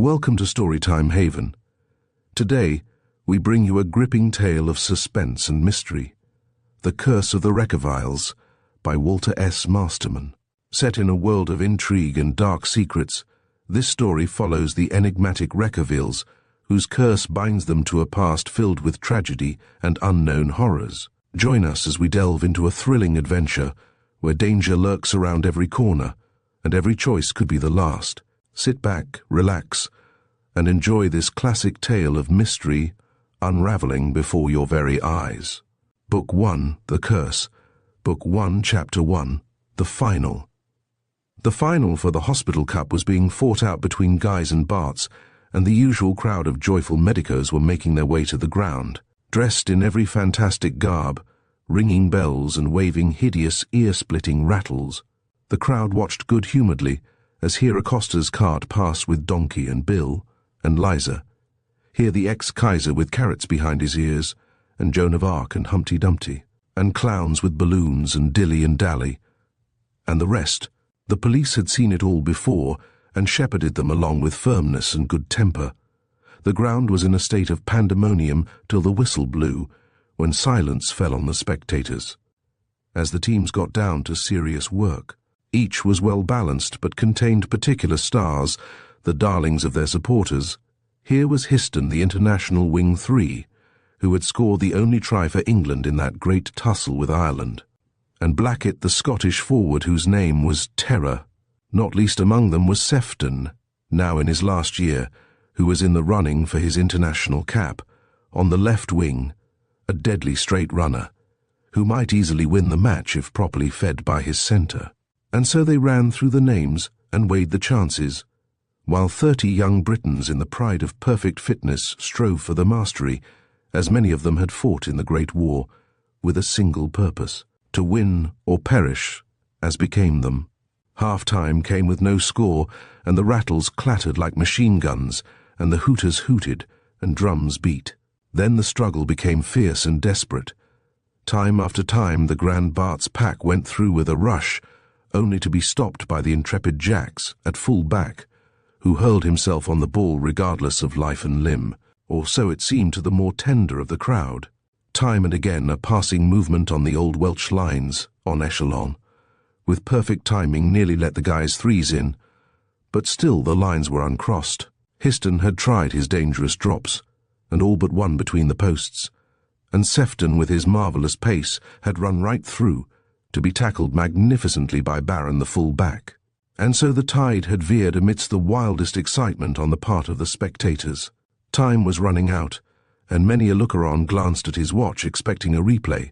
Welcome to Storytime Haven. Today, we bring you a gripping tale of suspense and mystery. The Curse of the Reckaviles by Walter S. Masterman. Set in a world of intrigue and dark secrets, this story follows the enigmatic Reckaviles, whose curse binds them to a past filled with tragedy and unknown horrors. Join us as we delve into a thrilling adventure where danger lurks around every corner, and every choice could be the last. Sit back, relax, and enjoy this classic tale of mystery unraveling before your very eyes. Book 1, The Curse. Book 1, Chapter 1, The Final. The final for the Hospital Cup was being fought out between Guys and Barts, and the usual crowd of joyful medicos were making their way to the ground, dressed in every fantastic garb, ringing bells and waving hideous ear-splitting rattles. The crowd watched good-humouredly as here Acosta's cart passed with Donkey and Bill and Liza, here the ex-Kaiser with carrots behind his ears, and Joan of Arc and Humpty Dumpty, and clowns with balloons and Dilly and Dally, and the rest. The police had seen it all before and shepherded them along with firmness and good temper. The ground was in a state of pandemonium till the whistle blew, when silence fell on the spectators. As the teams got down to serious work, each was well balanced but contained particular stars, the darlings of their supporters. Here was Histon, the international wing 3, who had scored the only try for England in that great tussle with Ireland, and Blackett, the Scottish forward whose name was Terror. Not least among them was Sefton, now in his last year, who was in the running for his international cap, on the left wing, a deadly straight runner, who might easily win the match if properly fed by his centre. And so they ran through the names and weighed the chances, while 30 young Britons in the pride of perfect fitness strove for the mastery, as many of them had fought in the Great War, with a single purpose, to win or perish, as became them. Half-time came with no score, and the rattles clattered like machine guns, and the hooters hooted, and drums beat. Then the struggle became fierce and desperate. Time after time the Grand Bart's pack went through with a rush, only to be stopped by the intrepid Jacks at full back, who hurled himself on the ball regardless of life and limb, or so it seemed to the more tender of the crowd. Time and again a passing movement on the old Welsh lines, on echelon, with perfect timing nearly let the Guys' threes in, but still the lines were uncrossed. Histon had tried his dangerous drops, and all but one between the posts, and Sefton with his marvellous pace had run right through, to be tackled magnificently by Baron the full back. And so the tide had veered amidst the wildest excitement on the part of the spectators. Time was running out, and many a looker-on glanced at his watch expecting a replay,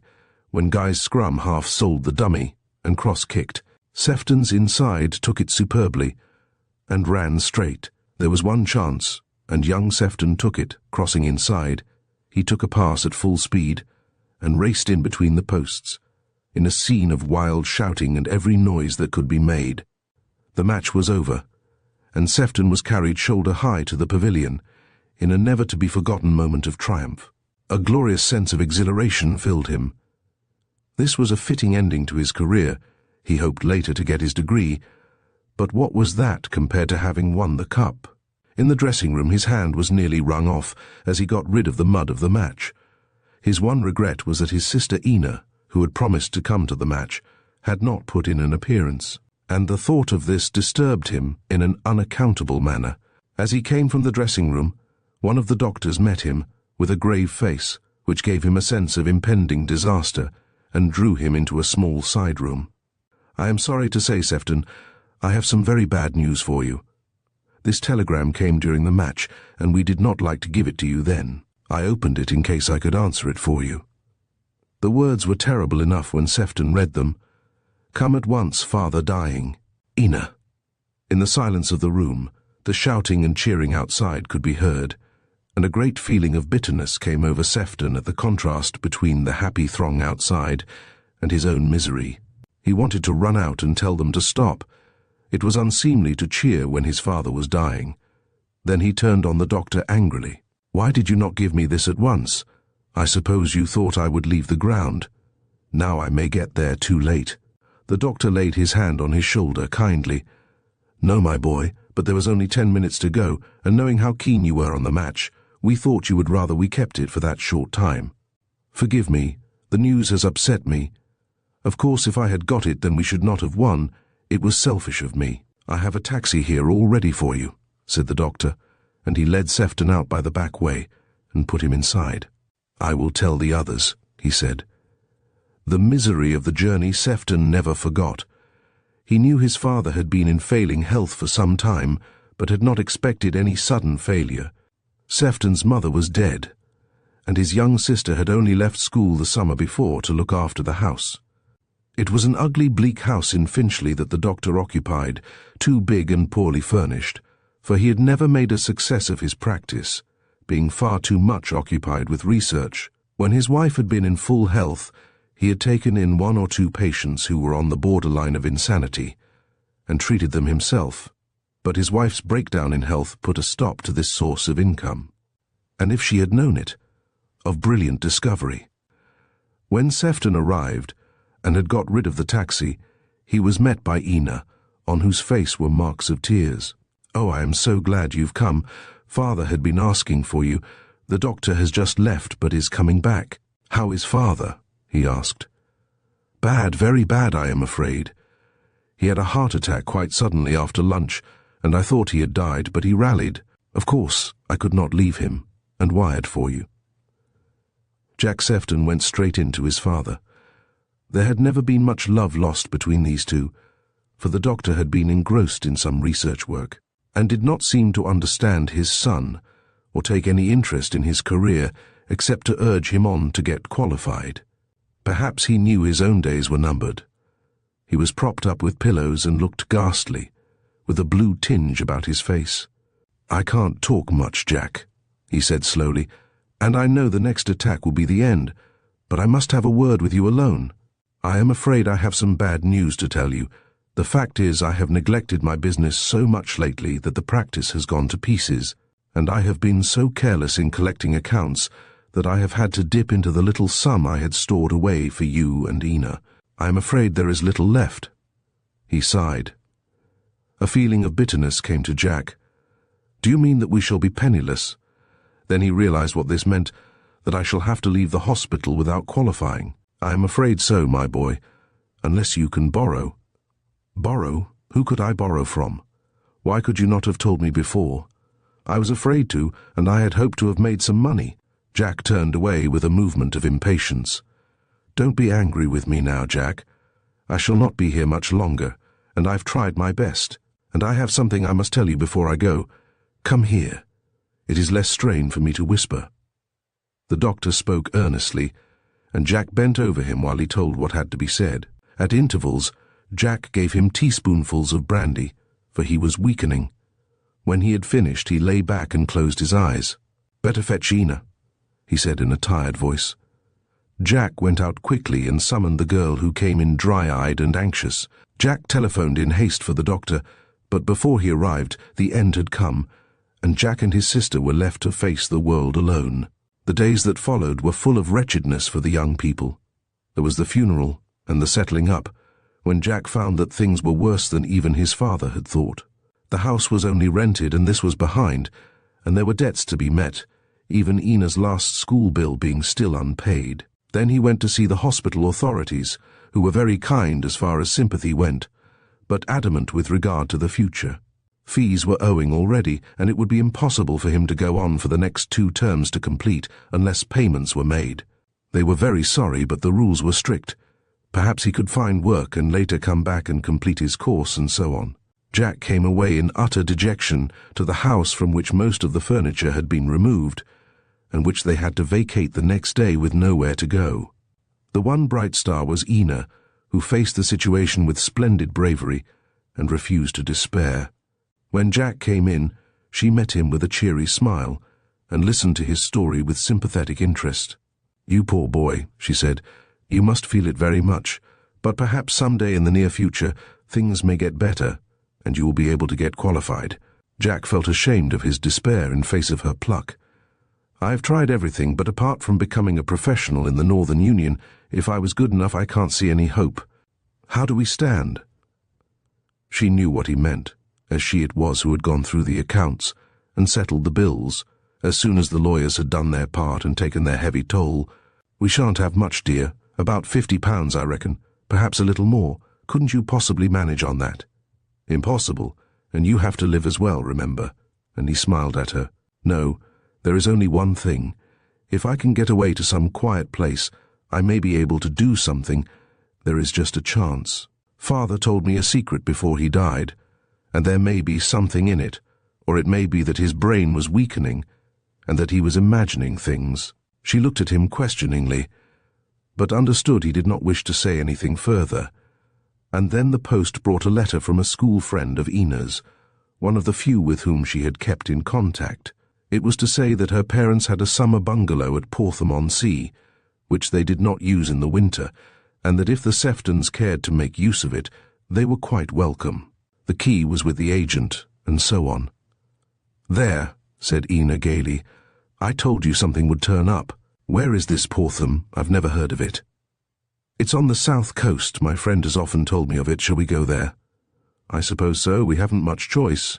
when Guy's scrum half-sold the dummy and cross-kicked. Sefton's inside took it superbly, and ran straight. There was one chance, and young Sefton took it, crossing inside. He took a pass at full speed, and raced in between the posts, in a scene of wild shouting and every noise that could be made. The match was over, and Sefton was carried shoulder-high to the pavilion, in a never-to-be-forgotten moment of triumph. A glorious sense of exhilaration filled him. This was a fitting ending to his career. He hoped later to get his degree, but what was that compared to having won the cup? In the dressing room his hand was nearly wrung off as he got rid of the mud of the match. His one regret was that his sister Ina, who had promised to come to the match, had not put in an appearance, and the thought of this disturbed him in an unaccountable manner. As he came from the dressing room, one of the doctors met him with a grave face, which gave him a sense of impending disaster, and drew him into a small side room. "I am sorry to say, Sefton, I have some very bad news for you. This telegram came during the match, and we did not like to give it to you then. I opened it in case I could answer it for you." The words were terrible enough when Sefton read them. "Come at once, father dying. Ina." In the silence of the room, the shouting and cheering outside could be heard, and a great feeling of bitterness came over Sefton at the contrast between the happy throng outside and his own misery. He wanted to run out and tell them to stop. It was unseemly to cheer when his father was dying. Then he turned on the doctor angrily. "Why did you not give me this at once? I suppose you thought I would leave the ground. Now I may get there too late." The doctor laid his hand on his shoulder kindly. "No, my boy, but there was only 10 minutes to go, and knowing how keen you were on the match, we thought you would rather we kept it for that short time. Forgive me, the news has upset me. Of course, if I had got it, then we should not have won. It was selfish of me. I have a taxi here all ready for you," said the doctor, and he led Sefton out by the back way and put him inside. "I will tell the others," he said. The misery of the journey Sefton never forgot. He knew his father had been in failing health for some time, but had not expected any sudden failure. Sefton's mother was dead, and his young sister had only left school the summer before to look after the house. It was an ugly, bleak house in Finchley that the doctor occupied, too big and poorly furnished, for he had never made a success of his practice, being far too much occupied with research. When his wife had been in full health, he had taken in 1 or 2 patients who were on the borderline of insanity, and treated them himself. But his wife's breakdown in health put a stop to this source of income. And if she had known it, of brilliant discovery. When Sefton arrived, and had got rid of the taxi, he was met by Ina, on whose face were marks of tears. "Oh, I am so glad you've come. Father had been asking for you. The doctor has just left, but is coming back." "How is father?" he asked. "Bad, very bad, I am afraid. He had a heart attack quite suddenly after lunch, and I thought he had died, but he rallied. Of course, I could not leave him, and wired for you." Jack Sefton went straight in to his father. There had never been much love lost between these two, for the doctor had been engrossed in some research work, and did not seem to understand his son, or take any interest in his career, except to urge him on to get qualified. Perhaps he knew his own days were numbered. He was propped up with pillows and looked ghastly, with a blue tinge about his face. "I can't talk much, Jack," he said slowly, "and I know the next attack will be the end, but I must have a word with you alone. I am afraid I have some bad news to tell you. The fact is, I have neglected my business so much lately that the practice has gone to pieces, and I have been so careless in collecting accounts that I have had to dip into the little sum I had stored away for you and Ina. I am afraid there is little left." He sighed. A feeling of bitterness came to Jack. "Do you mean that we shall be penniless?" Then he realized what this meant, that I shall have to leave the hospital without qualifying. "I am afraid so, my boy, unless you can borrow." "Borrow? Who could I borrow from? Why could you not have told me before?" "I was afraid to, and I had hoped to have made some money." Jack turned away with a movement of impatience. "Don't be angry with me now, Jack. I shall not be here much longer, and I've tried my best, and I have something I must tell you before I go. Come here. It is less strain for me to whisper." The doctor spoke earnestly, and Jack bent over him while he told what had to be said. At intervals, Jack gave him teaspoonfuls of brandy, for he was weakening. When he had finished, he lay back and closed his eyes. "Better fetch Ina," he said in a tired voice. Jack went out quickly and summoned the girl, who came in dry-eyed and anxious. Jack telephoned in haste for the doctor, but before he arrived, the end had come, and Jack and his sister were left to face the world alone. The days that followed were full of wretchedness for the young people. There was the funeral and the settling up, when Jack found that things were worse than even his father had thought. The house was only rented, and this was behind, and there were debts to be met, even Ina's last school bill being still unpaid. Then he went to see the hospital authorities, who were very kind as far as sympathy went, but adamant with regard to the future. Fees were owing already, and it would be impossible for him to go on for the next 2 terms to complete unless payments were made. They were very sorry, but the rules were strict. Perhaps he could find work and later come back and complete his course, and so on. Jack came away in utter dejection to the house from which most of the furniture had been removed, and which they had to vacate the next day with nowhere to go. The one bright star was Ina, who faced the situation with splendid bravery and refused to despair. When Jack came in, she met him with a cheery smile and listened to his story with sympathetic interest. "You poor boy," she said, "you must feel it very much, but perhaps some day in the near future things may get better, and you will be able to get qualified." Jack felt ashamed of his despair in face of her pluck. "I've tried everything, but apart from becoming a professional in the Northern Union, if I was good enough, I can't see any hope. How do we stand?" She knew what he meant. as she it was who had gone through the accounts and settled the bills, as soon as the lawyers had done their part and taken their heavy toll. "We shan't have much, dear. About £50, I reckon. Perhaps a little more. Couldn't you possibly manage on that?" "Impossible. And you have to live as well, remember." And he smiled at her. "No, there is only one thing. If I can get away to some quiet place, I may be able to do something. There is just a chance. Father told me a secret before he died, and there may be something in it, or it may be that his brain was weakening, and that he was imagining things." She looked at him questioningly, but understood he did not wish to say anything further. And then the post brought a letter from a school friend of Ina's, one of the few with whom she had kept in contact. It was to say that her parents had a summer bungalow at Portham-on-Sea, which they did not use in the winter, and that if the Seftons cared to make use of it, they were quite welcome. The key was with the agent, and so on. "There," said Ina gaily, "I told you something would turn up. Where is this Portham? I've never heard of it." "It's on the south coast. My friend has often told me of it. Shall we go there?" "I suppose so. We haven't much choice.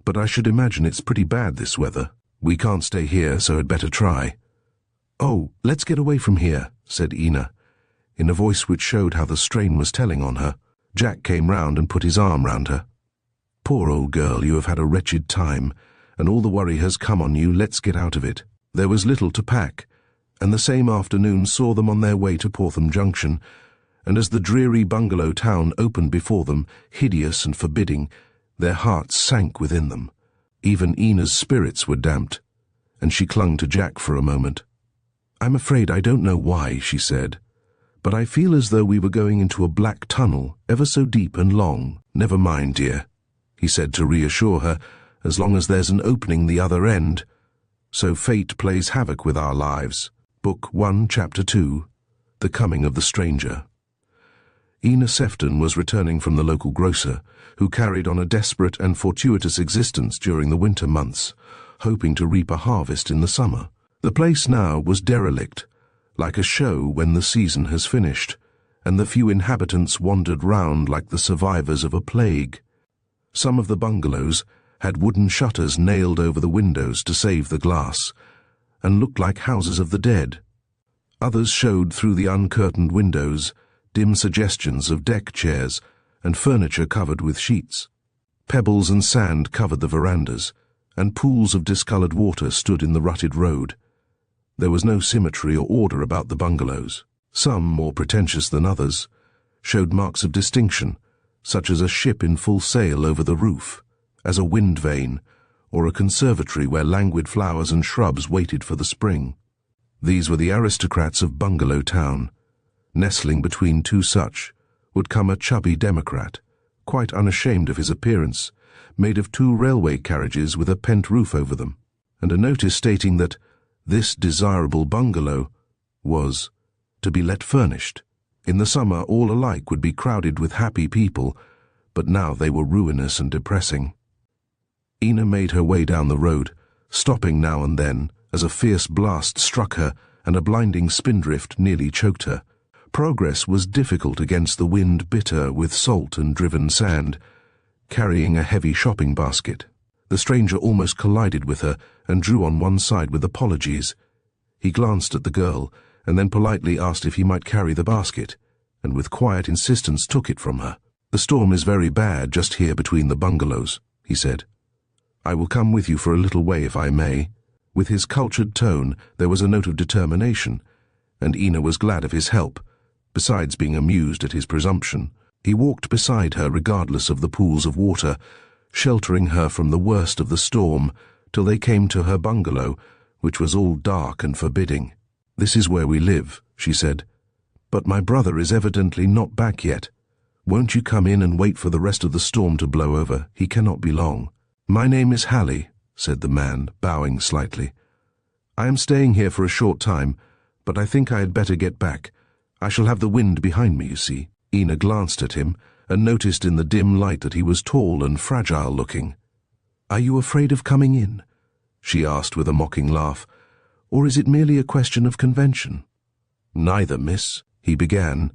But I should imagine it's pretty bad this weather. We can't stay here, so I'd better try." "Oh, let's get away from here," said Ina, in a voice which showed how the strain was telling on her. Jack came round and put his arm round her. "Poor old girl, you have had a wretched time, and all the worry has come on you. Let's get out of it." There was little to pack, and the same afternoon saw them on their way to Portham Junction, and as the dreary bungalow town opened before them, hideous and forbidding, their hearts sank within them. Even Ina's spirits were damped, and she clung to Jack for a moment. "I'm afraid I don't know why," she said, "but I feel as though we were going into a black tunnel, ever so deep and long." "Never mind, dear," he said to reassure her, "as long as there's an opening the other end. So fate plays havoc with our lives." Book 1, Chapter 2, The Coming of the Stranger. Ina Sefton was returning from the local grocer, who carried on a desperate and fortuitous existence during the winter months, hoping to reap a harvest in the summer. The place now was derelict, like a show when the season has finished, and the few inhabitants wandered round like the survivors of a plague. Some of the bungalows had wooden shutters nailed over the windows to save the glass, and looked like houses of the dead. Others showed through the uncurtained windows dim suggestions of deck chairs and furniture covered with sheets. Pebbles and sand covered the verandas, and pools of discoloured water stood in the rutted road. There was no symmetry or order about the bungalows. Some, more pretentious than others, showed marks of distinction, such as a ship in full sail over the roof, as a wind vane, or a conservatory where languid flowers and shrubs waited for the spring. These were the aristocrats of Bungalow Town. Nestling between two such would come a chubby Democrat, quite unashamed of his appearance, made of 2 railway carriages with a pent roof over them, and a notice stating that this desirable bungalow was to be let furnished. In the summer all alike would be crowded with happy people, but now they were ruinous and depressing. Ina made her way down the road, stopping now and then as a fierce blast struck her and a blinding spindrift nearly choked her. Progress was difficult against the wind bitter with salt and driven sand, carrying a heavy shopping basket. The stranger almost collided with her and drew on one side with apologies. He glanced at the girl and then politely asked if he might carry the basket, and with quiet insistence took it from her. "The storm is very bad just here between the bungalows," he said. "I will come with you for a little way if I may." With his cultured tone there was a note of determination, and Ina was glad of his help, besides being amused at his presumption. He walked beside her regardless of the pools of water, sheltering her from the worst of the storm, till they came to her bungalow, which was all dark and forbidding. "This is where we live," she said, "but my brother is evidently not back yet. Won't you come in and wait for the rest of the storm to blow over? He cannot be long." "My name is Hallie," said the man, bowing slightly. "I am staying here for a short time, but I think I had better get back. I shall have the wind behind me, you see." Ina glanced at him and noticed in the dim light that he was tall and fragile-looking. "Are you afraid of coming in?" she asked with a mocking laugh. "Or is it merely a question of convention?" "Neither, miss," he began.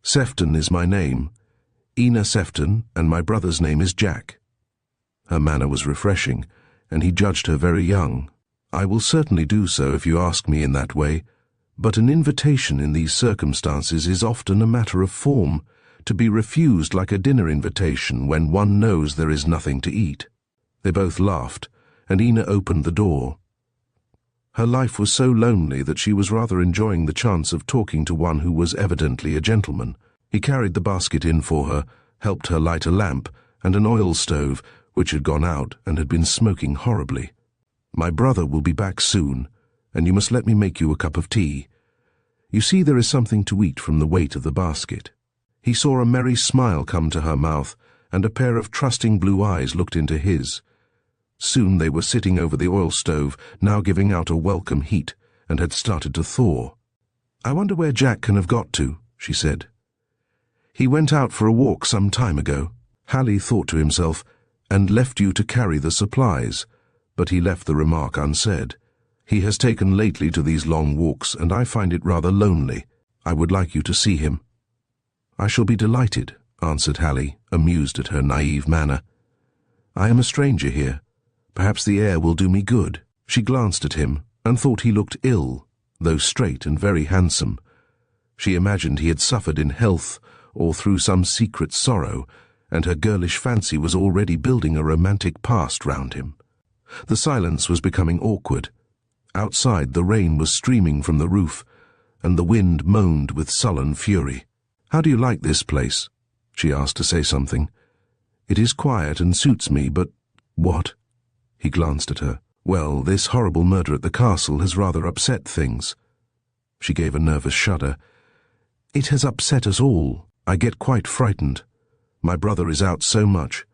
"Sefton is my name, Ina Sefton, and my brother's name is Jack." Her manner was refreshing, and he judged her very young. "I will certainly do so if you ask me in that way, but an invitation in these circumstances is often a matter of form, to be refused like a dinner invitation when one knows there is nothing to eat." They both laughed, and Ina opened the door. Her life was so lonely that she was rather enjoying the chance of talking to one who was evidently a gentleman. He carried the basket in for her, helped her light a lamp and an oil stove, which had gone out and had been smoking horribly. "My brother will be back soon, and you must let me make you a cup of tea. You see, there is something to eat from the weight of the basket." He saw a merry smile come to her mouth, and a pair of trusting blue eyes looked into his. Soon they were sitting over the oil stove, now giving out a welcome heat, and had started to thaw. "I wonder where Jack can have got to," she said. "He went out for a walk some time ago," Hallie thought to himself, "and left you to carry the supplies," but he left the remark unsaid. "He has taken lately to these long walks, and I find it rather lonely. I would like you to see him." "I shall be delighted," answered Hallie, amused at her naive manner. "I am a stranger here. Perhaps the air will do me good." She glanced at him and thought he looked ill, though straight and very handsome. She imagined he had suffered in health or through some secret sorrow, and her girlish fancy was already building a romantic past round him. The silence was becoming awkward. Outside the rain was streaming from the roof, and the wind moaned with sullen fury. "How do you like this place?" she asked to say something. "It is quiet and suits me, but—" "What?" He glanced at her. "Well, this horrible murder at the castle has rather upset things." She gave a nervous shudder. "It has upset us all. I get quite frightened. My brother is out so much,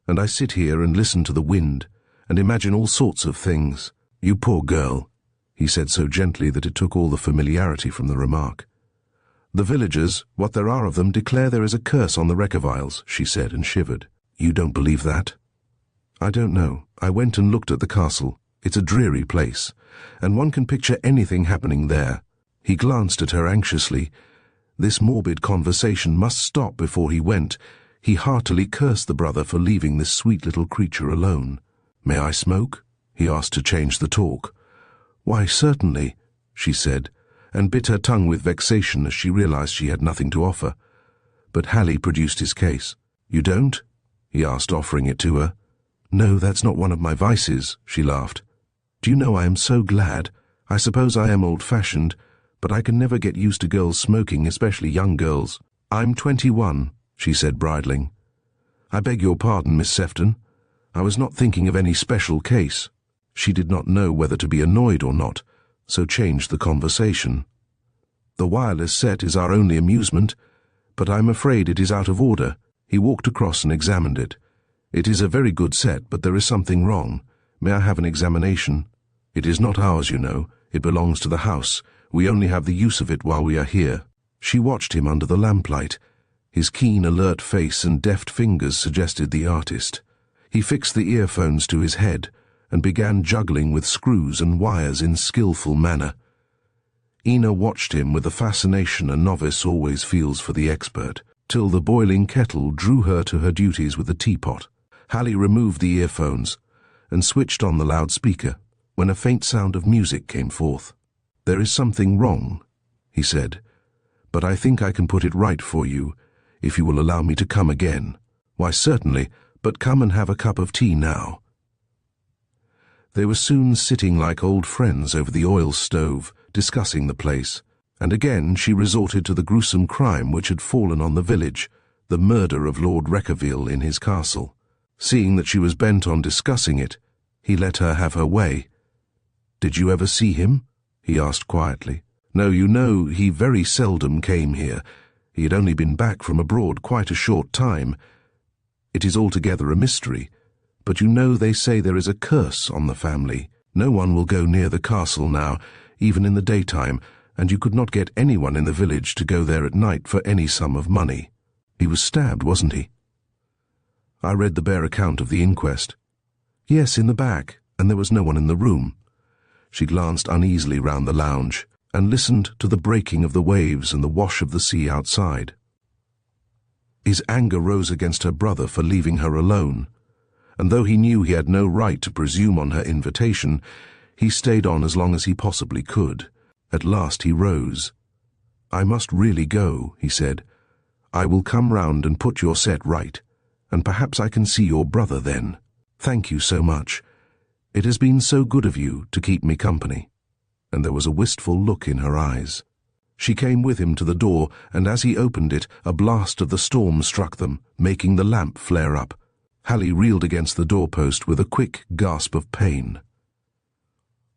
and I sit here and listen to the wind and imagine all sorts of things." "You poor girl," he said so gently that it took all the familiarity from the remark. "The villagers, what there are of them, declare there is a curse on the Reckaviles," she said, and shivered. "You don't believe that?" "I don't know. I went and looked at the castle. It's a dreary place, and one can picture anything happening there." He glanced at her anxiously. This morbid conversation must stop before he went. He heartily cursed the brother for leaving this sweet little creature alone. "May I smoke?" he asked to change the talk. "Why, certainly," she said, and bit her tongue with vexation as she realized she had nothing to offer. But Hallie produced his case. "You don't?" he asked, offering it to her. "No, that's not one of my vices," she laughed. "Do you know, I am so glad. I suppose I am old-fashioned, but I can never get used to girls smoking, especially young girls." "I'm 21, she said, bridling. "I beg your pardon, Miss Sefton. I was not thinking of any special case." She did not know whether to be annoyed or not, so changed the conversation. "The wireless set is our only amusement, but I'm afraid it is out of order." He walked across and examined it. "It is a very good set, but there is something wrong. May I have an examination? It is not ours, you know. It belongs to the house. We only have the use of it while we are here." She watched him under the lamplight. His keen, alert face and deft fingers suggested the artist. He fixed the earphones to his head and began juggling with screws and wires in skillful manner. Ina watched him with the fascination a novice always feels for the expert, till the boiling kettle drew her to her duties with the teapot. Hallie removed the earphones and switched on the loudspeaker when a faint sound of music came forth. "There is something wrong," he said, "but I think I can put it right for you, if you will allow me to come again." "Why, certainly, but come and have a cup of tea now." They were soon sitting like old friends over the oil stove, discussing the place, and again she resorted to the gruesome crime which had fallen on the village, the murder of Lord Reckavile in his castle. Seeing that she was bent on discussing it, he let her have her way. "Did you ever see him?" he asked quietly. "No, you know, he very seldom came here. He had only been back from abroad quite a short time. It is altogether a mystery, but you know they say there is a curse on the family. No one will go near the castle now, even in the daytime, and you could not get anyone in the village to go there at night for any sum of money. He was stabbed, wasn't he?" "I read the bare account of the inquest." "Yes, in the back, and there was no one in the room." She glanced uneasily round the lounge and listened to the breaking of the waves and the wash of the sea outside. His anger rose against her brother for leaving her alone. and though he knew he had no right to presume on her invitation, he stayed on as long as he possibly could. At last he rose. "I must really go," he said. "I will come round and put your set right, and perhaps I can see your brother then. Thank you so much. It has been so good of you to keep me company." And there was a wistful look in her eyes. She came with him to the door, and as he opened it, a blast of the storm struck them, making the lamp flare up. Hallie reeled against the doorpost with a quick gasp of pain.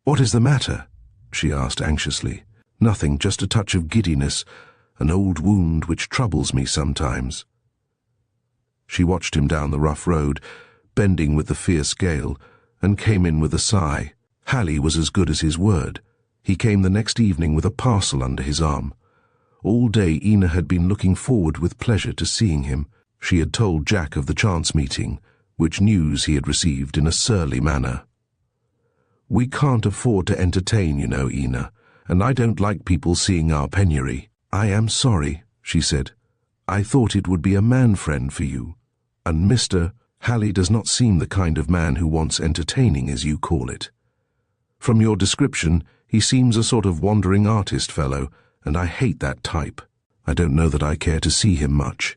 "What is the matter?" she asked anxiously. "Nothing, just a touch of giddiness, an old wound which troubles me sometimes." She watched him down the rough road, bending with the fierce gale, and came in with a sigh. Hallie was as good as his word. He came the next evening with a parcel under his arm. All day Ina had been looking forward with pleasure to seeing him. She had told Jack of the chance meeting, which news he had received in a surly manner. "We can't afford to entertain, you know, Ina, and I don't like people seeing our penury." "I am sorry," she said. "I thought it would be a man friend for you. And Mr. Hallie does not seem the kind of man who wants entertaining, as you call it. From your description, he seems a sort of wandering artist fellow, and I hate that type. I don't know that I care to see him much.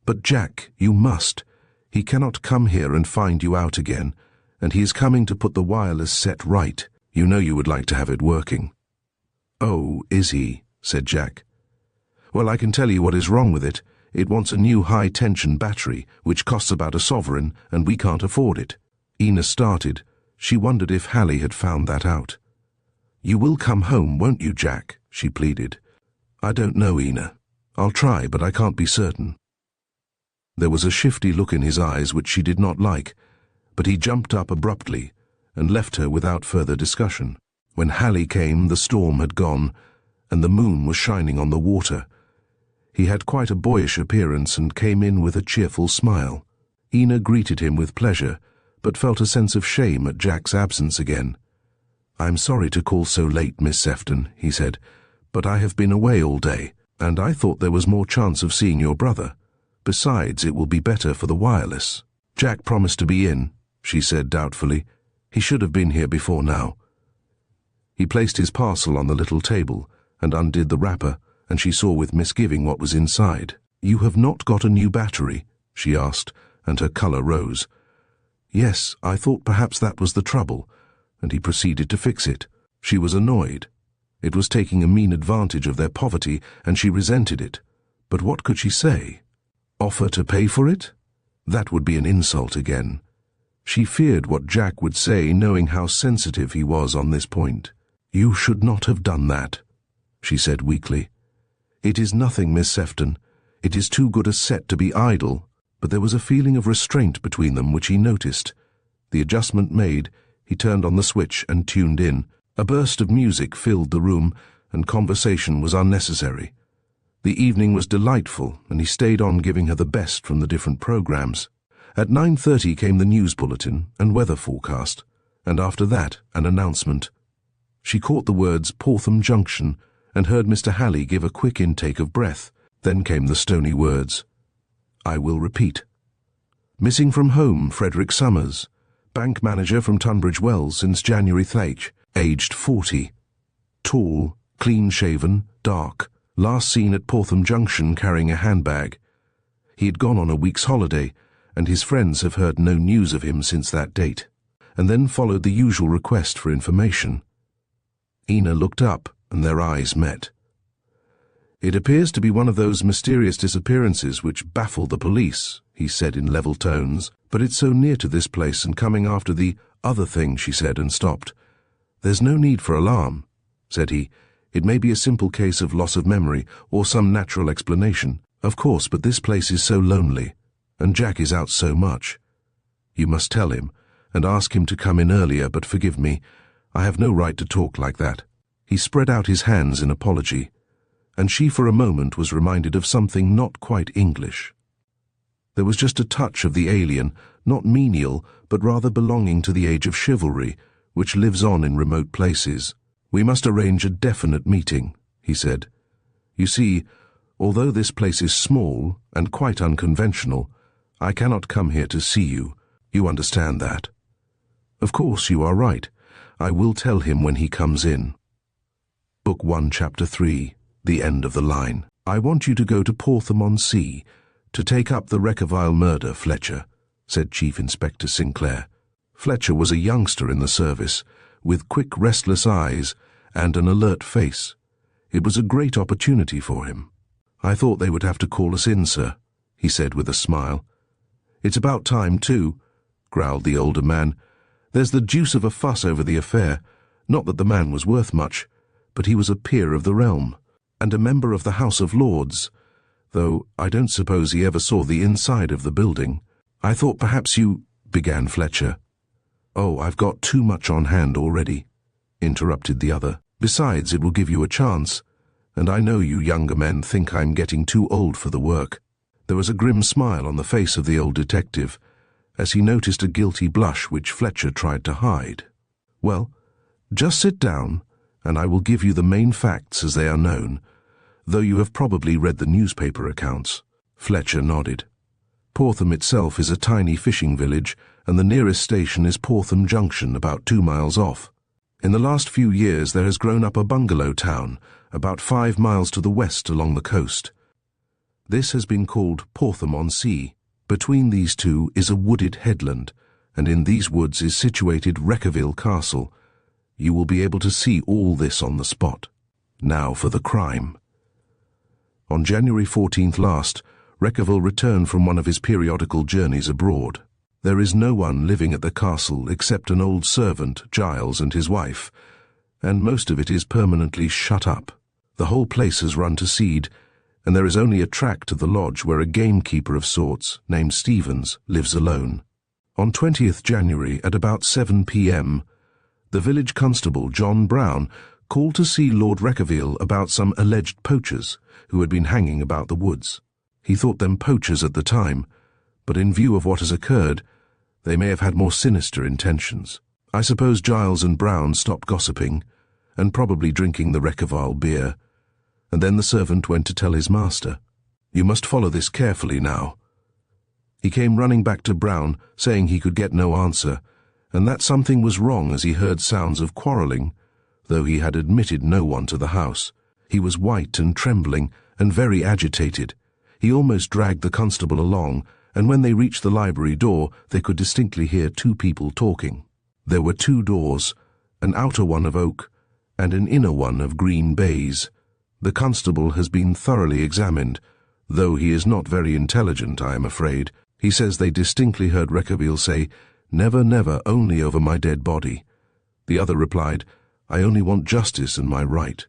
But Jack, you must. He cannot come here and find you out again, and he is coming to put the wireless set right. You know you would like to have it working." "Oh, is he?" said Jack. "Well, I can tell you what is wrong with it. It wants a new high-tension battery, which costs about £1, and we can't afford it." Ina started. She wondered if Hallie had found that out. "You will come home, won't you, Jack?" she pleaded. "I don't know, Ina. I'll try, but I can't be certain." There was a shifty look in his eyes which she did not like, but he jumped up abruptly and left her without further discussion. When Hallie came, the storm had gone, and the moon was shining on the water. He had quite a boyish appearance and came in with a cheerful smile. Ina greeted him with pleasure, but felt a sense of shame at Jack's absence again. "I'm sorry to call so late, Miss Sefton," he said, "but I have been away all day, and I thought there was more chance of seeing your brother. Besides, it will be better for the wireless." "Jack promised to be in," she said doubtfully. "He should have been here before now." He placed his parcel on the little table and undid the wrapper, and she saw with misgiving what was inside. "You have not got a new battery?" she asked, and her colour rose. "Yes, I thought perhaps that was the trouble," and he proceeded to fix it. She was annoyed. It was taking a mean advantage of their poverty, and she resented it. But what could she say? Offer to pay for it? That would be an insult again. She feared what Jack would say, knowing how sensitive he was on this point. "You should not have done that," she said weakly. "It is nothing, Miss Sefton. It is too good a set to be idle." But there was a feeling of restraint between them which he noticed. The adjustment made, he turned on the switch and tuned in. A burst of music filled the room, and conversation was unnecessary. The evening was delightful, and he stayed on giving her the best from the different programs. At 9:30 came the news bulletin and weather forecast, and after that an announcement. She caught the words Portham Junction and heard Mr. Hallie give a quick intake of breath. Then came the stony words. I will repeat. Missing from home, Frederick Summers, bank manager from Tunbridge Wells since January th, aged 40. Tall, clean-shaven, dark, last seen at Portham Junction carrying a handbag. He had gone on a week's holiday, and his friends have heard no news of him since that date. And then followed the usual request for information. Ina looked up, and their eyes met. It appears to be one of those mysterious disappearances which baffle the police, he said in level tones, but it's so near to this place and coming after the other thing, she said, and stopped. There's no need for alarm, said he. It may be a simple case of loss of memory or some natural explanation. Of course, but this place is so lonely, and Jack is out so much. You must tell him, and ask him to come in earlier, but forgive me, I have no right to talk like that. He spread out his hands in apology, and she for a moment was reminded of something not quite English. There was just a touch of the alien, not menial, but rather belonging to the age of chivalry, which lives on in remote places. We must arrange a definite meeting, he said. You see, although this place is small and quite unconventional, I cannot come here to see you. You understand that? Of course, you are right. I will tell him when he comes in. Book 1, Chapter 3, The End of the Line. I want you to go to Portham-on-Sea to take up the Reckavile murder, Fletcher, said Chief Inspector Sinclair. Fletcher was a youngster in the service, with quick, restless eyes and an alert face. It was a great opportunity for him. I thought they would have to call us in, sir, he said with a smile. It's about time, too, growled the older man. There's the deuce of a fuss over the affair. Not that the man was worth much, but he was a peer of the realm, and a member of the House of Lords, though I don't suppose he ever saw the inside of the building. I thought perhaps you— began Fletcher. Oh, I've got too much on hand already, interrupted the other. Besides, it will give you a chance, and I know you younger men think I'm getting too old for the work. There was a grim smile on the face of the old detective, as he noticed a guilty blush which Fletcher tried to hide. Well, just sit down, and I will give you the main facts as they are known, though you have probably read the newspaper accounts. Fletcher nodded. Portham itself is a tiny fishing village, and the nearest station is Portham Junction, about 2 miles off. In the last few years there has grown up a bungalow town, about 5 miles to the west along the coast. This has been called Portham-on-Sea. Between these two is a wooded headland, and in these woods is situated Reckavile Castle. You will be able to see all this on the spot. Now for the crime. On January 14th last, Reckavile returned from one of his periodical journeys abroad. There is no one living at the castle except an old servant, Giles, and his wife, and most of it is permanently shut up. The whole place has run to seed, and there is only a track to the lodge where a gamekeeper of sorts, named Stevens, lives alone. On 20th January at about 7 p.m., the village constable, John Brown, called to see Lord Reckavile about some alleged poachers who had been hanging about the woods. He thought them poachers at the time, but in view of what has occurred, they may have had more sinister intentions. I suppose Giles and Brown stopped gossiping, and probably drinking the Reckavile beer, and then the servant went to tell his master. You must follow this carefully now. He came running back to Brown, saying he could get no answer, and that something was wrong as he heard sounds of quarrelling, though he had admitted no one to the house. He was white and trembling, and very agitated. He almost dragged the constable along, and when they reached the library door, they could distinctly hear 2 people talking. There were 2 doors, an outer one of oak, and an inner one of green baize. The constable has been thoroughly examined, though he is not very intelligent, I am afraid. He says they distinctly heard Reckavile say, "Never, never, only over my dead body." The other replied, "I only want justice and my right."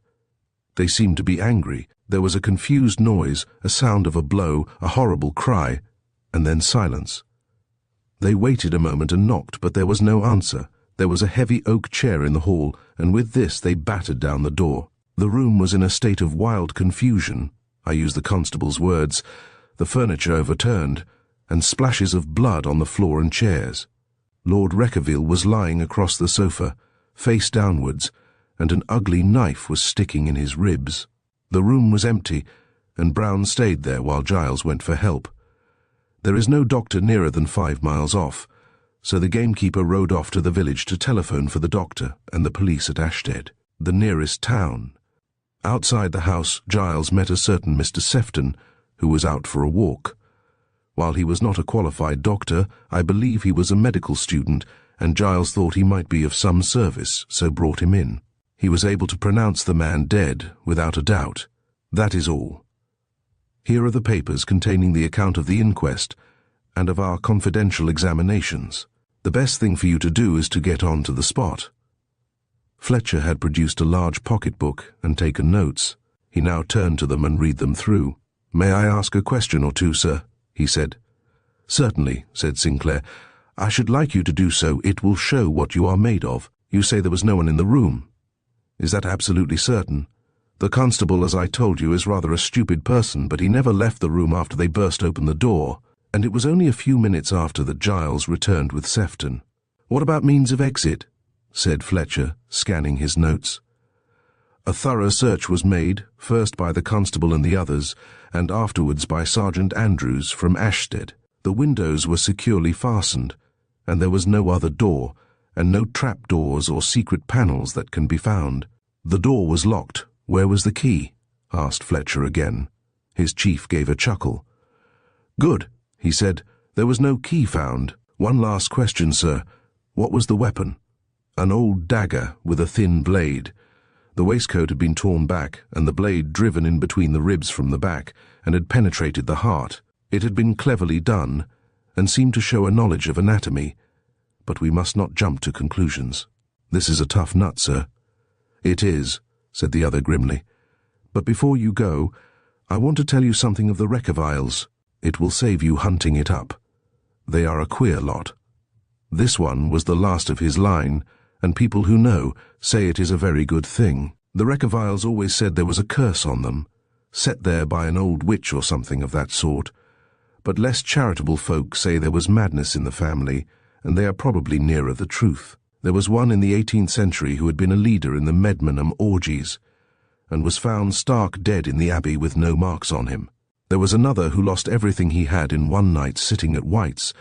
They seemed to be angry. There was a confused noise, a sound of a blow, a horrible cry, and then silence. They waited a moment and knocked, but there was no answer. There was a heavy oak chair in the hall, and with this they battered down the door. The room was in a state of wild confusion. I use the constable's words. The furniture overturned, and splashes of blood on the floor and chairs. Lord Reckavile was lying across the sofa, face downwards, and an ugly knife was sticking in his ribs. The room was empty, and Brown stayed there while Giles went for help. There is no doctor nearer than 5 miles off, so the gamekeeper rode off to the village to telephone for the doctor and the police at Ashstead, the nearest town. Outside the house, Giles met a certain Mr. Sefton, who was out for a walk. While he was not a qualified doctor, I believe he was a medical student, and Giles thought he might be of some service, so brought him in. He was able to pronounce the man dead, without a doubt. That is all. Here are the papers containing the account of the inquest and of our confidential examinations. The best thing for you to do is to get on to the spot. Fletcher had produced a large pocket-book and taken notes. He now turned to them and read them through. "May I ask a question or two, sir?" he said. "Certainly," said Sinclair. "I should like you to do so. It will show what you are made of. You say there was no one in the room. Is that absolutely certain? The constable, as I told you, is rather a stupid person, but he never left the room after they burst open the door, and it was only a few minutes after that Giles returned with Sefton." "What about means of exit?" said Fletcher, scanning his notes. "A thorough search was made, first by the constable and the others, and afterwards by Sergeant Andrews from Ashstead. The windows were securely fastened, and there was no other door, and no trapdoors or secret panels that can be found. The door was locked. Where was the key? Asked Fletcher again. His chief gave a chuckle. Good, he said. There was no key found. One last question, sir. What was the weapon? An old dagger with a thin blade. The waistcoat had been torn back, and the blade driven in between the ribs from the back, and had penetrated the heart. It had been cleverly done, and seemed to show a knowledge of anatomy. But we must not jump to conclusions. This is a tough nut, sir. It is, said the other grimly. But before you go, I want to tell you something of the Reckaviles. It will save you hunting it up. They are a queer lot. This one was the last of his line, and people who know say it is a very good thing. The Reckaviles always said there was a curse on them, set there by an old witch or something of that sort. But less charitable folk say there was madness in the family, and they are probably nearer the truth. There was one in the 18th century who had been a leader in the Medmenham orgies, and was found stark dead in the abbey with no marks on him. There was another who lost everything he had in one night sitting at White's,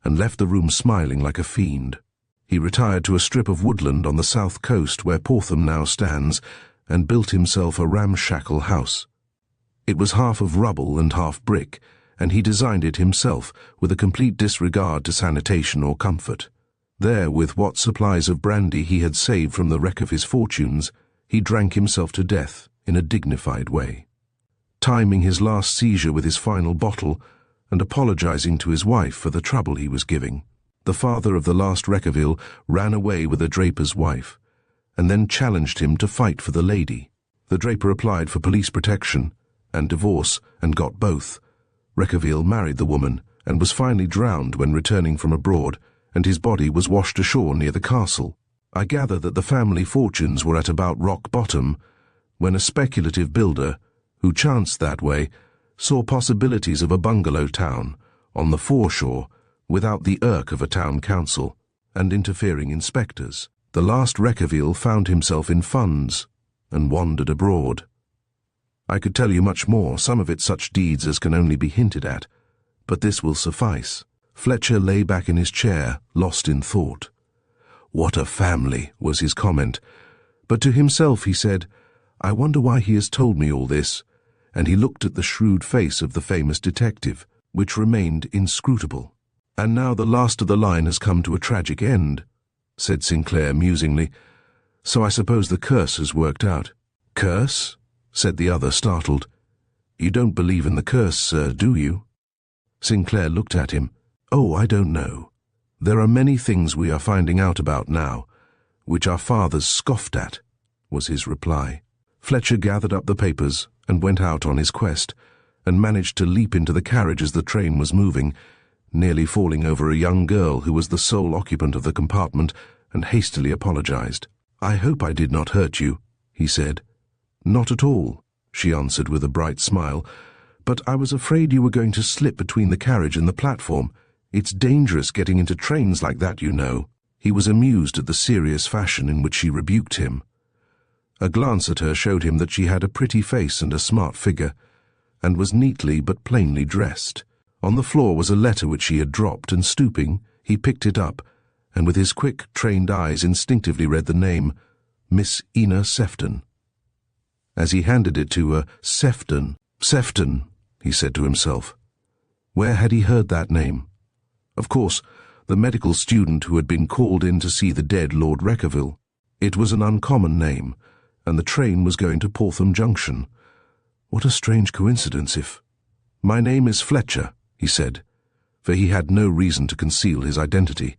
and left the room smiling like a fiend. He retired to a strip of woodland on the south coast where Portham now stands, and built himself a ramshackle house. It was half of rubble and half brick, and he designed it himself, with a complete disregard to sanitation or comfort. There, with what supplies of brandy he had saved from the wreck of his fortunes, he drank himself to death in a dignified way, timing his last seizure with his final bottle and apologizing to his wife for the trouble he was giving. The father of the last Reckavile ran away with a draper's wife, and then challenged him to fight for the lady. The draper applied for police protection and divorce and got both. Reckavile married the woman and was finally drowned when returning from abroad, and his body was washed ashore near the castle. I gather that the family fortunes were at about rock bottom when a speculative builder, who chanced that way, saw possibilities of a bungalow town on the foreshore without the irk of a town council and interfering inspectors. The last Reckavile found himself in funds and wandered abroad. I could tell you much more, some of it such deeds as can only be hinted at, but this will suffice. Fletcher lay back in his chair, lost in thought. What a family, was his comment, but to himself he said, I wonder why he has told me all this, and he looked at the shrewd face of the famous detective, which remained inscrutable. And now the last of the line has come to a tragic end, said Sinclair musingly, so I suppose the curse has worked out. Curse? Said the other, startled. You don't believe in the curse, sir, do you? Sinclair looked at him. Oh, I don't know. There are many things we are finding out about now, which our fathers scoffed at, was his reply. Fletcher gathered up the papers and went out on his quest, and managed to leap into the carriage as the train was moving, nearly falling over a young girl who was the sole occupant of the compartment, and hastily apologized. I hope I did not hurt you, he said. Not at all, she answered with a bright smile, but I was afraid you were going to slip between the carriage and the platform. It's dangerous getting into trains like that, you know. He was amused at the serious fashion in which she rebuked him. A glance at her showed him that she had a pretty face and a smart figure, and was neatly but plainly dressed. On the floor was a letter which she had dropped, and stooping, he picked it up, and with his quick, trained eyes instinctively read the name, Miss Ina Sefton. As he handed it to her, Sefton, he said to himself. Where had he heard that name? Of course, the medical student who had been called in to see the dead Lord Reckavile. It was an uncommon name, and the train was going to Portham Junction. What a strange coincidence if— My name is Fletcher, he said, for he had no reason to conceal his identity.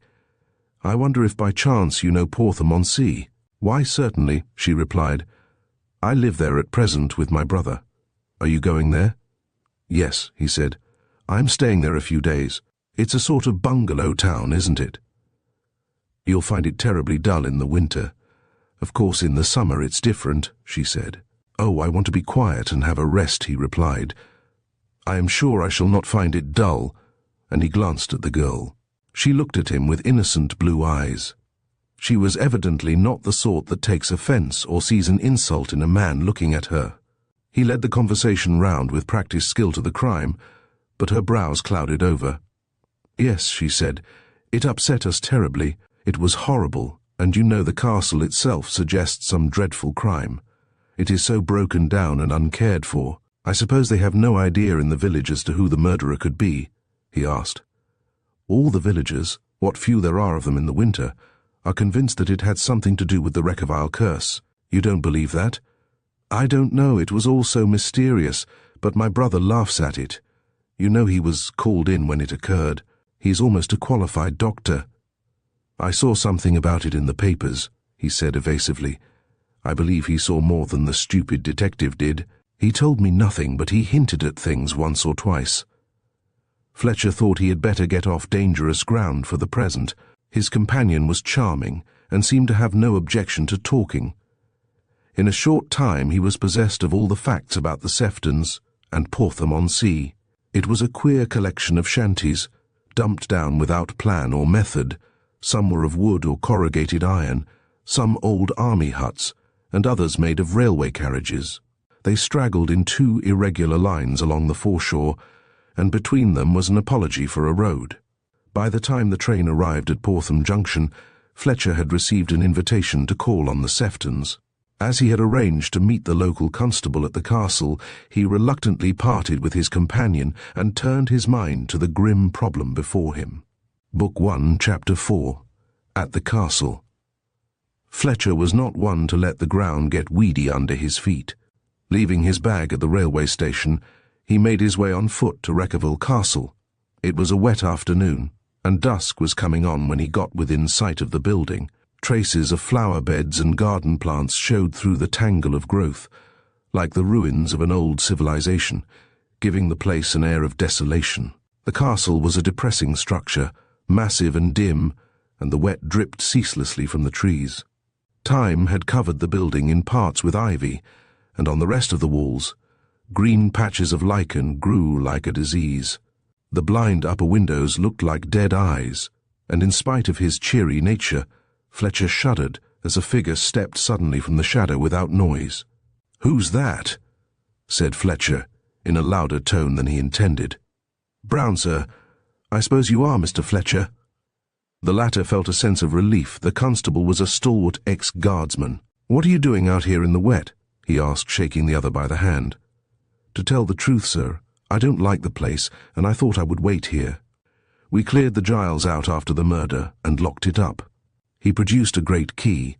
I wonder if by chance you know Portham-on-Sea. Why, certainly, she replied. I live there at present with my brother. Are you going there? Yes, he said. I'm staying there a few days. It's a sort of bungalow town, isn't it? You'll find it terribly dull in the winter. Of course, in the summer it's different, she said. Oh, I want to be quiet and have a rest, he replied. I am sure I shall not find it dull, and he glanced at the girl. She looked at him with innocent blue eyes. She was evidently not the sort that takes offence or sees an insult in a man looking at her. He led the conversation round with practised skill to the crime, but her brows clouded over. Yes, she said, It upset us terribly. It was horrible, and you know the castle itself suggests some dreadful crime. It is so broken down and uncared for. I suppose they have no idea in the village as to who the murderer could be?" he asked. "All the villagers, what few there are of them in the winter, are convinced that it had something to do with the Reckavile curse. You don't believe that?" "I don't know, it was all so mysterious, but my brother laughs at it. You know he was called in when it occurred. He's almost a qualified doctor." "I saw something about it in the papers," he said evasively. "I believe he saw more than the stupid detective did. He told me nothing, but he hinted at things once or twice." Fletcher thought he had better get off dangerous ground for the present. His companion was charming and seemed to have no objection to talking. In a short time he was possessed of all the facts about the Seftons and Portham-on-Sea. It was a queer collection of shanties, dumped down without plan or method. Some were of wood or corrugated iron, some old army huts, and others made of railway carriages. They straggled in two irregular lines along the foreshore, and between them was an apology for a road. By the time the train arrived at Portham Junction, Fletcher had received an invitation to call on the Seftons. As he had arranged to meet the local constable at the castle, he reluctantly parted with his companion and turned his mind to the grim problem before him. Book 1, Chapter 4. At the Castle. Fletcher was not one to let the ground get weedy under his feet. Leaving his bag at the railway station, he made his way on foot to Reckavile Castle. It was a wet afternoon, and dusk was coming on when he got within sight of the building. Traces of flower beds and garden plants showed through the tangle of growth, like the ruins of an old civilization, giving the place an air of desolation. The castle was a depressing structure, massive and dim, and the wet dripped ceaselessly from the trees. Time had covered the building in parts with ivy, and on the rest of the walls, green patches of lichen grew like a disease. The blind upper windows looked like dead eyes, and in spite of his cheery nature, Fletcher shuddered as a figure stepped suddenly from the shadow without noise. "Who's that?" said Fletcher, in a louder tone than he intended. "Brown, sir. I suppose you are Mr. Fletcher?" The latter felt a sense of relief. The constable was a stalwart ex-guardsman. "What are you doing out here in the wet?" he asked, shaking the other by the hand. "To tell the truth, sir, I don't like the place, and I thought I would wait here. We cleared the Giles out after the murder and locked it up." He produced a great key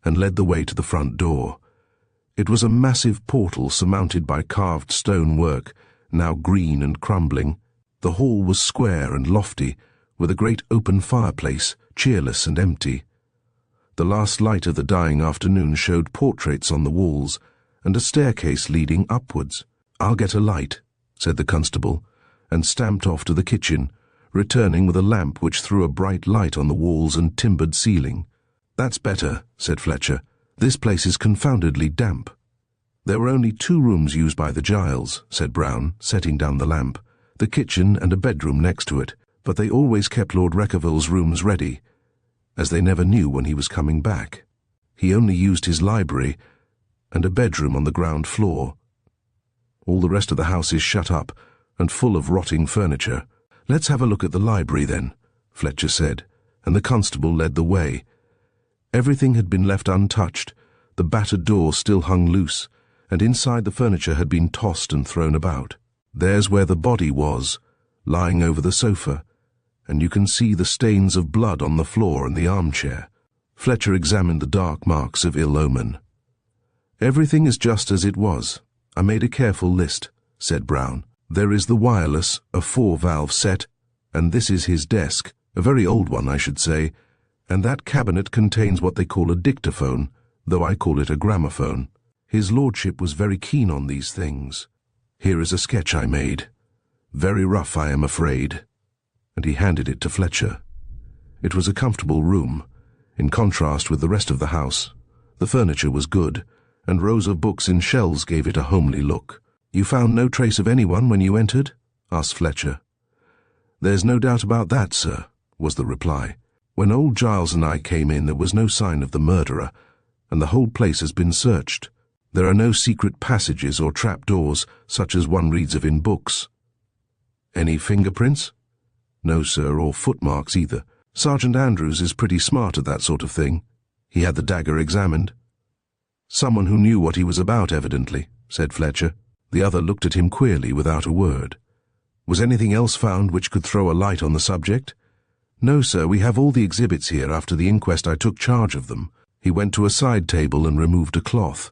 and led the way to the front door. It was a massive portal surmounted by carved stone work, now green and crumbling. The hall was square and lofty, with a great open fireplace, cheerless and empty. The last light of the dying afternoon showed portraits on the walls and a staircase leading upwards. "I'll get a light," said the constable, and stamped off to the kitchen, returning with a lamp which threw a bright light on the walls and timbered ceiling. "That's better," said Fletcher. "This place is confoundedly damp." "There were only 2 rooms used by the Giles," said Brown, setting down the lamp, "the kitchen and a bedroom next to it, but they always kept Lord Reckavile's rooms ready, as they never knew when he was coming back. He only used his library and a bedroom on the ground floor. All the rest of the house is shut up and full of rotting furniture." "Let's have a look at the library, then," Fletcher said, and the constable led the way. Everything had been left untouched. The battered door still hung loose, and inside the furniture had been tossed and thrown about. "There's where the body was, lying over the sofa, and you can see the stains of blood on the floor and the armchair." Fletcher examined the dark marks of ill omen. "Everything is just as it was. I made a careful list," said Brown. "There is the wireless, a 4-valve set, and this is his desk, a very old one, I should say, and that cabinet contains what they call a dictaphone, though I call it a gramophone. His lordship was very keen on these things. Here is a sketch I made. Very rough, I am afraid." And he handed it to Fletcher. It was a comfortable room, in contrast with the rest of the house. The furniture was good, and rows of books in shelves gave it a homely look. "You found no trace of anyone when you entered?" asked Fletcher. "There's no doubt about that, sir," was the reply. "When old Giles and I came in, there was no sign of the murderer, and the whole place has been searched. There are no secret passages or trapdoors, such as one reads of in books." "Any fingerprints?" "No, sir, or footmarks either." Sergeant Andrews is pretty smart at that sort of thing. He had the dagger examined. Someone who knew what he was about, evidently, said Fletcher. The other looked at him queerly without a word. Was anything else found which could throw a light on the subject? No, sir, we have all the exhibits here. After the inquest I took charge of them. He went to a side table and removed a cloth.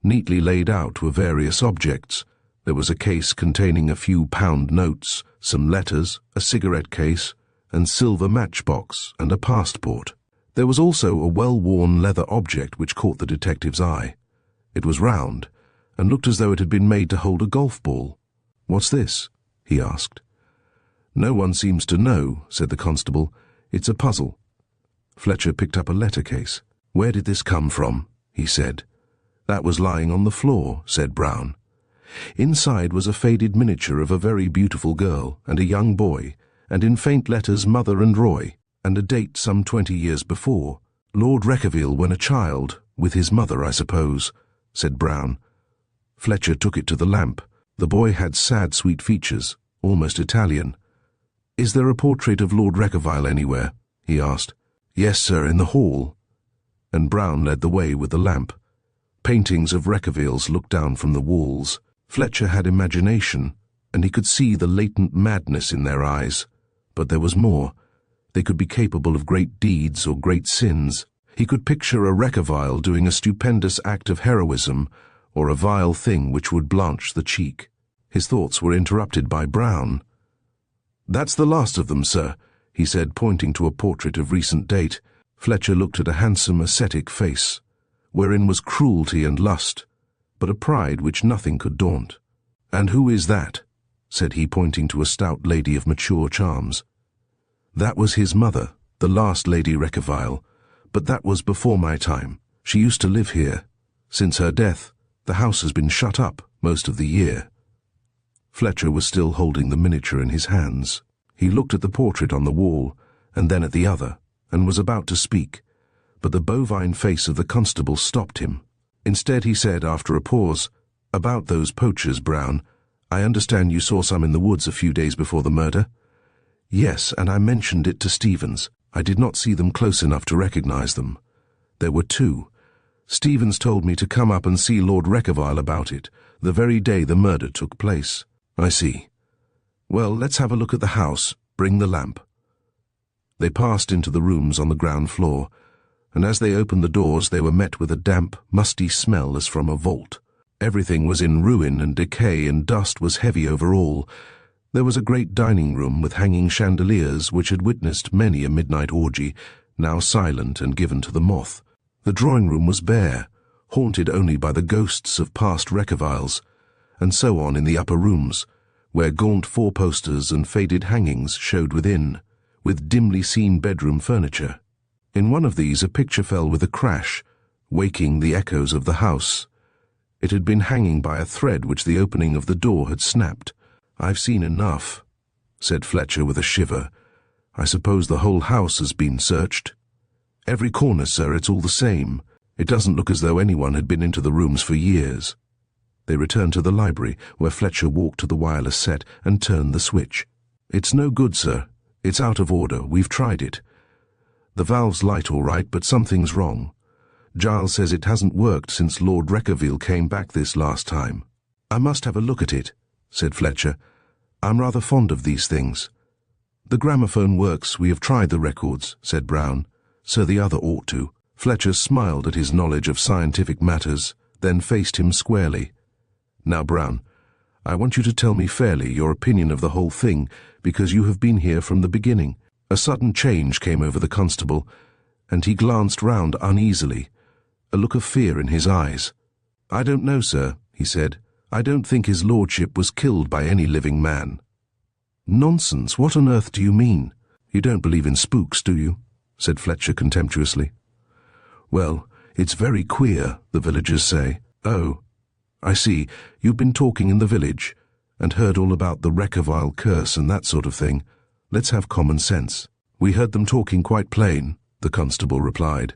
Neatly laid out were various objects. There was a case containing a few pound notes, some letters, a cigarette case, and silver matchbox and a passport. There was also a well-worn leather object which caught the detective's eye. It was round, and looked as though it had been made to hold a golf ball. "What's this?" he asked. "No one seems to know," said the constable. "It's a puzzle." Fletcher picked up a letter case. "Where did this come from?" he said. "That was lying on the floor," said Brown. Inside was a faded miniature of a very beautiful girl and a young boy, and in faint letters Mother and Roy, and a date some 20 years before. "Lord Reckavile when a child, with his mother, I suppose," said Brown. Fletcher took it to the lamp. The boy had sad, sweet features, almost Italian. "Is there a portrait of Lord Reckavile anywhere?" he asked. "Yes, sir, in the hall." And Brown led the way with the lamp. Paintings of Reckaviles looked down from the walls. Fletcher had imagination, and he could see the latent madness in their eyes. But there was more. They could be capable of great deeds or great sins. He could picture a Reckavile doing a stupendous act of heroism, or a vile thing which would blanch the cheek. His thoughts were interrupted by Brown. "That's the last of them, sir," he said, pointing to a portrait of recent date. Fletcher looked at a handsome, ascetic face, wherein was cruelty and lust, but a pride which nothing could daunt. "And who is that?" said he, pointing to a stout lady of mature charms. "That was his mother, the last Lady Reckavile, but that was before my time. She used to live here. Since her death, the house has been shut up most of the year." Fletcher was still holding the miniature in his hands. He looked at the portrait on the wall, and then at the other, and was about to speak, but the bovine face of the constable stopped him. Instead he said, after a pause, "About those poachers, Brown, I understand you saw some in the woods a few days before the murder?" "Yes, and I mentioned it to Stevens. I did not see them close enough to recognize them. There were two. Stevens told me to come up and see Lord Reckavile about it, the very day the murder took place." "I see. Well, let's have a look at the house. Bring the lamp." They passed into the rooms on the ground floor, and as they opened the doors they were met with a damp, musty smell as from a vault. Everything was in ruin and decay, and dust was heavy over all. There was a great dining room with hanging chandeliers which had witnessed many a midnight orgy, now silent and given to the moth. The drawing-room was bare, haunted only by the ghosts of past Reckaviles, and so on in the upper rooms, where gaunt four-posters and faded hangings showed within, with dimly seen bedroom furniture. In one of these a picture fell with a crash, waking the echoes of the house. It had been hanging by a thread which the opening of the door had snapped. "I've seen enough," said Fletcher with a shiver. "I suppose the whole house has been searched?" "Every corner, sir, it's all the same. It doesn't look as though anyone had been into the rooms for years." They returned to the library, where Fletcher walked to the wireless set and turned the switch. "It's no good, sir. It's out of order. We've tried it. The valve's light all right, but something's wrong. Giles says it hasn't worked since Lord Reckavile came back this last time." "I must have a look at it," said Fletcher. "I'm rather fond of these things." "The gramophone works. We have tried the records," said Brown. "So the other ought to." Fletcher smiled at his knowledge of scientific matters, then faced him squarely. "Now, Brown, I want you to tell me fairly your opinion of the whole thing, because you have been here from the beginning." A sudden change came over the constable, and he glanced round uneasily, a look of fear in his eyes. "I don't know, sir," he said. "I don't think his lordship was killed by any living man." "Nonsense! What on earth do you mean? You don't believe in spooks, do you?" said Fletcher contemptuously. "Well, it's very queer, the villagers say." "Oh, I see. You've been talking in the village, and heard all about the Reckavile curse and that sort of thing. Let's have common sense." "We heard them talking quite plain," the constable replied.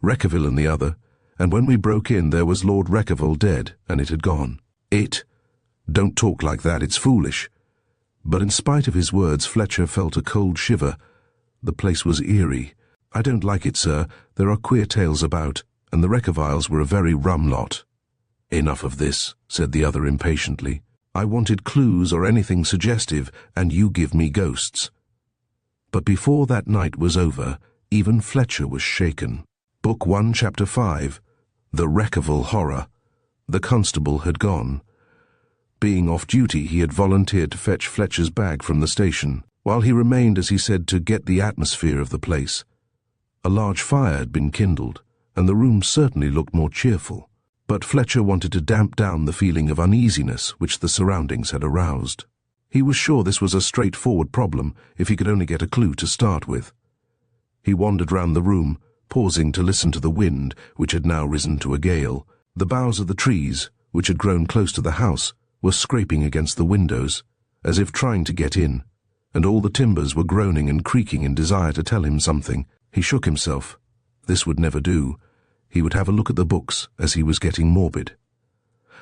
"Reckavile and the other, and when we broke in there was Lord Reckavile dead, and it had gone." "It? Don't talk like that, it's foolish." But in spite of his words, Fletcher felt a cold shiver. The place was eerie. "I don't like it, sir. There are queer tales about, and the Reckaviles were a very rum lot." "Enough of this," said the other impatiently. "I wanted clues or anything suggestive, and you give me ghosts." But before that night was over, even Fletcher was shaken. Book 1, Chapter 5, The Reckavile Horror. The constable had gone. Being off duty, he had volunteered to fetch Fletcher's bag from the station, while he remained, as he said, to get the atmosphere of the place. A large fire had been kindled, and the room certainly looked more cheerful, but Fletcher wanted to damp down the feeling of uneasiness which the surroundings had aroused. He was sure this was a straightforward problem if he could only get a clue to start with. He wandered round the room, pausing to listen to the wind, which had now risen to a gale. The boughs of the trees, which had grown close to the house, were scraping against the windows, as if trying to get in, and all the timbers were groaning and creaking in desire to tell him something. He shook himself. This would never do. He would have a look at the books, as he was getting morbid.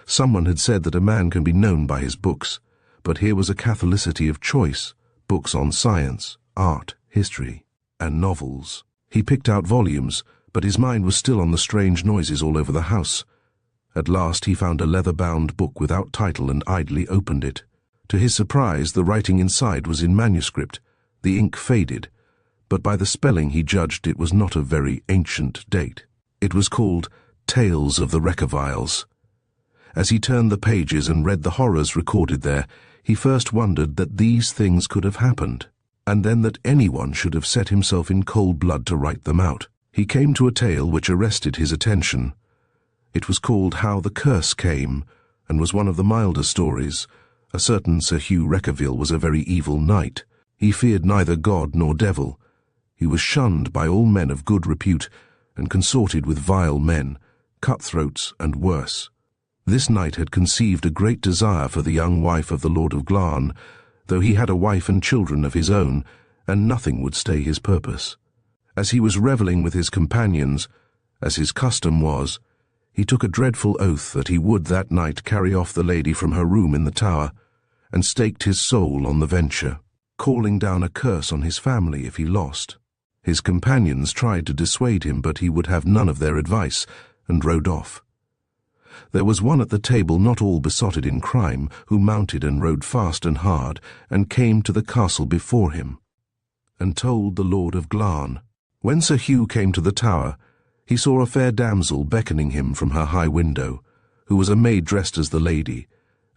Someone had said that a man can be known by his books, but here was a catholicity of choice, books on science, art, history, and novels. He picked out volumes, but his mind was still on the strange noises all over the house. At last he found a leather-bound book without title and idly opened it. To his surprise, the writing inside was in manuscript. The ink faded, but by the spelling he judged it was not of very ancient date. It was called Tales of the Reckaviles. As he turned the pages and read the horrors recorded there, he first wondered that these things could have happened, and then that anyone should have set himself in cold blood to write them out. He came to a tale which arrested his attention. It was called How the Curse Came, and was one of the milder stories. A certain Sir Hugh Reckavile was a very evil knight. He feared neither God nor devil. He was shunned by all men of good repute, and consorted with vile men, cutthroats and worse. This knight had conceived a great desire for the young wife of the Lord of Glarn, though he had a wife and children of his own, and nothing would stay his purpose. As he was revelling with his companions, as his custom was, he took a dreadful oath that he would that night carry off the lady from her room in the tower, and staked his soul on the venture, calling down a curse on his family if he lost. His companions tried to dissuade him, but he would have none of their advice, and rode off. There was one at the table not all besotted in crime, who mounted and rode fast and hard, and came to the castle before him, and told the Lord of Glarn. When Sir Hugh came to the tower, he saw a fair damsel beckoning him from her high window, who was a maid dressed as the lady,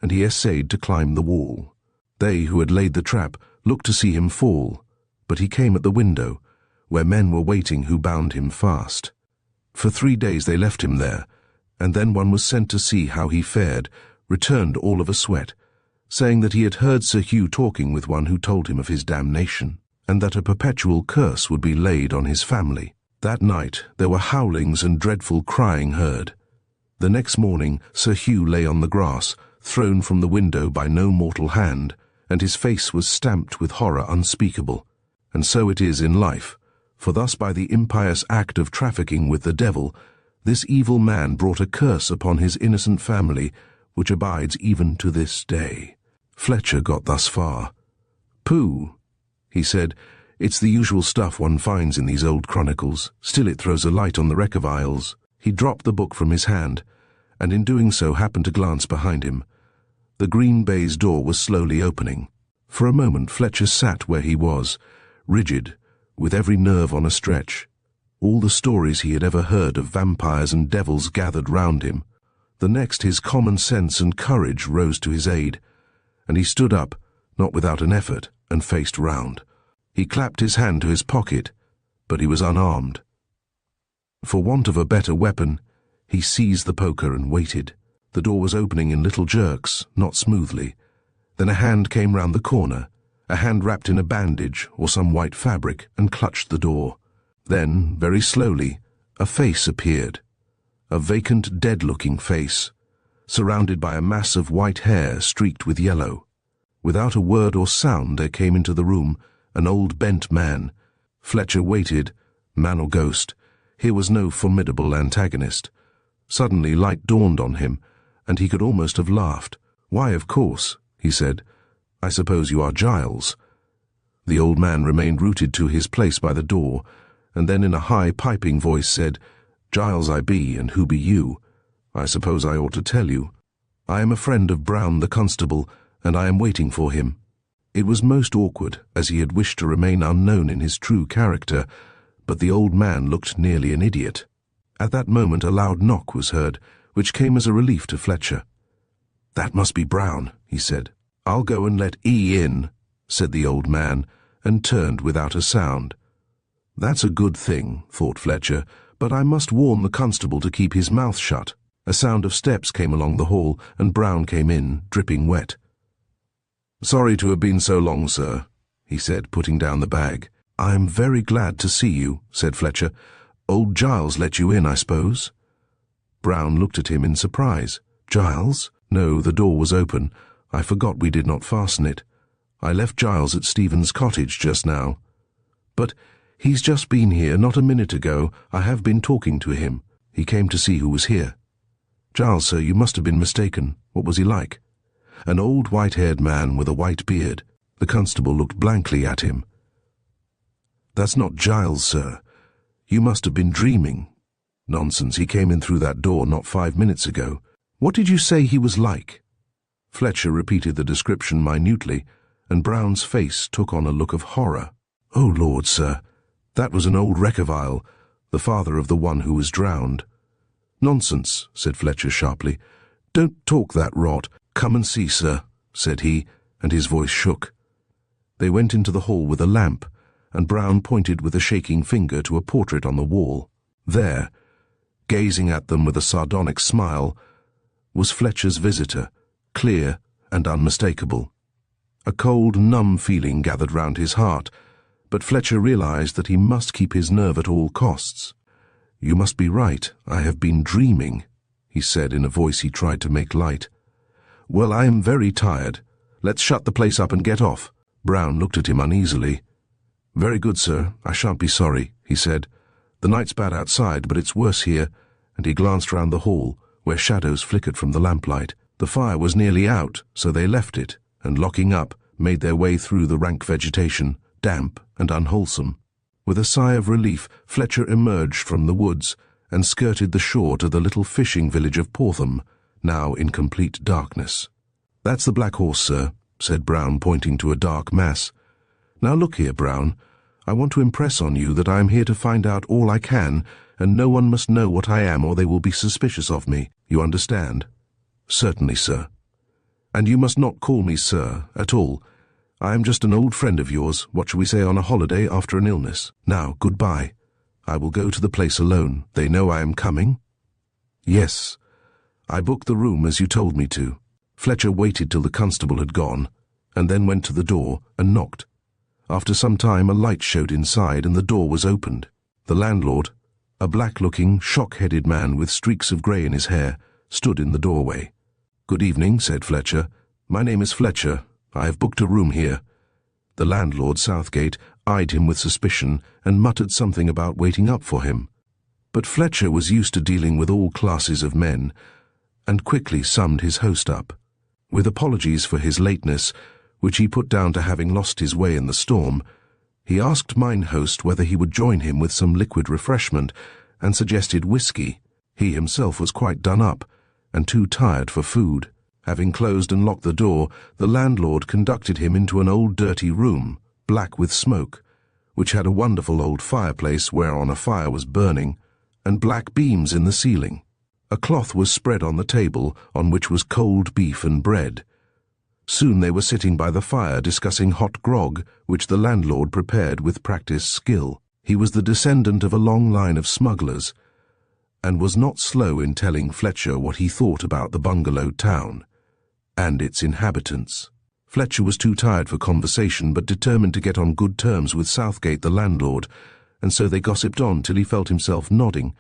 and he essayed to climb the wall. They who had laid the trap looked to see him fall, but he came at the window, where men were waiting who bound him fast. For 3 days they left him there, and then one was sent to see how he fared, returned all of a sweat, saying that he had heard Sir Hugh talking with one who told him of his damnation, and that a perpetual curse would be laid on his family. That night there were howlings and dreadful crying heard. The next morning Sir Hugh lay on the grass, thrown from the window by no mortal hand, and his face was stamped with horror unspeakable. And so it is in life, for thus by the impious act of trafficking with the devil, this evil man brought a curse upon his innocent family, which abides even to this day. Fletcher got thus far. "Pooh," he said, "it's the usual stuff one finds in these old chronicles. Still it throws a light on the Reckaviles." He dropped the book from his hand, and in doing so happened to glance behind him. The green baize door was slowly opening. For a moment Fletcher sat where he was, rigid, with every nerve on a stretch. All the stories he had ever heard of vampires and devils gathered round him. The next his common sense and courage rose to his aid, and he stood up, not without an effort, and faced round. He clapped his hand to his pocket, but he was unarmed. For want of a better weapon, he seized the poker and waited. The door was opening in little jerks, not smoothly. Then a hand came round the corner, a hand wrapped in a bandage or some white fabric, and clutched the door. Then, very slowly, a face appeared, a vacant, dead-looking face, surrounded by a mass of white hair streaked with yellow. Without a word or sound there came into the room an old bent man. Fletcher waited, man or ghost. Here was no formidable antagonist. Suddenly light dawned on him, and he could almost have laughed. "Why, of course," he said. "I suppose you are Giles." The old man remained rooted to his place by the door, and then in a high, piping voice said, "Giles I be, and who be you? I suppose I ought to tell you. I am a friend of Brown the constable, and I am waiting for him." It was most awkward, as he had wished to remain unknown in his true character, but the old man looked nearly an idiot. At that moment a loud knock was heard, which came as a relief to Fletcher. "That must be Brown," he said. "I'll go and let E in," said the old man, and turned without a sound. "That's a good thing," thought Fletcher, "but I must warn the constable to keep his mouth shut." A sound of steps came along the hall, and Brown came in, dripping wet. "Sorry to have been so long, sir," he said, putting down the bag. "I am very glad to see you," said Fletcher. "Old Giles let you in, I suppose?" Brown looked at him in surprise. "Giles? No, the door was open. I forgot we did not fasten it. I left Giles at Stephen's cottage just now." "But he's just been here, not a minute ago. I have been talking to him. He came to see who was here." "Giles, sir, you must have been mistaken. What was he like?" "An old white-haired man with a white beard." The constable looked blankly at him. "That's not Giles, sir. You must have been dreaming." "Nonsense, he came in through that door not 5 minutes ago." "What did you say he was like?" Fletcher repeated the description minutely, and Brown's face took on a look of horror. "Oh, Lord, sir, that was an old Reckavile, the father of the one who was drowned." "Nonsense," said Fletcher sharply. "Don't talk that rot. Come and see, sir," said he, and his voice shook. They went into the hall with a lamp, and Brown pointed with a shaking finger to a portrait on the wall. There, gazing at them with a sardonic smile, was Fletcher's visitor, clear and unmistakable. A cold, numb feeling gathered round his heart, but Fletcher realized that he must keep his nerve at all costs. "You must be right. I have been dreaming," he said in a voice he tried to make light. "Well, I am very tired. Let's shut the place up and get off." Brown looked at him uneasily. "Very good, sir. I shan't be sorry," he said. "The night's bad outside, but it's worse here," and he glanced round the hall, where shadows flickered from the lamplight. The fire was nearly out, so they left it, and locking up, made their way through the rank vegetation, damp and unwholesome. With a sigh of relief, Fletcher emerged from the woods and skirted the shore to the little fishing village of Portham, now in complete darkness. "That's the Black Horse, sir," said Brown, pointing to a dark mass. "Now look here, Brown. I want to impress on you that I am here to find out all I can, and no one must know what I am or they will be suspicious of me. You understand?" "Certainly, sir." "And you must not call me sir at all. I am just an old friend of yours, what shall we say, on a holiday after an illness. Now, goodbye. I will go to the place alone. They know I am coming?" "Yes. I booked the room as you told me to." Fletcher waited till the constable had gone, and then went to the door and knocked. After some time a light showed inside, and the door was opened. The landlord, a black-looking, shock-headed man with streaks of grey in his hair, stood in the doorway. "Good evening," said Fletcher. "My name is Fletcher. I have booked a room here." The landlord, Southgate, eyed him with suspicion and muttered something about waiting up for him. But Fletcher was used to dealing with all classes of men, and quickly summed his host up. With apologies for his lateness, which he put down to having lost his way in the storm, he asked mine host whether he would join him with some liquid refreshment, and suggested whisky. He himself was quite done up, and too tired for food. Having closed and locked the door, the landlord conducted him into an old dirty room, black with smoke, which had a wonderful old fireplace whereon a fire was burning, and black beams in the ceiling. A cloth was spread on the table, on which was cold beef and bread. Soon they were sitting by the fire discussing hot grog, which the landlord prepared with practised skill. He was the descendant of a long line of smugglers, and was not slow in telling Fletcher what he thought about the bungalow town and its inhabitants. Fletcher was too tired for conversation, but determined to get on good terms with Southgate the landlord, and so they gossiped on till he felt himself nodding,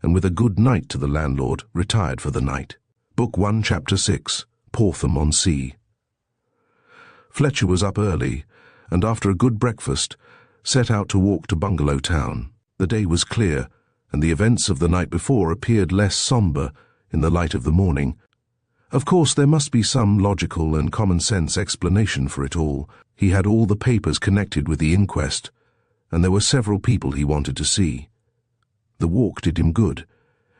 and with a good night to the landlord, retired for the night. Book 1, Chapter 6, Portham on Sea. Fletcher was up early, and after a good breakfast, set out to walk to Bungalow Town. The day was clear, and the events of the night before appeared less sombre in the light of the morning. Of course, there must be some logical and common-sense explanation for it all. He had all the papers connected with the inquest, and there were several people he wanted to see. The walk did him good,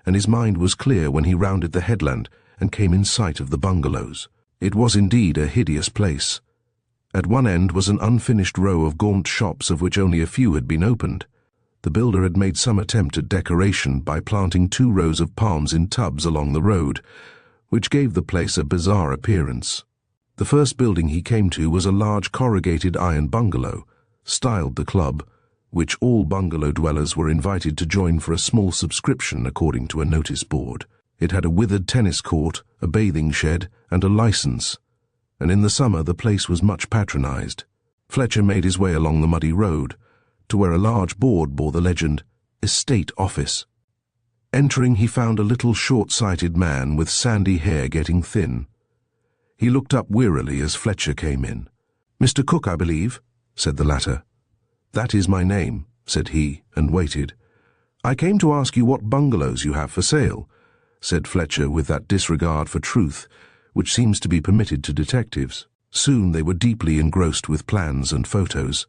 and his mind was clear when he rounded the headland and came in sight of the bungalows. It was indeed a hideous place. At one end was an unfinished row of gaunt shops of which only a few had been opened. The builder had made some attempt at decoration by planting 2 rows of palms in tubs along the road, which gave the place a bizarre appearance. The first building he came to was a large corrugated iron bungalow, styled the Club, which all bungalow dwellers were invited to join for a small subscription according to a notice board. It had a withered tennis court, a bathing shed, and a license, and in the summer the place was much patronized. Fletcher made his way along the muddy road to where a large board bore the legend, Estate Office. Entering, he found a little short-sighted man with sandy hair getting thin. He looked up wearily as Fletcher came in. "Mr. Cook, I believe," said the latter. "That is my name," said he, and waited. "I came to ask you what bungalows you have for sale," said Fletcher with that disregard for truth which seems to be permitted to detectives. Soon they were deeply engrossed with plans and photos.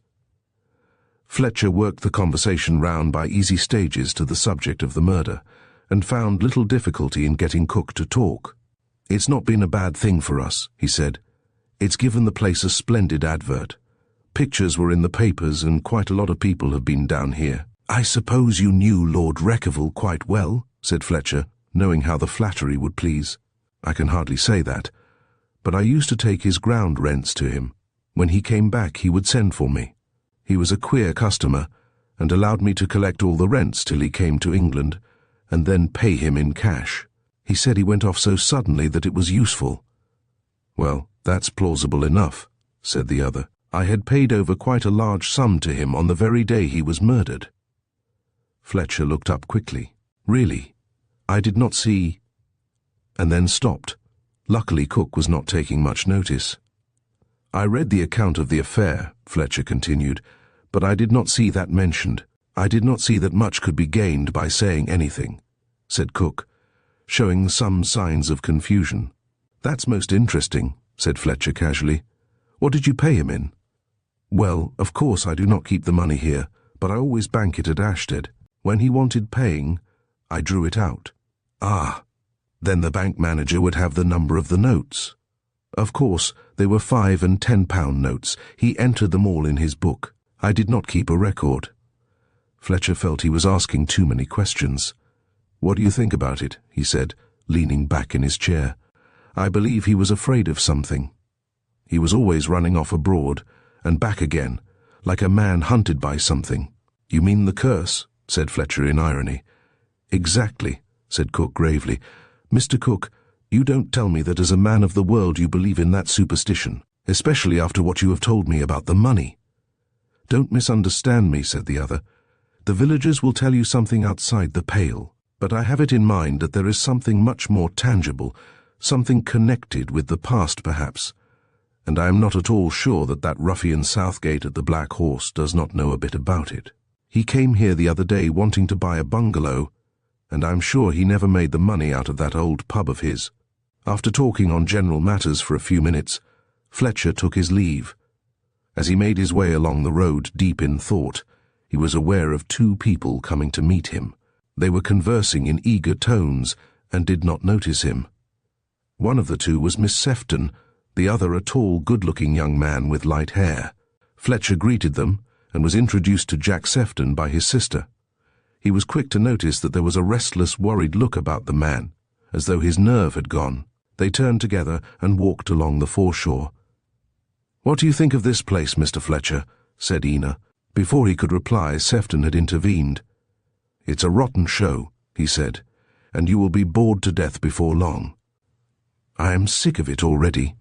Fletcher worked the conversation round by easy stages to the subject of the murder, and found little difficulty in getting Cook to talk. "It's not been a bad thing for us," he said. "It's given the place a splendid advert. Pictures were in the papers and quite a lot of people have been down here." "I suppose you knew Lord Reckavile quite well," said Fletcher, knowing how the flattery would please. "I can hardly say that, but I used to take his ground rents to him. When he came back he would send for me. He was a queer customer, and allowed me to collect all the rents till he came to England, and then pay him in cash. He said he went off so suddenly that it was useful." "Well, that's plausible enough," said the other. "I had paid over quite a large sum to him on the very day he was murdered." Fletcher looked up quickly. "Really? I did not see—" and then stopped. Luckily Cook was not taking much notice. "I read the account of the affair," Fletcher continued, "but I did not see that mentioned. I did not see that much could be gained by saying anything," said Cook, showing some signs of confusion. "That's most interesting," said Fletcher casually. "What did you pay him in?" "Well, of course I do not keep the money here, but I always bank it at Ashted. When he wanted paying, I drew it out." "Ah, then the bank manager would have the number of the notes." "Of course, they were £5 and £10 notes. He entered them all in his book. I did not keep a record." Fletcher felt he was asking too many questions. "What do you think about it?" he said, leaning back in his chair. "I believe he was afraid of something. He was always running off abroad, and back again, like a man hunted by something." "You mean the curse?" said Fletcher in irony. "Exactly," said Cook gravely. "Mr. Cook, you don't tell me that as a man of the world you believe in that superstition, especially after what you have told me about the money." "Don't misunderstand me," said the other. "The villagers will tell you something outside the pale, but I have it in mind that there is something much more tangible, something connected with the past perhaps, and I am not at all sure that that ruffian Southgate at the Black Horse does not know a bit about it. He came here the other day wanting to buy a bungalow, and I'm sure he never made the money out of that old pub of his." After talking on general matters for a few minutes, Fletcher took his leave. As he made his way along the road deep in thought, he was aware of 2 people coming to meet him. They were conversing in eager tones and did not notice him. One of the 2 was Miss Sefton, the other a tall, good-looking young man with light hair. Fletcher greeted them and was introduced to Jack Sefton by his sister. He was quick to notice that there was a restless, worried look about the man, as though his nerve had gone. They turned together and walked along the foreshore. "What do you think of this place, Mr. Fletcher?" said Ina. Before he could reply, Sefton had intervened. "It's a rotten show," he said, "and you will be bored to death before long." "I am sick of it already."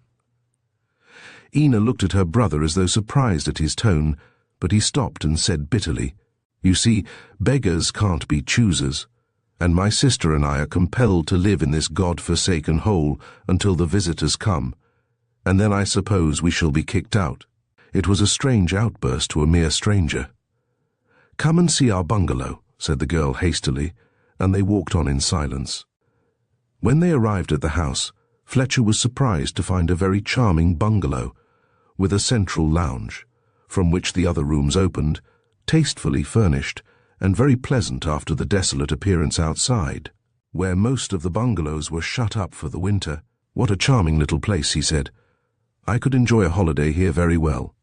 Ina looked at her brother as though surprised at his tone, but he stopped and said bitterly, "You see, beggars can't be choosers, and my sister and I are compelled to live in this God-forsaken hole until the visitors come, and then I suppose we shall be kicked out." It was a strange outburst to a mere stranger. "Come and see our bungalow," said the girl hastily, and they walked on in silence. When they arrived at the house, Fletcher was surprised to find a very charming bungalow, with a central lounge, from which the other rooms opened, tastefully furnished, and very pleasant after the desolate appearance outside, where most of the bungalows were shut up for the winter. "What a charming little place," he said. "I could enjoy a holiday here very well."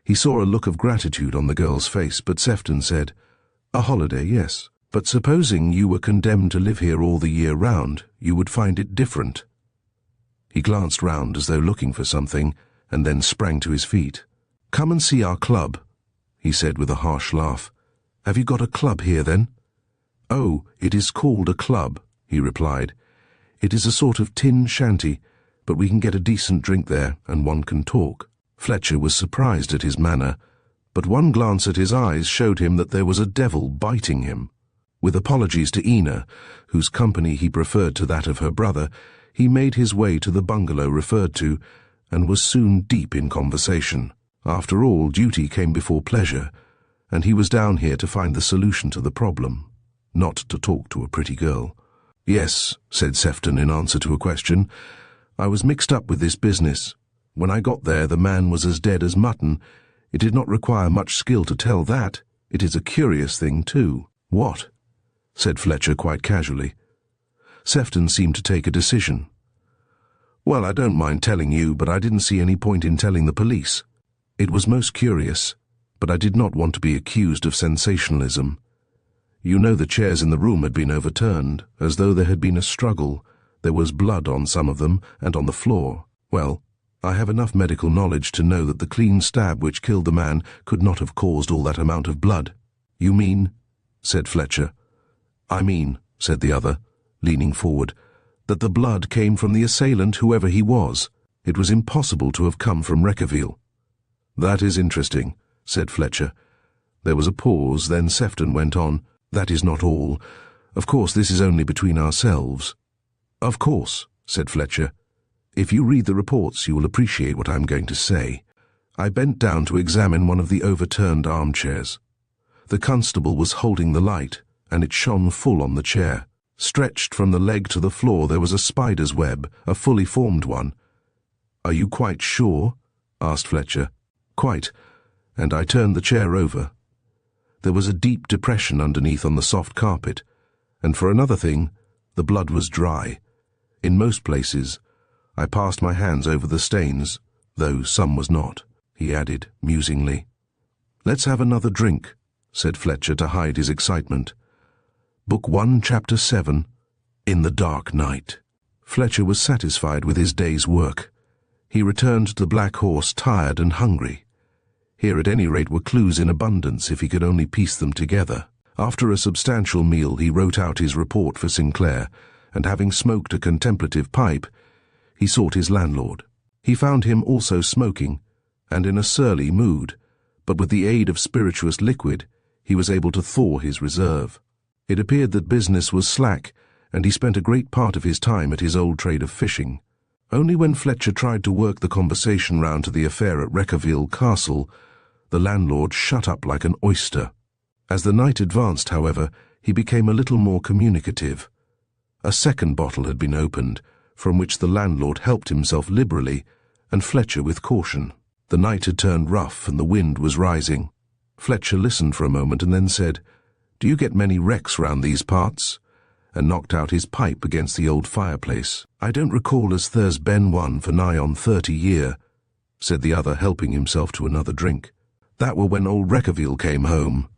He saw a look of gratitude on the girl's face, but Sefton said, "A holiday, yes. But supposing you were condemned to live here all the year round, you would find it different." He glanced round as though looking for something, and then sprang to his feet. "Come and see our club," he said with a harsh laugh. "Have you got a club here, then?" "Oh, it is called a club," he replied. "It is a sort of tin shanty, but we can get a decent drink there, and one can talk." Fletcher was surprised at his manner, but one glance at his eyes showed him that there was a devil biting him. With apologies to Ina, whose company he preferred to that of her brother, he made his way to the bungalow referred to, and was soon deep in conversation. After all, duty came before pleasure, and he was down here to find the solution to the problem, not to talk to a pretty girl. "Yes," said Sefton in answer to a question. "I was mixed up with this business. When I got there, the man was as dead as mutton. It did not require much skill to tell that. It is a curious thing, too." "What?" said Fletcher quite casually. Sefton seemed to take a decision. "Well, I don't mind telling you, but I didn't see any point in telling the police. It was most curious, but I did not want to be accused of sensationalism. You know, the chairs in the room had been overturned, as though there had been a struggle. There was blood on some of them, and on the floor. Well, I have enough medical knowledge to know that the clean stab which killed the man could not have caused all that amount of blood." "You mean?" said Fletcher. "I mean," said the other, leaning forward, "that the blood came from the assailant, whoever he was. It was impossible to have come from Reckavile." "That is interesting," said Fletcher. There was a pause, then Sefton went on, "That is not all. Of course, this is only between ourselves." "Of course," said Fletcher. "If you read the reports, you will appreciate what I am going to say." I bent down to examine one of the overturned armchairs. The constable was holding the light, and it shone full on the chair. Stretched from the leg to the floor there was a spider's web, a fully formed one. "Are you quite sure?" asked Fletcher. "Quite," and I turned the chair over. There was a deep depression underneath on the soft carpet, and for another thing, the blood was dry. In most places, I passed my hands over the stains, though some was not, he added musingly. "Let's have another drink," said Fletcher to hide his excitement. Book 1, Chapter 7, In the Dark Night. Fletcher was satisfied with his day's work. He returned to the Black Horse tired and hungry. Here at any rate were clues in abundance if he could only piece them together. After a substantial meal he wrote out his report for Sinclair, and having smoked a contemplative pipe, he sought his landlord. He found him also smoking, and in a surly mood, but with the aid of spirituous liquid he was able to thaw his reserve. It appeared that business was slack, and he spent a great part of his time at his old trade of fishing. Only when Fletcher tried to work the conversation round to the affair at Reckavile Castle, the landlord shut up like an oyster. As the night advanced, however, he became a little more communicative. A second bottle had been opened, from which the landlord helped himself liberally, and Fletcher with caution. The night had turned rough and the wind was rising. Fletcher listened for a moment and then said, "Do you get many wrecks round these parts?" and knocked out his pipe against the old fireplace. "I don't recall as there's been one for nigh on 30 year," said the other, helping himself to another drink. "That were when old Reckavile came home."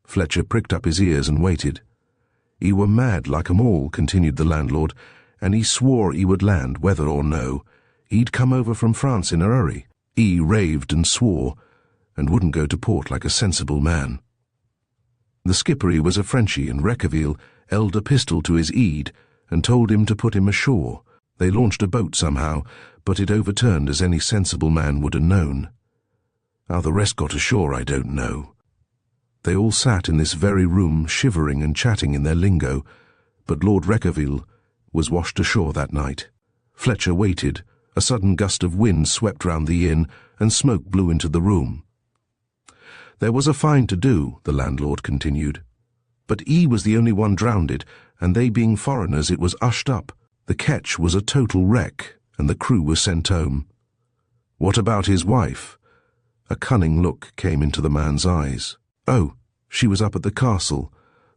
Fletcher pricked up his ears and waited. "He were mad like 'em all," continued the landlord, "and he swore he would land, whether or no. He'd come over from France in a hurry. He raved and swore, and wouldn't go to port like a sensible man. The skipper, he was a Frenchie, and Reckavile held a pistol to his ead and told him to put him ashore. They launched a boat somehow, but it overturned as any sensible man would have known. How the rest got ashore I don't know. They all sat in this very room shivering and chatting in their lingo, but Lord Reckavile was washed ashore that night. Fletcher waited. A sudden gust of wind swept round the inn, and smoke blew into the room. "There was a fine to do," the landlord continued, "but he was the only one drownded, and they being foreigners it was hushed up. The ketch was a total wreck, and the crew was sent home. What about his wife? A cunning look came into the man's eyes. Oh, she was up at the castle.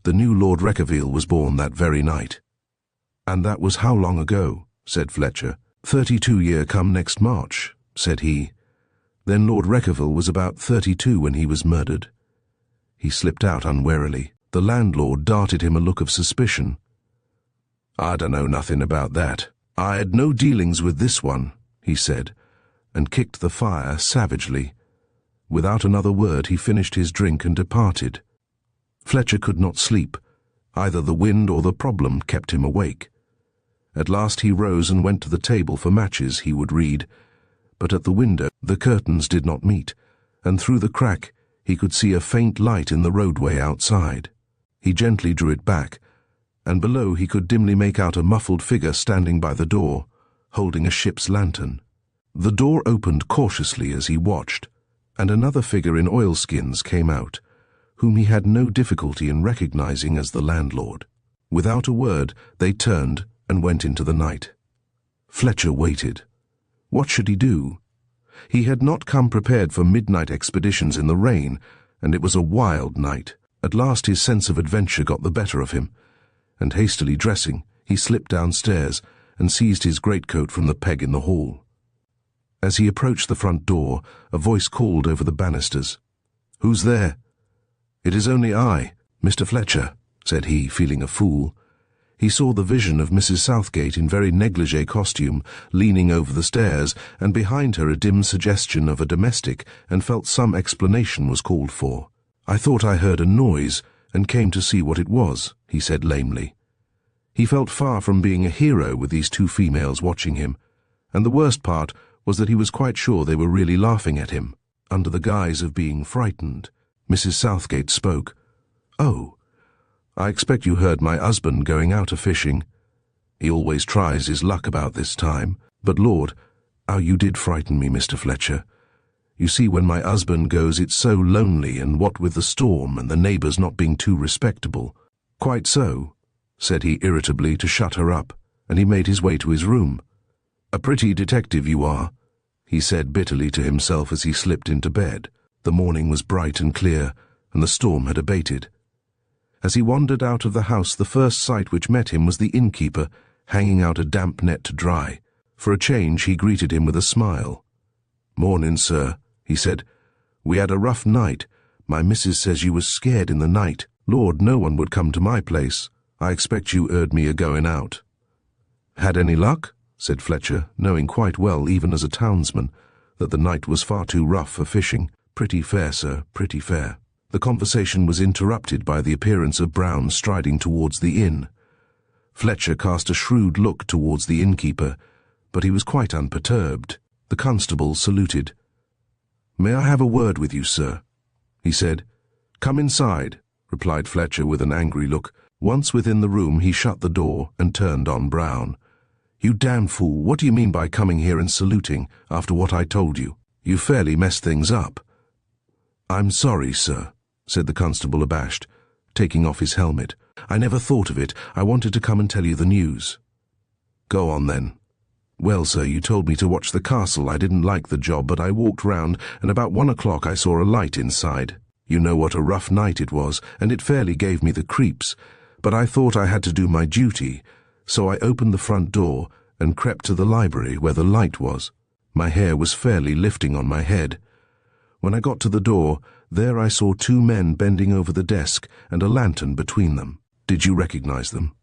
The new Lord Reckavile was born that very night. And that was how long ago? Said Fletcher. 32 year come next March, said he. Then Lord Reckavile was about 32 when he was murdered. He slipped out unwarily. The landlord darted him a look of suspicion. I don't know nothing about that. I had no dealings with this one, he said, and kicked the fire savagely. Without another word he finished his drink and departed. Fletcher could not sleep. Either the wind or the problem kept him awake. At last he rose and went to the table for matches he would read, but at the window the curtains did not meet, and through the crack he could see a faint light in the roadway outside. He gently drew it back, and below he could dimly make out a muffled figure standing by the door, holding a ship's lantern. The door opened cautiously as he watched, and another figure in oilskins came out, whom he had no difficulty in recognizing as the landlord. Without a word, they turned and went into the night. Fletcher waited. What should he do? He had not come prepared for midnight expeditions in the rain, and it was a wild night. At last his sense of adventure got the better of him, and hastily dressing, he slipped downstairs and seized his greatcoat from the peg in the hall. As he approached the front door, a voice called over the banisters. "Who's there?" "It is only I, Mr. Fletcher," said he, feeling a fool. He saw the vision of Mrs. Southgate in very negligee costume, leaning over the stairs, and behind her a dim suggestion of a domestic, and felt some explanation was called for. "I thought I heard a noise, and came to see what it was," he said lamely. He felt far from being a hero with these two females watching him, and the worst part was that he was quite sure they were really laughing at him, under the guise of being frightened. Mrs. Southgate spoke. "Oh, I expect you heard my husband going out a-fishing. He always tries his luck about this time. But Lord, how you did frighten me, Mr. Fletcher. You see, when my husband goes it's so lonely, and what with the storm and the neighbours not being too respectable." "Quite so," said he irritably to shut her up, and he made his way to his room. "A pretty detective you are," he said bitterly to himself as he slipped into bed. The morning was bright and clear, and the storm had abated. As he wandered out of the house, the first sight which met him was the innkeeper, hanging out a damp net to dry. For a change he greeted him with a smile. "Morning, sir," he said. "We had a rough night. My missus says you was scared in the night. Lord, no one would come to my place. I expect you heard me a-going out." "Had any luck?" said Fletcher, knowing quite well, even as a townsman, that the night was far too rough for fishing. "Pretty fair, sir, pretty fair." The conversation was interrupted by the appearance of Brown striding towards the inn. Fletcher cast a shrewd look towards the innkeeper, but he was quite unperturbed. The constable saluted. "May I have a word with you, sir?" he said. "Come inside," replied Fletcher with an angry look. Once within the room he shut the door and turned on Brown. "You damn fool, what do you mean by coming here and saluting after what I told you? You fairly messed things up." "I'm sorry, sir," said the constable abashed, taking off his helmet. "I never thought of it. I wanted to come and tell you the news." "Go on, then." "Well, sir, you told me to watch the castle. I didn't like the job, but I walked round, and about 1 o'clock I saw a light inside. You know what a rough night it was, and it fairly gave me the creeps. But I thought I had to do my duty, so I opened the front door and crept to the library where the light was. My hair was fairly lifting on my head. When I got to the door, there I saw 2 men bending over the desk and a lantern between them. Did you recognize them?"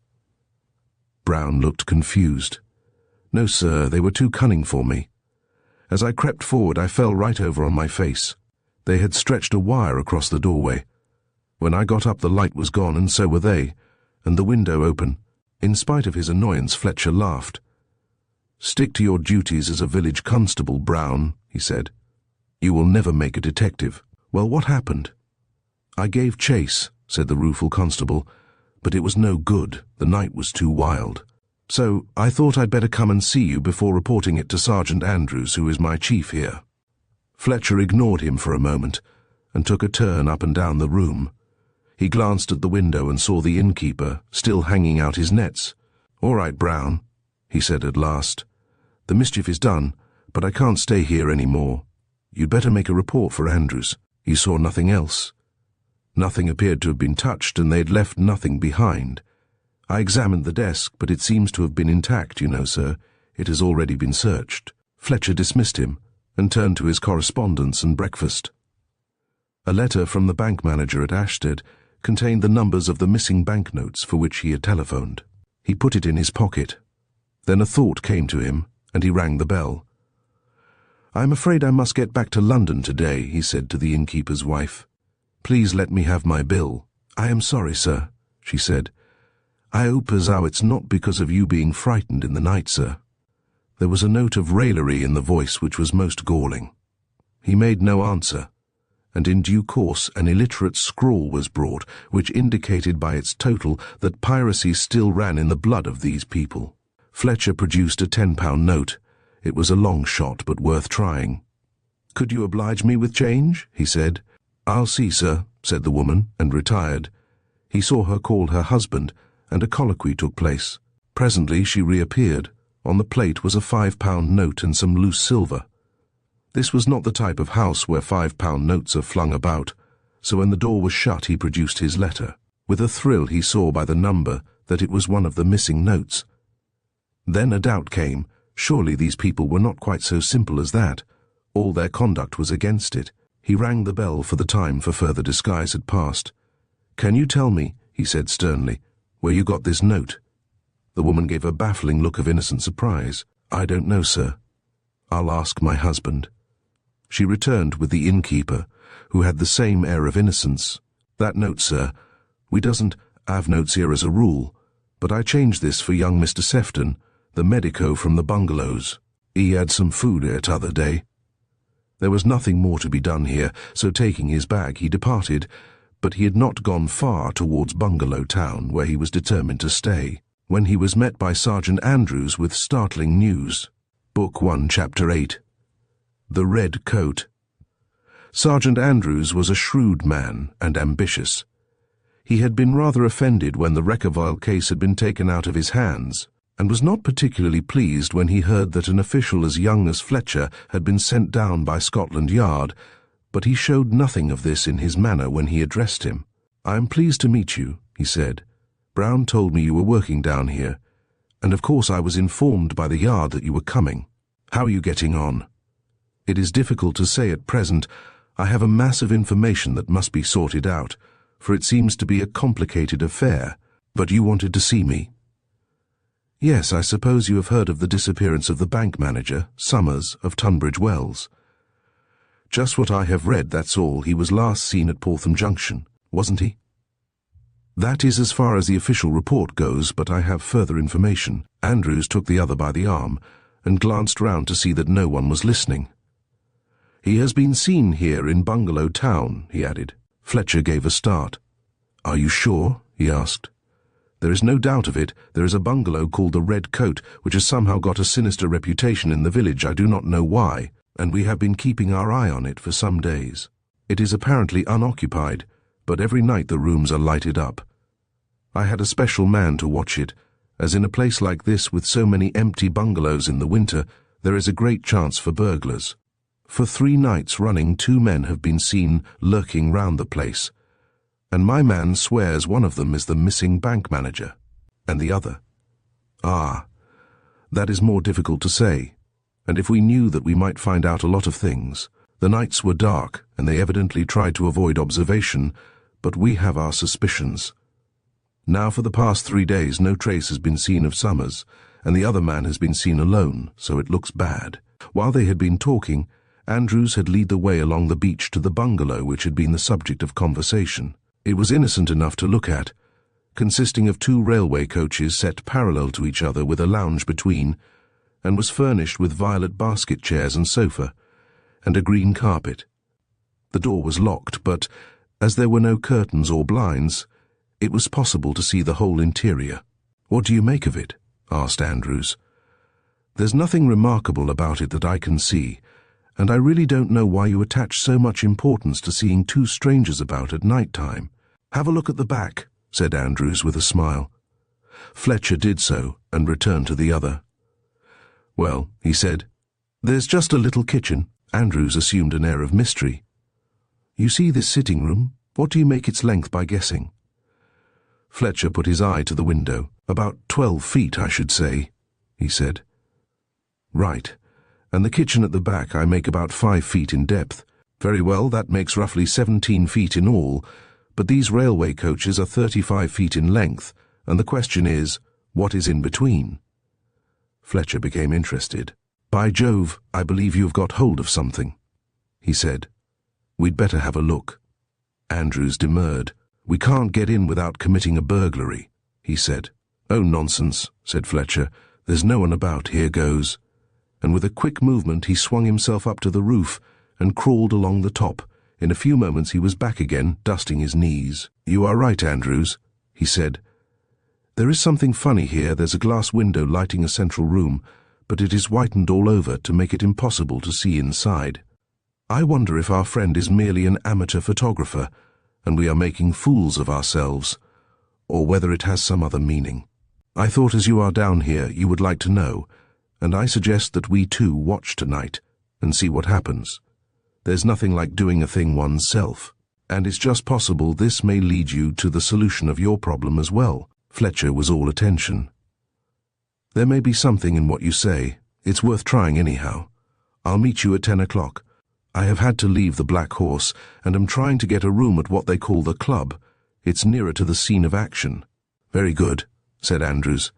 Brown looked confused. "No, sir, they were too cunning for me. As I crept forward, I fell right over on my face. They had stretched a wire across the doorway. When I got up, the light was gone, and so were they, and the window open." In spite of his annoyance, Fletcher laughed. "Stick to your duties as a village constable, Brown," he said. "You will never make a detective. Well, what happened?" "I gave chase," said the rueful constable, "but it was no good. The night was too wild. So I thought I'd better come and see you before reporting it to Sergeant Andrews, who is my chief here." Fletcher ignored him for a moment and took a turn up and down the room. He glanced at the window and saw the innkeeper still hanging out his nets. "All right, Brown," he said at last. "The mischief is done, but I can't stay here any more. You'd better make a report for Andrews." He saw nothing else. Nothing appeared to have been touched, and they'd left nothing behind. "I examined the desk, but it seems to have been intact, you know, sir. It has already been searched." Fletcher dismissed him and turned to his correspondence and breakfast. A letter from the bank manager at Ashstead contained the numbers of the missing banknotes for which he had telephoned. He put it in his pocket. Then a thought came to him, and he rang the bell. "I'm afraid I must get back to London today," he said to the innkeeper's wife. "Please let me have my bill." "I am sorry, sir," she said. "I hope as how it's not because of you being frightened in the night, sir." There was a note of raillery in the voice which was most galling. He made no answer, and in due course an illiterate scrawl was brought, which indicated by its total that piracy still ran in the blood of these people. Fletcher produced a £10 note. It was a long shot, but worth trying. "Could you oblige me with change?" he said. "I'll see, sir," said the woman, and retired. He saw her call her husband, and a colloquy took place. Presently she reappeared. On the plate was a £5 note and some loose silver. This was not the type of house where £5 notes are flung about, so when the door was shut he produced his letter. With a thrill he saw by the number that it was one of the missing notes. Then a doubt came. Surely these people were not quite so simple as that. All their conduct was against it. He rang the bell, for the time for further disguise had passed. "Can you tell me," he said sternly, "where you got this note?" The woman gave a baffling look of innocent surprise. "I don't know, sir. I'll ask my husband." She returned with the innkeeper, who had the same air of innocence. "That note, sir. We doesn't have notes here as a rule, but I changed this for young Mr. Sefton, the medico from the bungalows. He had some food here t'other day." There was nothing more to be done here, so taking his bag he departed, but he had not gone far towards Bungalow Town, where he was determined to stay, when he was met by Sergeant Andrews with startling news. Book 1, Chapter 8. The Red Coat. Sergeant Andrews was a shrewd man and ambitious. He had been rather offended when the Reckavile case had been taken out of his hands, and was not particularly pleased when he heard that an official as young as Fletcher had been sent down by Scotland Yard, but he showed nothing of this in his manner when he addressed him. "I am pleased to meet you," he said. "Brown told me you were working down here, and of course I was informed by the Yard that you were coming. How are you getting on?" "It is difficult to say at present. I have a mass of information that must be sorted out, for it seems to be a complicated affair. But you wanted to see me?" "Yes, I suppose you have heard of the disappearance of the bank manager, Summers, of Tunbridge Wells." "Just what I have read, that's all. He was last seen at Portham Junction, wasn't he?" "That is as far as the official report goes, but I have further information." Andrews took the other by the arm and glanced round to see that no one was listening. "He has been seen here in Bungalow Town," he added. Fletcher gave a start. "Are you sure?" he asked. "There is no doubt of it. There is a bungalow called the Red Coat, which has somehow got a sinister reputation in the village. I do not know why, and we have been keeping our eye on it for some days. It is apparently unoccupied, but every night the rooms are lighted up. I had a special man to watch it, as in a place like this with so many empty bungalows in the winter, there is a great chance for burglars. For 3 nights running 2 men have been seen lurking round the place, and my man swears one of them is the missing bank manager, and the other. Ah, that is more difficult to say, and if we knew that we might find out a lot of things. The nights were dark, and they evidently tried to avoid observation, but we have our suspicions. Now for the past 3 days no trace has been seen of Summers, and the other man has been seen alone, so it looks bad." While they had been talking, Andrews had led the way along the beach to the bungalow which had been the subject of conversation. It was innocent enough to look at, consisting of 2 railway coaches set parallel to each other with a lounge between, and was furnished with violet basket chairs and sofa, and a green carpet. The door was locked, but, as there were no curtains or blinds, it was possible to see the whole interior. "What do you make of it?" asked Andrews. "There's nothing remarkable about it that I can see, and I really don't know why you attach so much importance to seeing 2 strangers about at night time." "Have a look at the back," said Andrews with a smile. Fletcher did so, and returned to the other. "Well," he said, "there's just a little kitchen." Andrews assumed an air of mystery. "You see this sitting room? What do you make its length by guessing?" Fletcher put his eye to the window. "About 12 feet, I should say," he said. "Right. And the kitchen at the back I make about 5 feet in depth. Very well, that makes roughly 17 feet in all, but these railway coaches are 35 feet in length, and the question is, what is in between?" Fletcher became interested. "By Jove, I believe you've got hold of something," he said. "We'd better have a look." Andrews demurred. "We can't get in without committing a burglary," he said. "Oh, nonsense," said Fletcher. "There's no one about. Here goes." And with a quick movement he swung himself up to the roof and crawled along the top. In a few moments he was back again, dusting his knees. "You are right, Andrews," he said. "There is something funny here. There's a glass window lighting a central room, but it is whitened all over to make it impossible to see inside. I wonder if our friend is merely an amateur photographer, and we are making fools of ourselves, or whether it has some other meaning. I thought as you are down here you would like to know, and I suggest that we too watch tonight and see what happens. There's nothing like doing a thing oneself, and it's just possible this may lead you to the solution of your problem as well." Fletcher was all attention. "There may be something in what you say. It's worth trying anyhow. I'll meet you at 10 o'clock. I have had to leave the Black Horse, and am trying to get a room at what they call the club. It's nearer to the scene of action." "Very good," said Andrews.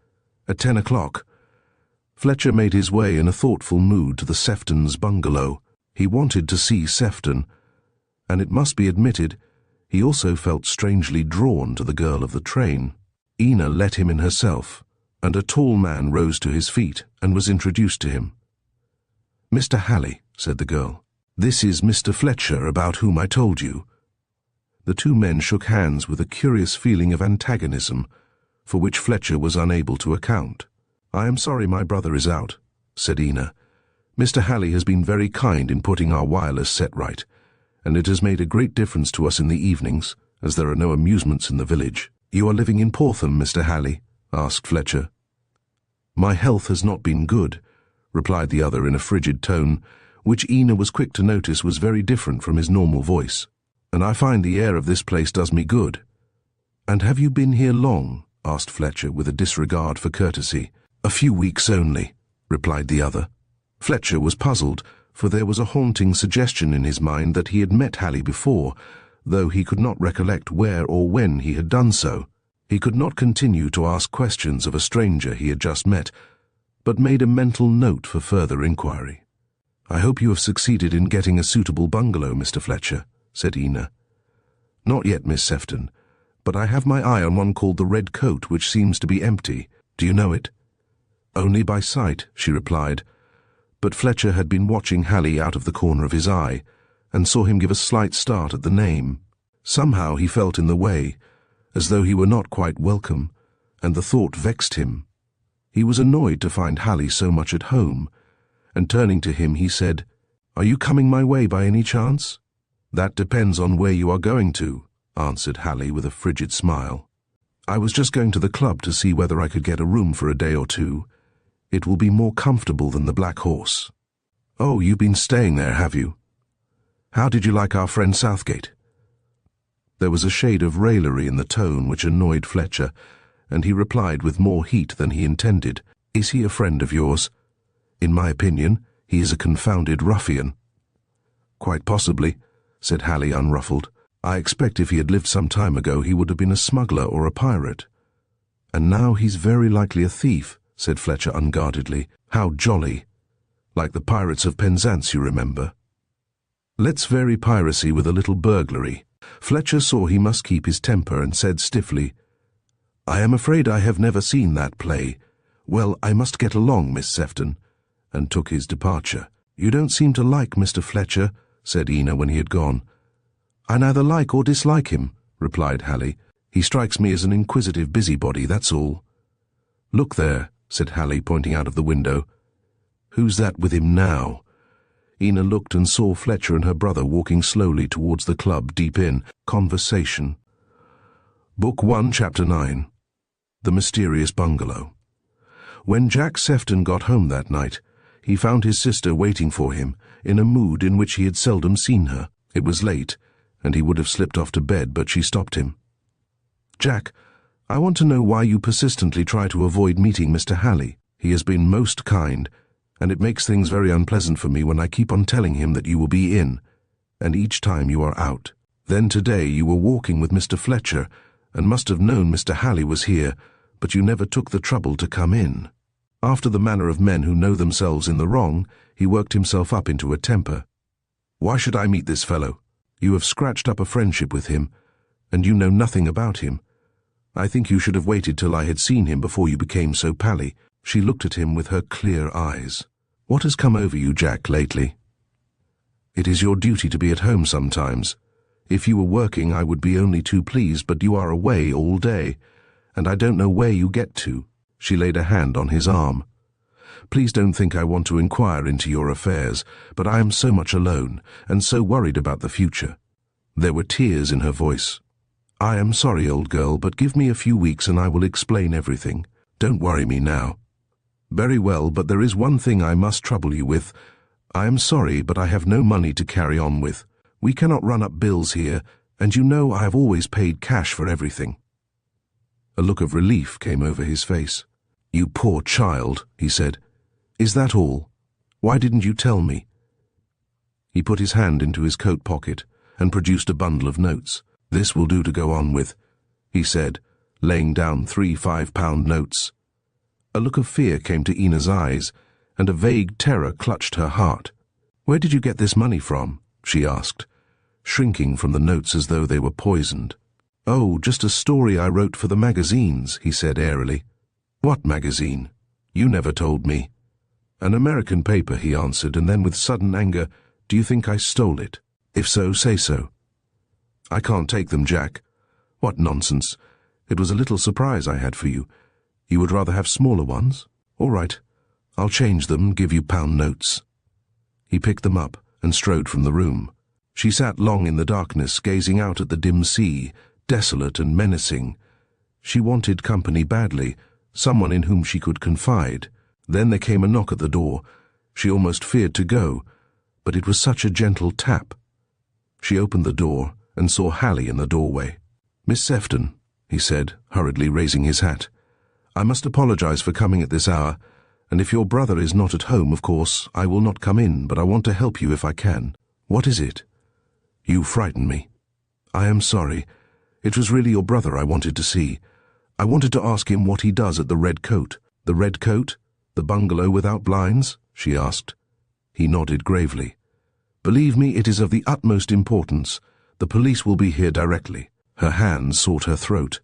"At 10 o'clock. Fletcher made his way in a thoughtful mood to the Seftons' bungalow. He wanted to see Sefton, and it must be admitted, he also felt strangely drawn to the girl of the train. Ina let him in herself, and a tall man rose to his feet and was introduced to him. "Mr. Halley," said the girl. "This is Mr. Fletcher, about whom I told you." The two men shook hands with a curious feeling of antagonism, for which Fletcher was unable to account. "I am sorry my brother is out," said Ina. "Mr. Halley has been very kind in putting our wireless set right, and it has made a great difference to us in the evenings, as there are no amusements in the village." "You are living in Portham, Mr. Halley?" asked Fletcher. "My health has not been good," replied the other in a frigid tone, which Ina was quick to notice was very different from his normal voice. "And I find the air of this place does me good." "And have you been here long?" asked Fletcher with a disregard for courtesy. "A few weeks only," replied the other. Fletcher was puzzled, for there was a haunting suggestion in his mind that he had met Halley before, though he could not recollect where or when he had done so. He could not continue to ask questions of a stranger he had just met, but made a mental note for further inquiry. "I hope you have succeeded in getting a suitable bungalow, Mr. Fletcher," said Ina. "Not yet, Miss Sefton, but I have my eye on one called the Red Coat, which seems to be empty. Do you know it?" "Only by sight," she replied, but Fletcher had been watching Halley out of the corner of his eye, and saw him give a slight start at the name. Somehow he felt in the way, as though he were not quite welcome, and the thought vexed him. He was annoyed to find Halley so much at home, and turning to him he said, "Are you coming my way by any chance?" "That depends on where you are going to," answered Halley with a frigid smile. "I was just going to the club to see whether I could get a room for a day or two. It will be more comfortable than the Black Horse." "Oh, you've been staying there, have you? How did you like our friend Southgate?" There was a shade of raillery in the tone which annoyed Fletcher, and he replied with more heat than he intended. "Is he a friend of yours? In my opinion, he is a confounded ruffian." "Quite possibly," said Halley, unruffled. "I expect if he had lived some time ago he would have been a smuggler or a pirate." "And now he's very likely a thief," said Fletcher unguardedly. "How jolly. Like the pirates of Penzance, you remember. Let's vary piracy with a little burglary." Fletcher saw he must keep his temper and said stiffly, "I am afraid I have never seen that play. Well, I must get along, Miss Sefton," and took his departure. "You don't seem to like Mr. Fletcher," said Ina when he had gone. "I neither like or dislike him," replied Halley. "He strikes me as an inquisitive busybody, that's all." "Look there," said Halley, pointing out of the window. "Who's that with him now?" Ina looked and saw Fletcher and her brother walking slowly towards the club, deepen. Conversation. Book 1, Chapter 9. The Mysterious Bungalow. When Jack Sefton got home that night, he found his sister waiting for him, in a mood in which he had seldom seen her. It was late, and he would have slipped off to bed, but she stopped him. "Jack, I want to know why you persistently try to avoid meeting Mr. Halley. He has been most kind, and it makes things very unpleasant for me when I keep on telling him that you will be in, and each time you are out. Then today you were walking with Mr. Fletcher, and must have known Mr. Halley was here, but you never took the trouble to come in." After the manner of men who know themselves in the wrong, he worked himself up into a temper. "Why should I meet this fellow? You have scratched up a friendship with him, and you know nothing about him. I think you should have waited till I had seen him before you became so pally." She looked at him with her clear eyes. "What has come over you, Jack, lately? It is your duty to be at home sometimes. If you were working, I would be only too pleased, but you are away all day, and I don't know where you get to." She laid a hand on his arm. "Please don't think I want to inquire into your affairs, but I am so much alone, and so worried about the future." There were tears in her voice. "I am sorry, old girl, but give me a few weeks and I will explain everything. Don't worry me now." "Very well, but there is one thing I must trouble you with. I am sorry, but I have no money to carry on with. We cannot run up bills here, and you know I have always paid cash for everything." A look of relief came over his face. "You poor child," he said. "Is that all? Why didn't you tell me?" He put his hand into his coat pocket and produced a bundle of notes. "This will do to go on with," he said, laying down 3 5-pound notes. A look of fear came to Ina's eyes, and a vague terror clutched her heart. "Where did you get this money from?" she asked, shrinking from the notes as though they were poisoned. "Oh, just a story I wrote for the magazines," he said airily. "What magazine? You never told me." "An American paper," he answered, and then with sudden anger, "Do you think I stole it? If so, say so." "I can't take them, Jack." "What nonsense. It was a little surprise I had for you. You would rather have smaller ones? All right. I'll change them, give you pound notes." He picked them up and strode from the room. She sat long in the darkness, gazing out at the dim sea, desolate and menacing. She wanted company badly, someone in whom she could confide. Then there came a knock at the door. She almost feared to go, but it was such a gentle tap. She opened the door and saw Halley in the doorway. "Miss Sefton," he said, hurriedly raising his hat. "I must apologize for coming at this hour, and if your brother is not at home, of course, I will not come in, but I want to help you if I can." "What is it?" "You frighten me." "I am sorry. It was really your brother I wanted to see. I wanted to ask him what he does at the Red Coat." "The Red Coat? The bungalow without blinds?" she asked. He nodded gravely. "Believe me, it is of the utmost importance. The police will be here directly." Her hands sought her throat.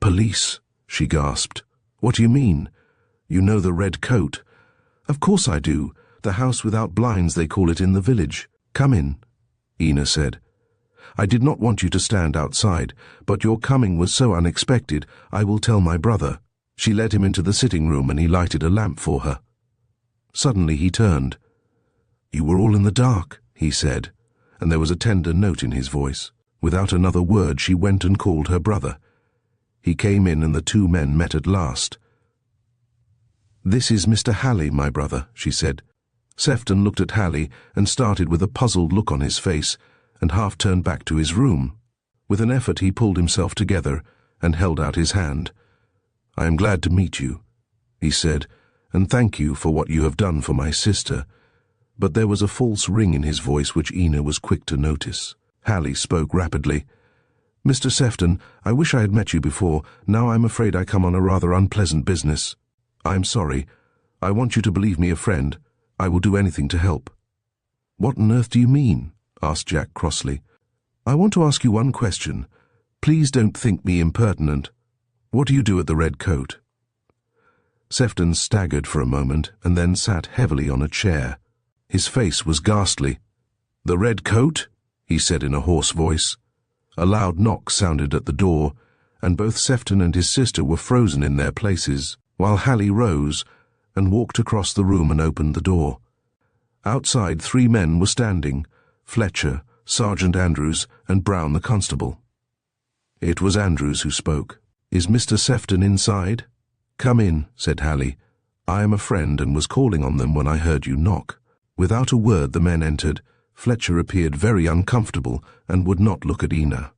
"Police?" she gasped. "What do you mean? You know the Red Coat?" "Of course I do. The house without blinds, they call it in the village. Come in," Ina said. "I did not want you to stand outside, but your coming was so unexpected, I will tell my brother." She led him into the sitting room and he lighted a lamp for her. Suddenly he turned. "You were all in the dark," he said, and there was a tender note in his voice. Without another word she went and called her brother. He came in and the two men met at last. "This is Mr. Halley, my brother," she said. Sefton looked at Halley and started with a puzzled look on his face and half turned back to his room. With an effort he pulled himself together and held out his hand. "I am glad to meet you," he said, "and thank you for what you have done for my sister." But there was a false ring in his voice which Ina was quick to notice. Halley spoke rapidly. "Mr. Sefton, I wish I had met you before. Now I'm afraid I come on a rather unpleasant business. I'm sorry. I want you to believe me a friend. I will do anything to help." "What on earth do you mean?" asked Jack crossly. "I want to ask you one question. Please don't think me impertinent. What do you do at the Red Coat?" Sefton staggered for a moment and then sat heavily on a chair. His face was ghastly. "The Red Coat?" he said in a hoarse voice. A loud knock sounded at the door, and both Sefton and his sister were frozen in their places, while Halley rose and walked across the room and opened the door. Outside 3 men were standing, Fletcher, Sergeant Andrews, and Brown the constable. It was Andrews who spoke. "Is Mr. Sefton inside?" "Come in," said Halley. I am a friend and was calling on them when I heard you knock." Without a word the men entered. Fletcher appeared very uncomfortable and would not look at Ina.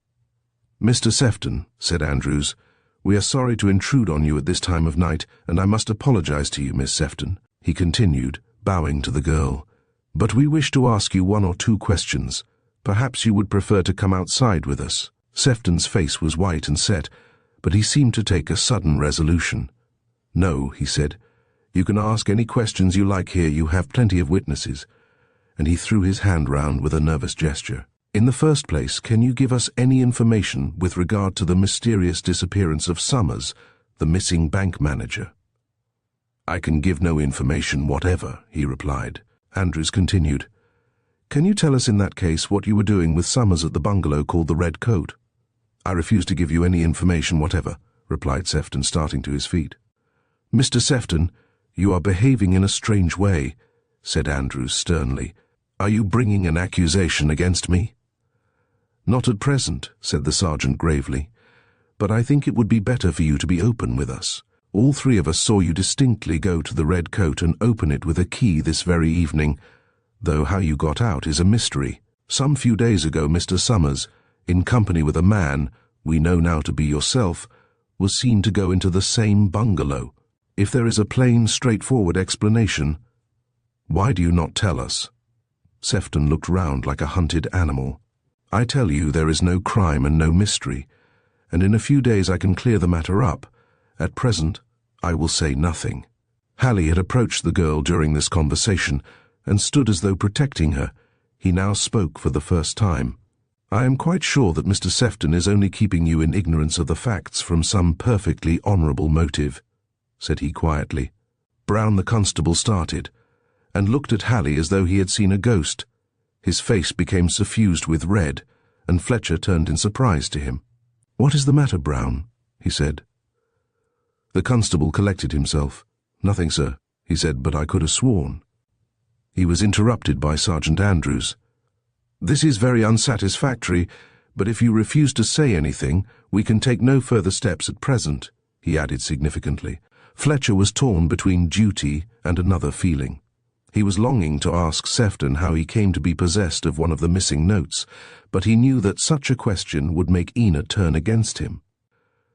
"Mr. Sefton," said Andrews, "we are sorry to intrude on you at this time of night, and I must apologize to you, Miss Sefton," he continued, bowing to the girl. "But we wish to ask you 1 or 2 questions. Perhaps you would prefer to come outside with us." Sefton's face was white and set, but he seemed to take a sudden resolution. "No," he said. "You can ask any questions you like here. You have plenty of witnesses." And he threw his hand round with a nervous gesture. "In the first place, can you give us any information with regard to the mysterious disappearance of Summers, the missing bank manager?" "I can give no information whatever," he replied. Andrews continued, "Can you tell us in that case what you were doing with Summers at the bungalow called the Red Coat?" "I refuse to give you any information whatever," replied Sefton, starting to his feet. "Mr. Sefton, you are behaving in a strange way," said Andrews sternly. "Are you bringing an accusation against me?" "Not at present," said the sergeant gravely, "but I think it would be better for you to be open with us. All 3 of us saw you distinctly go to the Red Coat and open it with a key this very evening, though how you got out is a mystery. Some few days ago Mr. Summers, in company with a man we know now to be yourself, was seen to go into the same bungalow. If there is a plain, straightforward explanation, why do you not tell us?" Sefton looked round like a hunted animal. "I tell you there is no crime and no mystery, and in a few days I can clear the matter up. At present, I will say nothing." Hallie had approached the girl during this conversation and stood as though protecting her. He now spoke for the first time. "I am quite sure that Mr. Sefton is only keeping you in ignorance of the facts from some perfectly honourable motive," said he quietly. Brown the constable started, and looked at Hallie as though he had seen a ghost. His face became suffused with red, and Fletcher turned in surprise to him. "What is the matter, Brown?" he said. The constable collected himself. "Nothing, sir," he said, "but I could have sworn." He was interrupted by Sergeant Andrews. "This is very unsatisfactory, but if you refuse to say anything, we can take no further steps at present," he added significantly. Fletcher was torn between duty and another feeling. He was longing to ask Sefton how he came to be possessed of one of the missing notes, but he knew that such a question would make Ina turn against him.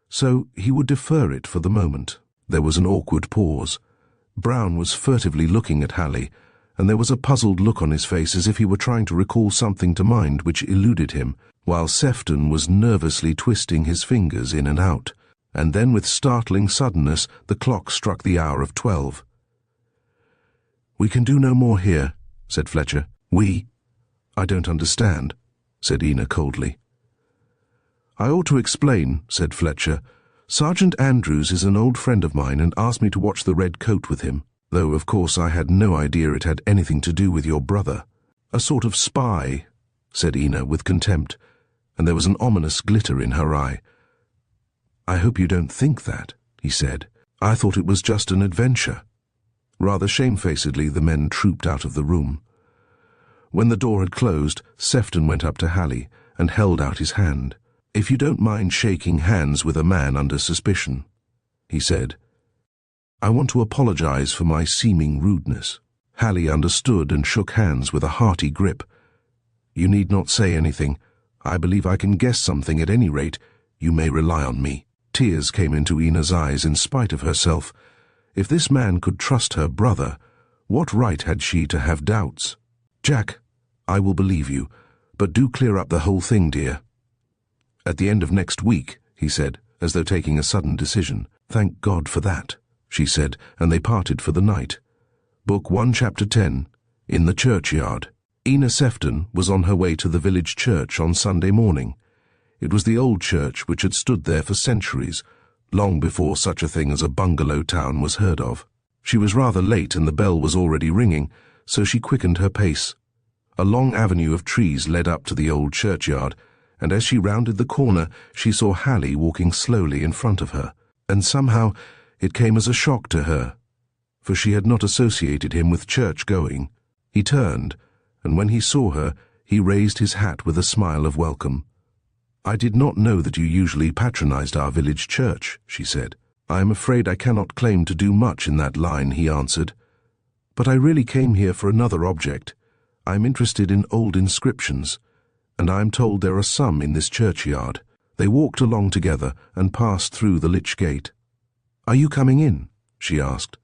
So he would defer it for the moment. There was an awkward pause. Brown was furtively looking at Hallie, and there was a puzzled look on his face as if he were trying to recall something to mind which eluded him, while Sefton was nervously twisting his fingers in and out. And then with startling suddenness the clock struck the hour of 12. "We can do no more here," said Fletcher. "We? I don't understand," said Ina coldly. "I ought to explain," said Fletcher. "Sergeant Andrews is an old friend of mine and asked me to watch the Red Coat with him, though of course I had no idea it had anything to do with your brother." "A sort of spy," said Ina with contempt, and there was an ominous glitter in her eye. "I hope you don't think that," he said. "I thought it was just an adventure." Rather shamefacedly the men trooped out of the room. When the door had closed, Sefton went up to Hallie and held out his hand. "If you don't mind shaking hands with a man under suspicion," he said. "I want to apologize for my seeming rudeness." Hallie understood and shook hands with a hearty grip. "You need not say anything. I believe I can guess something at any rate. You may rely on me." Tears came into Ina's eyes in spite of herself. If this man could trust her brother, what right had she to have doubts? "Jack, I will believe you, but do clear up the whole thing, dear." "At the end of next week," he said, as though taking a sudden decision. "Thank God for that," she said, and they parted for the night. Book 1, Chapter 10, In the Churchyard. Ina Sefton was on her way to the village church on Sunday morning. It was the old church which had stood there for centuries, long before such a thing as a bungalow town was heard of. She was rather late and the bell was already ringing, so she quickened her pace. A long avenue of trees led up to the old churchyard, and as she rounded the corner she saw Hallie walking slowly in front of her, and somehow it came as a shock to her, for she had not associated him with church-going. He turned, and when he saw her, he raised his hat with a smile of welcome. "I did not know that you usually patronized our village church," she said. "I am afraid I cannot claim to do much in that line," he answered. "But I really came here for another object. I am interested in old inscriptions, and I am told there are some in this churchyard." They walked along together and passed through the lich gate. "Are you coming in?" she asked.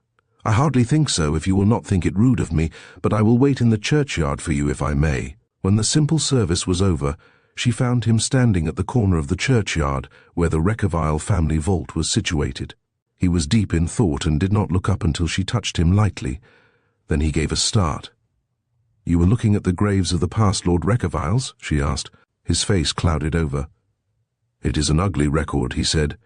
"I hardly think so, if you will not think it rude of me, but I will wait in the churchyard for you if I may." When the simple service was over, she found him standing at the corner of the churchyard where the Reckavile family vault was situated. He was deep in thought and did not look up until she touched him lightly. Then he gave a start. "You were looking at the graves of the past Lord Reckaviles?" she asked. His face clouded over. "It is an ugly record," he said.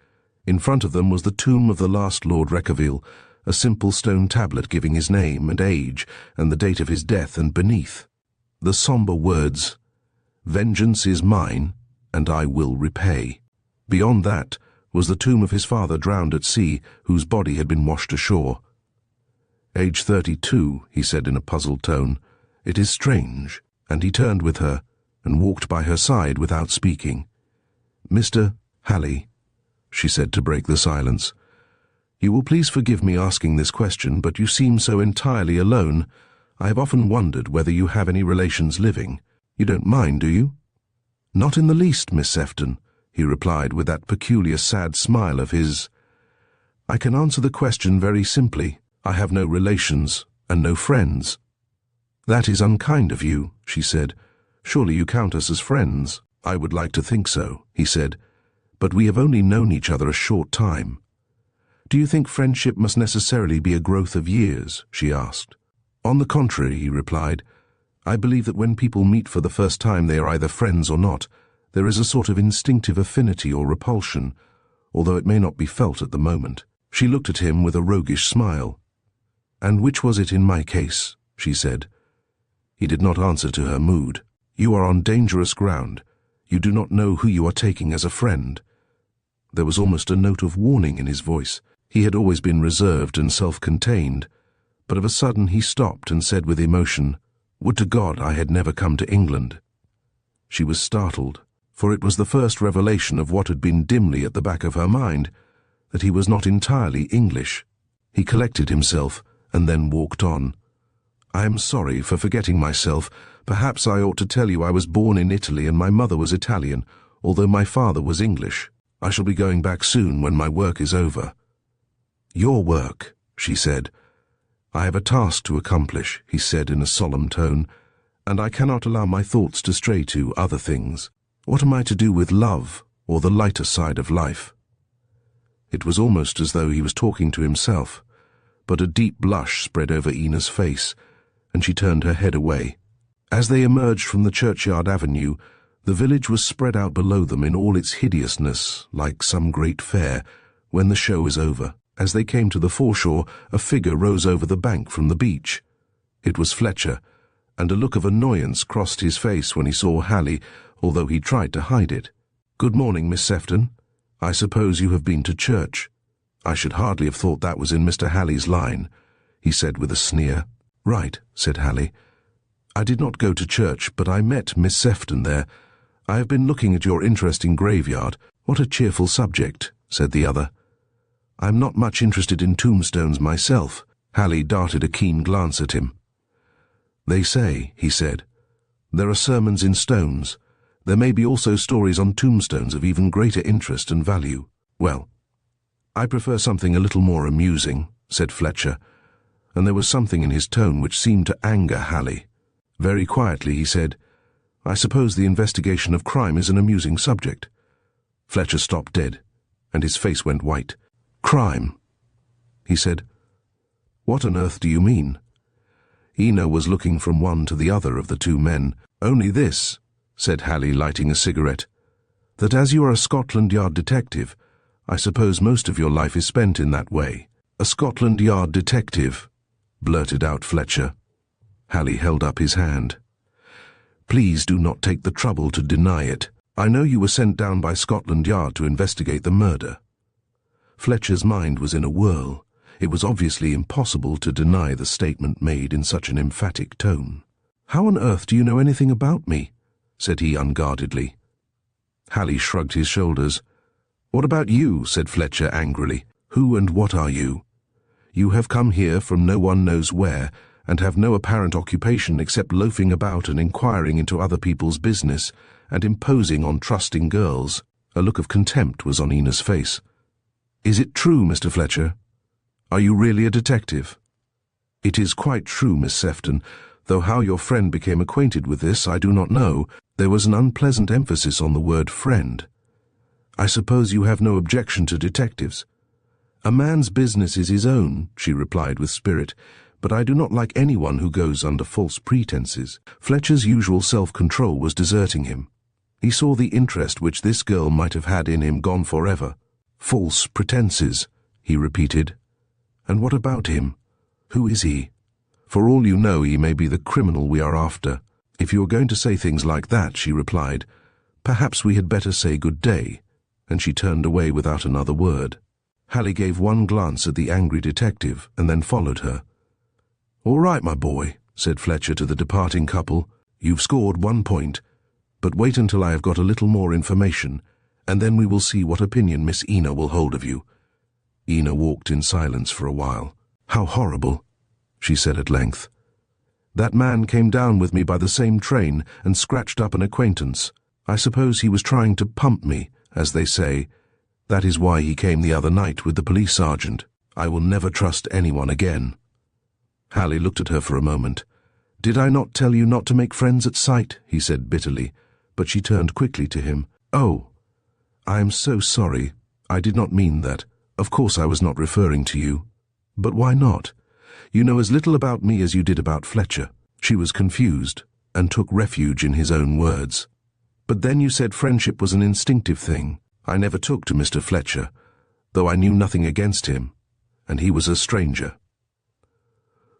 In front of them was the tomb of the last Lord Reckavile, a simple stone tablet giving his name and age and the date of his death, and beneath the somber words, "Vengeance is mine, and I will repay." Beyond that was the tomb of his father drowned at sea, whose body had been washed ashore. "Age 32, he said in a puzzled tone. "It is strange." And he turned with her and walked by her side without speaking. "Mr. Halley," she said to break the silence, "you will please forgive me asking this question, but you seem so entirely alone. I have often wondered whether you have any relations living. You don't mind, do you?" "Not in the least, Miss Sefton," he replied with that peculiar sad smile of his. "I can answer the question very simply. I have no relations and no friends." "That is unkind of you," she said. "Surely you count us as friends." "I would like to think so," he said, "but we have only known each other a short time." "Do you think friendship must necessarily be a growth of years?" she asked. "On the contrary," he replied, "I believe that when people meet for the first time they are either friends or not. There is a sort of instinctive affinity or repulsion, although it may not be felt at the moment." She looked at him with a roguish smile. "And which was it in my case?" she said. He did not answer to her mood. "You are on dangerous ground. You do not know who you are taking as a friend." There was almost a note of warning in his voice. He had always been reserved and self-contained, but of a sudden he stopped and said with emotion, "Would to God I had never come to England." She was startled, for it was the first revelation of what had been dimly at the back of her mind, that he was not entirely English. He collected himself and then walked on. "I am sorry for forgetting myself. Perhaps I ought to tell you I was born in Italy and my mother was Italian, although my father was English. I shall be going back soon when my work is over." "Your work," she said. "I have a task to accomplish," he said in a solemn tone, "and I cannot allow my thoughts to stray to other things. What am I to do with love or the lighter side of life?" It was almost as though he was talking to himself, but a deep blush spread over Ina's face, and she turned her head away. As they emerged from the churchyard avenue, the village was spread out below them in all its hideousness, like some great fair, when the show is over. As they came to the foreshore, a figure rose over the bank from the beach. It was Fletcher, and a look of annoyance crossed his face when he saw Halley, although he tried to hide it. "Good morning, Miss Sefton. I suppose you have been to church." "I should hardly have thought that was in Mr. Halley's line," he said with a sneer. "Right," said Halley. "I did not go to church, but I met Miss Sefton there. I have been looking at your interesting graveyard." "What a cheerful subject," said the other. "I am not much interested in tombstones myself." Halley darted a keen glance at him. "They say," he said, "there are sermons in stones. There may be also stories on tombstones of even greater interest and value." "Well, I prefer something a little more amusing," said Fletcher, and there was something in his tone which seemed to anger Halley. Very quietly he said, "I suppose the investigation of crime is an amusing subject." Fletcher stopped dead, and his face went white. "Crime?" he said. "What on earth do you mean?" Ina was looking from one to the other of the two men. "Only this," said Halley, lighting a cigarette, "that as you are a Scotland Yard detective, I suppose most of your life is spent in that way." "A Scotland Yard detective," blurted out Fletcher. Halley held up his hand. "Please do not take the trouble to deny it. I know you were sent down by Scotland Yard to investigate the murder." Fletcher's mind was in a whirl. It was obviously impossible to deny the statement made in such an emphatic tone. "How on earth do you know anything about me?" said he unguardedly. Halley shrugged his shoulders. "What about you?" said Fletcher angrily. Who and what are you? You have come here from no one knows where, and have no apparent occupation except loafing about and inquiring into other people's business, and imposing on trusting girls. A look of contempt was on Ina's face. Is it true, Mr. Fletcher? Are you really a detective? It is quite true, Miss Sefton, though how your friend became acquainted with this I do not know. There was an unpleasant emphasis on the word friend. I suppose you have no objection to detectives. A man's business is his own, she replied with spirit, but I do not like anyone who goes under false pretenses. Fletcher's usual self-control was deserting him. He saw the interest which this girl might have had in him gone forever. False pretenses, he repeated. And what about him? Who is he? For all you know, he may be the criminal we are after. If you are going to say things like that, she replied, perhaps we had better say good day, and she turned away without another word. Hallie gave one glance at the angry detective and then followed her. All right, my boy, said Fletcher to the departing couple, you've scored 1 point, but wait until I have got a little more information, and then we will see what opinion Miss Ina will hold of you. Ina walked in silence for a while. How horrible, she said at length. That man came down with me by the same train and scratched up an acquaintance. I suppose he was trying to pump me, as they say. That is why he came the other night with the police sergeant. I will never trust anyone again. Hallie looked at her for a moment. Did I not tell you not to make friends at sight? He said bitterly, but she turned quickly to him. Oh, I am so sorry. I did not mean that. Of course I was not referring to you. But why not? You know as little about me as you did about Fletcher. She was confused, and took refuge in his own words. But then you said friendship was an instinctive thing. I never took to Mr. Fletcher, though I knew nothing against him, and he was a stranger.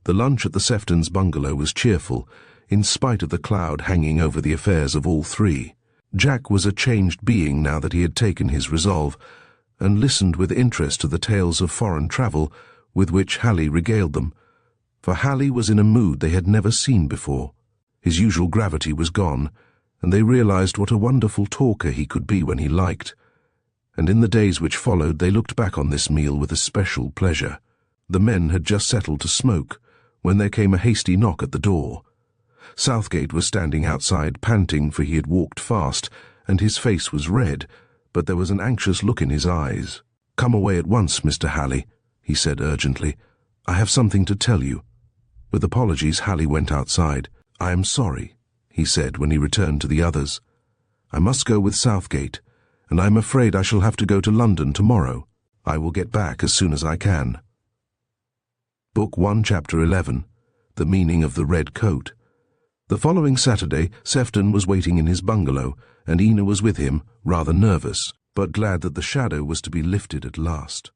The lunch at the Seftons' bungalow was cheerful, in spite of the cloud hanging over the affairs of all three. Jack was a changed being now that he had taken his resolve, and listened with interest to the tales of foreign travel with which Hallie regaled them, for Hallie was in a mood they had never seen before. His usual gravity was gone, and they realized what a wonderful talker he could be when he liked, and in the days which followed they looked back on this meal with a special pleasure. The men had just settled to smoke, when there came a hasty knock at the door. Southgate was standing outside panting, for he had walked fast, and his face was red, but there was an anxious look in his eyes. Come away at once, Mr. Hallie, he said urgently. I have something to tell you. With apologies, Hallie went outside. I am sorry, he said when he returned to the others. I must go with Southgate, and I am afraid I shall have to go to London tomorrow. I will get back as soon as I can. Book 1, Chapter 11. The Meaning of the Red Coat. The following Saturday, Sefton was waiting in his bungalow, and Ina was with him, rather nervous, but glad that the shadow was to be lifted at last.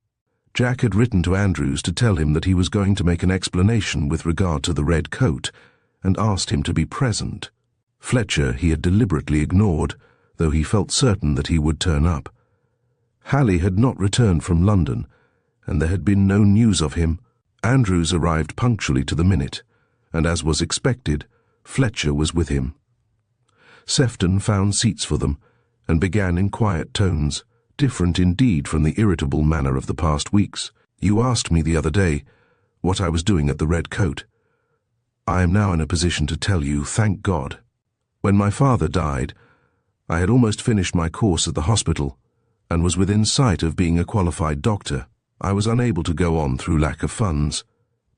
Jack had written to Andrews to tell him that he was going to make an explanation with regard to the red coat, and asked him to be present. Fletcher he had deliberately ignored, though he felt certain that he would turn up. Hallie had not returned from London, and there had been no news of him. Andrews arrived punctually to the minute, and as was expected, Fletcher was with him. Sefton found seats for them, and began in quiet tones, different indeed from the irritable manner of the past weeks. You asked me the other day what I was doing at the Red Coat. I am now in a position to tell you, thank God. When my father died, I had almost finished my course at the hospital, and was within sight of being a qualified doctor. I was unable to go on through lack of funds.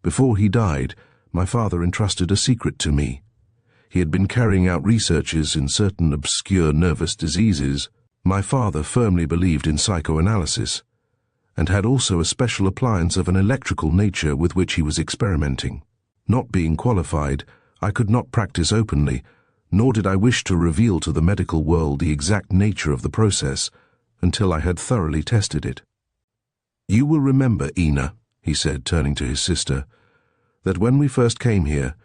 Before he died, my father entrusted a secret to me. He had been carrying out researches in certain obscure nervous diseases. My father firmly believed in psychoanalysis, and had also a special appliance of an electrical nature with which he was experimenting. Not being qualified, I could not practice openly, nor did I wish to reveal to the medical world the exact nature of the process until I had thoroughly tested it. You will remember, Ina, he said, turning to his sister, that when we first came here,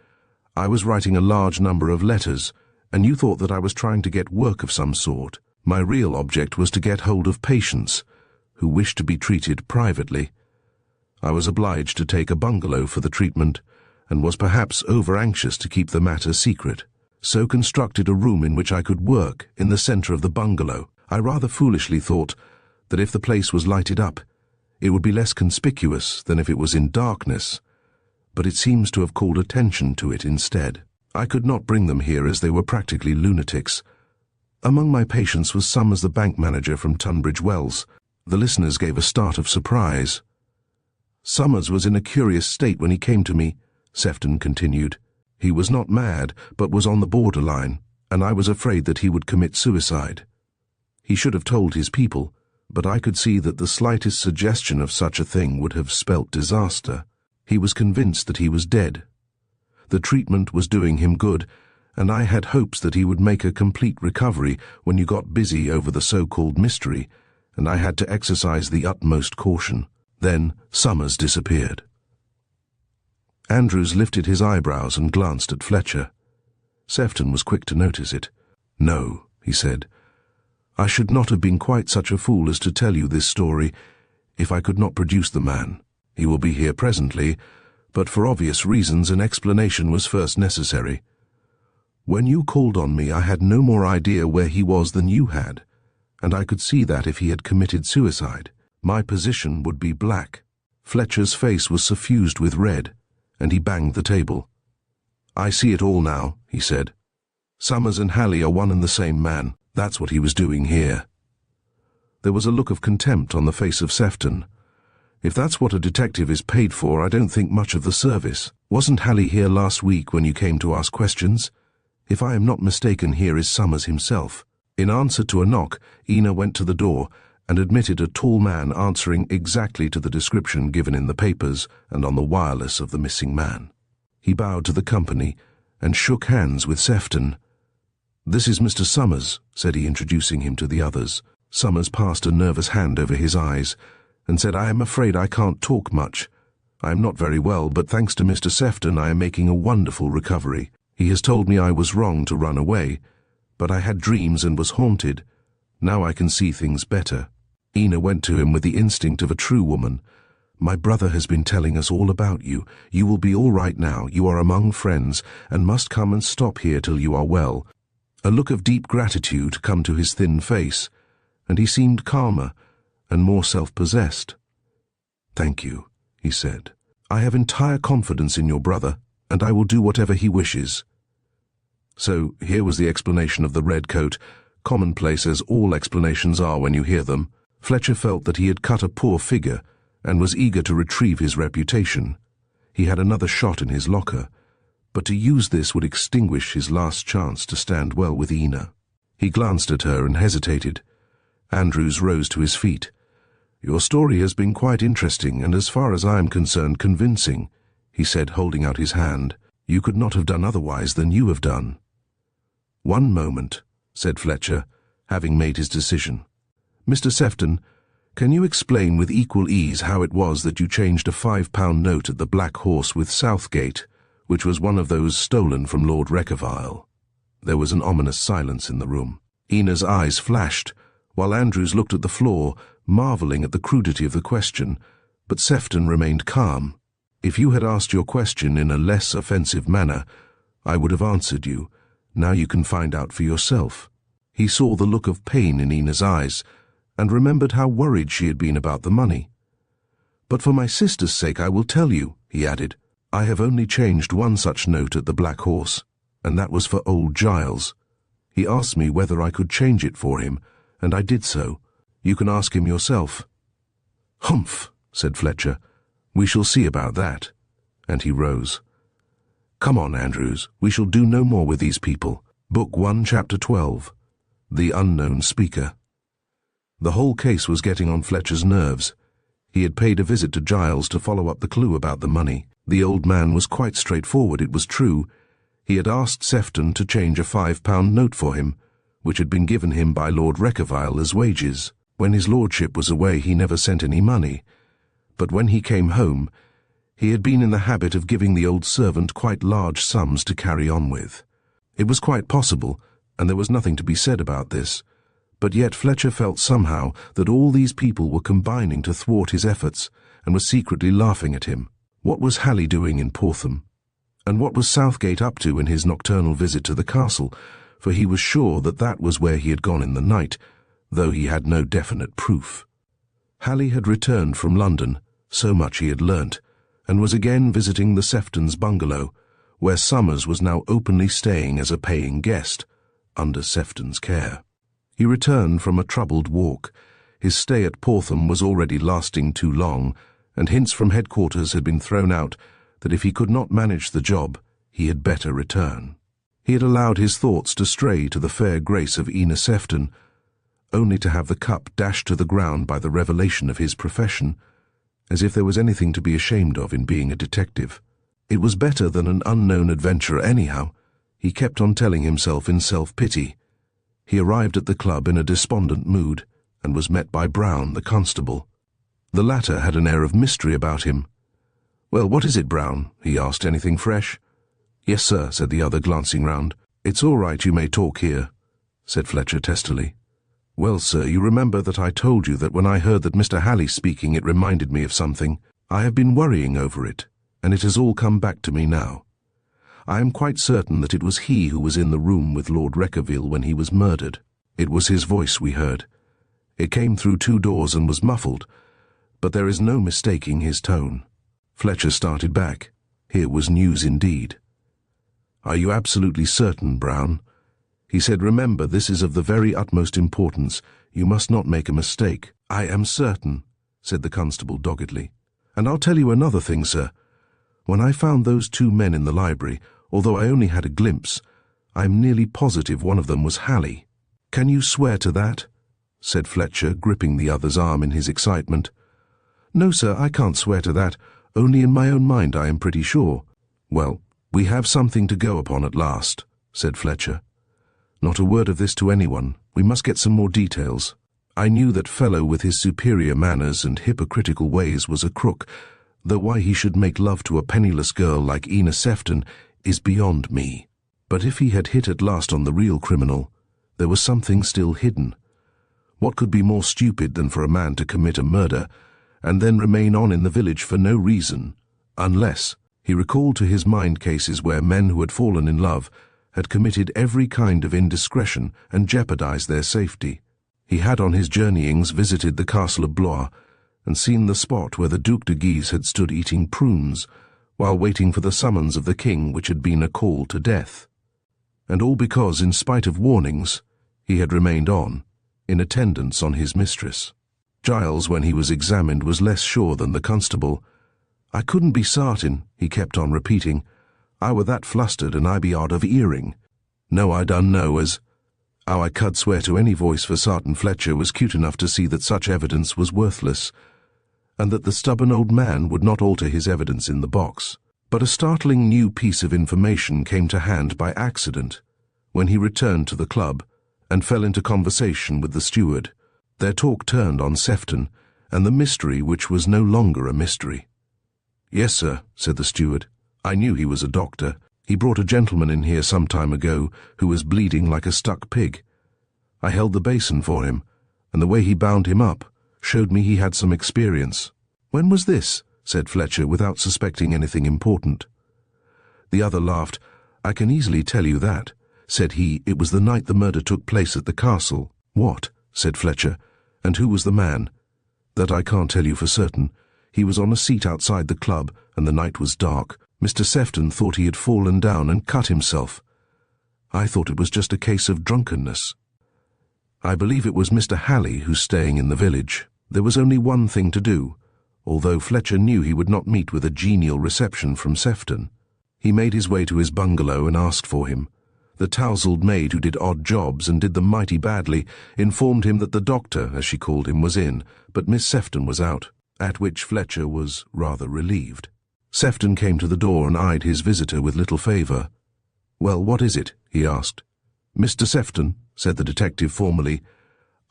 I was writing a large number of letters, and you thought that I was trying to get work of some sort. My real object was to get hold of patients who wished to be treated privately. I was obliged to take a bungalow for the treatment, and was perhaps over-anxious to keep the matter secret, so constructed a room in which I could work in the centre of the bungalow. I rather foolishly thought that if the place was lighted up, It would be less conspicuous than if it was in darkness, but it seems to have called attention to it instead. I could not bring them here as they were practically lunatics. Among my patients was Summers, the bank manager from Tunbridge Wells. The listeners gave a start of surprise. Summers was in a curious state when he came to me, Sefton continued. He was not mad, but was on the borderline, and I was afraid that he would commit suicide. He should have told his people, but I could see that the slightest suggestion of such a thing would have spelt disaster. He was convinced that he was dead. The treatment was doing him good, and I had hopes that he would make a complete recovery when you got busy over the so-called mystery, and I had to exercise the utmost caution. Then Summers disappeared. Andrews lifted his eyebrows and glanced at Fletcher. Sefton was quick to notice it. "No," he said. "I should not have been quite such a fool as to tell you this story if I could not produce the man. He will be here presently, but for obvious reasons an explanation was first necessary. When you called on me, I had no more idea where he was than you had, and I could see that if he had committed suicide, my position would be black." Fletcher's face was suffused with red, and he banged the table. "I see it all now," he said. "Summers and Halley are one and the same man. That's what he was doing here." There was a look of contempt on the face of Sefton. "If that's what a detective is paid for, I don't think much of the service. Wasn't Halley here last week when you came to ask questions? If I am not mistaken, here is Summers himself." In answer to a knock, Ina went to the door and admitted a tall man answering exactly to the description given in the papers and on the wireless of the missing man. He bowed to the company and shook hands with Sefton. "This is Mr. Summers," said he, introducing him to the others. Summers passed a nervous hand over his eyes and said, "I am afraid I can't talk much. I am not very well, but thanks to Mr. Sefton I am making a wonderful recovery. He has told me I was wrong to run away, but I had dreams and was haunted. Now I can see things better." Ina went to him with the instinct of a true woman. "My brother has been telling us all about you. You will be all right now. You are among friends, and must come and stop here till you are well." A look of deep gratitude came to his thin face, and he seemed calmer and more self-possessed. "Thank you," he said. "I have entire confidence in your brother, and I will do whatever he wishes." So here was the explanation of the red coat, commonplace as all explanations are when you hear them. Fletcher felt that he had cut a poor figure and was eager to retrieve his reputation. He had another shot in his locker, but to use this would extinguish his last chance to stand well with Ina. He glanced at her and hesitated. Andrews rose to his feet. "Your story has been quite interesting and, as far as I am concerned, convincing," he said, holding out his hand. "You could not have done otherwise than you have done." "One moment," said Fletcher, having made his decision. "Mr. Sefton, can you explain with equal ease how it was that you changed a £5 note at the Black Horse with Southgate, which was one of those stolen from Lord Reckavile?" There was an ominous silence in the room. Ina's eyes flashed, while Andrews looked at the floor, marvelling at the crudity of the question, but Sefton remained calm. "If you had asked your question in a less offensive manner, I would have answered you. Now you can find out for yourself." He saw the look of pain in Ina's eyes, and remembered how worried she had been about the money. "But for my sister's sake I will tell you," he added. "I have only changed one such note at the Black Horse, and that was for old Giles. He asked me whether I could change it for him, and I did so. You can ask him yourself." "Humph," said Fletcher. "We shall see about that." And he rose. "Come on, Andrews, we shall do no more with these people." Book 1, Chapter 12. The Unknown Speaker. The whole case was getting on Fletcher's nerves. He had paid a visit to Giles to follow up the clue about the money. The old man was quite straightforward, it was true. He had asked Sefton to change a £5 note for him, which had been given him by Lord Reckavile as wages. When his lordship was away he never sent any money, but when he came home he had been in the habit of giving the old servant quite large sums to carry on with. It was quite possible, and there was nothing to be said about this, but yet Fletcher felt somehow that all these people were combining to thwart his efforts and were secretly laughing at him. What was Halley doing in Portham? And what was Southgate up to in his nocturnal visit to the castle? For he was sure that that was where he had gone in the night, though he had no definite proof. Halley had returned from London, so much he had learnt, and was again visiting the Seftons' bungalow, where Summers was now openly staying as a paying guest, under Sefton's care. He returned from a troubled walk. His stay at Portham was already lasting too long, and hints from headquarters had been thrown out that if he could not manage the job, he had better return. He had allowed his thoughts to stray to the fair grace of Ina Sefton, only to have the cup dashed to the ground by the revelation of his profession, as if there was anything to be ashamed of in being a detective. It was better than an unknown adventurer anyhow, he kept on telling himself in self-pity. He arrived at the club in a despondent mood, and was met by Brown, the constable. The latter had an air of mystery about him. "Well, what is it, Brown?" he asked. "Anything fresh?" "Yes, sir," said the other, glancing round. "It's all right, you may talk here," said Fletcher testily. "Well, sir, you remember that I told you that when I heard that Mr. Halley's speaking it reminded me of something. I have been worrying over it, and it has all come back to me now. I am quite certain that it was he who was in the room with Lord Reckavile when he was murdered. It was his voice we heard. It came through 2 doors and was muffled, but there is no mistaking his tone." Fletcher started back. Here was news indeed. "Are you absolutely certain, Brown?" He said, "Remember, this is of the very utmost importance. You must not make a mistake." "I am certain," said the constable doggedly. "And I'll tell you another thing, sir. When I found those 2 men in the library, although I only had a glimpse, I'm nearly positive one of them was Halley." "Can you swear to that?" said Fletcher, gripping the other's arm in his excitement. "No, sir, I can't swear to that. Only in my own mind I am pretty sure." "Well, we have something to go upon at last," said Fletcher. "Not a word of this to anyone. We must get some more details. I knew that fellow with his superior manners and hypocritical ways was a crook, though why he should make love to a penniless girl like Ina Sefton is beyond me. But if he had hit at last on the real criminal, there was something still hidden. What could be more stupid than for a man to commit a murder and then remain on in the village for no reason, unless he recalled to his mind cases where men who had fallen in love had committed every kind of indiscretion and jeopardized their safety. He had on his journeyings visited the castle of Blois and seen the spot where the Duc de Guise had stood eating prunes while waiting for the summons of the king, which had been a call to death. And all because, in spite of warnings, he had remained on, in attendance on his mistress. Giles, when he was examined, was less sure than the constable. "I couldn't be sartin," he kept on repeating. "I were that flustered, and I be hard of hearing. No, I done know as how I could swear to any voice for sartin Fletcher was cute enough to see that such evidence was worthless, and that the stubborn old man would not alter his evidence in the box. But a startling new piece of information came to hand by accident when he returned to the club and fell into conversation with the steward. Their talk turned on Sefton and the mystery which was no longer a mystery. "Yes, sir," said the steward. "I knew he was a doctor. He brought a gentleman in here some time ago who was bleeding like a stuck pig. I held the basin for him, and the way he bound him up showed me he had some experience." "When was this?" said Fletcher, without suspecting anything important. The other laughed. "I can easily tell you that," said he. "It was the night the murder took place at the castle." "What?" said Fletcher. "And who was the man?" "That I can't tell you for certain. He was on a seat outside the club, and the night was dark. Mr. Sefton thought he had fallen down and cut himself. I thought it was just a case of drunkenness. I believe it was Mr. Halley who's staying in the village. There was only one thing to do, although Fletcher knew he would not meet with a genial reception from Sefton. He made his way to his bungalow and asked for him. The tousled maid who did odd jobs and did them mighty badly informed him that the doctor, as she called him, was in, but Miss Sefton was out, at which Fletcher was rather relieved. Sefton came to the door and eyed his visitor with little favour. "Well, what is it?" he asked. "Mr. Sefton," said the detective formally,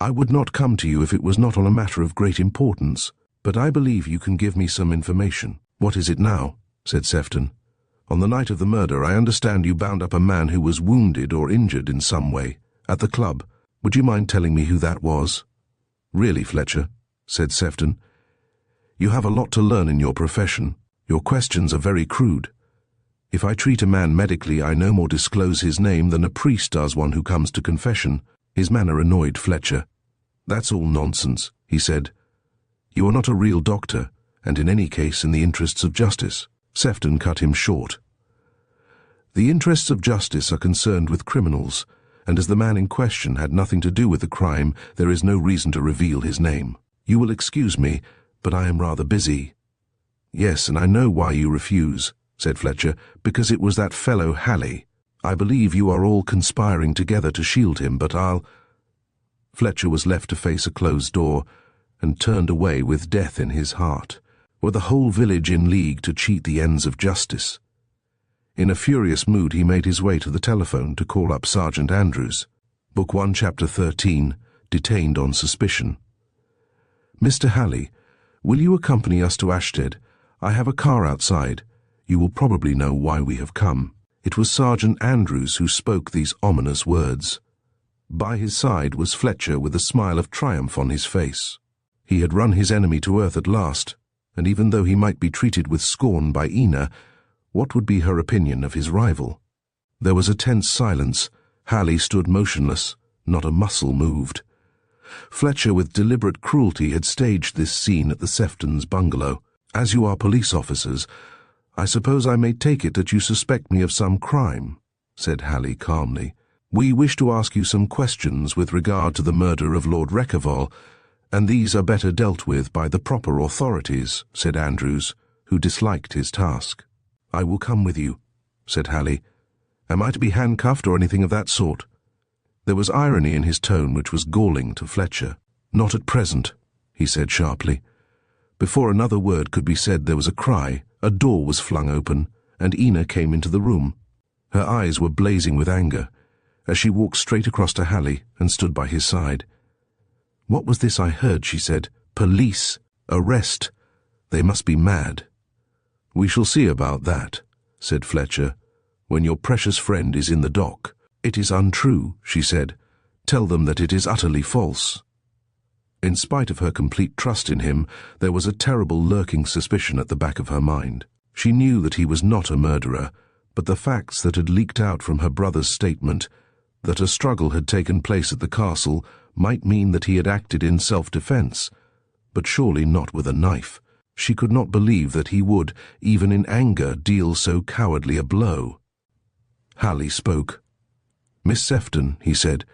"I would not come to you if it was not on a matter of great importance, but I believe you can give me some information." "What is it now?" said Sefton. "On the night of the murder, I understand you bound up a man who was wounded or injured in some way, at the club. Would you mind telling me who that was?" "Really, Fletcher," said Sefton, "you have a lot to learn in your profession. Your questions are very crude. If I treat a man medically, I no more disclose his name than a priest does one who comes to confession." His manner annoyed Fletcher. "That's all nonsense," he said. You are not a real doctor, and in any case in the interests of justice. Sefton cut him short. The interests of justice are concerned with criminals, and as the man in question had nothing to do with the crime, there is no reason to reveal his name. You will excuse me, but I am rather busy. Yes, and I know why you refuse, said Fletcher, because it was that fellow Halley. I believe you are all conspiring together to shield him, but Fletcher was left to face a closed door, and turned away with death in his heart. Were the whole village in league to cheat the ends of justice? In a furious mood he made his way to the telephone to call up Sergeant Andrews. Book 1, Chapter 13, Detained on Suspicion. Mr. Halley, will you accompany us to Ashtead? I have a car outside. You will probably know why we have come. It was Sergeant Andrews who spoke these ominous words. By his side was Fletcher with a smile of triumph on his face. He had run his enemy to earth at last, and even though he might be treated with scorn by Ina, what would be her opinion of his rival? There was a tense silence. Halley stood motionless, not a muscle moved. Fletcher, with deliberate cruelty, had staged this scene at the Seftons' bungalow. As you are police officers, I suppose I may take it that you suspect me of some crime, said Halley calmly. We wish to ask you some questions with regard to the murder of Lord Reckavile, and these are better dealt with by the proper authorities, said Andrews, who disliked his task. I will come with you, said Halley. Am I to be handcuffed or anything of that sort? There was irony in his tone which was galling to Fletcher. Not at present, he said sharply. Before another word could be said there was a cry, a door was flung open, and Ina came into the room. Her eyes were blazing with anger, as she walked straight across to Halley and stood by his side. What was this I heard, she said. Police! Arrest! They must be mad. We shall see about that, said Fletcher, when your precious friend is in the dock. It is untrue, she said. Tell them that it is utterly false. In spite of her complete trust in him, there was a terrible lurking suspicion at the back of her mind. She knew that he was not a murderer, but the facts that had leaked out from her brother's statement, that a struggle had taken place at the castle, might mean that he had acted in self-defense, but surely not with a knife. She could not believe that he would, even in anger, deal so cowardly a blow. Halley spoke. Miss Sefton, he said,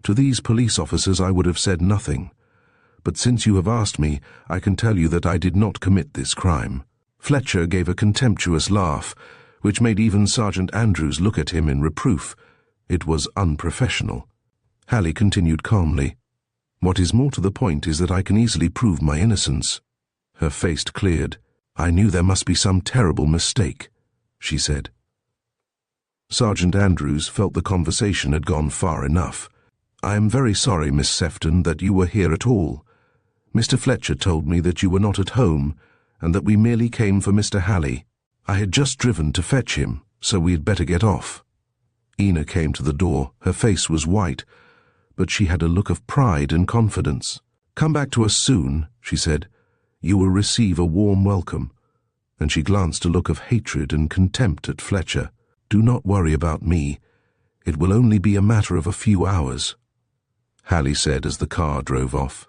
to these police officers I would have said nothing, but since you have asked me, I can tell you that I did not commit this crime. Fletcher gave a contemptuous laugh, which made even Sergeant Andrews look at him in reproof. It was unprofessional. Halley continued calmly. What is more to the point is that I can easily prove my innocence. Her face cleared. I knew there must be some terrible mistake, she said. Sergeant Andrews felt the conversation had gone far enough. I am very sorry, Miss Sefton, that you were here at all. Mr. Fletcher told me that you were not at home, and that we merely came for Mr. Halley. I had just driven to fetch him, so we had better get off. Ina came to the door. Her face was white, but she had a look of pride and confidence. Come back to us soon, she said. You will receive a warm welcome. And she glanced a look of hatred and contempt at Fletcher. Do not worry about me. It will only be a matter of a few hours, Halley said as the car drove off.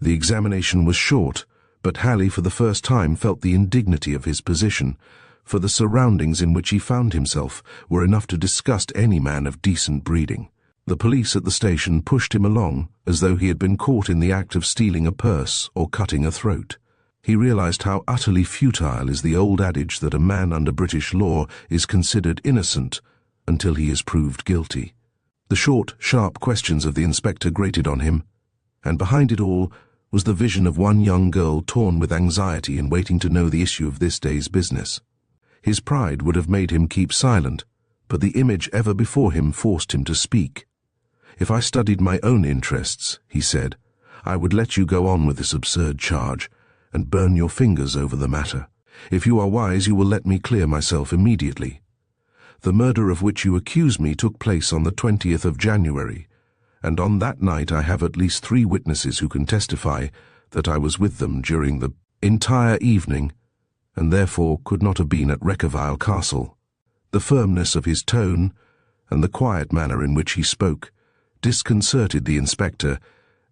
The examination was short, but Halley for the first time felt the indignity of his position, for the surroundings in which he found himself were enough to disgust any man of decent breeding. The police at the station pushed him along as though he had been caught in the act of stealing a purse or cutting a throat. He realized how utterly futile is the old adage that a man under British law is considered innocent until he is proved guilty. The short, sharp questions of the inspector grated on him, and behind it all was the vision of one young girl torn with anxiety and waiting to know the issue of this day's business. His pride would have made him keep silent, but the image ever before him forced him to speak. If I studied my own interests, he said, I would let you go on with this absurd charge and burn your fingers over the matter. If you are wise, you will let me clear myself immediately. The murder of which you accuse me took place on the 20th of January, and on that night I have at least 3 witnesses who can testify that I was with them during the entire evening, and therefore could not have been at Reckavile Castle. The firmness of his tone and the quiet manner in which he spoke disconcerted the inspector,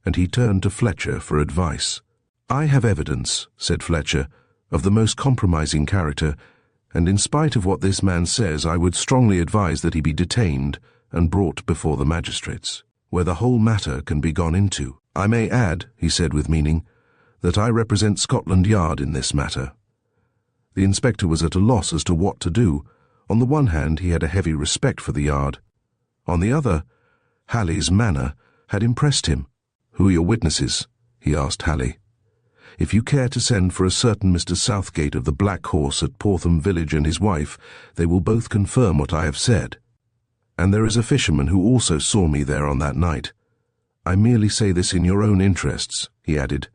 and he turned to Fletcher for advice. "I have evidence," said Fletcher, "of the most compromising character, and in spite of what this man says, I would strongly advise that he be detained and brought before the magistrates, where the whole matter can be gone into. I may add," he said with meaning, "that I represent Scotland Yard in this matter." The inspector was at a loss as to what to do. On the one hand, he had a heavy respect for the Yard. On the other, Halley's manner had impressed him. "Who are your witnesses?" he asked Halley. "If you care to send for a certain Mr. Southgate of the Black Horse at Portham village and his wife, they will both confirm what I have said. And there is a fisherman who also saw me there on that night. I merely say this in your own interests," he added,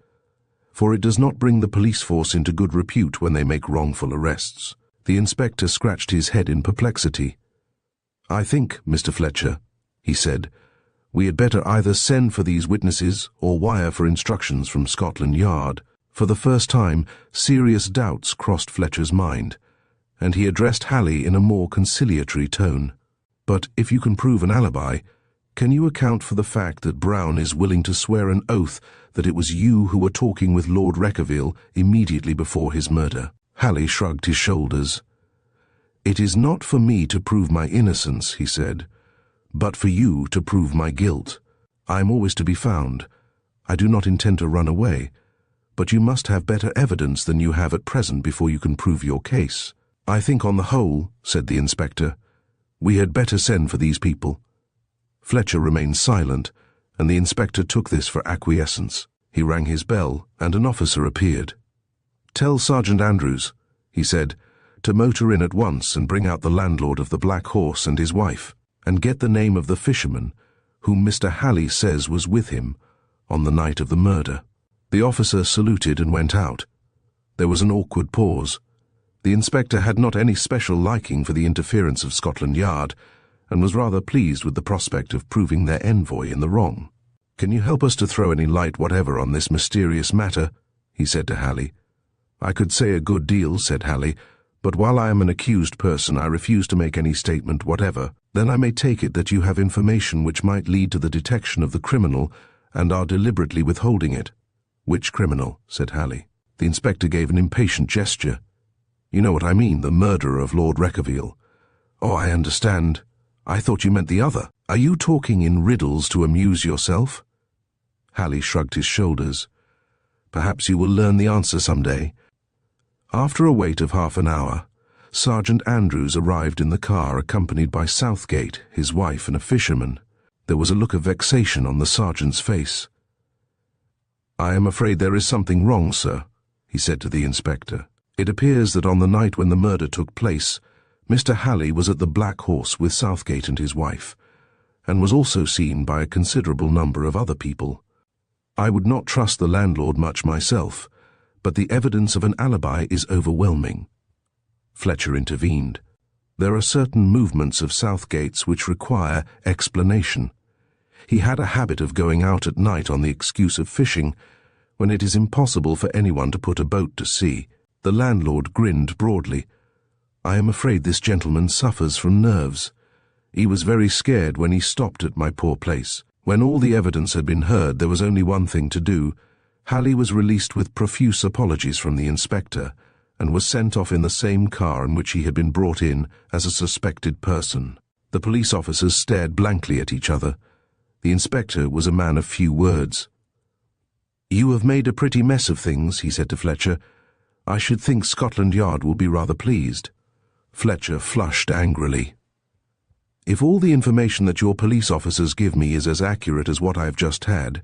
"for it does not bring the police force into good repute when they make wrongful arrests." The inspector scratched his head in perplexity. "I think, Mr. Fletcher," he said, "we had better either send for these witnesses or wire for instructions from Scotland Yard." For the first time, serious doubts crossed Fletcher's mind, and he addressed Halley in a more conciliatory tone. "But if you can prove an alibi, can you account for the fact that Brown is willing to swear an oath that it was you who were talking with Lord Reckavile immediately before his murder?" Halley shrugged his shoulders. "It is not for me to prove my innocence," he said, "but for you to prove my guilt. I am always to be found. I do not intend to run away, but you must have better evidence than you have at present before you can prove your case." "I think on the whole," said the inspector, "we had better send for these people." Fletcher remained silent, and the inspector took this for acquiescence. He rang his bell, and an officer appeared. "Tell Sergeant Andrews," he said, "to motor in at once and bring out the landlord of the Black Horse and his wife, and get the name of the fisherman whom Mr. Halley says was with him on the night of the murder." The officer saluted and went out. There was an awkward pause. The inspector had not any special liking for the interference of Scotland Yard, and was rather pleased with the prospect of proving their envoy in the wrong. "Can you help us to throw any light whatever on this mysterious matter?" he said to Halley. "I could say a good deal," said Halley, "but while I am an accused person, I refuse to make any statement whatever. Then I may take it that you have information which might lead to the detection of the criminal, and are deliberately withholding it." "Which criminal?" said Halley. The inspector gave an impatient gesture. "You know what I mean, the murderer of Lord Reckavile." "Oh, I understand. I thought you meant the other. Are you talking in riddles to amuse yourself?" Halley shrugged his shoulders. "Perhaps you will learn the answer some day." After a wait of half an hour, Sergeant Andrews arrived in the car accompanied by Southgate, his wife, and a fisherman. There was a look of vexation on the sergeant's face. "I am afraid there is something wrong, sir," he said to the inspector. "It appears that on the night when the murder took place, Mr. Halley was at the Black Horse with Southgate and his wife, and was also seen by a considerable number of other people. I would not trust the landlord much myself, but the evidence of an alibi is overwhelming." Fletcher intervened. "There are certain movements of Southgate's which require explanation. He had a habit of going out at night on the excuse of fishing, when it is impossible for anyone to put a boat to sea." The landlord grinned broadly. "I am afraid this gentleman suffers from nerves. He was very scared when he stopped at my poor place. When all the evidence had been heard, there was only one thing to do. Halley was released with profuse apologies from the inspector, and was sent off in the same car in which he had been brought in as a suspected person." The police officers stared blankly at each other. The inspector was a man of few words. "You have made a pretty mess of things," he said to Fletcher. "I should think Scotland Yard will be rather pleased." Fletcher flushed angrily. "If all the information that your police officers give me is as accurate as what I have just had,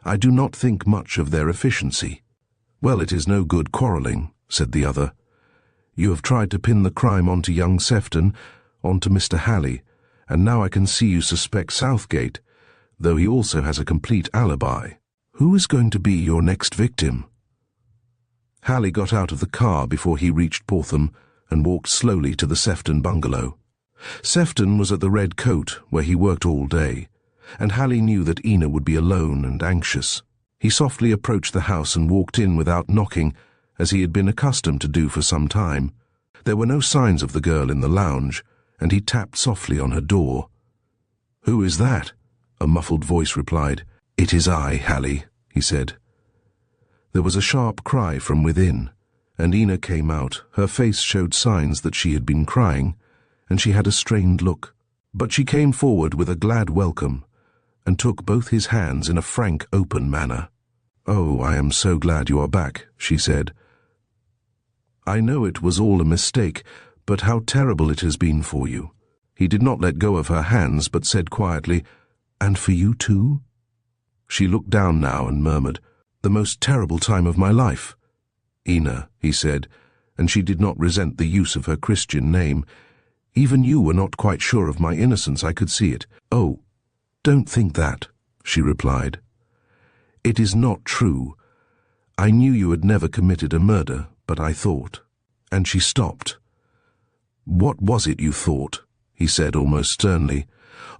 I do not think much of their efficiency." "Well, it is no good quarrelling," said the other. "You have tried to pin the crime onto young Sefton, onto Mr. Halley, and now I can see you suspect Southgate, though he also has a complete alibi. Who is going to be your next victim?" Halley got out of the car before he reached Portham and walked slowly to the Sefton bungalow. Sefton was at the Red Coat, where he worked all day, and Halley knew that Ina would be alone and anxious. He softly approached the house and walked in without knocking, as he had been accustomed to do for some time. There were no signs of the girl in the lounge, and he tapped softly on her door. "Who is that?" a muffled voice replied. "It is I, Halley," he said. There was a sharp cry from within, and Ina came out. Her face showed signs that she had been crying, and she had a strained look. But she came forward with a glad welcome, and took both his hands in a frank, open manner. "Oh, I am so glad you are back," she said. "I know it was all a mistake, but how terrible it has been for you." He did not let go of her hands, but said quietly, "And for you too?" She looked down now and murmured, "The most terrible time of my life." "Ina," he said, and she did not resent the use of her Christian name. "Even you were not quite sure of my innocence, I could see it." "Oh, don't think that," she replied. "It is not true. I knew you had never committed a murder, but I thought." And she stopped. "What was it you thought?" he said almost sternly.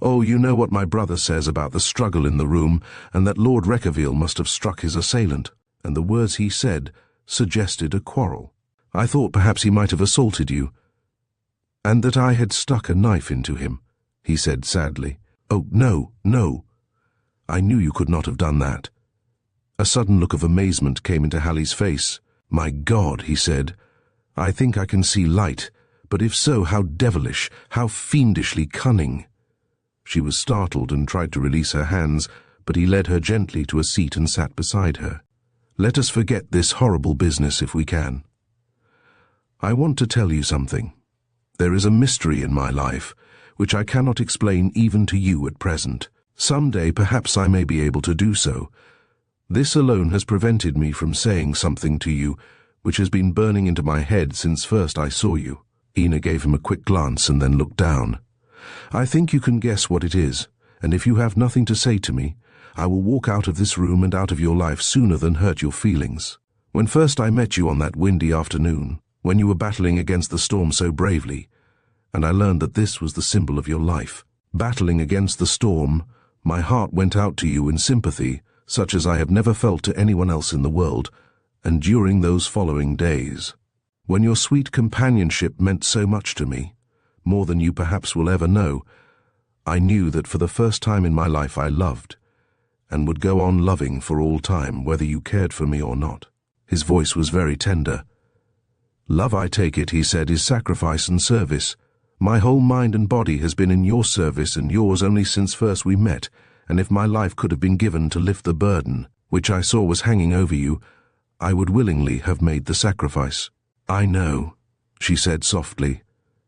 "Oh, you know what my brother says about the struggle in the room, and that Lord Reckavile must have struck his assailant." And the words he said suggested a quarrel. "I thought perhaps he might have assaulted you, and that I had stuck a knife into him," he said sadly. "Oh, no, no. I knew you could not have done that." A sudden look of amazement came into Hallie's face. "My God," he said, "I think I can see light, but if so, how devilish, how fiendishly cunning." She was startled and tried to release her hands, but he led her gently to a seat and sat beside her. "Let us forget this horrible business if we can. I want to tell you something. There is a mystery in my life, which I cannot explain even to you at present. Some day perhaps I may be able to do so. This alone has prevented me from saying something to you, which has been burning into my head since first I saw you." Ina gave him a quick glance and then looked down. "I think you can guess what it is, and if you have nothing to say to me, I will walk out of this room and out of your life sooner than hurt your feelings. When first I met you on that windy afternoon, when you were battling against the storm so bravely, and I learned that this was the symbol of your life. Battling against the storm, my heart went out to you in sympathy, such as I have never felt to anyone else in the world, and during those following days, when your sweet companionship meant so much to me, more than you perhaps will ever know, I knew that for the first time in my life I loved, and would go on loving for all time, whether you cared for me or not." His voice was very tender. "Love, I take it," he said, "is sacrifice and service. My whole mind and body has been in your service and yours only since first we met, and if my life could have been given to lift the burden, which I saw was hanging over you, I would willingly have made the sacrifice." "I know," she said softly,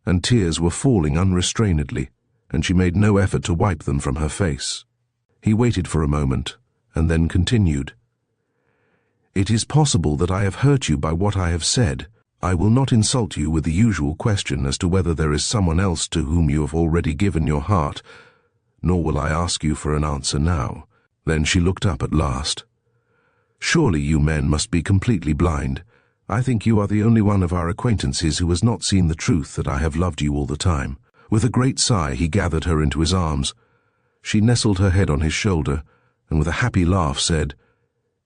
and tears were falling unrestrainedly, and she made no effort to wipe them from her face. He waited for a moment, and then continued. "It is possible that I have hurt you by what I have said. I will not insult you with the usual question as to whether there is someone else to whom you have already given your heart, nor will I ask you for an answer now." Then she looked up at last. "Surely you men must be completely blind. I think you are the only one of our acquaintances who has not seen the truth that I have loved you all the time." With a great sigh he gathered her into his arms. She nestled her head on his shoulder, and with a happy laugh said,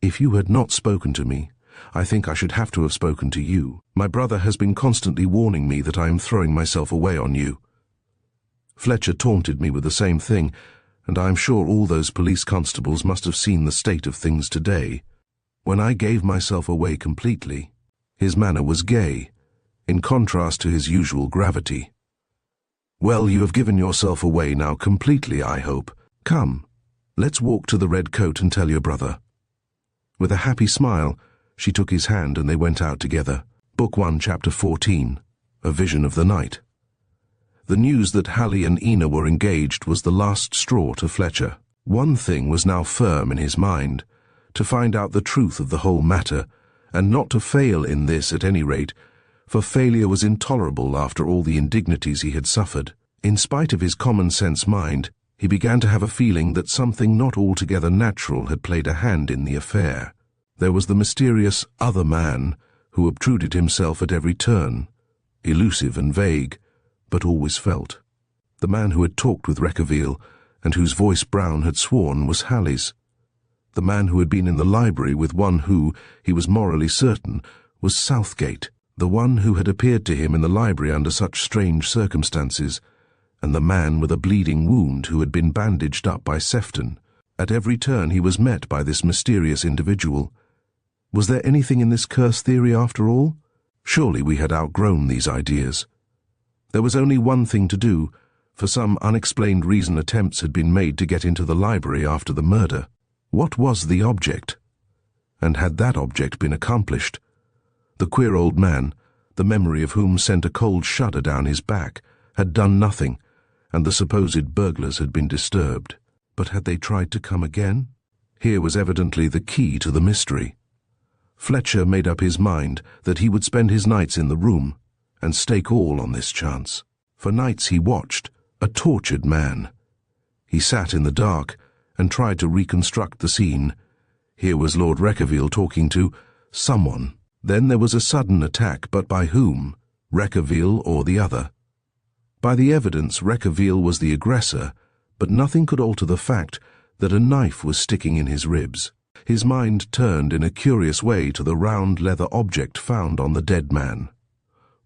"If you had not spoken to me, I think I should have to have spoken to you. My brother has been constantly warning me that I am throwing myself away on you. Fletcher taunted me with the same thing, and I am sure all those police constables must have seen the state of things today. When I gave myself away completely," his manner was gay, in contrast to his usual gravity. "Well, you have given yourself away now completely, I hope. Come, let's walk to the Red Coat and tell your brother." With a happy smile, she took his hand and they went out together. Book 1, Chapter 14, A Vision of the Night. The news that Hallie and Ina were engaged was the last straw to Fletcher. One thing was now firm in his mind, to find out the truth of the whole matter, and not to fail in this at any rate, for failure was intolerable after all the indignities he had suffered. In spite of his common-sense mind, he began to have a feeling that something not altogether natural had played a hand in the affair. There was the mysterious other man who obtruded himself at every turn, elusive and vague, but always felt. The man who had talked with Reckavile, and whose voice Brown had sworn was Hallie's. The man who had been in the library with one who, he was morally certain, was Southgate, the one who had appeared to him in the library under such strange circumstances, and the man with a bleeding wound who had been bandaged up by Sefton. At every turn he was met by this mysterious individual. Was there anything in this curse theory after all? Surely we had outgrown these ideas. There was only one thing to do. For some unexplained reason, attempts had been made to get into the library after the murder. What was the object? And had that object been accomplished? The queer old man, the memory of whom sent a cold shudder down his back, had done nothing, and the supposed burglars had been disturbed. But had they tried to come again? Here was evidently the key to the mystery. Fletcher made up his mind that he would spend his nights in the room and stake all on this chance. For nights he watched, a tortured man. He sat in the dark and tried to reconstruct the scene. Here was Lord Reckavile talking to someone. Then there was a sudden attack, but by whom? Reckavile or the other? By the evidence, Reckavile was the aggressor, but nothing could alter the fact that a knife was sticking in his ribs. His mind turned in a curious way to the round leather object found on the dead man.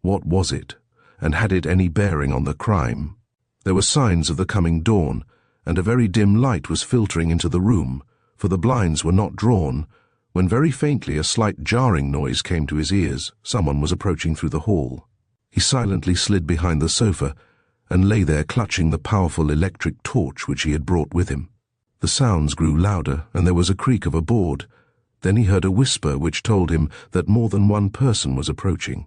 What was it, and had it any bearing on the crime? There were signs of the coming dawn, and a very dim light was filtering into the room, for the blinds were not drawn, when very faintly a slight jarring noise came to his ears. Someone was approaching through the hall. He silently slid behind the sofa and lay there clutching the powerful electric torch which he had brought with him. The sounds grew louder, and there was a creak of a board. Then he heard a whisper which told him that more than one person was approaching.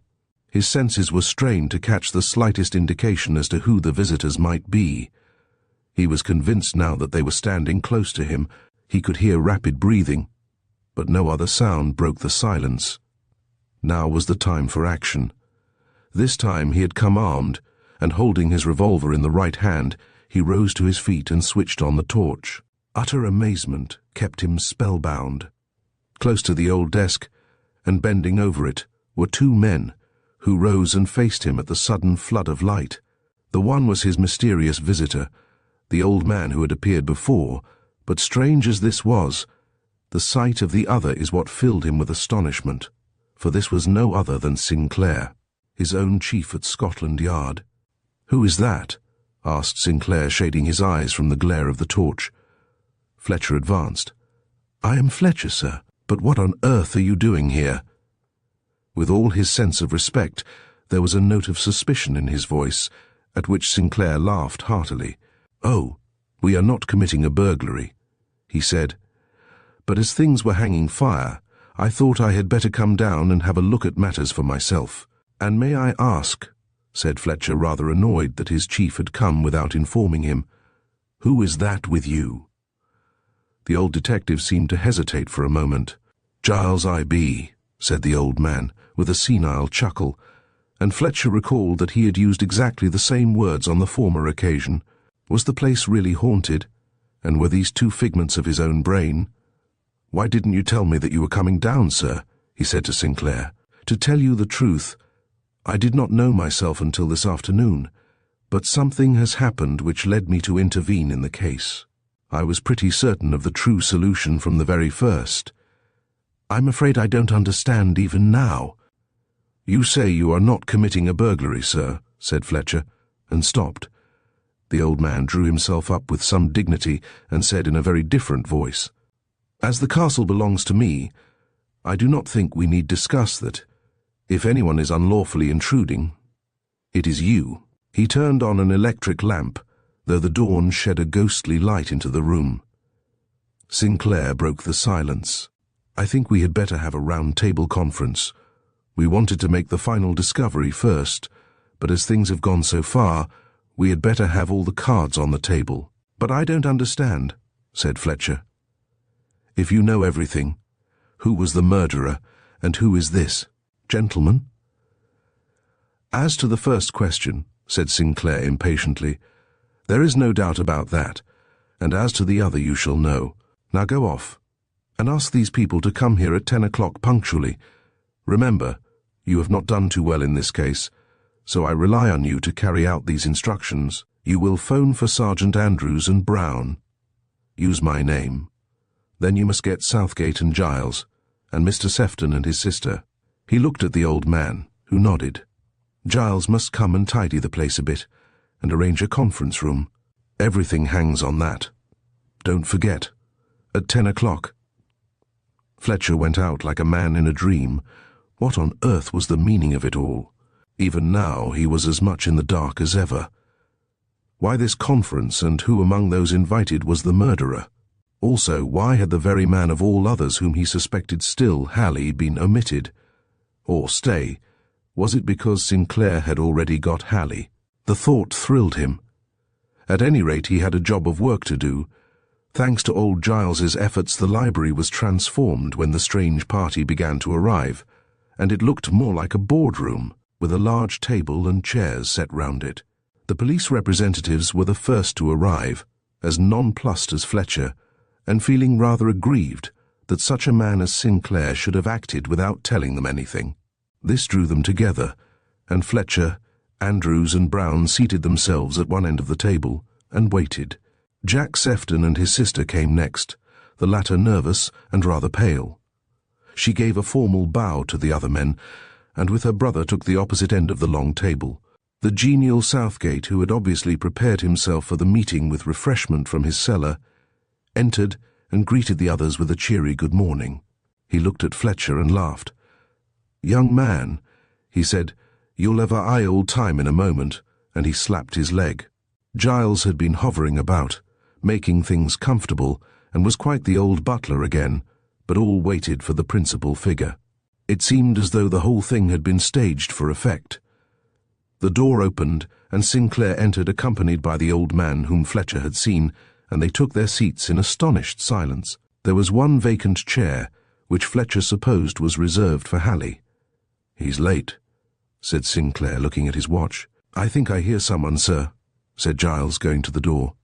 His senses were strained to catch the slightest indication as to who the visitors might be. He was convinced now that they were standing close to him. He could hear rapid breathing, but no other sound broke the silence. Now was the time for action. This time he had come armed, and holding his revolver in the right hand, he rose to his feet and switched on the torch. Utter amazement kept him spellbound. Close to the old desk, and bending over it, were two men, who rose and faced him at the sudden flood of light. The one was his mysterious visitor, the old man who had appeared before, but strange as this was, the sight of the other is what filled him with astonishment, for this was no other than Sinclair, his own chief at Scotland Yard. "Who is that?" asked Sinclair, shading his eyes from the glare of the torch. Fletcher advanced. "I am Fletcher, sir, but what on earth are you doing here?" With all his sense of respect, there was a note of suspicion in his voice, at which Sinclair laughed heartily. "Oh, we are not committing a burglary," he said. "But as things were hanging fire, I thought I had better come down and have a look at matters for myself." "And may I ask," said Fletcher, rather annoyed that his chief had come without informing him, "who is that with you?" The old detective seemed to hesitate for a moment. "Giles I.B., said the old man, with a senile chuckle, and Fletcher recalled that he had used exactly the same words on the former occasion. Was the place really haunted, and were these two figments of his own brain? "Why didn't you tell me that you were coming down, sir?" he said to Sinclair. "To tell you the truth, I did not know myself until this afternoon, but something has happened which led me to intervene in the case. I was pretty certain of the true solution from the very first. I'm afraid I don't understand even now." "You say you are not committing a burglary, sir," said Fletcher, and stopped. The old man drew himself up with some dignity and said in a very different voice, "As the castle belongs to me, I do not think we need discuss that. If anyone is unlawfully intruding, it is you." He turned on an electric lamp, though the dawn shed a ghostly light into the room. Sinclair broke the silence. "I think we had better have a round-table conference. We wanted to make the final discovery first, but as things have gone so far, we had better have all the cards on the table." "But I don't understand," said Fletcher. "If you know everything, who was the murderer, and who is this gentleman?" "As to the first question," said Sinclair impatiently, "there is no doubt about that, and as to the other you shall know. Now go off, and ask these people to come here at 10 o'clock punctually. Remember, you have not done too well in this case, so I rely on you to carry out these instructions. You will phone for Sergeant Andrews and Brown. Use my name. Then you must get Southgate and Giles, and Mr. Sefton and his sister." He looked at the old man, who nodded. "Giles must come and tidy the place a bit, and arrange a conference room. Everything hangs on that. Don't forget, at 10 o'clock. Fletcher went out like a man in a dream. What on earth was the meaning of it all? Even now he was as much in the dark as ever. Why this conference, and who among those invited was the murderer? Also, why had the very man of all others whom he suspected still, Halley, been omitted? Or stay, was it because Sinclair had already got Halley? The thought thrilled him. At any rate, he had a job of work to do. Thanks to old Giles's efforts, the library was transformed when the strange party began to arrive, and it looked more like a boardroom, with a large table and chairs set round it. The police representatives were the first to arrive, as nonplussed as Fletcher, and feeling rather aggrieved that such a man as Sinclair should have acted without telling them anything. This drew them together, and Fletcher, Andrews and Brown seated themselves at one end of the table and waited. Jack Sefton and his sister came next, the latter nervous and rather pale. She gave a formal bow to the other men, and with her brother took the opposite end of the long table. The genial Southgate, who had obviously prepared himself for the meeting with refreshment from his cellar, entered and greeted the others with a cheery good morning. He looked at Fletcher and laughed. "Young man," he said, "you'll have a eye old time in a moment," and he slapped his leg. Giles had been hovering about, making things comfortable, and was quite the old butler again, but all waited for the principal figure. It seemed as though the whole thing had been staged for effect. The door opened, and Sinclair entered accompanied by the old man whom Fletcher had seen, and they took their seats in astonished silence. There was one vacant chair, which Fletcher supposed was reserved for Halley. "He's late," said Sinclair, looking at his watch. "I think I hear someone, sir," said Giles, going to the door.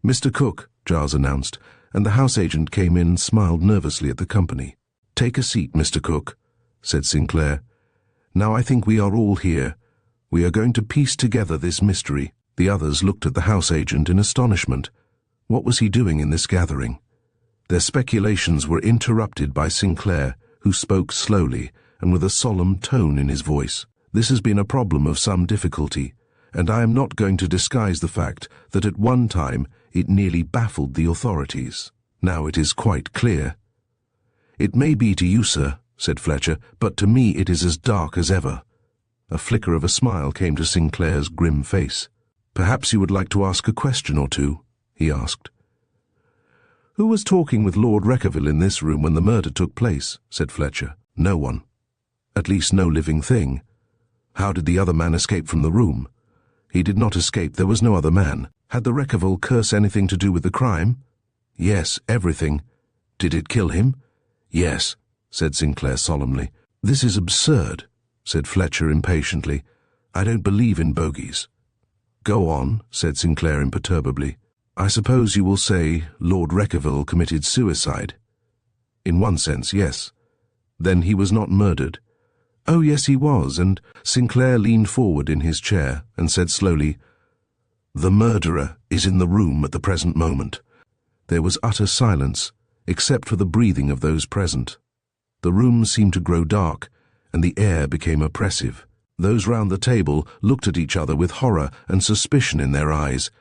"Mr. Cook," Giles announced, and the house agent came in and smiled nervously at the company. "Take a seat, Mr. Cook," said Sinclair. "Now I think we are all here. We are going to piece together this mystery." The others looked at the house agent in astonishment. What was he doing in this gathering? Their speculations were interrupted by Sinclair, who spoke slowly and with a solemn tone in his voice. "This has been a problem of some difficulty, and I am not going to disguise the fact that at one time it nearly baffled the authorities. Now it is quite clear." "It may be to you, sir," said Fletcher, "but to me it is as dark as ever." A flicker of a smile came to Sinclair's grim face. "Perhaps you would like to ask a question or two?" he asked. "Who was talking with Lord Reckavile in this room when the murder took place?" said Fletcher. "No one. At least no living thing. How did the other man escape from the room?" "He did not escape. There was no other man." "Had the Reckavile curse anything to do with the crime?" "Yes, everything." "Did it kill him?" "Yes," said Sinclair solemnly. "This is absurd," said Fletcher impatiently. "I don't believe in bogies." "Go on," said Sinclair imperturbably. "I suppose you will say Lord Reckavile committed suicide." "In one sense, yes." "Then he was not murdered?" "Oh, yes, he was," and Sinclair leaned forward in his chair and said slowly, "The murderer is in the room at the present moment." There was utter silence, except for the breathing of those present. The room seemed to grow dark, and the air became oppressive. Those round the table looked at each other with horror and suspicion in their eyes,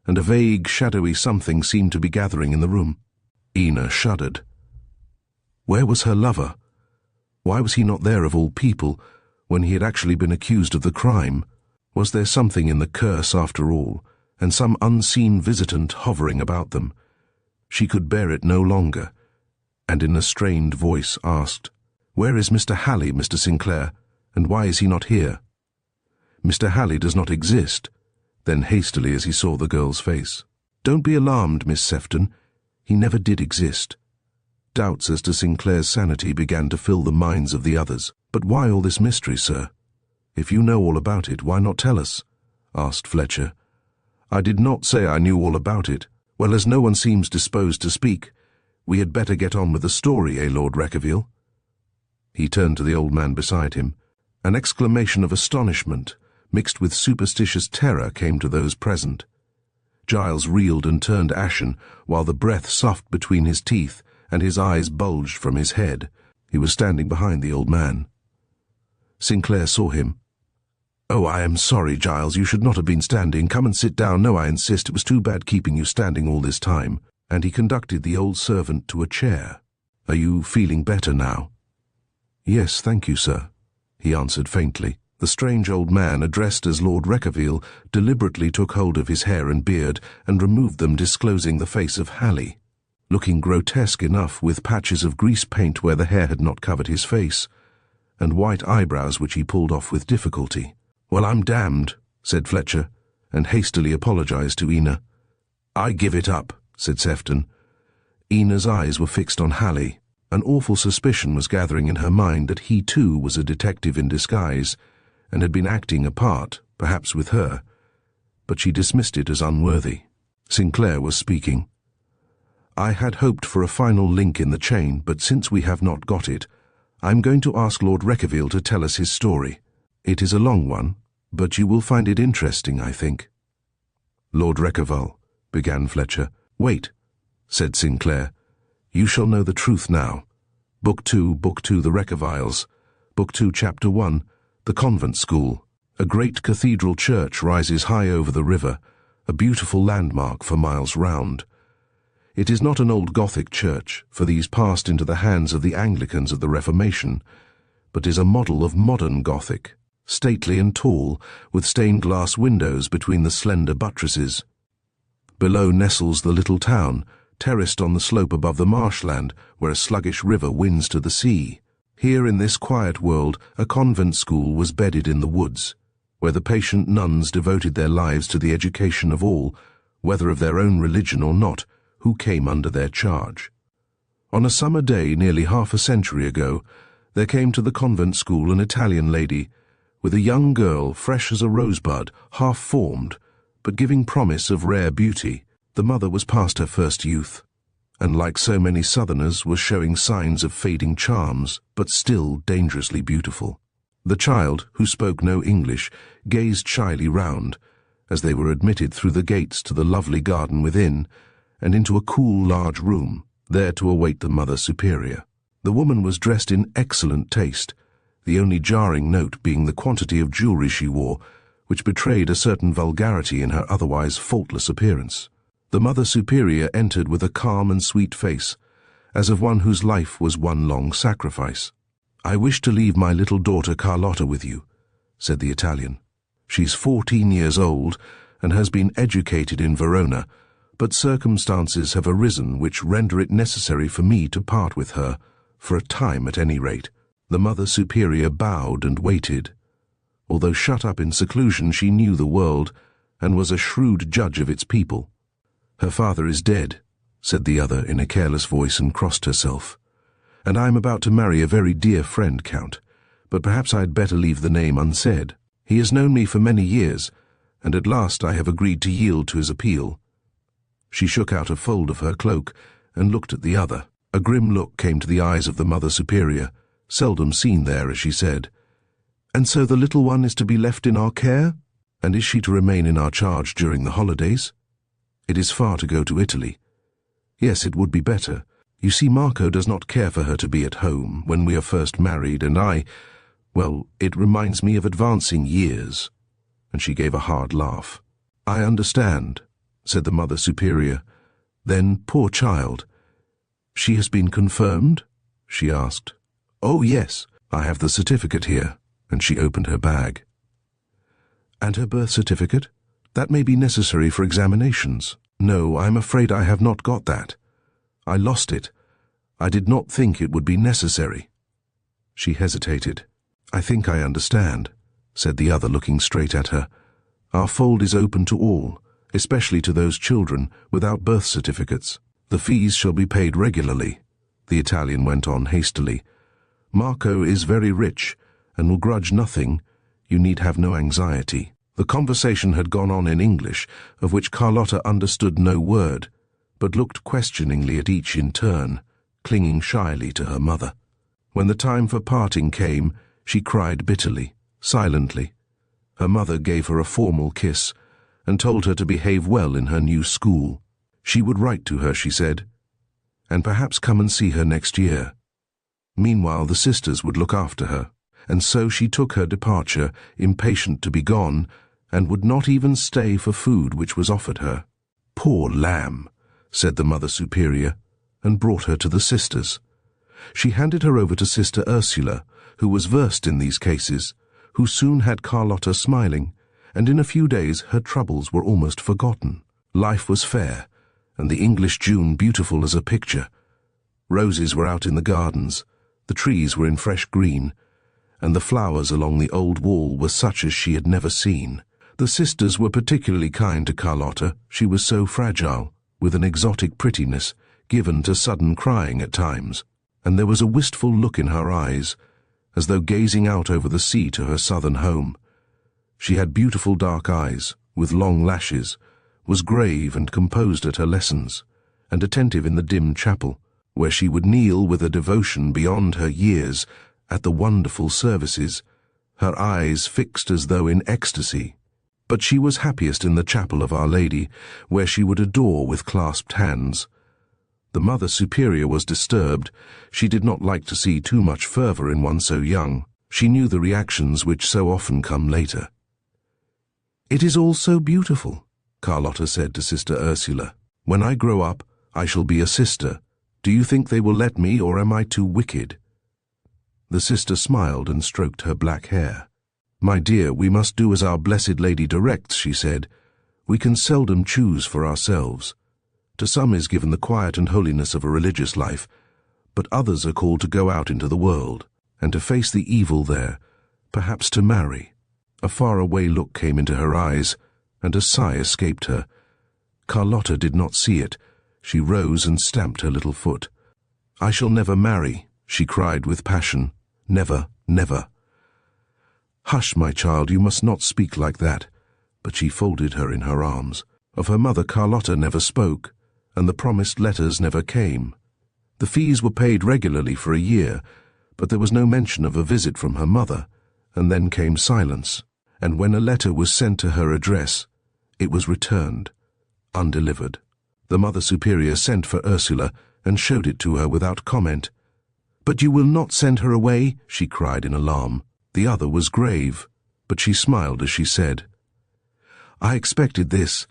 and a vague, shadowy something seemed to be gathering in the room. Ina shuddered. Where was her lover? Why was he not there of all people, when he had actually been accused of the crime? Was there something in the curse after all, and some unseen visitant hovering about them? She could bear it no longer, and in a strained voice asked, "Where is Mr. Halley, Mr. Sinclair, and why is he not here?" "Mr. Halley does not exist," then hastily as he saw the girl's face. "Don't be alarmed, Miss Sefton. He never did exist." Doubts as to Sinclair's sanity began to fill the minds of the others. "But why all this mystery, sir? If you know all about it, why not tell us?" asked Fletcher. "I did not say I knew all about it. Well, as no one seems disposed to speak, we had better get on with the story, Lord Reckavile?" He turned to the old man beside him. An exclamation of astonishment, mixed with superstitious terror, came to those present. Giles reeled and turned ashen, while the breath soughed between his teeth and his eyes bulged from his head. He was standing behind the old man. Sinclair saw him. "Oh, I am sorry, Giles. You should not have been standing. Come and sit down. No, I insist. It was too bad keeping you standing all this time." And he conducted the old servant to a chair. Are you feeling better now?" "Yes, thank you, sir," he answered faintly. The strange old man, addressed as Lord Reckavile, deliberately took hold of his hair and beard and removed them, disclosing the face of Hallie, looking grotesque enough with patches of grease paint where the hair had not covered his face, and white eyebrows which he pulled off with difficulty. "Well, I'm damned," said Fletcher, and hastily apologized to Ina. "I give it up," said Sefton. Ina's eyes were fixed on Hallie. An awful suspicion was gathering in her mind that he too was a detective in disguise, and had been acting a part, perhaps with her, but she dismissed it as unworthy. Sinclair was speaking. "I had hoped for a final link in the chain, but since we have not got it, I'm going to ask Lord Reckavile to tell us his story. It is a long one, but you will find it interesting, I think." "Lord Reckavile," began Fletcher. "Wait," said Sinclair. "You shall know the truth now. Book 2, The Reckaviles. Book 2, Chapter 1, The Convent School. A great cathedral church rises high over the river, a beautiful landmark for miles round. It is not an old Gothic church, for these passed into the hands of the Anglicans of the Reformation, but is a model of modern Gothic, stately and tall, with stained-glass windows between the slender buttresses. Below nestles the little town, terraced on the slope above the marshland, where a sluggish river winds to the sea. Here in this quiet world, a convent school was bedded in the woods, where the patient nuns devoted their lives to the education of all, whether of their own religion or not, who came under their charge. On a summer day nearly half a century ago, there came to the convent school an Italian lady, with a young girl fresh as a rosebud, half-formed, but giving promise of rare beauty. The mother was past her first youth, and like so many southerners was showing signs of fading charms, but still dangerously beautiful. The child, who spoke no English, gazed shyly round, as they were admitted through the gates to the lovely garden within, and into a cool large room, there to await the Mother Superior. The woman was dressed in excellent taste, the only jarring note being the quantity of jewellery she wore, which betrayed a certain vulgarity in her otherwise faultless appearance. The Mother Superior entered with a calm and sweet face, as of one whose life was one long sacrifice. "I wish to leave my little daughter Carlotta with you," said the Italian. "She's 14 years old and has been educated in Verona, but circumstances have arisen which render it necessary for me to part with her, for a time at any rate." The Mother Superior bowed and waited. Although shut up in seclusion, she knew the world, and was a shrewd judge of its people. "Her father is dead," said the other in a careless voice, and crossed herself. "And I am about to marry a very dear friend, Count, but perhaps I had better leave the name unsaid. He has known me for many years, and at last I have agreed to yield to his appeal." She shook out a fold of her cloak and looked at the other. A grim look came to the eyes of the Mother Superior, seldom seen there, as she said, "And so the little one is to be left in our care? And is she to remain in our charge during the holidays? It is far to go to Italy. Yes, it would be better. You see, Marco does not care for her to be at home when we are first married, and well, it reminds me of advancing years." And she gave a hard laugh. "I understand," said the Mother Superior. "Then, poor child. She has been confirmed?" she asked. "Oh, yes, I have the certificate here," and she opened her bag. "And her birth certificate? That may be necessary for examinations." "No, I'm afraid I have not got that. I lost it. I did not think it would be necessary." She hesitated. "I think I understand," said the other, looking straight at her. "Our fold is open to all, especially to those children without birth certificates. The fees shall be paid regularly," the Italian went on hastily. "Marco is very rich, and will grudge nothing. You need have no anxiety." The conversation had gone on in English, of which Carlotta understood no word, but looked questioningly at each in turn, clinging shyly to her mother. When the time for parting came, she cried bitterly, silently. Her mother gave her a formal kiss, and told her to behave well in her new school. She would write to her, she said, and perhaps come and see her next year. Meanwhile, the sisters would look after her, and so she took her departure, impatient to be gone, and would not even stay for food which was offered her. "Poor lamb," said the Mother Superior, and brought her to the sisters. She handed her over to Sister Ursula, who was versed in these cases, who soon had Carlotta smiling, and in a few days her troubles were almost forgotten. Life was fair, and the English June beautiful as a picture. Roses were out in the gardens, the trees were in fresh green, and the flowers along the old wall were such as she had never seen. The sisters were particularly kind to Carlotta. She was so fragile, with an exotic prettiness, given to sudden crying at times, and there was a wistful look in her eyes, as though gazing out over the sea to her southern home. She had beautiful dark eyes, with long lashes, was grave and composed at her lessons, and attentive in the dim chapel, where she would kneel with a devotion beyond her years at the wonderful services, her eyes fixed as though in ecstasy. But she was happiest in the chapel of Our Lady, where she would adore with clasped hands. The Mother Superior was disturbed. She did not like to see too much fervour in one so young. She knew the reactions which so often come later. "It is all so beautiful," Carlotta said to Sister Ursula. "When I grow up, I shall be a sister. Do you think they will let me, or am I too wicked?" The sister smiled and stroked her black hair. "My dear, we must do as Our Blessed Lady directs," she said. "We can seldom choose for ourselves. To some is given the quiet and holiness of a religious life, but others are called to go out into the world, and to face the evil there, perhaps to marry." A faraway look came into her eyes, and a sigh escaped her. Carlotta did not see it. She rose and stamped her little foot. "I shall never marry," she cried with passion. "Never, never." "Hush, my child, you must not speak like that." But she folded her in her arms. Of her mother Carlotta never spoke, and the promised letters never came. The fees were paid regularly for a year, but there was no mention of a visit from her mother, and then came silence, and when a letter was sent to her address, it was returned, undelivered. The Mother Superior sent for Ursula and showed it to her without comment. "But you will not send her away?" she cried in alarm. The other was grave, but she smiled as she said, "I expected this.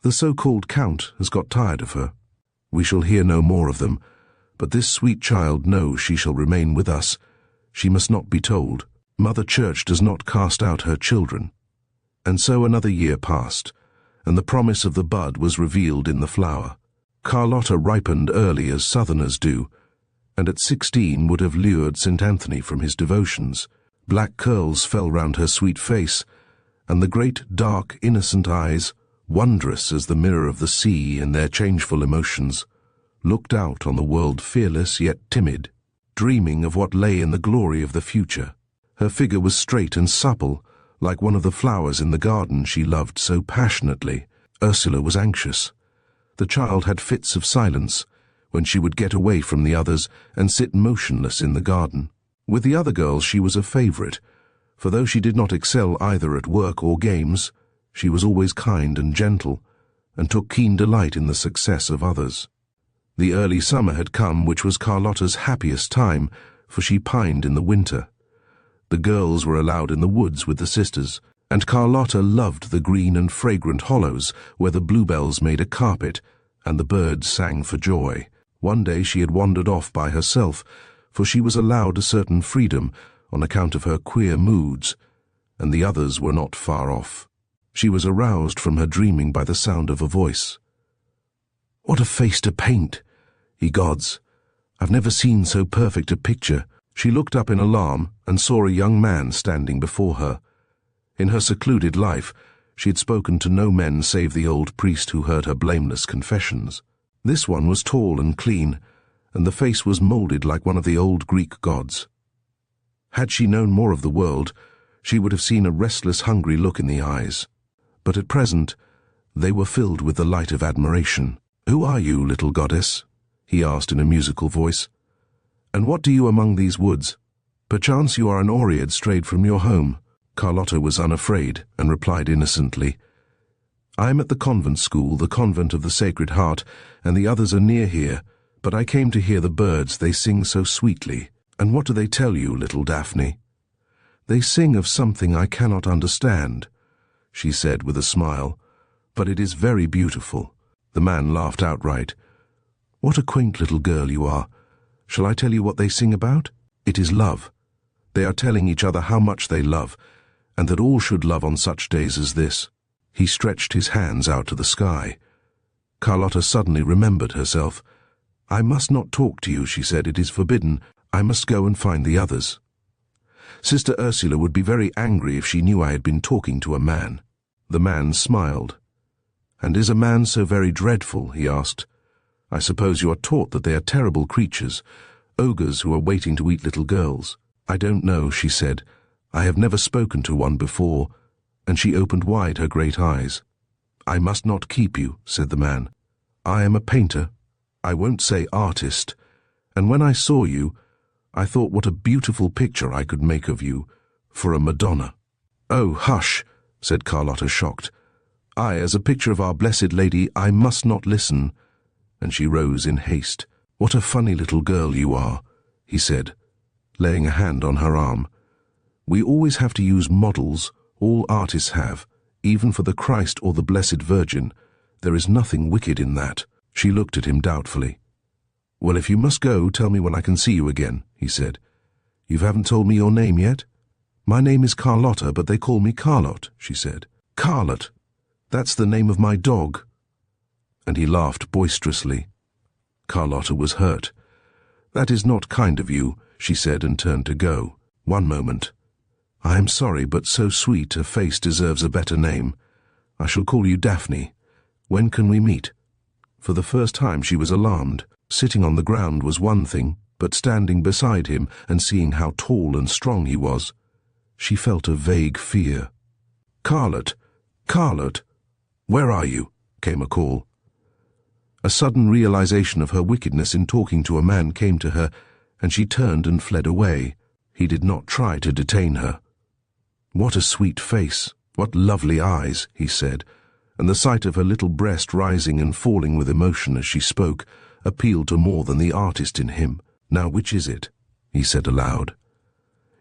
The so-called Count has got tired of her. We shall hear no more of them, but this sweet child knows she shall remain with us. She must not be told. Mother Church does not cast out her children." And so another year passed, and the promise of the bud was revealed in the flower. Carlotta ripened early as Southerners do, and at 16 would have lured St. Anthony from his devotions. Black curls fell round her sweet face, and the great, dark, innocent eyes, wondrous as the mirror of the sea in their changeful emotions, looked out on the world fearless yet timid, dreaming of what lay in the glory of the future. Her figure was straight and supple, like one of the flowers in the garden she loved so passionately. Ursula was anxious. The child had fits of silence, when she would get away from the others and sit motionless in the garden. With the other girls she was a favourite, for though she did not excel either at work or games, she was always kind and gentle, and took keen delight in the success of others. The early summer had come, which was Carlotta's happiest time, for she pined in the winter. The girls were allowed in the woods with the sisters, and Carlotta loved the green and fragrant hollows where the bluebells made a carpet, and the birds sang for joy. One day she had wandered off by herself, for she was allowed a certain freedom on account of her queer moods, and the others were not far off. She was aroused from her dreaming by the sound of a voice. "What a face to paint! Ye gods, I've never seen so perfect a picture." She looked up in alarm and saw a young man standing before her. In her secluded life, she had spoken to no men save the old priest who heard her blameless confessions. This one was tall and clean, and the face was moulded like one of the old Greek gods. Had she known more of the world, she would have seen a restless, hungry look in the eyes. But at present, they were filled with the light of admiration. "Who are you, little goddess?" he asked in a musical voice. "And what do you among these woods? Perchance you are an Oread strayed from your home." Carlotta was unafraid and replied innocently, "I am at the convent school, the convent of the Sacred Heart, and the others are near here, but I came to hear the birds, they sing so sweetly." "And what do they tell you, little Daphne?" "They sing of something I cannot understand," she said with a smile, "but it is very beautiful." The man laughed outright. "What a quaint little girl you are, Shall I tell you what they sing about? It is love. They are telling each other how much they love, and that all should love on such days as this." He stretched his hands out to the sky. Carlotta suddenly remembered herself. "I must not talk to you," she said. "It is forbidden. I must go and find the others. Sister Ursula would be very angry if she knew I had been talking to a man." The man smiled. "And is a man so very dreadful?" he asked. "I suppose you are taught that they are terrible creatures, ogres who are waiting to eat little girls." "I don't know," she said. "I have never spoken to one before," and she opened wide her great eyes. "I must not keep you," said the man. "I am a painter. I won't say artist. And when I saw you, I thought what a beautiful picture I could make of you for a Madonna." "Oh, hush," said Carlotta, shocked. "I, as a picture of our Blessed Lady, I must not listen." And she rose in haste. "What a funny little girl you are," he said, laying a hand on her arm. "We always have to use models. All artists have, even for the Christ or the Blessed Virgin. There is nothing wicked in that." She looked at him doubtfully. "Well, if you must go, tell me when I can see you again," he said. "You haven't told me your name yet?" "My name is Carlotta, but they call me Carlot," she said. "Carlot! That's the name of my dog." And he laughed boisterously. Carlotta was hurt. "That is not kind of you," she said, and turned to go. "One moment. I am sorry, but so sweet a face deserves a better name. I shall call you Daphne. When can we meet?" For the first time she was alarmed. Sitting on the ground was one thing, but standing beside him and seeing how tall and strong he was, she felt a vague fear. "Carlot! Carlot! Where are you?" came a call. A sudden realization of her wickedness in talking to a man came to her, and she turned and fled away. He did not try to detain her. "What a sweet face! What lovely eyes!" he said, and the sight of her little breast rising and falling with emotion as she spoke appealed to more than the artist in him. "Now which is it?" he said aloud.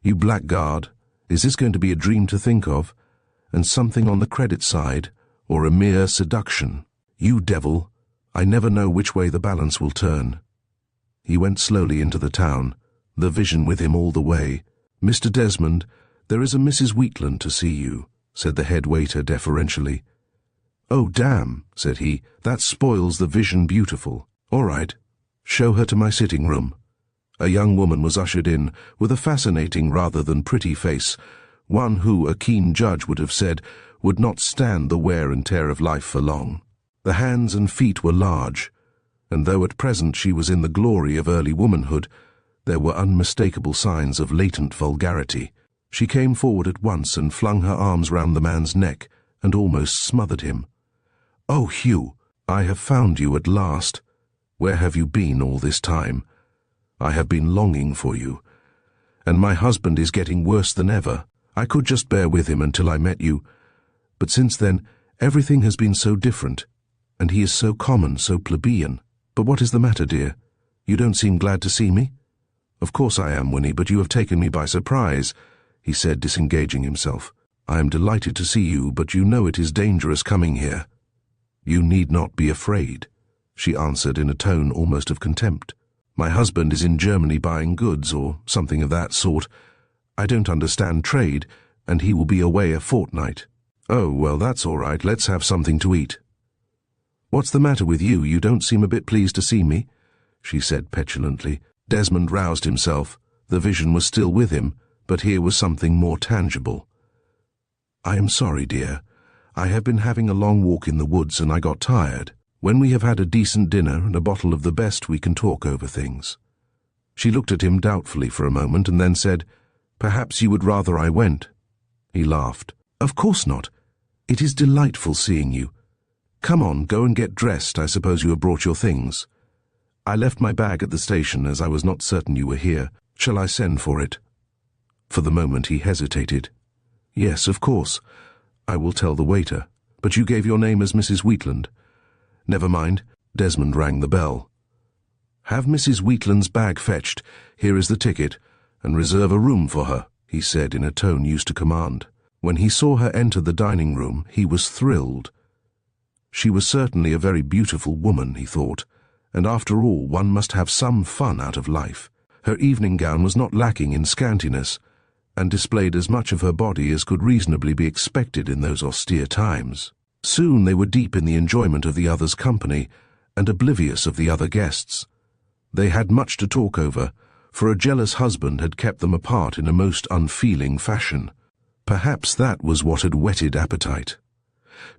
"You blackguard, is this going to be a dream to think of, and something on the credit side, or a mere seduction? You devil, I never know which way the balance will turn." He went slowly into the town, the vision with him all the way. "Mr. Desmond, there is a Mrs. Wheatland to see you," said the head waiter deferentially. "Oh, damn," said he, "that spoils the vision beautiful. All right, show her to my sitting room." A young woman was ushered in, with a fascinating rather than pretty face, one who, a keen judge would have said, would not stand the wear and tear of life for long. The hands and feet were large, and though at present she was in the glory of early womanhood, there were unmistakable signs of latent vulgarity. She came forward at once and flung her arms round the man's neck and almost smothered him. "Oh, Hugh, I have found you at last. Where have you been all this time? I have been longing for you. And my husband is getting worse than ever. I could just bear with him until I met you. But since then, everything has been so different, and he is so common, so plebeian. But what is the matter, dear? You don't seem glad to see me?" "Of course I am, Winnie, but you have taken me by surprise," he said, disengaging himself. "I am delighted to see you, but you know it is dangerous coming here." "You need not be afraid," she answered in a tone almost of contempt. "My husband is in Germany buying goods, or something of that sort. I don't understand trade, and he will be away a fortnight." "Oh, well, that's all right. Let's have something to eat." "What's the matter with you? You don't seem a bit pleased to see me," she said petulantly. Desmond roused himself. The vision was still with him, but here was something more tangible. "I am sorry, dear. I have been having a long walk in the woods and I got tired. When we have had a decent dinner and a bottle of the best, we can talk over things." She looked at him doubtfully for a moment and then said, "Perhaps you would rather I went." He laughed. "Of course not. It is delightful seeing you. Come on, go and get dressed. I suppose you have brought your things. I left my bag at the station as I was not certain you were here. Shall I send for it?" For the moment he hesitated. "Yes, of course. I will tell the waiter. But you gave your name as Mrs. Wheatland." "Never mind." Desmond rang the bell. "Have Mrs. Wheatland's bag fetched. Here is the ticket, and reserve a room for her," he said in a tone used to command. When he saw her enter the dining room, he was thrilled. She was certainly a very beautiful woman, he thought, and after all, one must have some fun out of life. Her evening gown was not lacking in scantiness, and displayed as much of her body as could reasonably be expected in those austere times. Soon they were deep in the enjoyment of the other's company, and oblivious of the other guests. They had much to talk over, for a jealous husband had kept them apart in a most unfeeling fashion. Perhaps that was what had whetted appetite.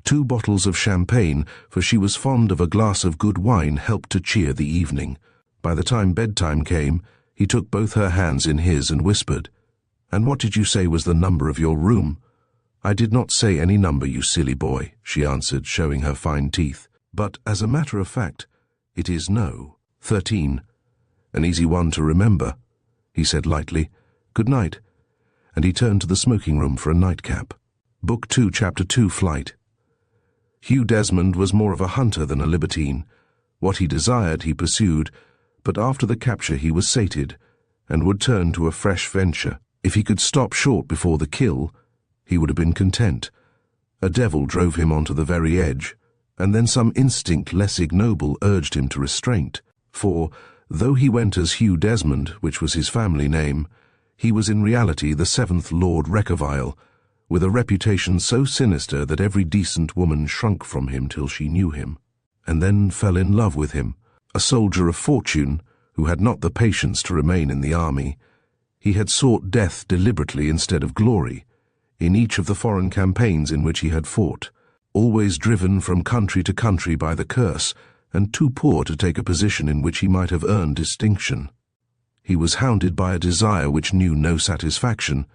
2 bottles of champagne, for she was fond of a glass of good wine, helped to cheer the evening. By the time bedtime came, he took both her hands in his and whispered, "And what did you say was the number of your room?" "I did not say any number, you silly boy," she answered, showing her fine teeth. "But, as a matter of fact, it is no. 13. An easy one to remember," he said lightly. "Good night." And he turned to the smoking room for a nightcap. Book 2, Chapter 2, Flight. Hugh Desmond was more of a hunter than a libertine. What he desired he pursued, but after the capture he was sated, and would turn to a fresh venture. If he could stop short before the kill, he would have been content. A devil drove him onto the very edge, and then some instinct less ignoble urged him to restraint. For, though he went as Hugh Desmond, which was his family name, he was in reality the 7th Lord Reckavile, with a reputation so sinister that every decent woman shrunk from him till she knew him, and then fell in love with him. A soldier of fortune, who had not the patience to remain in the army, he had sought death deliberately instead of glory, in each of the foreign campaigns in which he had fought, always driven from country to country by the curse, and too poor to take a position in which he might have earned distinction. He was hounded by a desire which knew no satisfaction,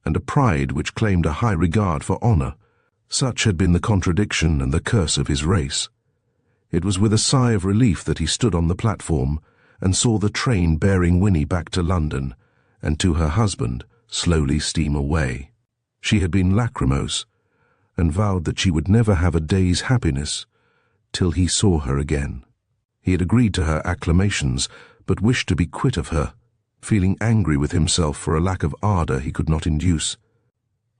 and a pride which claimed a high regard for honor. Such had been the contradiction and the curse of his race. It was with a sigh of relief that he stood on the platform and saw the train bearing Winnie back to London, and to her husband slowly steam away. She had been lachrymose, and vowed that she would never have a day's happiness till he saw her again. He had agreed to her acclamations, but wished to be quit of her, feeling angry with himself for a lack of ardour he could not induce.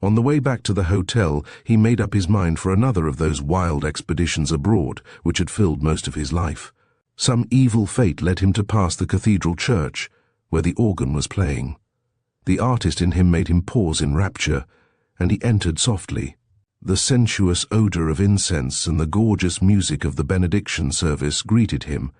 On the way back to the hotel, he made up his mind for another of those wild expeditions abroad which had filled most of his life. Some evil fate led him to pass the cathedral church, where the organ was playing. The artist in him made him pause in rapture, and he entered softly. The sensuous odour of incense and the gorgeous music of the benediction service greeted him,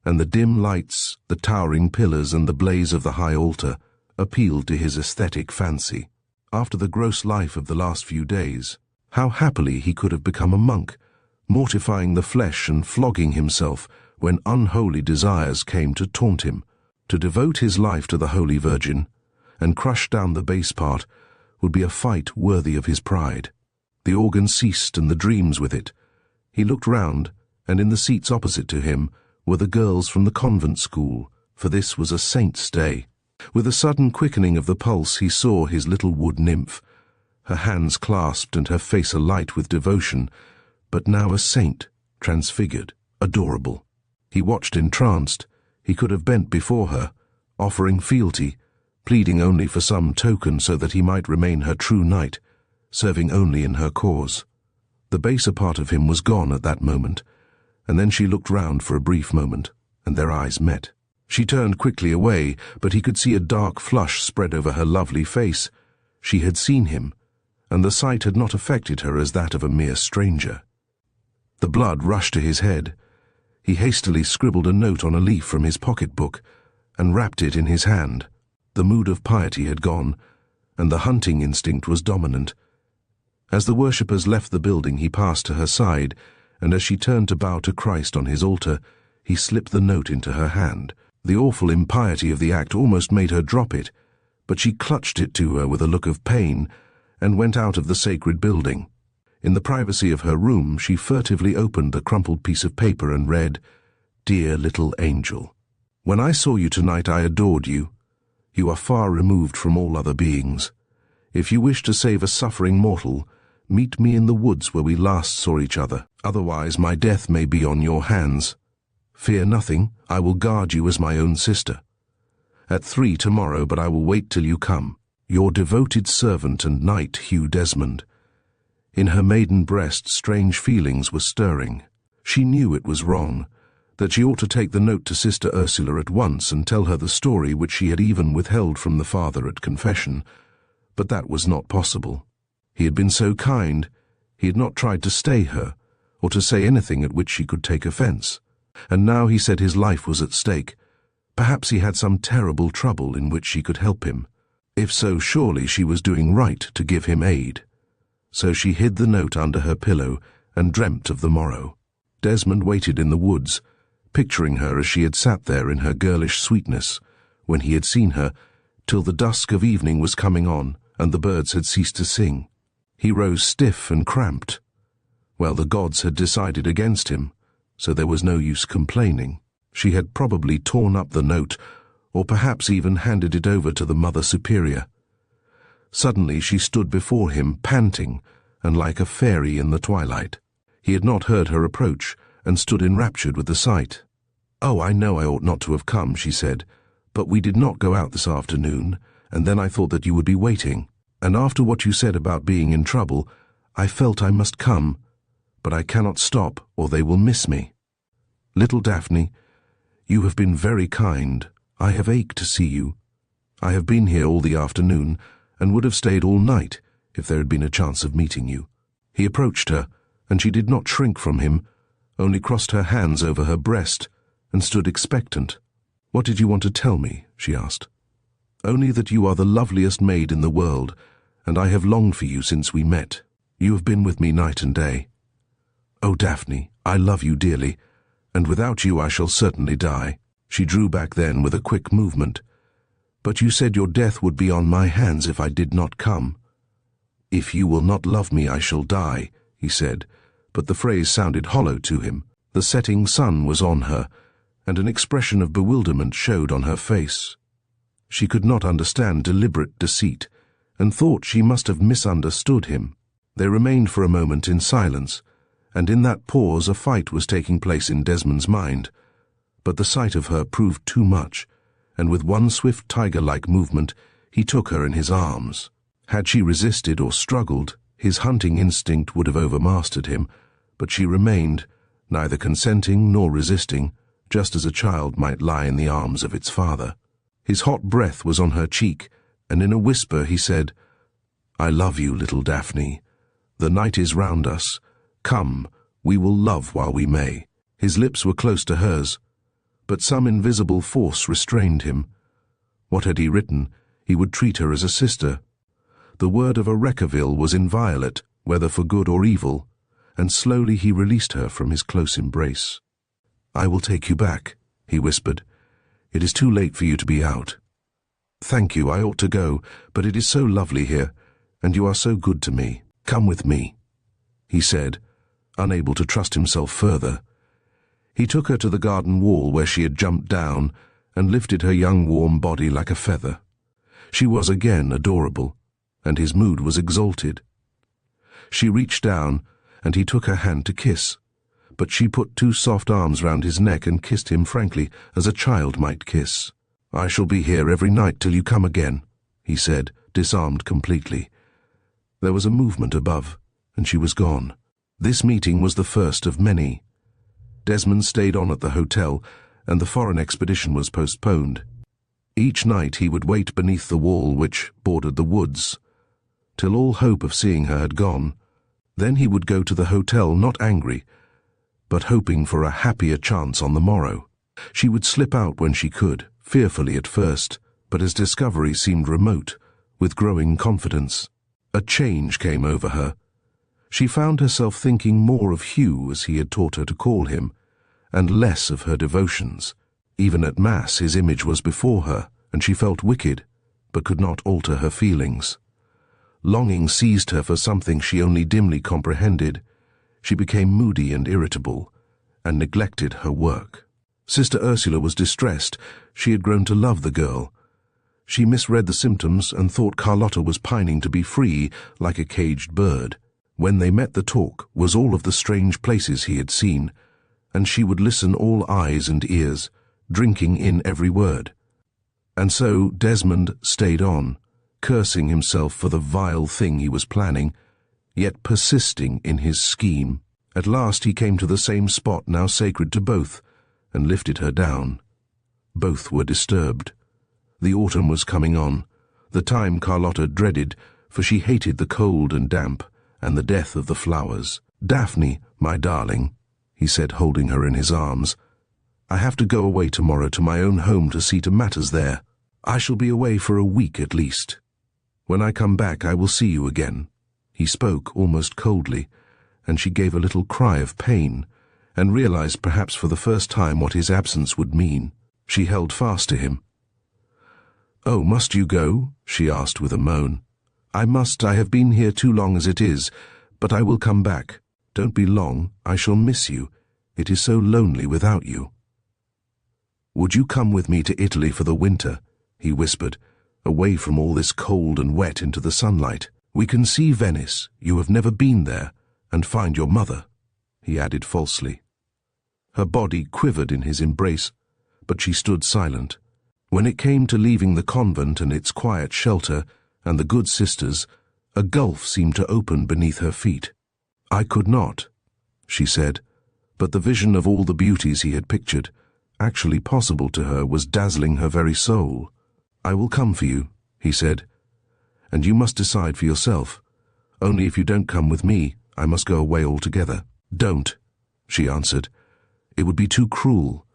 and the dim lights, the towering pillars and the blaze of the high altar appealed to his aesthetic fancy. After the gross life of the last few days, how happily he could have become a monk, mortifying the flesh and flogging himself when unholy desires came to taunt him. To devote his life to the Holy Virgin and crush down the base part would be a fight worthy of his pride. The organ ceased, and the dreams with it. He looked round, and in the seats opposite to him were the girls from the convent school, for this was a saint's day. With a sudden quickening of the pulse he saw his little wood nymph, her hands clasped and her face alight with devotion, but now a saint, transfigured, adorable. He watched entranced. He could have bent before her, offering fealty, pleading only for some token so that he might remain her true knight, serving only in her cause. The baser part of him was gone at that moment, and then she looked round for a brief moment, and their eyes met. She turned quickly away, but he could see a dark flush spread over her lovely face. She had seen him, and the sight had not affected her as that of a mere stranger. The blood rushed to his head. He hastily scribbled a note on a leaf from his pocket-book, and wrapped it in his hand. The mood of piety had gone, and the hunting instinct was dominant. As the worshippers left the building, he passed to her side, and as she turned to bow to Christ on his altar, he slipped the note into her hand. The awful impiety of the act almost made her drop it, but she clutched it to her with a look of pain, and went out of the sacred building. In the privacy of her room, she furtively opened the crumpled piece of paper and read, "Dear little angel, when I saw you tonight I adored you. You are far removed from all other beings. If you wish to save a suffering mortal, meet me in the woods where we last saw each other. Otherwise my death may be on your hands. Fear nothing, I will guard you as my own sister. At 3 tomorrow, but I will wait till you come. Your devoted servant and knight, Hugh Desmond." In her maiden breast strange feelings were stirring. She knew it was wrong, that she ought to take the note to Sister Ursula at once and tell her the story which she had even withheld from the father at confession, but that was not possible. He had been so kind, he had not tried to stay her, or to say anything at which she could take offence, and now he said his life was at stake. Perhaps he had some terrible trouble in which she could help him. If so, surely she was doing right to give him aid. So she hid the note under her pillow and dreamt of the morrow. Desmond waited in the woods, picturing her as she had sat there in her girlish sweetness, when he had seen her, till the dusk of evening was coming on and the birds had ceased to sing. He rose stiff and cramped. Well, the gods had decided against him, so there was no use complaining. She had probably torn up the note, or perhaps even handed it over to the Mother Superior. Suddenly she stood before him, panting, and like a fairy in the twilight. He had not heard her approach, and stood enraptured with the sight. "Oh, I know I ought not to have come," she said, "but we did not go out this afternoon, and then I thought that you would be waiting. And after what you said about being in trouble, I felt I must come, but I cannot stop, or they will miss me. Little Daphne, you have been very kind. I have ached to see you. I have been here all the afternoon, and would have stayed all night if there had been a chance of meeting you." He approached her, and she did not shrink from him, only crossed her hands over her breast and stood expectant. "What did you want to tell me?" she asked. "Only that you are the loveliest maid in the world, and I have longed for you since we met. You have been with me night and day. Oh, Daphne, I love you dearly, and without you I shall certainly die." She drew back then with a quick movement. "But you said your death would be on my hands if I did not come." "If you will not love me, I shall die," he said, but the phrase sounded hollow to him. The setting sun was on her, and an expression of bewilderment showed on her face. She could not understand deliberate deceit, and thought she must have misunderstood him. They remained for a moment in silence, and in that pause a fight was taking place in Desmond's mind. But the sight of her proved too much, and with one swift tiger-like movement he took her in his arms. Had she resisted or struggled, his hunting instinct would have overmastered him, but she remained, neither consenting nor resisting, just as a child might lie in the arms of its father. His hot breath was on her cheek, and in a whisper he said, "I love you, little Daphne. The night is round us. Come, we will love while we may." His lips were close to hers, but some invisible force restrained him. What had he written? He would treat her as a sister. The word of a Reckavile was inviolate, whether for good or evil, and slowly he released her from his close embrace. "I will take you back," he whispered. "It is too late for you to be out." "Thank you, I ought to go, but it is so lovely here, and you are so good to me. Come with me," he said, unable to trust himself further. He took her to the garden wall where she had jumped down and lifted her young warm body like a feather. She was again adorable, and his mood was exalted. She reached down, and he took her hand to kiss, but she put two soft arms round his neck and kissed him frankly, as a child might kiss. "I shall be here every night till you come again," he said, disarmed completely. There was a movement above, and she was gone. This meeting was the first of many. Desmond stayed on at the hotel, and the foreign expedition was postponed. Each night he would wait beneath the wall which bordered the woods, till all hope of seeing her had gone. Then he would go to the hotel, not angry, but hoping for a happier chance on the morrow. She would slip out when she could, fearfully at first, but as discovery seemed remote, with growing confidence. A change came over her. She found herself thinking more of Hugh, as he had taught her to call him, and less of her devotions. Even at Mass his image was before her, and she felt wicked, but could not alter her feelings. Longing seized her for something she only dimly comprehended. She became moody and irritable, and neglected her work. Sister Ursula was distressed. She had grown to love the girl. She misread the symptoms and thought Carlotta was pining to be free, like a caged bird. When they met, the talk was all of the strange places he had seen, and she would listen all eyes and ears, drinking in every word. And so Desmond stayed on, cursing himself for the vile thing he was planning, yet persisting in his scheme. At last he came to the same spot now sacred to both, and lifted her down. Both were disturbed. The autumn was coming on, the time Carlotta dreaded, for she hated the cold and damp and the death of the flowers. "Daphne, my darling," he said, holding her in his arms, "I have to go away tomorrow to my own home to see to matters there. I shall be away for a week at least. When I come back I will see you again." He spoke almost coldly, and she gave a little cry of pain, and realized perhaps for the first time what his absence would mean. She held fast to him. "Oh, must you go?" she asked with a moan. "I must. I have been here too long as it is, but I will come back. Don't be long. I shall miss you. It is so lonely without you." "Would you come with me to Italy for the winter?" he whispered, "away from all this cold and wet into the sunlight. We can see Venice, you have never been there, and find your mother," he added falsely. Her body quivered in his embrace, but she stood silent. When it came to leaving the convent and its quiet shelter and the good sisters, a gulf seemed to open beneath her feet. "I could not," she said, but the vision of all the beauties he had pictured, actually possible to her, was dazzling her very soul. "I will come for you," he said, "and you must decide for yourself. Only if you don't come with me, I must go away altogether." "Don't," she answered. "It would be too cruel.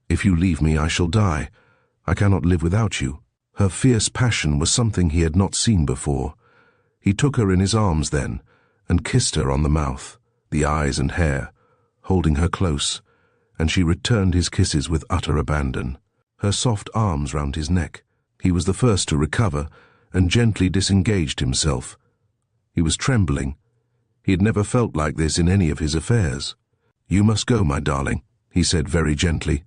If you leave me, I shall die. I cannot live without you." Her fierce passion was something he had not seen before. He took her in his arms then, and kissed her on the mouth, the eyes and hair, holding her close, and she returned his kisses with utter abandon. Her soft arms round his neck. He was the first to recover, and gently disengaged himself. He was trembling. He had never felt like this in any of his affairs. "You must go, my darling," he said very gently,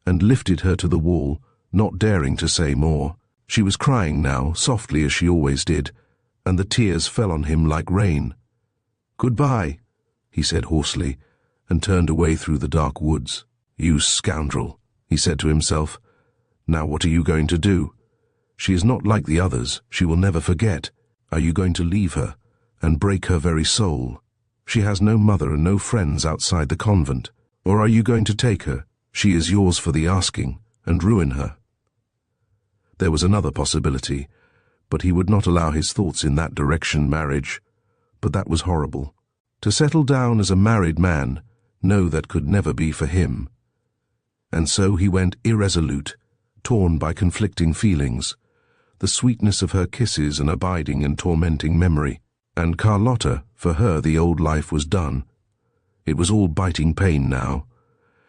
and lifted her to the wall, not daring to say more. She was crying now, softly as she always did, and the tears fell on him like rain. "Goodbye," he said hoarsely, and turned away through the dark woods. "You scoundrel," he said to himself. "Now what are you going to do? She is not like the others. She will never forget. Are you going to leave her and break her very soul? She has no mother and no friends outside the convent. Or are you going to take her? She is yours for the asking, and ruin her." There was another possibility, but he would not allow his thoughts in that direction. Marriage. But that was horrible. To settle down as a married man, no, that could never be for him. And so he went irresolute, torn by conflicting feelings, the sweetness of her kisses an abiding and tormenting memory, and Carlotta, for her the old life was done. It was all biting pain now.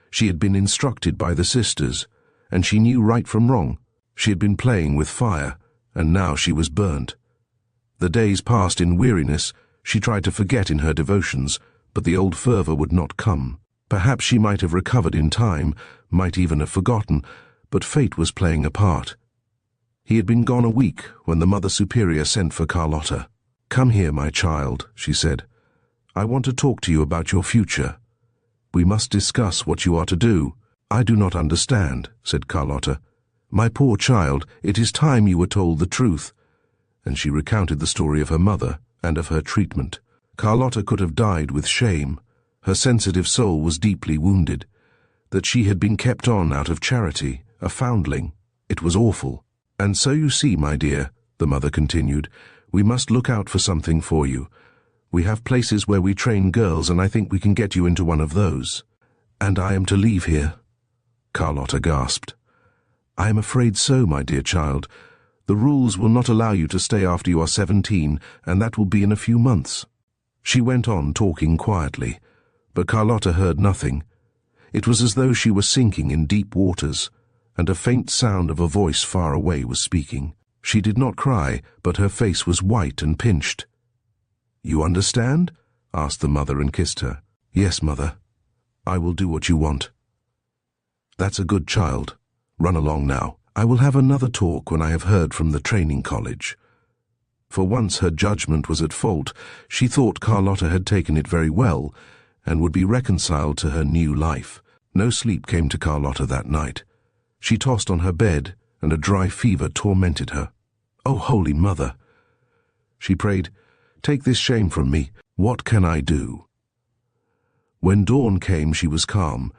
She had been instructed by the sisters, and she knew right from wrong. She had been playing with fire, and now she was burnt. The days passed in weariness. She tried to forget in her devotions, but the old fervour would not come. Perhaps she might have recovered in time, might even have forgotten, but fate was playing a part. He had been gone a week when the Mother Superior sent for Carlotta. "Come here, my child," she said. "I want to talk to you about your future. We must discuss what you are to do." "I do not understand," said Carlotta. "My poor child, it is time you were told the truth." And she recounted the story of her mother and of her treatment. Carlotta could have died with shame. Her sensitive soul was deeply wounded. That she had been kept on out of charity, a foundling. It was awful. "And so you see, my dear," the mother continued, "we must look out for something for you. We have places where we train girls, and I think we can get you into one of those." "And I am to leave here?" Carlotta gasped. "I am afraid so, my dear child. The rules will not allow you to stay after you are 17, and that will be in a few months." She went on talking quietly, but Carlotta heard nothing. It was as though she were sinking in deep waters, and a faint sound of a voice far away was speaking. She did not cry, but her face was white and pinched. "You understand?" asked the mother and kissed her. "Yes, mother. I will do what you want." "That's a good child. Run along now. I will have another talk when I have heard from the training college." For once her judgment was at fault. She thought Carlotta had taken it very well, and would be reconciled to her new life. No sleep came to Carlotta that night. She tossed on her bed, and a dry fever tormented her. "Oh, Holy Mother," she prayed, "take this shame from me. What can I do?" When dawn came she was calm.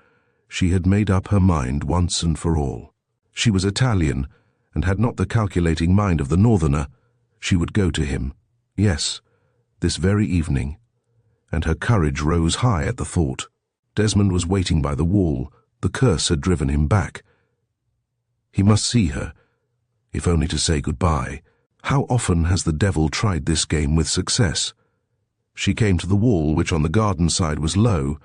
She had made up her mind once and for all. She was Italian, and had not the calculating mind of the northerner. She would go to him. Yes, this very evening. And her courage rose high at the thought. Desmond was waiting by the wall. The curse had driven him back. He must see her, if only to say goodbye. How often has the devil tried this game with success? She came to the wall, which on the garden side was low,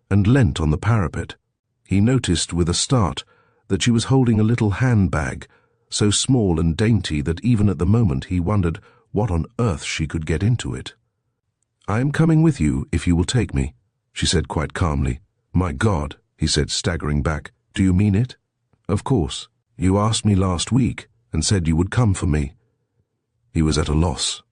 and leant on the parapet. He noticed with a start that she was holding a little handbag, so small and dainty that even at the moment he wondered what on earth she could get into it. "I am coming with you, if you will take me," she said quite calmly. "My God," he said, staggering back, "do you mean it?" "Of course. You asked me last week, and said you would come for me." He was at a loss.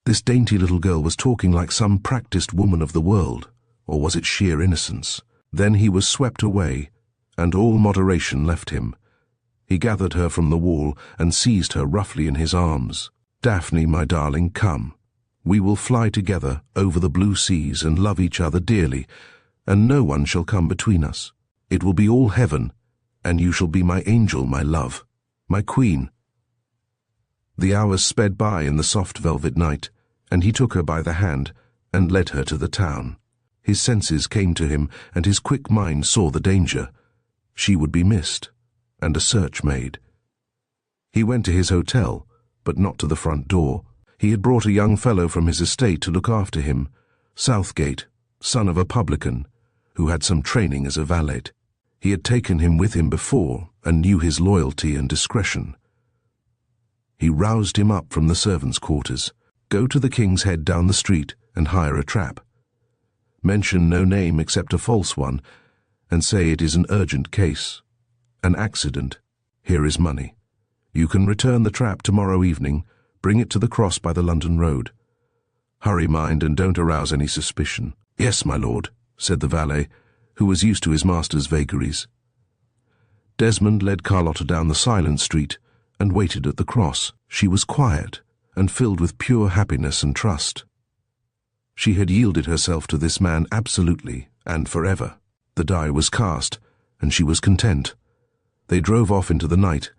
This dainty little girl was talking like some practiced woman of the world, or was it sheer innocence? Then he was swept away, and all moderation left him. He gathered her from the wall and seized her roughly in his arms. "Daphne, my darling, come. We will fly together over the blue seas and love each other dearly, and no one shall come between us. It will be all heaven, and you shall be my angel, my love, my queen." The hours sped by in the soft velvet night, and he took her by the hand and led her to the town. His senses came to him, and his quick mind saw the danger. She would be missed, and a search made. He went to his hotel, but not to the front door. He had brought a young fellow from his estate to look after him, Southgate, son of a publican, who had some training as a valet. He had taken him with him before, and knew his loyalty and discretion. He roused him up from the servants' quarters. "Go to the King's Head down the street and hire a trap. Mention no name except a false one, and say it is an urgent case. An accident. Here is money. You can return the trap tomorrow evening. Bring it to the cross by the London road. Hurry, mind, and don't arouse any suspicion." "Yes, my lord," said the valet, who was used to his master's vagaries. Desmond led Carlotta down the silent street and waited at the cross. She was quiet and filled with pure happiness and trust. She had yielded herself to this man absolutely and forever. The die was cast, and she was content. They drove off into the night,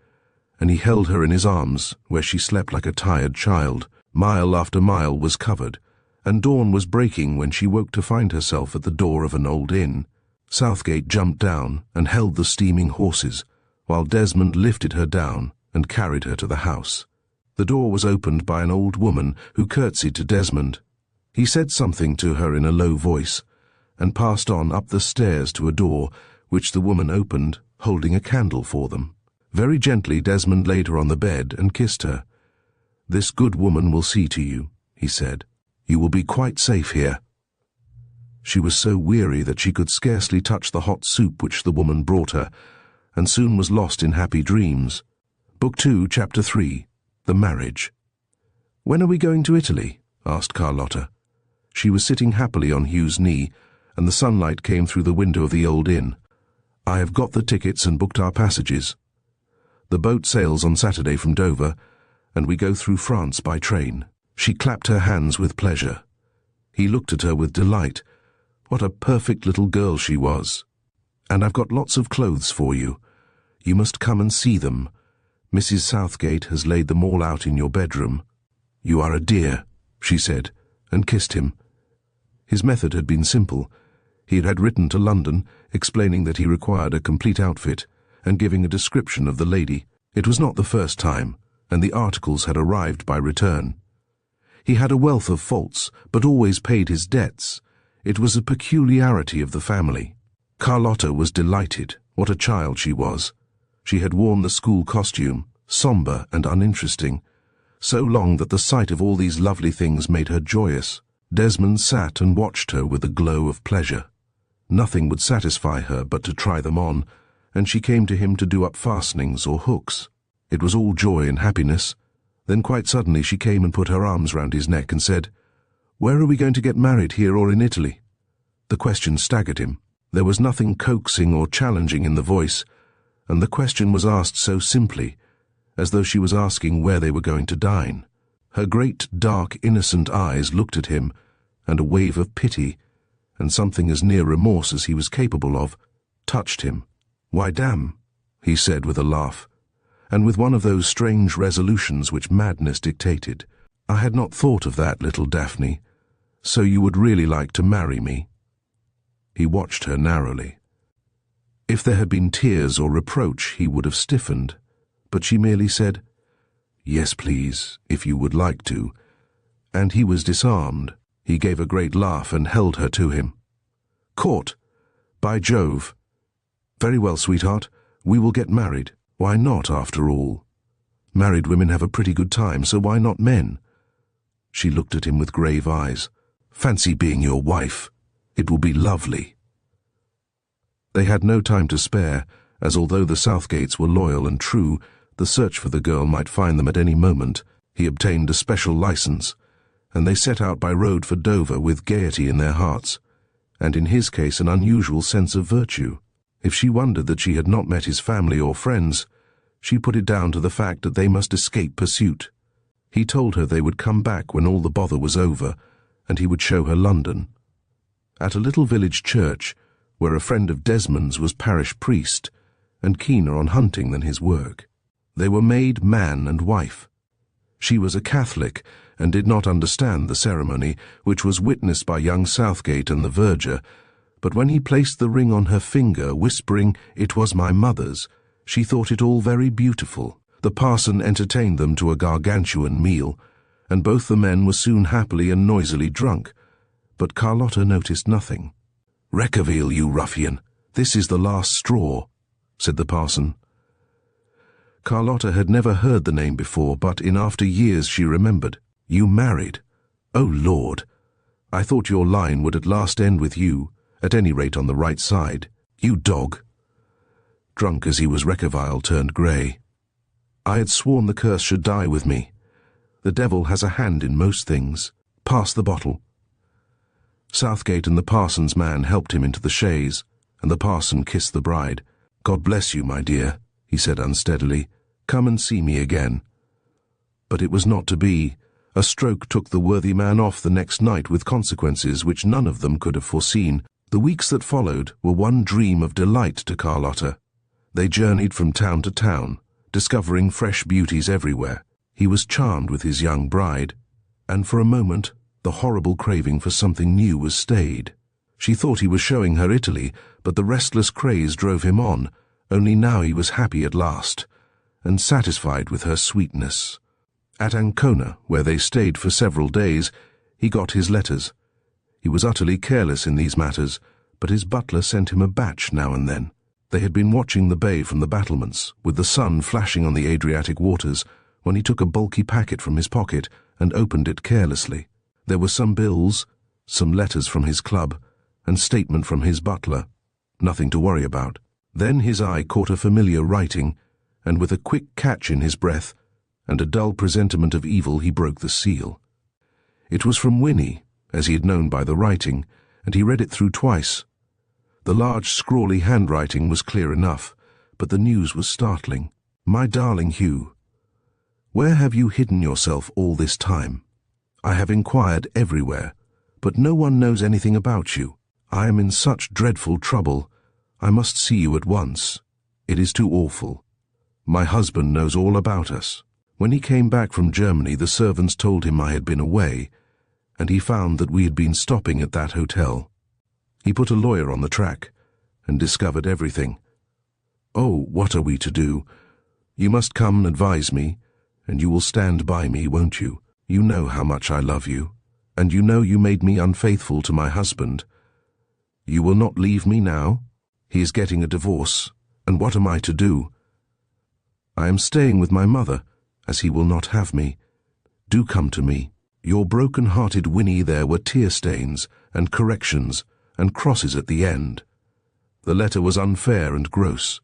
and he held her in his arms, where she slept like a tired child. Mile after mile was covered, and dawn was breaking when she woke to find herself at the door of an old inn. Southgate jumped down and held the steaming horses, while Desmond lifted her down and carried her to the house. The door was opened by an old woman who curtsied to Desmond. He said something to her in a low voice, and passed on up the stairs to a door, which the woman opened, holding a candle for them. Very gently Desmond laid her on the bed and kissed her. "This good woman will see to you," he said. "You will be quite safe here." She was so weary that she could scarcely touch the hot soup which the woman brought her, and soon was lost in happy dreams. Book 2, Chapter 3, The Marriage. "When are we going to Italy?" asked Carlotta. She was sitting happily on Hugh's knee, and the sunlight came through the window of the old inn. "I have got the tickets and booked our passages. The boat sails on Saturday from Dover, and we go through France by train." She clapped her hands with pleasure. He looked at her with delight. What a perfect little girl she was. "And I've got lots of clothes for you. You must come and see them. Mrs. Southgate has laid them all out in your bedroom." "You are a dear," she said, and kissed him. His method had been simple. He had written to London, explaining that he required a complete outfit, and giving a description of the lady. It was not the first time, and the articles had arrived by return. He had a wealth of faults, but always paid his debts. It was a peculiarity of the family. Carlotta was delighted. What a child she was. She had worn the school costume, sombre and uninteresting, so long that the sight of all these lovely things made her joyous. Desmond sat and watched her with a glow of pleasure. Nothing would satisfy her but to try them on, and she came to him to do up fastenings or hooks. It was all joy and happiness. Then quite suddenly she came and put her arms round his neck and said, "Where are we going to get married, here or in Italy?" The question staggered him. There was nothing coaxing or challenging in the voice, and the question was asked so simply, as though she was asking where they were going to dine. Her great, dark, innocent eyes looked at him, and a wave of pity, and something as near remorse as he was capable of, touched him. "Why, damn," he said with a laugh, and with one of those strange resolutions which madness dictated. "I had not thought of that, little Daphne. So you would really like to marry me?" He watched her narrowly. If there had been tears or reproach, he would have stiffened, but she merely said, "Yes, please, if you would like to," and he was disarmed. He gave a great laugh and held her to him. "Caught! By Jove! Very well, sweetheart, we will get married. Why not, after all? Married women have a pretty good time, so why not men?" She looked at him with grave eyes. "Fancy being your wife. It will be lovely." They had no time to spare, as although the Southgates were loyal and true, the search for the girl might find them at any moment. He obtained a special license, and they set out by road for Dover with gaiety in their hearts, and in his case an unusual sense of virtue. If she wondered that she had not met his family or friends, she put it down to the fact that they must escape pursuit. He told her they would come back when all the bother was over, and he would show her London. At a little village church, where a friend of Desmond's was parish priest, and keener on hunting than his work. They were made man and wife. She was a Catholic, and did not understand the ceremony, which was witnessed by young Southgate and the verger, but when he placed the ring on her finger, whispering, "It was my mother's," she thought it all very beautiful. The parson entertained them to a gargantuan meal, and both the men were soon happily and noisily drunk, but Carlotta noticed nothing. "Reckavile, you ruffian, this is the last straw," said the parson. Carlotta had never heard the name before, but in after years she remembered. "You married? Oh, Lord! I thought your line would at last end with you, at any rate on the right side. You dog!" Drunk as he was, Reckavile turned grey. "I had sworn the curse should die with me. The devil has a hand in most things. Pass the bottle." Southgate and the parson's man helped him into the chaise, and the parson kissed the bride. "God bless you, my dear," he said unsteadily. "Come and see me again." But it was not to be. A stroke took the worthy man off the next night with consequences which none of them could have foreseen. The weeks that followed were one dream of delight to Carlotta. They journeyed from town to town, discovering fresh beauties everywhere. He was charmed with his young bride, and for a moment the horrible craving for something new was stayed. She thought he was showing her Italy, but the restless craze drove him on. Only now he was happy at last, and satisfied with her sweetness. At Ancona, where they stayed for several days, he got his letters. He was utterly careless in these matters, but his butler sent him a batch now and then. They had been watching the bay from the battlements, with the sun flashing on the Adriatic waters, when he took a bulky packet from his pocket and opened it carelessly. There were some bills, some letters from his club, and statement from his butler. Nothing to worry about. Then his eye caught a familiar writing, and with a quick catch in his breath, and a dull presentiment of evil, he broke the seal. It was from Winnie, as he had known by the writing, and he read it through twice. The large, scrawly handwriting was clear enough, but the news was startling. "My darling Hugh, where have you hidden yourself all this time? I have inquired everywhere, but no one knows anything about you. I am in such dreadful trouble. I must see you at once. It is too awful. My husband knows all about us. When he came back from Germany, the servants told him I had been away, and he found that we had been stopping at that hotel. He put a lawyer on the track, and discovered everything. Oh, what are we to do? You must come and advise me, and you will stand by me, won't you? You know how much I love you, and you know you made me unfaithful to my husband. You will not leave me now? He is getting a divorce, and what am I to do? I am staying with my mother, as he will not have me. Do come to me. Your broken-hearted Winnie there were tear stains, and corrections, and crosses at the end. The letter was unfair and gross,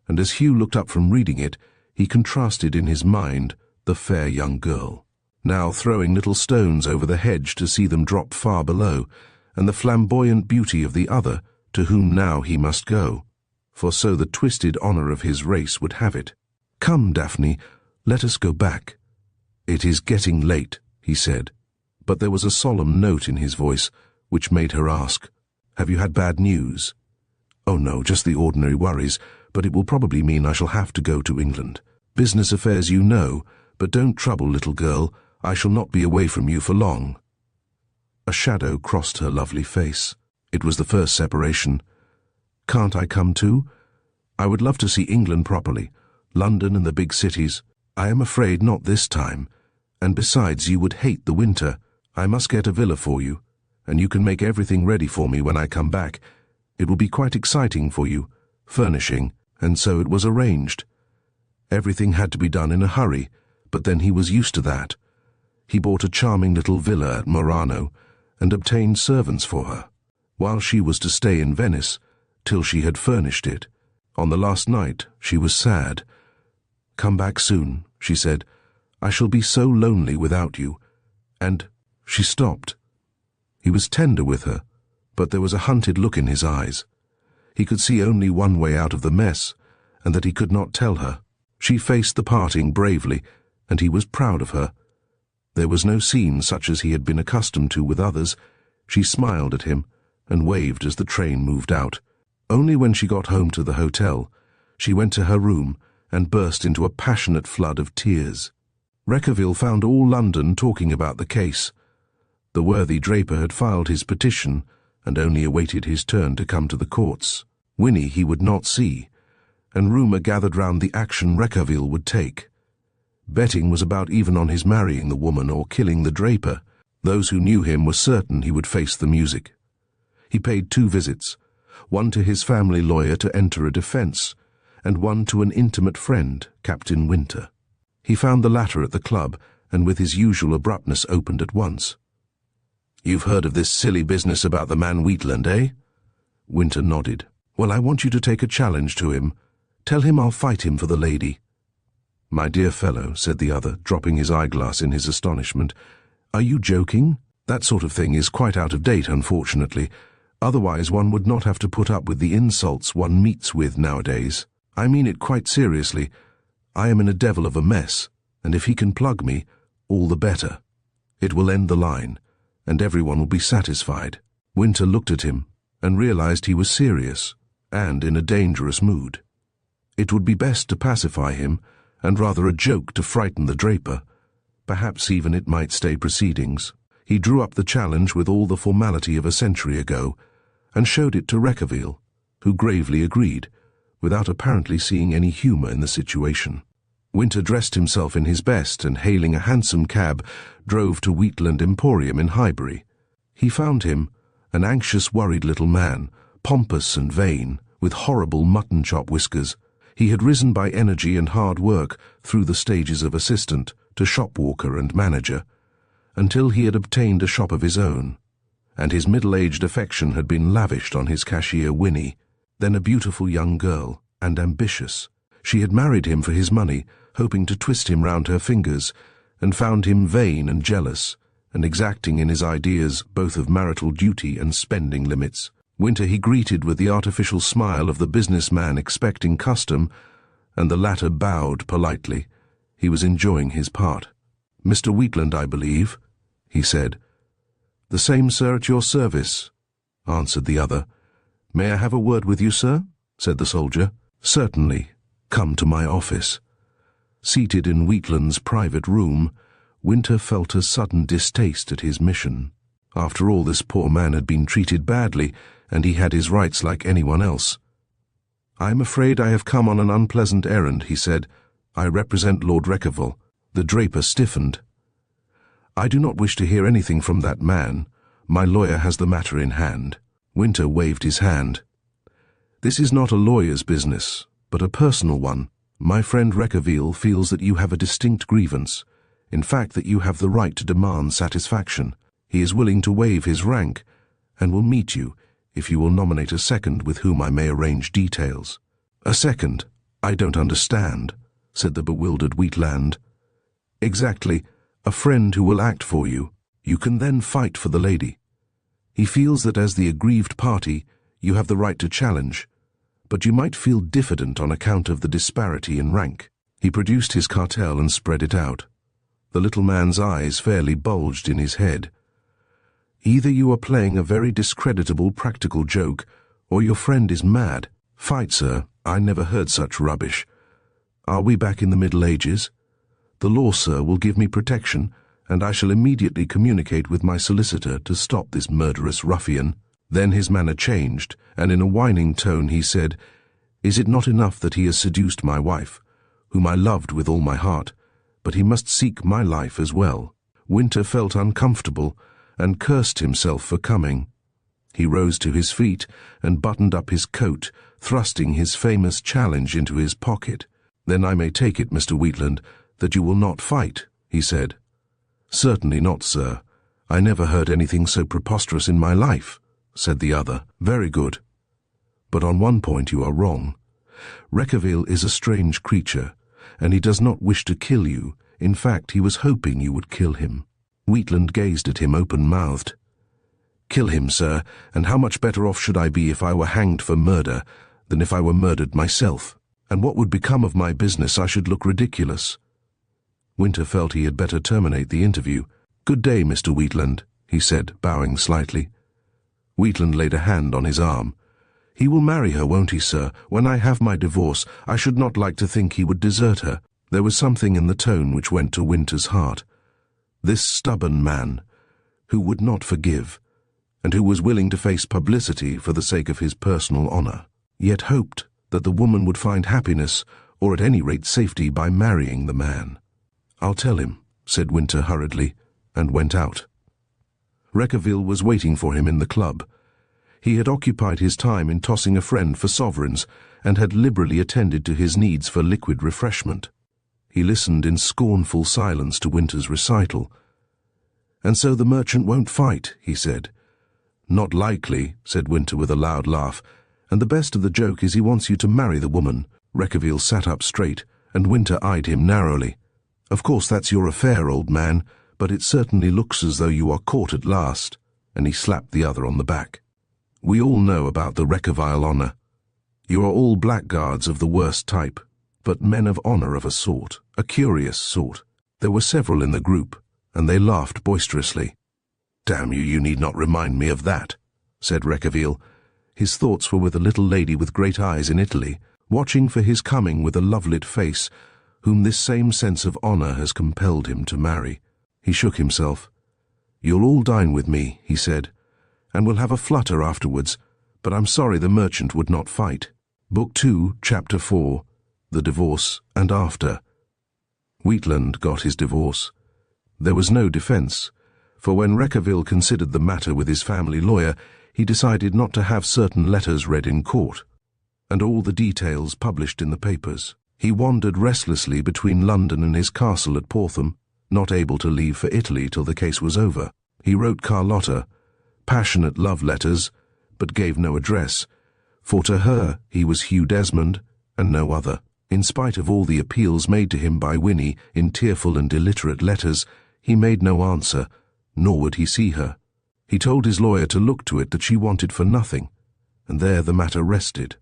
and as Hugh looked up from reading it, he contrasted in his mind the fair young girl, now throwing little stones over the hedge to see them drop far below, and the flamboyant beauty of the other, to whom now he must go, for so the twisted honour of his race would have it. "Come, Daphne, let us go back." "It is getting late," he said, but there was a solemn note in his voice which made her ask, "Have you had bad news?" "Oh no, just the ordinary worries, but it will probably mean I shall have to go to England. Business affairs you know, but don't trouble, little girl. I shall not be away from you for long." A shadow crossed her lovely face. It was the first separation. "Can't I come too? I would love to see England properly, London and the big cities. I am afraid not this time. And besides, you would hate the winter. I must get a villa for you, and you can make everything ready for me when I come back. It will be quite exciting for you, furnishing," and so it was arranged. Everything had to be done in a hurry, but then he was used to that. He bought a charming little villa at Murano and obtained servants for her, while she was to stay in Venice till she had furnished it. On the last night she was sad. "Come back soon," she said. "I shall be so lonely without you." And she stopped. He was tender with her, but there was a hunted look in his eyes. He could see only one way out of the mess, and that he could not tell her. She faced the parting bravely, and he was proud of her. There was no scene such as he had been accustomed to with others. She smiled at him and waved as the train moved out. Only when she got home to the hotel, she went to her room and burst into a passionate flood of tears. Reckavile found all London talking about the case. The worthy draper had filed his petition and only awaited his turn to come to the courts. Winnie he would not see, and rumour gathered round the action Reckavile would take. Betting was about even on his marrying the woman or killing the draper. Those who knew him were certain he would face the music. He paid 2 visits, one to his family lawyer to enter a defence, and one to an intimate friend, Captain Winter. He found the latter at the club, and with his usual abruptness opened at once. "You've heard of this silly business about the man Wheatland, eh?" Winter nodded. "Well, I want you to take a challenge to him. Tell him I'll fight him for the lady." "My dear fellow," said the other, dropping his eyeglass in his astonishment, "are you joking? That sort of thing is quite out of date, unfortunately. Otherwise one would not have to put up with the insults one meets with nowadays. I mean it quite seriously. I am in a devil of a mess, and if he can plug me, all the better. It will end the line, and everyone will be satisfied." Winter looked at him and realized he was serious and in a dangerous mood. It would be best to pacify him, and rather a joke to frighten the draper. Perhaps even it might stay proceedings. He drew up the challenge with all the formality of a century ago, and showed it to Reckavile, who gravely agreed, without apparently seeing any humour in the situation. Winter dressed himself in his best and, hailing a hansom cab, drove to Wheatland Emporium in Highbury. He found him, an anxious, worried little man, pompous and vain, with horrible mutton-chop whiskers. He had risen by energy and hard work through the stages of assistant to shopwalker and manager, until he had obtained a shop of his own, and his middle-aged affection had been lavished on his cashier Winnie, then a beautiful young girl, and ambitious. She had married him for his money, hoping to twist him round her fingers, and found him vain and jealous, and exacting in his ideas both of marital duty and spending limits. Winter he greeted with the artificial smile of the businessman expecting custom, and the latter bowed politely. He was enjoying his part. "Mr. Wheatland, I believe," he said. "The same, sir, at your service," answered the other. "May I have a word with you, sir?" said the soldier. "Certainly. Come to my office." Seated in Wheatland's private room, Winter felt a sudden distaste at his mission. After all, this poor man had been treated badly, and he had his rights like anyone else. "I am afraid I have come on an unpleasant errand," he said. "I represent Lord Reckavile." The draper stiffened. "I do not wish to hear anything from that man. My lawyer has the matter in hand." Winter waved his hand. "This is not a lawyer's business, but a personal one. My friend Reckavile feels that you have a distinct grievance, in fact that you have the right to demand satisfaction. He is willing to waive his rank, and will meet you if you will nominate a second with whom I may arrange details." "A second? I don't understand," said the bewildered Wheatland. "Exactly, a friend who will act for you. You can then fight for the lady. He feels that as the aggrieved party, you have the right to challenge, but you might feel diffident on account of the disparity in rank." He produced his cartel and spread it out. The little man's eyes fairly bulged in his head. "Either you are playing a very discreditable practical joke, or your friend is mad. Fight, sir. I never heard such rubbish. Are we back in the Middle Ages? The law, sir, will give me protection, and I shall immediately communicate with my solicitor to stop this murderous ruffian." Then his manner changed, and in a whining tone he said, "Is it not enough that he has seduced my wife, whom I loved with all my heart, but he must seek my life as well?" Winter felt uncomfortable and cursed himself for coming. He rose to his feet and buttoned up his coat, thrusting his famous challenge into his pocket. "Then I may take it, Mr. Wheatland, that you will not fight," he said. "Certainly not, sir. I never heard anything so preposterous in my life," said the other. "Very good. But on one point you are wrong. Reckavile is a strange creature, and he does not wish to kill you. In fact, he was hoping you would kill him." Wheatland gazed at him open-mouthed. "Kill him, sir, and how much better off should I be if I were hanged for murder than if I were murdered myself? And what would become of my business? I should look ridiculous." Winter felt he had better terminate the interview. "Good day, Mr. Wheatland," he said, bowing slightly. Wheatland laid a hand on his arm. "He will marry her, won't he, sir? When I have my divorce, I should not like to think he would desert her." There was something in the tone which went to Winter's heart. This stubborn man, who would not forgive, and who was willing to face publicity for the sake of his personal honor, yet hoped that the woman would find happiness, or at any rate safety, by marrying the man. "I'll tell him," said Winter hurriedly, and went out. Reckavile was waiting for him in the club. He had occupied his time in tossing a friend for sovereigns, and had liberally attended to his needs for liquid refreshment. He listened in scornful silence to Winter's recital. "And so the merchant won't fight," he said. "Not likely," said Winter with a loud laugh, "and the best of the joke is he wants you to marry the woman." Reckavile sat up straight, and Winter eyed him narrowly. "Of course that's your affair, old man, but it certainly looks as though you are caught at last," and he slapped the other on the back. "We all know about the Reckavile honor. You are all blackguards of the worst type, but men of honor of a sort, a curious sort." There were several in the group, and they laughed boisterously. "Damn you, you need not remind me of that," said Reckavile. His thoughts were with a little lady with great eyes in Italy, watching for his coming with a love-lit face, whom this same sense of honor has compelled him to marry. He shook himself. "You'll all dine with me," he said, "and we'll have a flutter afterwards, but I'm sorry the merchant would not fight." Book 2, Chapter 4, The Divorce and After. Wheatland got his divorce. There was no defense, for when Reckavile considered the matter with his family lawyer, he decided not to have certain letters read in court, and all the details published in the papers. He wandered restlessly between London and his castle at Portham, not able to leave for Italy till the case was over. He wrote Carlotta passionate love letters, but gave no address, for to her he was Hugh Desmond and no other. In spite of all the appeals made to him by Winnie in tearful and illiterate letters, he made no answer, nor would he see her. He told his lawyer to look to it that she wanted for nothing, and there the matter rested.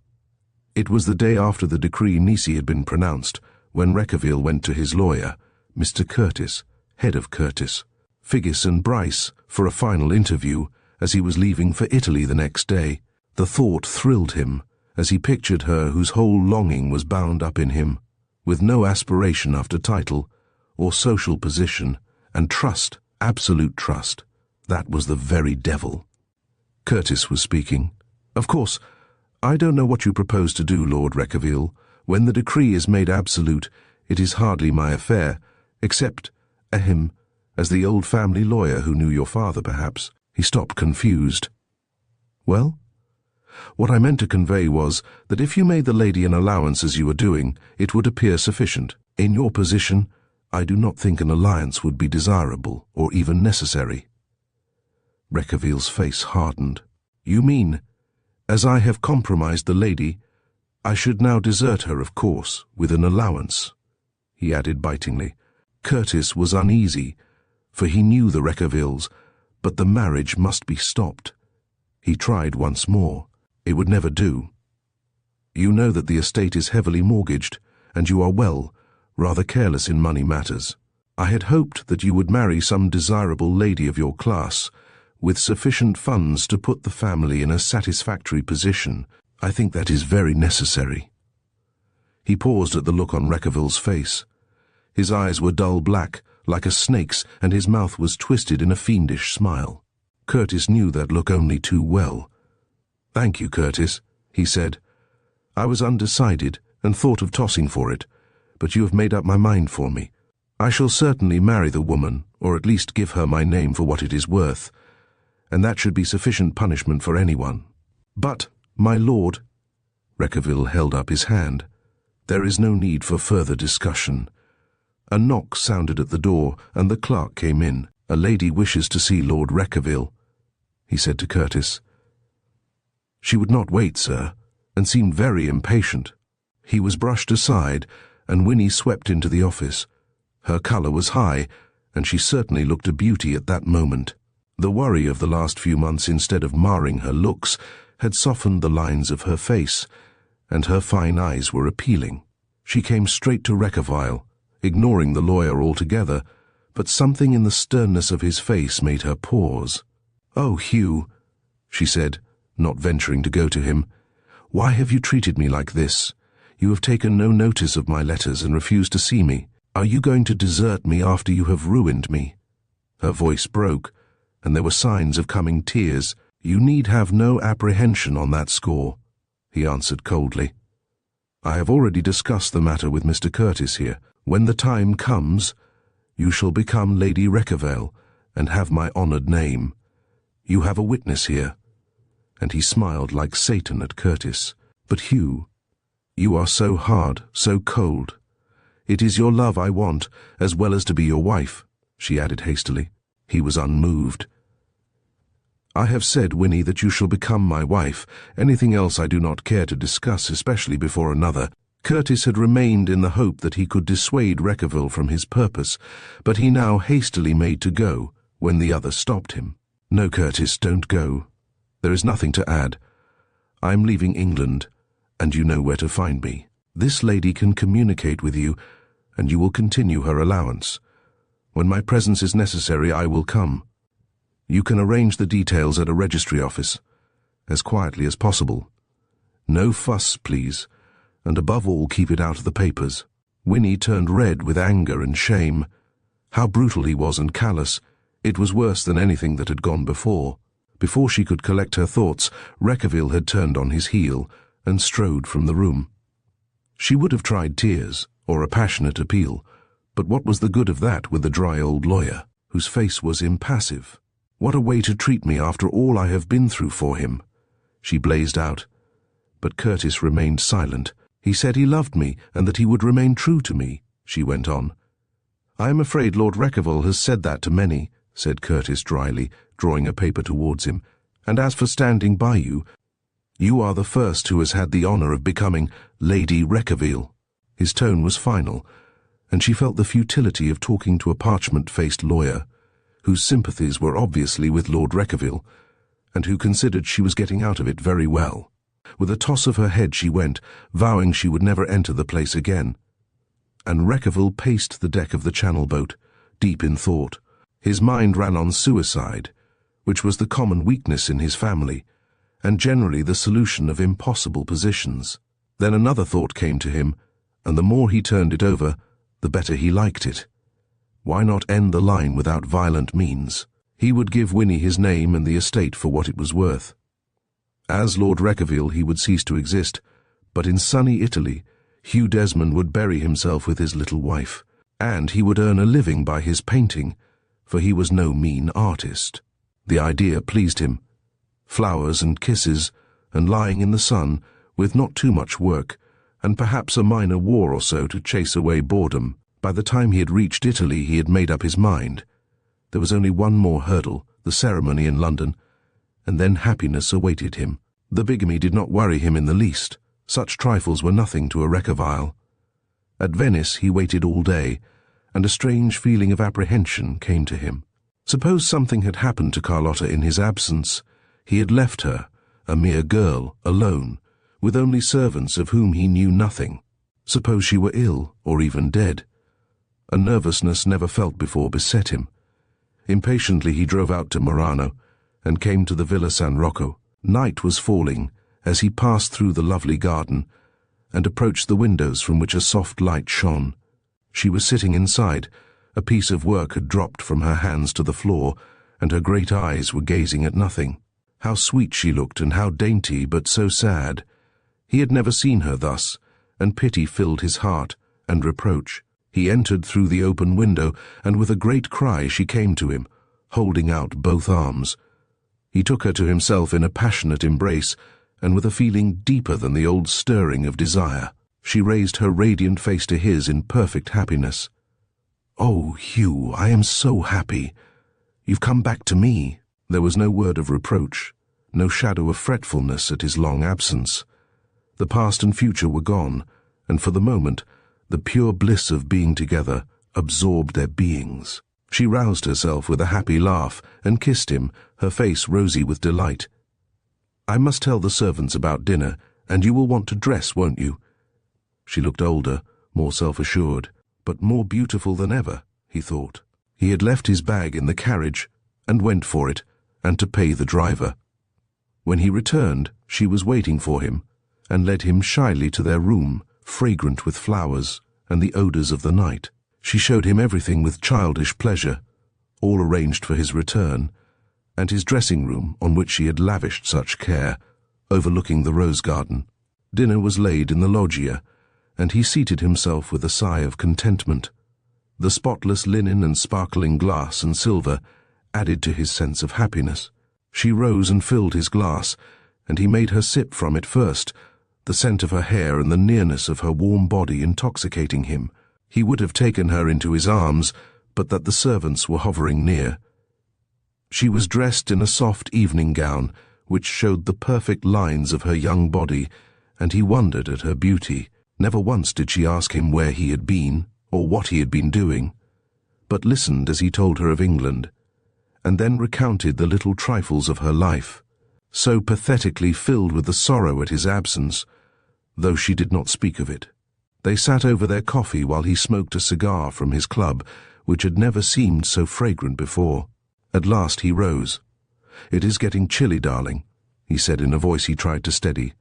It was the day after the decree nisi had been pronounced, when Reckavile went to his lawyer, Mr. Curtis, head of Curtis, Figgis and Bryce, for a final interview, as he was leaving for Italy the next day. The thought thrilled him, as he pictured her whose whole longing was bound up in him, with no aspiration after title or social position, and trust, absolute trust. That was the very devil. Curtis was speaking. "Of course, I don't know what you propose to do, Lord Reckavile. When the decree is made absolute, it is hardly my affair, except, as the old family lawyer who knew your father, perhaps." He stopped confused. "Well? What I meant to convey was that if you made the lady an allowance as you were doing, it would appear sufficient. In your position, I do not think an alliance would be desirable or even necessary." Reckavile's face hardened. "You mean, as I have compromised the lady, I should now desert her, of course, with an allowance," he added bitingly. Curtis was uneasy, for he knew the Reckaviles, but the marriage must be stopped. He tried once more. It would never do. "You know that the estate is heavily mortgaged, and you are rather careless in money matters. I had hoped that you would marry some desirable lady of your class, with sufficient funds to put the family in a satisfactory position. I think that is very necessary." He paused at the look on Reckavile's face. His eyes were dull black, like a snake's, and his mouth was twisted in a fiendish smile. Curtis knew that look only too well. "Thank you, Curtis," he said. "I was undecided and thought of tossing for it, but you have made up my mind for me. I shall certainly marry the woman, or at least give her my name for what it is worth, and that should be sufficient punishment for anyone. But, my lord," Reckavile held up his hand, "there is no need for further discussion." A knock sounded at the door, and the clerk came in. "A lady wishes to see Lord Reckavile," he said to Curtis. "She would not wait, sir, and seemed very impatient." He was brushed aside, and Winnie swept into the office. Her colour was high, and she certainly looked a beauty at that moment. The worry of the last few months, instead of marring her looks, had softened the lines of her face, and her fine eyes were appealing. She came straight to Reckavile, ignoring the lawyer altogether, but something in the sternness of his face made her pause. "Oh, Hugh," she said, not venturing to go to him, "why have you treated me like this? You have taken no notice of my letters and refused to see me. Are you going to desert me after you have ruined me?" Her voice broke, and there were signs of coming tears. "You need have no apprehension on that score," he answered coldly. "I have already discussed the matter with Mr. Curtis here. When the time comes, you shall become Lady Reckavile and have my honoured name. You have a witness here." And he smiled like Satan at Curtis. "But Hugh, you are so hard, so cold. It is your love I want, as well as to be your wife," she added hastily. He was unmoved. "I have said, Winnie, that you shall become my wife. Anything else I do not care to discuss, especially before another." Curtis had remained in the hope that he could dissuade Reckavile from his purpose, but he now hastily made to go, when the other stopped him. "No, Curtis, don't go. There is nothing to add. I am leaving England, and you know where to find me. This lady can communicate with you, and you will continue her allowance. When my presence is necessary, I will come. You can arrange the details at a registry office, as quietly as possible. No fuss, please, and above all keep it out of the papers." Winnie turned red with anger and shame. How brutal he was and callous. It was worse than anything that had gone before. Before she could collect her thoughts, Reckavile had turned on his heel and strode from the room. She would have tried tears, or a passionate appeal, but what was the good of that with the dry old lawyer, whose face was impassive? "What a way to treat me after all I have been through for him," she blazed out. But Curtis remained silent. "He said he loved me, and that he would remain true to me," she went on. "I am afraid Lord Reckavile has said that to many," said Curtis dryly, drawing a paper towards him. "And as for standing by you, you are the first who has had the honour of becoming Lady Reckavile." His tone was final, and she felt the futility of talking to a parchment-faced lawyer, whose sympathies were obviously with Lord Reckavile, and who considered she was getting out of it very well. With a toss of her head she went, vowing she would never enter the place again. And Reckavile paced the deck of the Channel boat, deep in thought. His mind ran on suicide, which was the common weakness in his family, and generally the solution of impossible positions. Then another thought came to him, and the more he turned it over, the better he liked it. Why not end the line without violent means? He would give Winnie his name and the estate for what it was worth. As Lord Reckavile he would cease to exist, but in sunny Italy, Hugh Desmond would bury himself with his little wife, and he would earn a living by his painting, for he was no mean artist. The idea pleased him. Flowers and kisses, and lying in the sun, with not too much work, and perhaps a minor war or so to chase away boredom. By the time he had reached Italy he had made up his mind. There was only one more hurdle, the ceremony in London, and then happiness awaited him. The bigamy did not worry him in the least. Such trifles were nothing to a Reckavile. At Venice he waited all day, and a strange feeling of apprehension came to him. Suppose something had happened to Carlotta in his absence. He had left her, a mere girl, alone, with only servants of whom he knew nothing. Suppose she were ill, or even dead. A nervousness never felt before beset him. Impatiently he drove out to Murano, and came to the Villa San Rocco. Night was falling as he passed through the lovely garden and approached the windows from which a soft light shone. She was sitting inside. A piece of work had dropped from her hands to the floor, and her great eyes were gazing at nothing. How sweet she looked, and how dainty, but so sad. He had never seen her thus, and pity filled his heart, and reproach. He entered through the open window, and with a great cry she came to him, holding out both arms. He took her to himself in a passionate embrace, and with a feeling deeper than the old stirring of desire. She raised her radiant face to his in perfect happiness. "Oh, Hugh, I am so happy. You've come back to me." There was no word of reproach, no shadow of fretfulness at his long absence. The past and future were gone, and for the moment, the pure bliss of being together absorbed their beings. She roused herself with a happy laugh and kissed him, her face rosy with delight. "I must tell the servants about dinner, and you will want to dress, won't you?" She looked older, more self-assured, but more beautiful than ever, he thought. He had left his bag in the carriage, and went for it, and to pay the driver. When he returned, she was waiting for him, and led him shyly to their room, fragrant with flowers and the odors of the night. She showed him everything with childish pleasure, all arranged for his return, and his dressing room on which she had lavished such care, overlooking the rose garden. Dinner was laid in the loggia, and he seated himself with a sigh of contentment. The spotless linen and sparkling glass and silver added to his sense of happiness. She rose and filled his glass, and he made her sip from it first, the scent of her hair and the nearness of her warm body intoxicating him. He would have taken her into his arms, but that the servants were hovering near. She was dressed in a soft evening gown, which showed the perfect lines of her young body, and he wondered at her beauty. Never once did she ask him where he had been, or what he had been doing, but listened as he told her of England, and then recounted the little trifles of her life, so pathetically filled with the sorrow at his absence, though she did not speak of it. They sat over their coffee while he smoked a cigar from his club, which had never seemed so fragrant before. At last he rose. "It is getting chilly, darling," he said in a voice he tried to steady.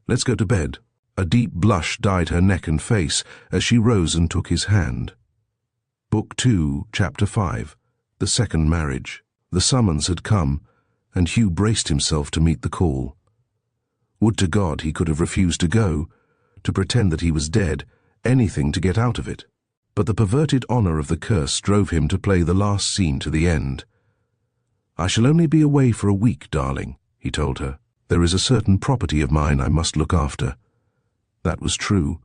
"Let's go to bed." A deep blush dyed her neck and face as she rose and took his hand. Book 2, Chapter 5. The Second Marriage. The summons had come, and Hugh braced himself to meet the call. Would to God he could have refused to go, to pretend that he was dead, anything to get out of it. But the perverted honor of the curse drove him to play the last scene to the end. "I shall only be away for a week, darling," he told her. "There is a certain property of mine I must look after." That was true.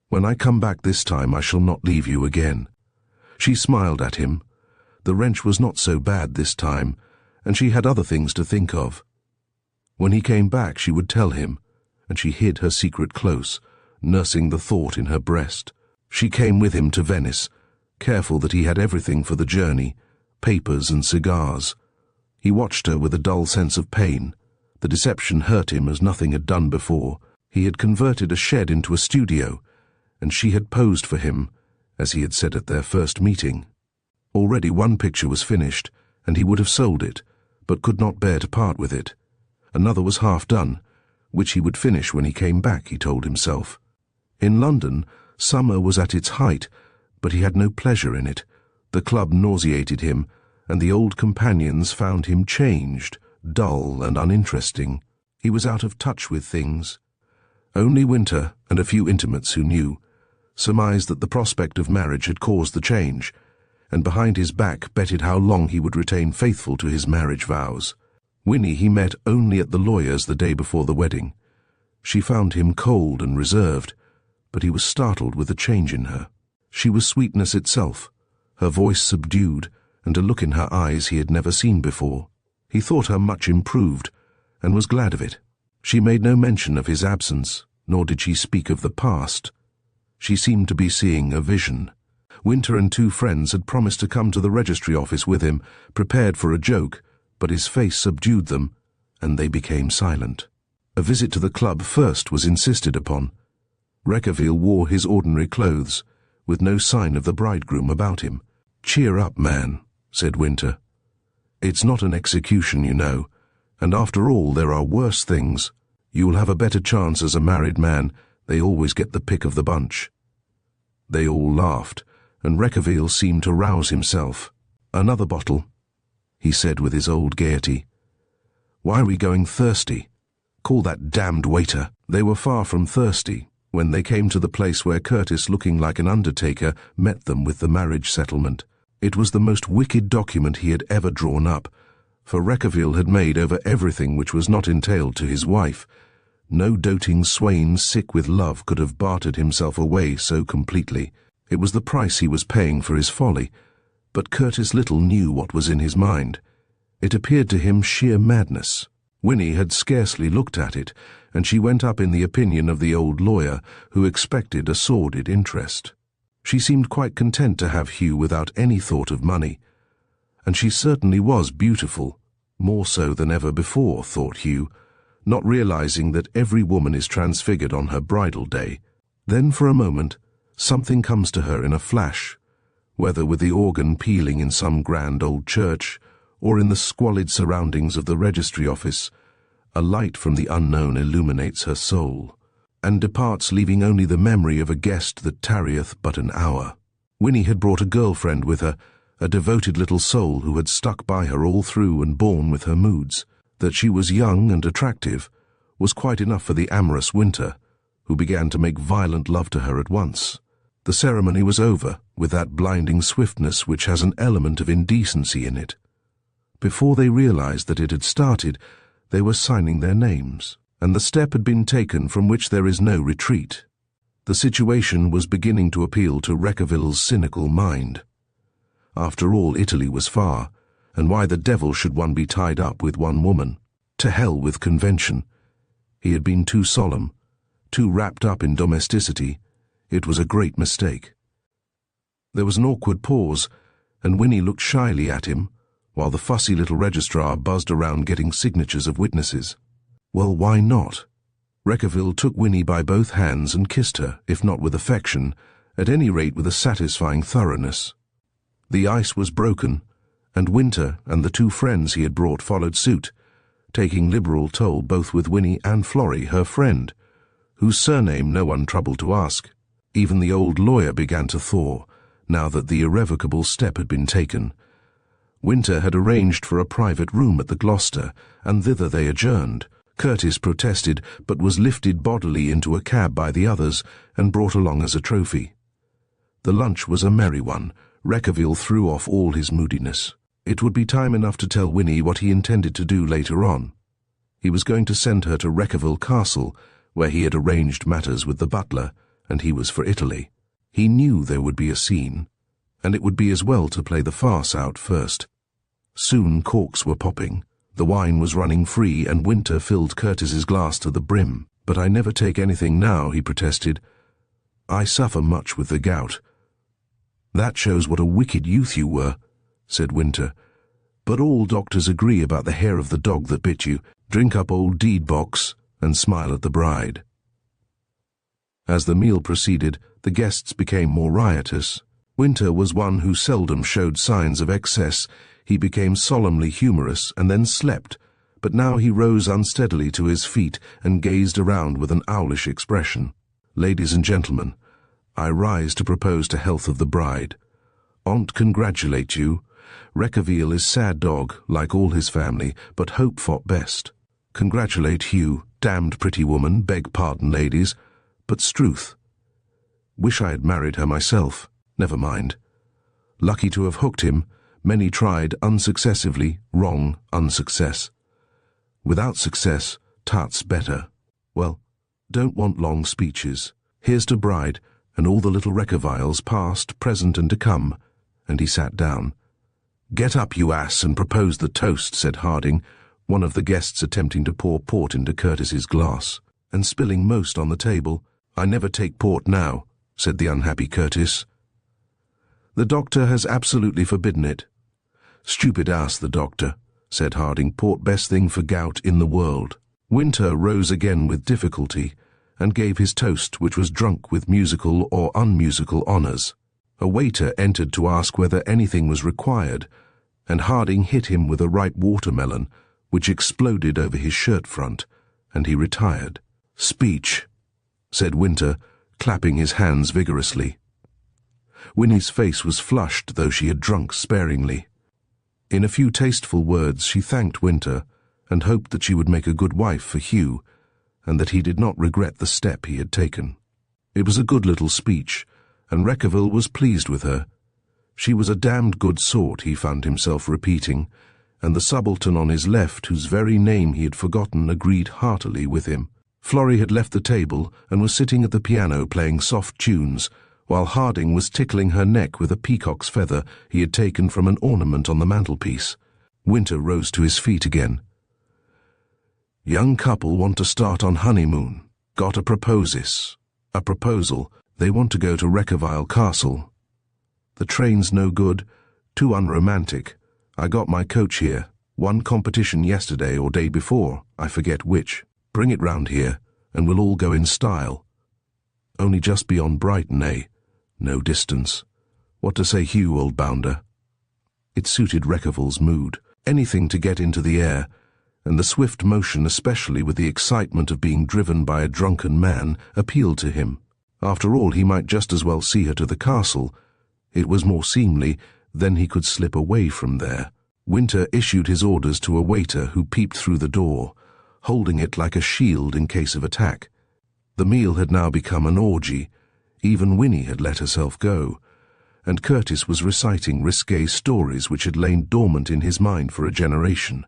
"When I come back this time I shall not leave you again." She smiled at him. The wrench was not so bad this time, and she had other things to think of. When he came back she would tell him, and she hid her secret close, nursing the thought in her breast. She came with him to Venice, careful that he had everything for the journey, papers and cigars. He watched her with a dull sense of pain. The deception hurt him as nothing had done before. He had converted a shed into a studio, and she had posed for him, as he had said at their first meeting. Already one picture was finished, and he would have sold it, but could not bear to part with it. Another was half done, which he would finish when he came back, he told himself. In London, summer was at its height, but he had no pleasure in it. The club nauseated him, and the old companions found him changed, dull and uninteresting. He was out of touch with things. Only Winter, and a few intimates who knew, surmised that the prospect of marriage had caused the change, and behind his back betted how long he would retain faithful to his marriage vows. Winnie he met only at the lawyer's the day before the wedding. She found him cold and reserved, but he was startled with the change in her. She was sweetness itself, her voice subdued, and a look in her eyes he had never seen before. He thought her much improved, and was glad of it. She made no mention of his absence, nor did she speak of the past. She seemed to be seeing a vision. Winter and two friends had promised to come to the registry office with him, prepared for a joke, but his face subdued them, and they became silent. A visit to the club first was insisted upon. Reckavile wore his ordinary clothes, with no sign of the bridegroom about him. "Cheer up, man," said Winter. It's not an execution, you know, and after all there are worse things. You'll have a better chance as a married man. They always get the pick of the bunch." They all laughed, and Reckavile seemed to rouse himself. "Another bottle," he said with his old gaiety. "Why are we going thirsty? Call that damned waiter." They were far from thirsty when they came to the place where Curtis, looking like an undertaker, met them with the marriage settlement. It was the most wicked document he had ever drawn up, for Reckavile had made over everything which was not entailed to his wife. No doting swain sick with love could have bartered himself away so completely. It was the price he was paying for his folly, but Curtis little knew what was in his mind. It appeared to him sheer madness. Winnie had scarcely looked at it, and she went up in the opinion of the old lawyer, who expected a sordid interest. She seemed quite content to have Hugh without any thought of money, and she certainly was beautiful, more so than ever before, thought Hugh, not realizing that every woman is transfigured on her bridal day. Then for a moment, something comes to her in a flash, whether with the organ pealing in some grand old church, or in the squalid surroundings of the registry office. A light from the unknown illuminates her soul, and departs leaving only the memory of a guest that tarrieth but an hour. Winnie had brought a girlfriend with her, a devoted little soul who had stuck by her all through and borne with her moods. That she was young and attractive was quite enough for the amorous Winter, who began to make violent love to her at once. The ceremony was over with that blinding swiftness which has an element of indecency in it. Before they realized that it had started, they were signing their names, and the step had been taken from which there is no retreat. The situation was beginning to appeal to Reckavile's cynical mind. After all, Italy was far, and why the devil should one be tied up with one woman? To hell with convention. He had been too solemn, too wrapped up in domesticity. It was a great mistake. There was an awkward pause, and Winnie looked shyly at him, while the fussy little registrar buzzed around getting signatures of witnesses. Well, why not? Reckavile took Winnie by both hands and kissed her, if not with affection, at any rate with a satisfying thoroughness. The ice was broken, and Winter and the two friends he had brought followed suit, taking liberal toll both with Winnie and Florrie, her friend, whose surname no one troubled to ask. Even the old lawyer began to thaw, now that the irrevocable step had been taken. Winter had arranged for a private room at the Gloucester, and thither they adjourned. Curtis protested, but was lifted bodily into a cab by the others and brought along as a trophy. The lunch was a merry one. Reckavile threw off all his moodiness. It would be time enough to tell Winnie what he intended to do later on. He was going to send her to Reckavile Castle, where he had arranged matters with the butler, and he was for Italy. He knew there would be a scene, and it would be as well to play the farce out first. Soon corks were popping, the wine was running free, and Winter filled Curtis's glass to the brim. "But I never take anything now," he protested. "I suffer much with the gout." "That shows what a wicked youth you were," said Winter. "But all doctors agree about the hair of the dog that bit you. Drink up old deed box and smile at the bride." As the meal proceeded, the guests became more riotous. Winter was one who seldom showed signs of excess. He became solemnly humorous and then slept, but now he rose unsteadily to his feet and gazed around with an owlish expression. "Ladies and gentlemen, I rise to propose to health of the bride. Aunt congratulate you. Reckavile is sad dog, like all his family, but hope fought best. Congratulate Hugh, damned pretty woman, beg pardon, ladies, but struth. Wish I had married her myself. Never mind. Lucky to have hooked him. Many tried unsuccessively, wrong, unsuccess. Without success, tart's better. Well, don't want long speeches. Here's to bride, and all the little Reckaviles, past, present, and to come," and he sat down. "Get up, you ass, and propose the toast," said Harding, one of the guests attempting to pour port into Curtis's glass, and spilling most on the table. "I never take port now," said the unhappy Curtis. "The doctor has absolutely forbidden it." "Stupid ass, the doctor," said Harding. "Port best thing for gout in the world." Winter rose again with difficulty, and gave his toast, which was drunk with musical or unmusical honours. A waiter entered to ask whether anything was required, and Harding hit him with a ripe watermelon, which exploded over his shirt front, and he retired. "Speech," said Winter, clapping his hands vigorously. Winnie's face was flushed, though she had drunk sparingly. In a few tasteful words she thanked Winter, and hoped that she would make a good wife for Hugh, and that he did not regret the step he had taken. It was a good little speech, and Reckavile was pleased with her. She was a damned good sort, he found himself repeating, and the subaltern on his left, whose very name he had forgotten, agreed heartily with him. Florrie had left the table and was sitting at the piano playing soft tunes, while Harding was tickling her neck with a peacock's feather he had taken from an ornament on the mantelpiece. Winter rose to his feet again. "Young couple want to start on honeymoon. Got a proposal. They want to go to Reckavile Castle. The train's no good, too unromantic. I got my coach here. Won competition yesterday or day before, I forget which. Bring it round here, and we'll all go in style. Only just beyond Brighton, eh? No distance. What to say, Hugh, old bounder?" It suited Reckavile's mood. Anything to get into the air, and the swift motion, especially with the excitement of being driven by a drunken man, appealed to him. After all, he might just as well see her to the castle. It was more seemly, then he could slip away from there. Winter issued his orders to a waiter who peeped through the door, holding it like a shield in case of attack. The meal had now become an orgy. Even Winnie had let herself go, and Curtis was reciting risque stories which had lain dormant in his mind for a generation.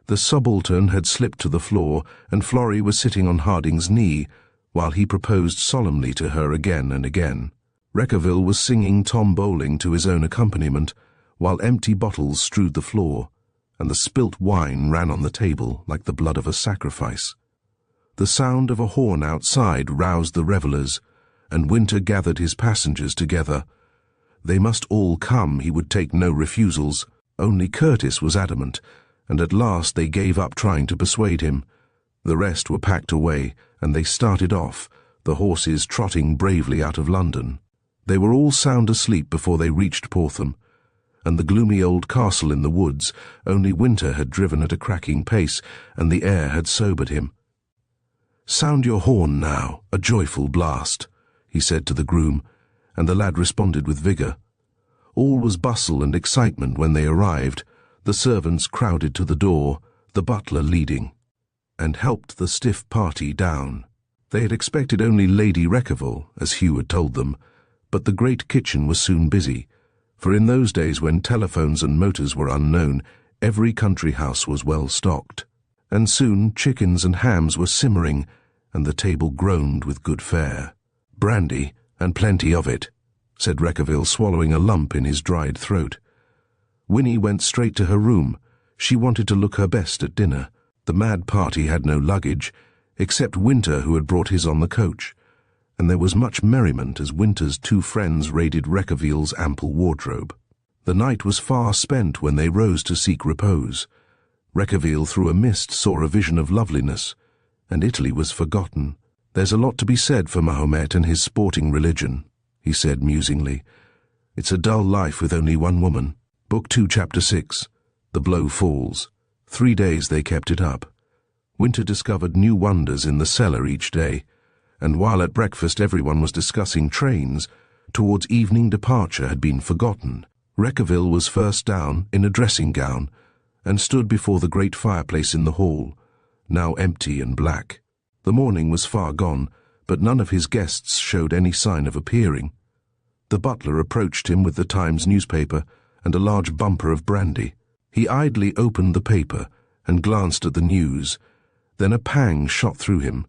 The subaltern had slipped to the floor, and Florrie was sitting on Harding's knee, while he proposed solemnly to her again and again. Reckavile was singing Tom Bowling to his own accompaniment, while empty bottles strewed the floor, and the spilt wine ran on the table like the blood of a sacrifice. The sound of a horn outside roused the revellers, and Winter gathered his passengers together. They must all come, he would take no refusals. Only Curtis was adamant, and at last they gave up trying to persuade him. The rest were packed away, and they started off, the horses trotting bravely out of London. They were all sound asleep before they reached Portham, and the gloomy old castle in the woods. Only Winter had driven at a cracking pace, and the air had sobered him. "Sound your horn now, a joyful blast," he said to the groom, and the lad responded with vigour. All was bustle and excitement when they arrived. The servants crowded to the door, the butler leading, and helped the stiff party down. They had expected only Lady Reckavile, as Hugh had told them, but the great kitchen was soon busy, for in those days when telephones and motors were unknown, every country house was well stocked. And soon chickens and hams were simmering, and the table groaned with good fare. "Brandy, and plenty of it," said Reckavile, swallowing a lump in his dried throat. Winnie went straight to her room. She wanted to look her best at dinner. The mad party had no luggage, except Winter, who had brought his on the coach, and there was much merriment as Winter's two friends raided Reckavile's ample wardrobe. The night was far spent when they rose to seek repose. Reckavile through a mist saw a vision of loveliness, and Italy was forgotten. "There's a lot to be said for Mahomet and his sporting religion," he said musingly. "It's a dull life with only one woman." Book 2, Chapter 6. The Blow Falls. 3 days they kept it up. Winter discovered new wonders in the cellar each day, and while at breakfast everyone was discussing trains, towards evening departure had been forgotten. Reckavile was first down in a dressing gown, and stood before the great fireplace in the hall, now empty and black. The morning was far gone, but none of his guests showed any sign of appearing. The butler approached him with the Times newspaper and a large bumper of brandy. He idly opened the paper and glanced at the news. Then a pang shot through him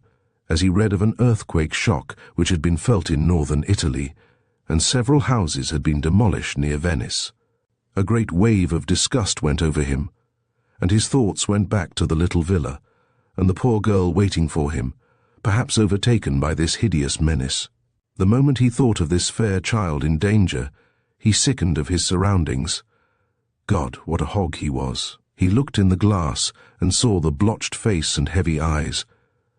as he read of an earthquake shock which had been felt in northern Italy, and several houses had been demolished near Venice. A great wave of disgust went over him, and his thoughts went back to the little villa, and the poor girl waiting for him, perhaps overtaken by this hideous menace. The moment he thought of this fair child in danger, he sickened of his surroundings. God, what a hog he was! He looked in the glass and saw the blotched face and heavy eyes,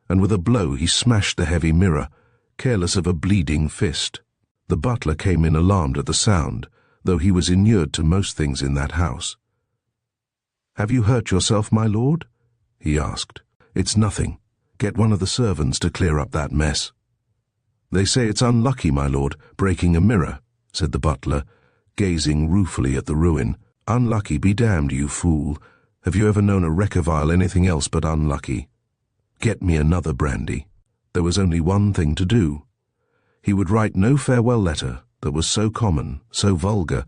and with a blow he smashed the heavy mirror, careless of a bleeding fist. The butler came in alarmed at the sound, though he was inured to most things in that house. "Have you hurt yourself, my lord?" he asked. "It's nothing. Get one of the servants to clear up that mess." "They say it's unlucky, my lord, breaking a mirror," said the butler, gazing ruefully at the ruin. "Unlucky be damned, you fool. Have you ever known a Reckavile anything else but unlucky? Get me another brandy." There was only one thing to do. He would write no farewell letter that was so common, so vulgar,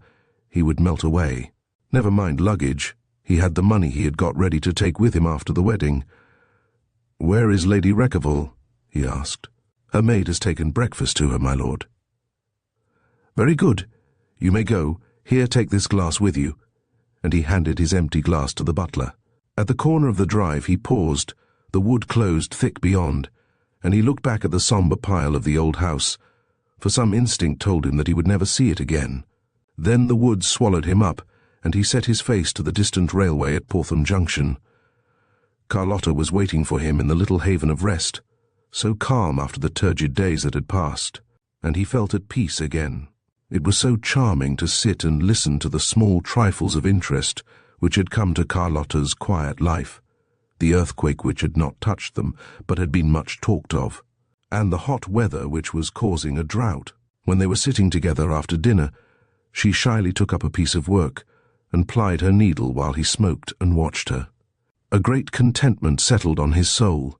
he would melt away. Never mind luggage. He had the money he had got ready to take with him after the wedding. "Where is Lady Reckavile?" he asked. "Her maid has taken breakfast to her, my lord." "Very good. You may go. Here, take this glass with you." And he handed his empty glass to the butler. At the corner of the drive he paused, the wood closed thick beyond, and he looked back at the sombre pile of the old house, for some instinct told him that he would never see it again. Then the woods swallowed him up, and he set his face to the distant railway at Portham Junction. Carlotta was waiting for him in the little haven of rest, so calm after the turgid days that had passed, and he felt at peace again. It was so charming to sit and listen to the small trifles of interest which had come to Carlotta's quiet life, the earthquake which had not touched them, but had been much talked of, and the hot weather which was causing a drought. When they were sitting together after dinner, she shyly took up a piece of work and plied her needle while he smoked and watched her. A great contentment settled on his soul.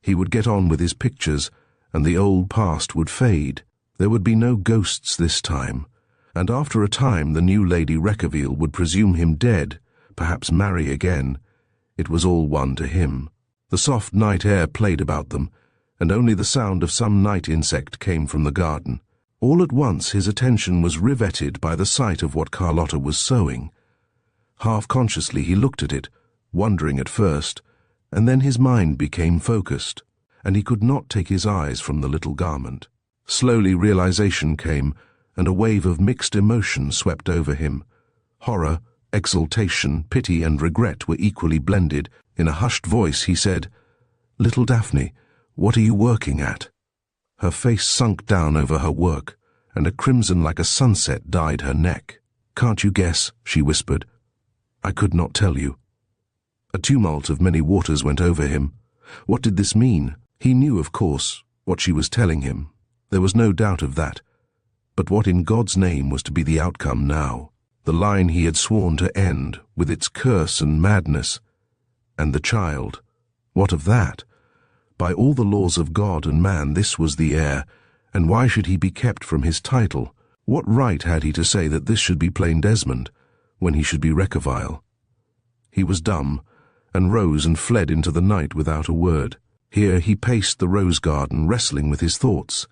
He would get on with his pictures, and the old past would fade. There would be no ghosts this time, and after a time the new Lady Reckavile would presume him dead, perhaps marry again. It was all one to him. The soft night air played about them, and only the sound of some night insect came from the garden. All at once his attention was riveted by the sight of what Carlotta was sewing. Half-consciously he looked at it, wondering at first, and then his mind became focused, and he could not take his eyes from the little garment. Slowly realization came, and a wave of mixed emotion swept over him. Horror, exultation, pity, and regret were equally blended. In a hushed voice he said, "Little Daphne, what are you working at?" Her face sunk down over her work, and a crimson like a sunset dyed her neck. "Can't you guess?" she whispered. "I could not tell you." A tumult of many waters went over him. What did this mean? He knew, of course, what she was telling him. There was no doubt of that. But what in God's name was to be the outcome now? The line he had sworn to end, with its curse and madness. And the child. What of that? By all the laws of God and man, this was the heir, and why should he be kept from his title? What right had he to say that this should be plain Desmond, when he should be Reckavile? He was dumb, and rose and fled into the night without a word. Here he paced the rose garden, wrestling with his thoughts.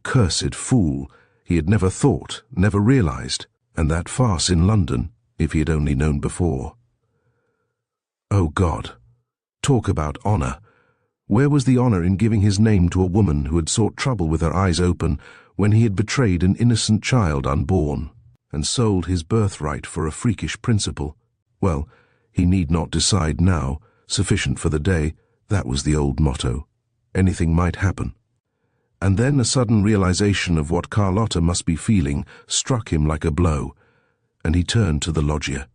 Cursed fool, he had never thought, never realized, and that farce in London, if he had only known before. Oh God, talk about honor. Where was the honor in giving his name to a woman who had sought trouble with her eyes open when he had betrayed an innocent child unborn, and sold his birthright for a freakish principle? Well, he need not decide now. Sufficient for the day, that was the old motto. Anything might happen. And then a sudden realization of what Carlotta must be feeling struck him like a blow, and he turned to the loggia.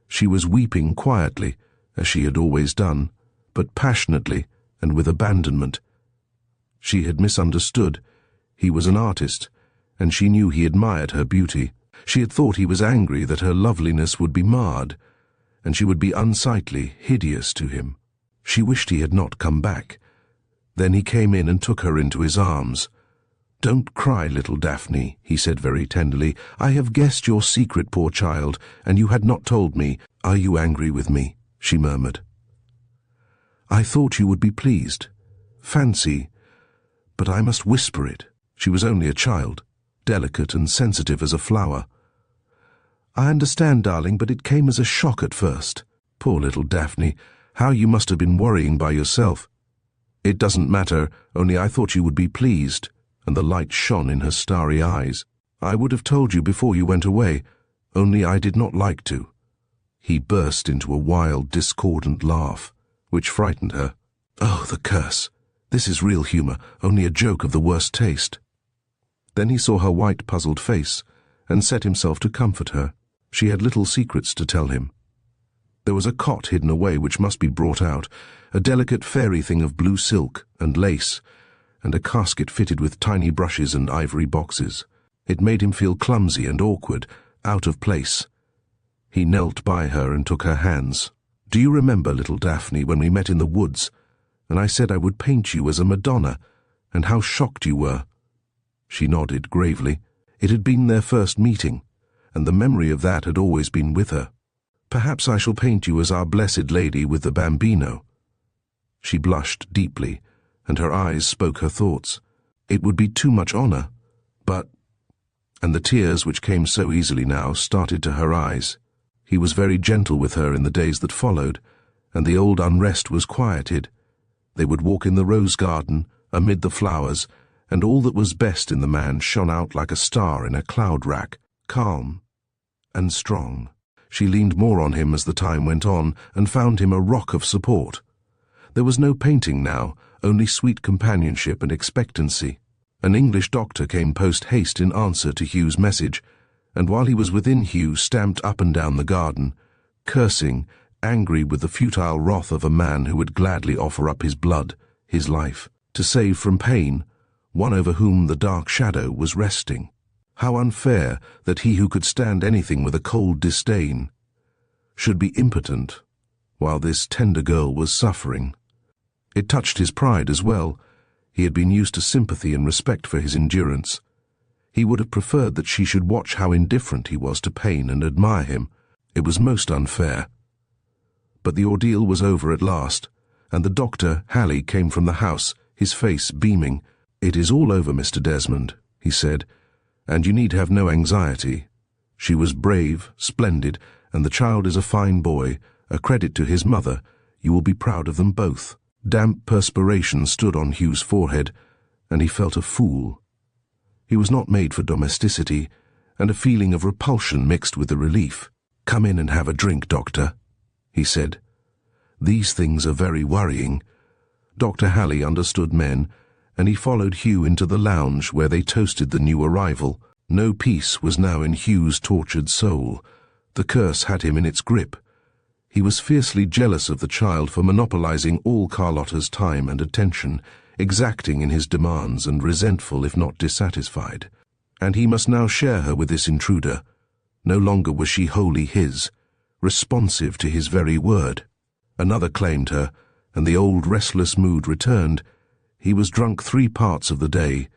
She was weeping quietly, as she had always done, but passionately and with abandonment. She had misunderstood. He was an artist, and she knew he admired her beauty. She had thought he was angry that her loveliness would be marred, and she would be unsightly, hideous to him. She wished he had not come back. Then he came in and took her into his arms. "Don't cry, little Daphne," he said very tenderly. "I have guessed your secret, poor child, and you had not told me. Are you angry with me?" she murmured. "I thought you would be pleased. Fancy, but I must whisper it." She was only a child, delicate and sensitive as a flower. "I understand, darling, but it came as a shock at first. Poor little Daphne, how you must have been worrying by yourself." "It doesn't matter, only I thought you would be pleased," and the light shone in her starry eyes. "I would have told you before you went away, only I did not like to." He burst into a wild, discordant laugh, which frightened her. Oh, the curse! This is real humor, only a joke of the worst taste. Then he saw her white, puzzled face, and set himself to comfort her. She had little secrets to tell him. There was a cot hidden away which must be brought out, a delicate fairy thing of blue silk and lace, and a casket fitted with tiny brushes and ivory boxes. It made him feel clumsy and awkward, out of place. He knelt by her and took her hands. "Do you remember, little Daphne, when we met in the woods, and I said I would paint you as a Madonna, and how shocked you were?" She nodded gravely. It had been their first meeting, and the memory of that had always been with her. "Perhaps I shall paint you as Our Blessed Lady with the Bambino." She blushed deeply, and her eyes spoke her thoughts. It would be too much honor, but... And the tears which came so easily now started to her eyes. He was very gentle with her in the days that followed, and the old unrest was quieted. They would walk in the rose garden, amid the flowers, and all that was best in the man shone out like a star in a cloud rack, calm and strong. She leaned more on him as the time went on, and found him a rock of support. There was no painting now, only sweet companionship and expectancy. An English doctor came post-haste in answer to Hugh's message, and while he was within, Hugh stamped up and down the garden, cursing, angry with the futile wrath of a man who would gladly offer up his blood, his life, to save from pain one over whom the dark shadow was resting. How unfair that he who could stand anything with a cold disdain should be impotent while this tender girl was suffering. It touched his pride as well. He had been used to sympathy and respect for his endurance. He would have preferred that she should watch how indifferent he was to pain and admire him. It was most unfair. But the ordeal was over at last, and the doctor, Halley, came from the house, his face beaming. "It is all over, Mr. Desmond," he said, "and you need have no anxiety. She was brave, splendid, and the child is a fine boy, a credit to his mother. You will be proud of them both." Damp perspiration stood on Hugh's forehead, and he felt a fool. He was not made for domesticity, and a feeling of repulsion mixed with the relief. "Come in and have a drink, Doctor," he said. "These things are very worrying." Dr. Halley understood men, and he followed Hugh into the lounge where they toasted the new arrival. No peace was now in Hugh's tortured soul. The curse had him in its grip. He was fiercely jealous of the child for monopolizing all Carlotta's time and attention, exacting in his demands and resentful if not dissatisfied. And he must now share her with this intruder. No longer was she wholly his, responsive to his very word. Another claimed her, and the old restless mood returned. He was drunk 3 parts of the day,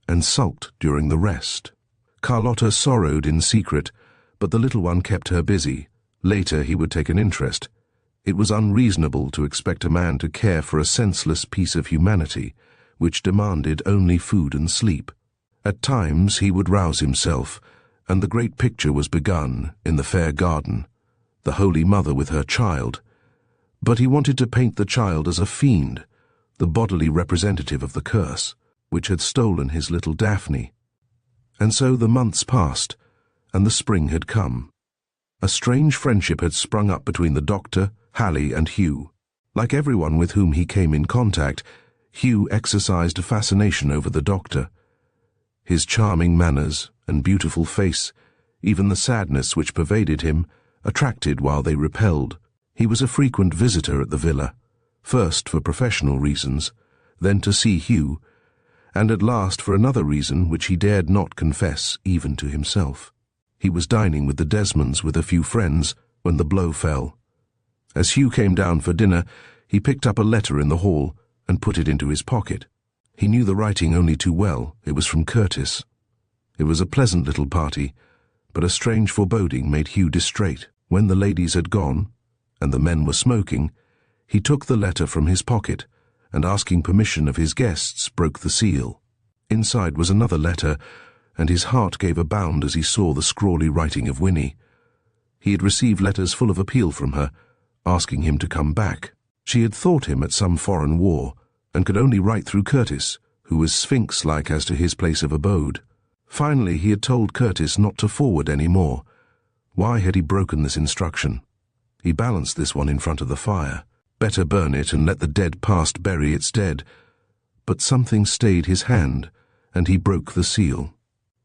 and sulked during the rest. Carlotta sorrowed in secret, but the little one kept her busy. Later he would take an interest. It was unreasonable to expect a man to care for a senseless piece of humanity, which demanded only food and sleep. At times he would rouse himself, and the great picture was begun in the fair garden, the Holy Mother with her child. But he wanted to paint the child as a fiend, the bodily representative of the curse, which had stolen his little Daphne. And so the months passed, and the spring had come. A strange friendship had sprung up between the doctor, Halley, and Hugh. Like everyone with whom he came in contact, Hugh exercised a fascination over the doctor. His charming manners and beautiful face, even the sadness which pervaded him, attracted while they repelled. He was a frequent visitor at the villa, first for professional reasons, then to see Hugh, and at last for another reason which he dared not confess even to himself. He was dining with the Desmonds with a few friends when the blow fell. As Hugh came down for dinner, he picked up a letter in the hall and put it into his pocket. He knew the writing only too well. It was from Curtis. It was a pleasant little party, but a strange foreboding made Hugh distrait. When the ladies had gone, and the men were smoking, he took the letter from his pocket, and asking permission of his guests, broke the seal. Inside was another letter, and his heart gave a bound as he saw the scrawly writing of Winnie. He had received letters full of appeal from her, asking him to come back. She had thought him at some foreign war, and could only write through Curtis, who was sphinx-like as to his place of abode. Finally he had told Curtis not to forward any more. Why had he broken this instruction? He balanced this one in front of the fire. Better burn it and let the dead past bury its dead. But something stayed his hand, and he broke the seal.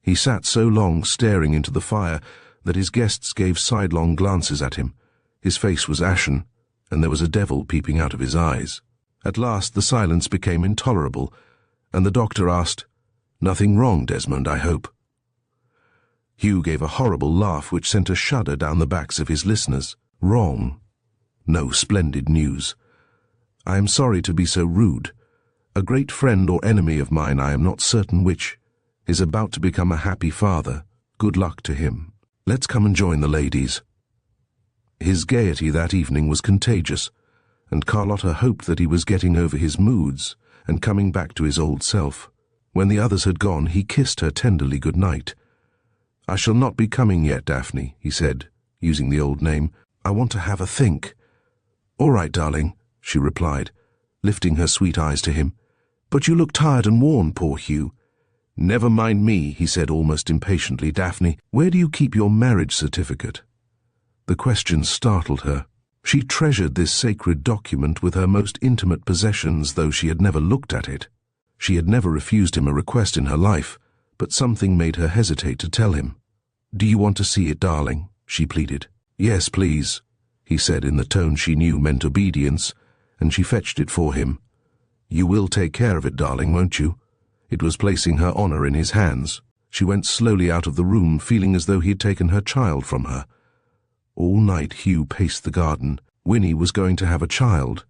He sat so long staring into the fire that his guests gave sidelong glances at him. His face was ashen, and there was a devil peeping out of his eyes. At last the silence became intolerable, and the doctor asked, "Nothing wrong, Desmond, I hope?" Hugh gave a horrible laugh which sent a shudder down the backs of his listeners. "Wrong? No, splendid news. I am sorry to be so rude. A great friend or enemy of mine, I am not certain which, is about to become a happy father. Good luck to him. Let's come and join the ladies." His gaiety that evening was contagious, and Carlotta hoped that he was getting over his moods and coming back to his old self. When the others had gone, he kissed her tenderly good night. "I shall not be coming yet, Daphne," he said, using the old name. "I want to have a think." "All right, darling," she replied, lifting her sweet eyes to him. "But you look tired and worn, poor Hugh." "Never mind me," he said almost impatiently. "Daphne, where do you keep your marriage certificate?" The question startled her. She treasured this sacred document with her most intimate possessions, though she had never looked at it. She had never refused him a request in her life, but something made her hesitate to tell him. "Do you want to see it, darling?" she pleaded. "Yes, please," he said in the tone she knew meant obedience, and she fetched it for him. "You will take care of it, darling, won't you?" It was placing her honor in his hands. She went slowly out of the room, feeling as though he had taken her child from her. All night Hugh paced the garden. Winnie was going to have a child,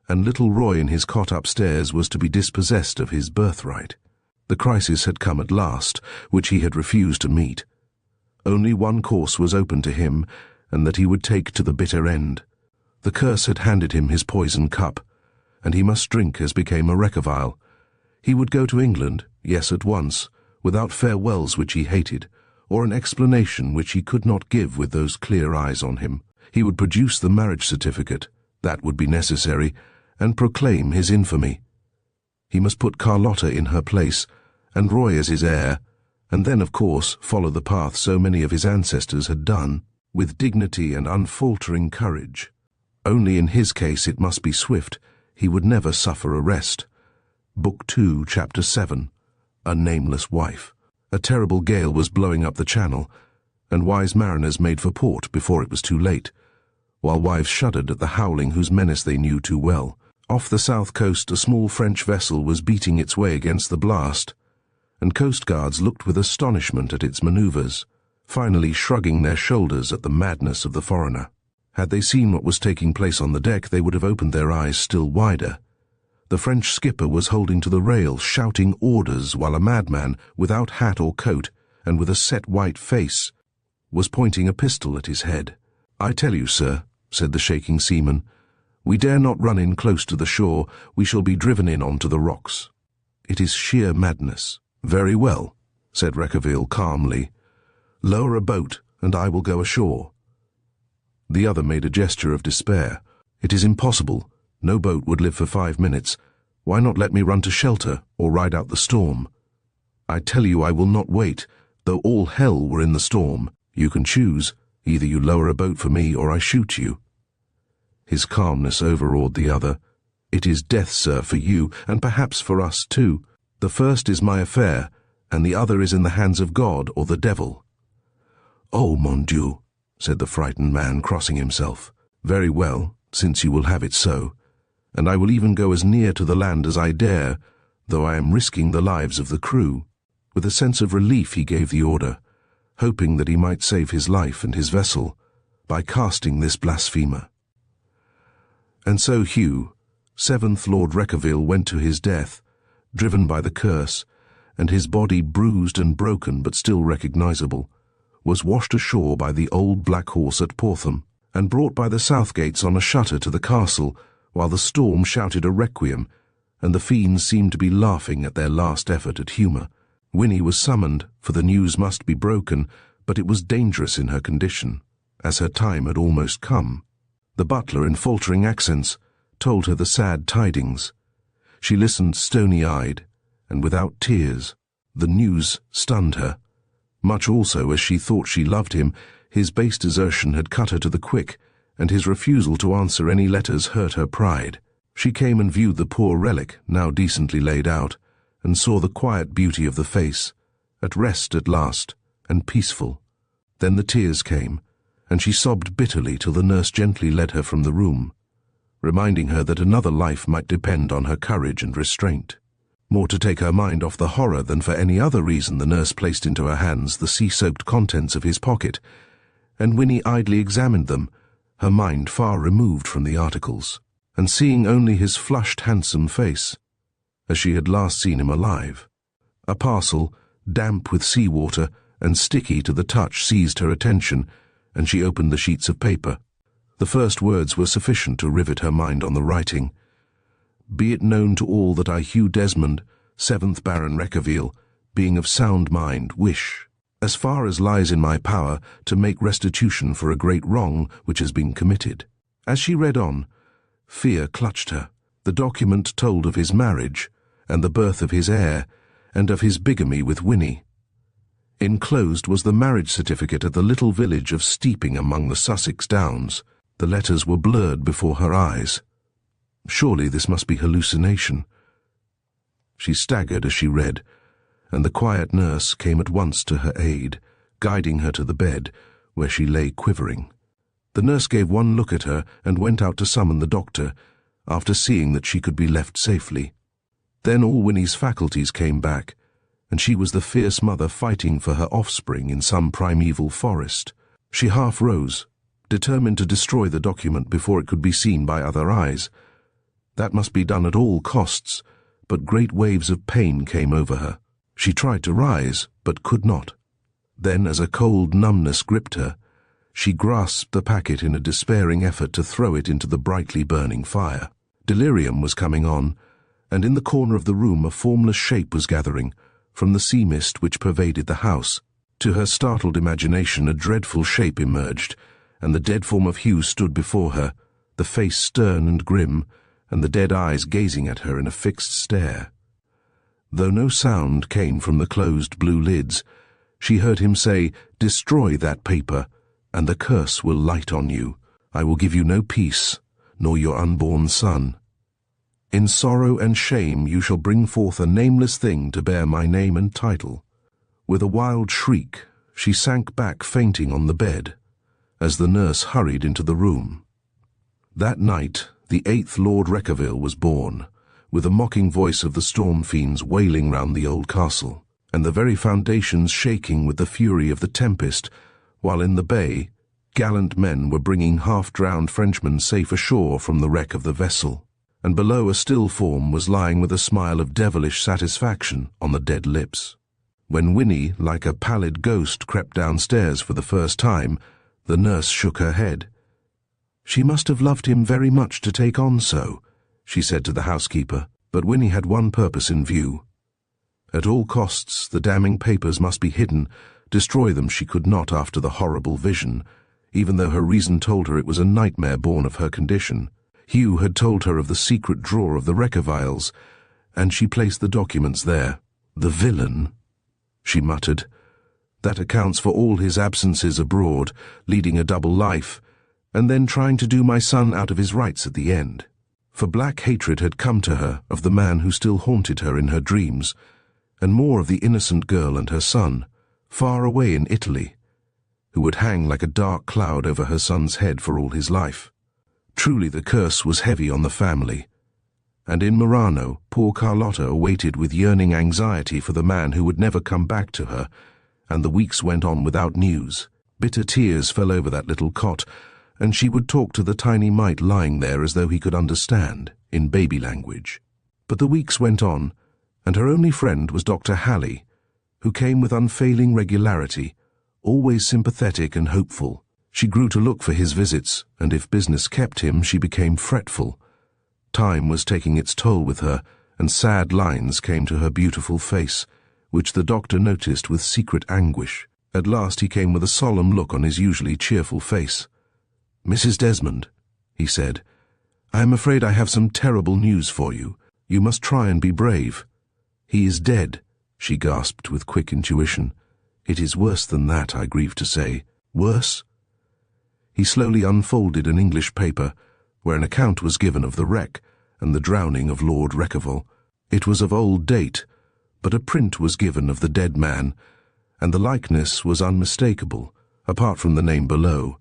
and little Roy in his cot upstairs was to be dispossessed of his birthright. The crisis had come at last, which he had refused to meet. Only one course was open to him, and that he would take to the bitter end. The curse had handed him his poison cup, and he must drink as became a Reckavile. He would go to England, yes, at once, without farewells which he hated, or an explanation which he could not give with those clear eyes on him. He would produce the marriage certificate, that would be necessary, and proclaim his infamy. He must put Carlotta in her place, and Roy as his heir, and then, of course, follow the path so many of his ancestors had done, with dignity and unfaltering courage. Only in his case it must be swift. He would never suffer arrest. Book 2, Chapter 7, A Nameless Wife. A terrible gale was blowing up the channel, and wise mariners made for port before it was too late, while wives shuddered at the howling whose menace they knew too well. Off the south coast a small French vessel was beating its way against the blast, and coastguards looked with astonishment at its manoeuvres, finally shrugging their shoulders at the madness of the foreigner. Had they seen what was taking place on the deck, they would have opened their eyes still wider. The French skipper was holding to the rail, shouting orders, while a madman, without hat or coat, and with a set white face, was pointing a pistol at his head. "I tell you, sir," said the shaking seaman, "we dare not run in close to the shore. We shall be driven in onto the rocks. It is sheer madness." "Very well," said Reckavile calmly. "Lower a boat, and I will go ashore." The other made a gesture of despair. "It is impossible. No boat would live for 5 minutes. Why not let me run to shelter, or ride out the storm?" "I tell you I will not wait, though all hell were in the storm. You can choose. Either you lower a boat for me, or I shoot you." His calmness overawed the other. "It is death, sir, for you, and perhaps for us too. The first is my affair, and the other is in the hands of God or the devil." "Oh, mon Dieu," said the frightened man, crossing himself. "Very well, since you will have it so. And I will even go as near to the land as I dare, though I am risking the lives of the crew." With a sense of relief he gave the order, hoping that he might save his life and his vessel by casting this blasphemer. And so Hugh, 7th Lord Reckavile, went to his death, driven by the curse, and his body, bruised and broken but still recognizable, was washed ashore by the old Black Horse at Portham, and brought by the south gates on a shutter to the castle, while the storm shouted a requiem, and the fiends seemed to be laughing at their last effort at humour. Winnie was summoned, for the news must be broken, but it was dangerous in her condition, as her time had almost come. The butler, in faltering accents, told her the sad tidings. She listened stony-eyed, and without tears. The news stunned her. Much also as she thought she loved him, his base desertion had cut her to the quick, and his refusal to answer any letters hurt her pride. She came and viewed the poor relic, now decently laid out, and saw the quiet beauty of the face, at rest at last, and peaceful. Then the tears came, and she sobbed bitterly till the nurse gently led her from the room, reminding her that another life might depend on her courage and restraint. More to take her mind off the horror than for any other reason, the nurse placed into her hands the sea-soaked contents of his pocket, and Winnie idly examined them, her mind far removed from the articles, and seeing only his flushed, handsome face, as she had last seen him alive. A parcel, damp with seawater and sticky to the touch, seized her attention, and she opened the sheets of paper. The first words were sufficient to rivet her mind on the writing. "Be it known to all that I, Hugh Desmond, 7th Baron Reckavile, being of sound mind, wish, as far as lies in my power, to make restitution for a great wrong which has been committed." As she read on, fear clutched her. The document told of his marriage, and the birth of his heir, and of his bigamy with Winnie. Enclosed was the marriage certificate at the little village of Steeping among the Sussex Downs. The letters were blurred before her eyes. Surely this must be hallucination. She staggered as she read, and the quiet nurse came at once to her aid, guiding her to the bed, where she lay quivering. The nurse gave one look at her and went out to summon the doctor, after seeing that she could be left safely. Then all Winnie's faculties came back, and she was the fierce mother fighting for her offspring in some primeval forest. She half rose, determined to destroy the document before it could be seen by other eyes. That must be done at all costs, but great waves of pain came over her. She tried to rise, but could not. Then, as a cold numbness gripped her, she grasped the packet in a despairing effort to throw it into the brightly burning fire. Delirium was coming on, and in the corner of the room a formless shape was gathering, from the sea mist which pervaded the house. To her startled imagination a dreadful shape emerged, and the dead form of Hugh stood before her, the face stern and grim, and the dead eyes gazing at her in a fixed stare. Though no sound came from the closed blue lids, she heard him say, "Destroy that paper, and the curse will light on you. I will give you no peace, nor your unborn son. In sorrow and shame you shall bring forth a nameless thing to bear my name and title." With a wild shriek, she sank back fainting on the bed, as the nurse hurried into the room. That night, the 8th Lord Reckavile was born, with the mocking voice of the storm fiends wailing round the old castle, and the very foundations shaking with the fury of the tempest, while in the bay, gallant men were bringing half-drowned Frenchmen safe ashore from the wreck of the vessel, and below a still form was lying with a smile of devilish satisfaction on the dead lips. When Winnie, like a pallid ghost, crept downstairs for the first time, the nurse shook her head. "She must have loved him very much to take on so," she said to the housekeeper, but Winnie had one purpose in view. At all costs the damning papers must be hidden. Destroy them she could not after the horrible vision, even though her reason told her it was a nightmare born of her condition. Hugh had told her of the secret drawer of the Reckaviles, and she placed the documents there. "The villain," she muttered. "That accounts for all his absences abroad, leading a double life, and then trying to do my son out of his rights at the end." For black hatred had come to her of the man who still haunted her in her dreams, and more of the innocent girl and her son, far away in Italy, who would hang like a dark cloud over her son's head for all his life. Truly the curse was heavy on the family, and in Murano poor Carlotta awaited with yearning anxiety for the man who would never come back to her, and the weeks went on without news. Bitter tears fell over that little cot, and she would talk to the tiny mite lying there as though he could understand, in baby language. But the weeks went on, and her only friend was Dr. Halley, who came with unfailing regularity, always sympathetic and hopeful. She grew to look for his visits, and if business kept him, she became fretful. Time was taking its toll with her, and sad lines came to her beautiful face, which the doctor noticed with secret anguish. At last he came with a solemn look on his usually cheerful face. "Mrs. Desmond," he said, "I am afraid I have some terrible news for you. You must try and be brave." "He is dead," she gasped with quick intuition. "It is worse than that, I grieve to say." "Worse?" He slowly unfolded an English paper, where an account was given of the wreck and the drowning of Lord Reckavile. It was of old date, but a print was given of the dead man, and the likeness was unmistakable, apart from the name below,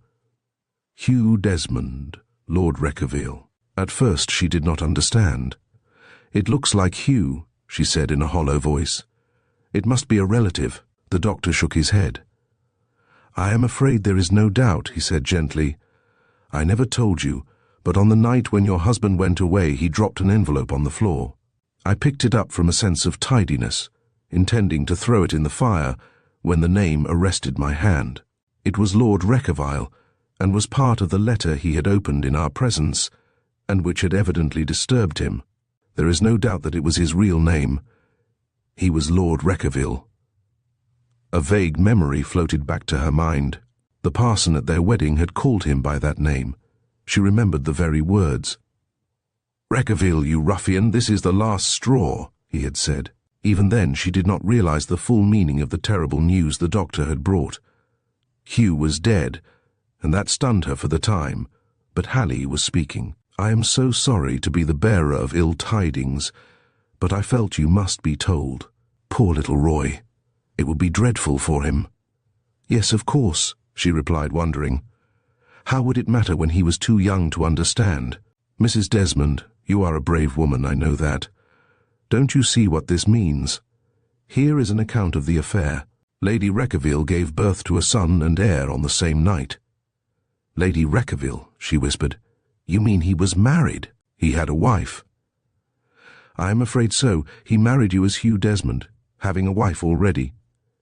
Hugh Desmond, Lord Reckavile. At first she did not understand. "It looks like Hugh," she said in a hollow voice. "It must be a relative." The doctor shook his head. "I am afraid there is no doubt," he said gently. "I never told you, but on the night when your husband went away he dropped an envelope on the floor. I picked it up from a sense of tidiness, intending to throw it in the fire when the name arrested my hand. It was Lord Reckavile, and was part of the letter he had opened in our presence, and which had evidently disturbed him. There is no doubt that it was his real name. He was Lord Reckavile." A vague memory floated back to her mind. The parson at their wedding had called him by that name. She remembered the very words. "Reckavile, you ruffian, this is the last straw," he had said. Even then she did not realize the full meaning of the terrible news the doctor had brought. Hugh was dead, and that stunned her for the time, but Hallie was speaking. "I am so sorry to be the bearer of ill tidings, but I felt you must be told. Poor little Roy. It would be dreadful for him." "Yes, of course," she replied, wondering. How would it matter when he was too young to understand? "Mrs. Desmond, you are a brave woman, I know that. Don't you see what this means? Here is an account of the affair. Lady Reckavile gave birth to a son and heir on the same night." "Lady Reckavile," she whispered. "You mean he was married? He had a wife?" "I am afraid so. He married you as Hugh Desmond, having a wife already."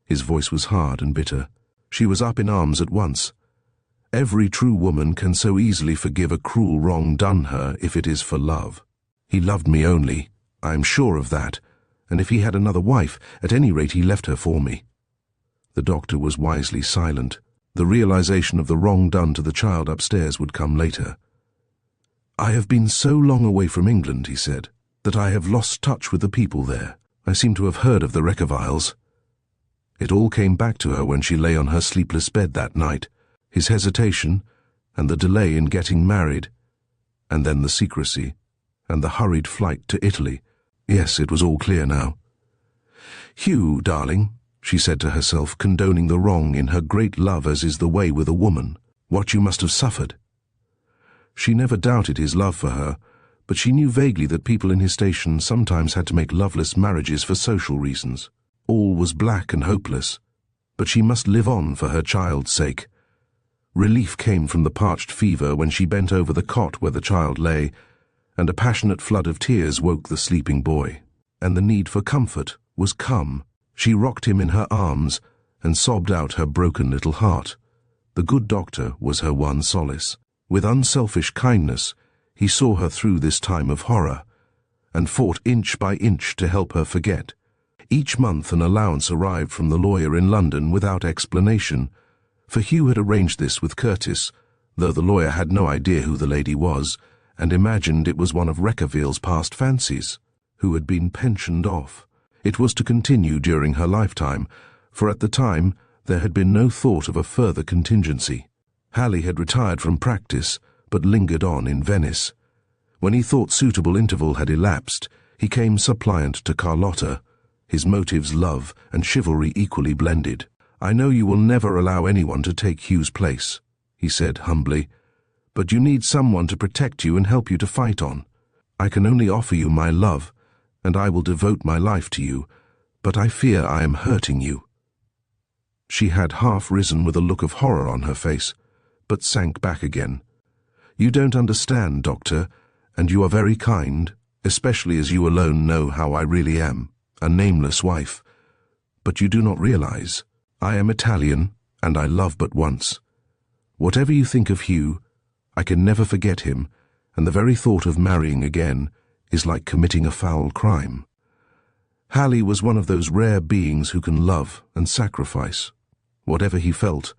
His voice was hard and bitter. She was up in arms at once. Every true woman can so easily forgive a cruel wrong done her if it is for love. "He loved me only, I am sure of that, and if he had another wife, at any rate he left her for me." The doctor was wisely silent. The realization of the wrong done to the child upstairs would come later. "I have been so long away from England," he said, "that I have lost touch with the people there. I seem to have heard of the Reckaviles." It all came back to her when she lay on her sleepless bed that night. His hesitation, and the delay in getting married, and then the secrecy, and the hurried flight to Italy. Yes, it was all clear now. "Hugh, darling," she said to herself, condoning the wrong in her great love as is the way with a woman, "what you must have suffered." She never doubted his love for her, but she knew vaguely that people in his station sometimes had to make loveless marriages for social reasons. All was black and hopeless, but she must live on for her child's sake. Relief came from the parched fever when she bent over the cot where the child lay, and a passionate flood of tears woke the sleeping boy. And the need for comfort was come. She rocked him in her arms and sobbed out her broken little heart. The good doctor was her one solace. With unselfish kindness, he saw her through this time of horror, and fought inch by inch to help her forget. Each month an allowance arrived from the lawyer in London without explanation, for Hugh had arranged this with Curtis, though the lawyer had no idea who the lady was, and imagined it was one of Reckavile's past fancies, who had been pensioned off. It was to continue during her lifetime, for at the time there had been no thought of a further contingency. Hallie had retired from practice, but lingered on in Venice. When he thought suitable interval had elapsed, he came suppliant to Carlotta, his motives love and chivalry equally blended. "I know you will never allow anyone to take Hugh's place," he said humbly, "but you need someone to protect you and help you to fight on. I can only offer you my love, and I will devote my life to you, but I fear I am hurting you." She had half risen with a look of horror on her face, but sank back again. "You don't understand, Doctor, and you are very kind, especially as you alone know how I really am, a nameless wife. But you do not realize, I am Italian, and I love but once. Whatever you think of Hugh, I can never forget him, and the very thought of marrying again is like committing a foul crime." Hallie was one of those rare beings who can love and sacrifice. Whatever he felt,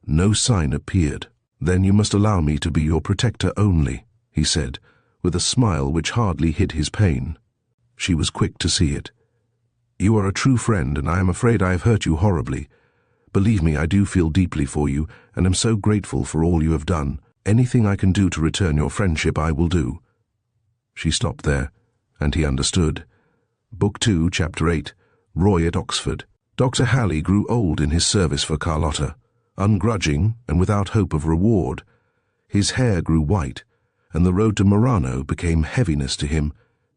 no sign appeared. "Then you must allow me to be your protector only," he said, with a smile which hardly hid his pain. She was quick to see it. "You are a true friend, and I am afraid I have hurt you horribly. Believe me, I do feel deeply for you, and am so grateful for all you have done. Anything I can do to return your friendship I will do." She stopped there, and he understood. Book 2, Chapter 8, Roy at Oxford. Dr. Hallie grew old in his service for Carlotta, ungrudging and without hope of reward. His hair grew white, and the road to Murano became heaviness to him,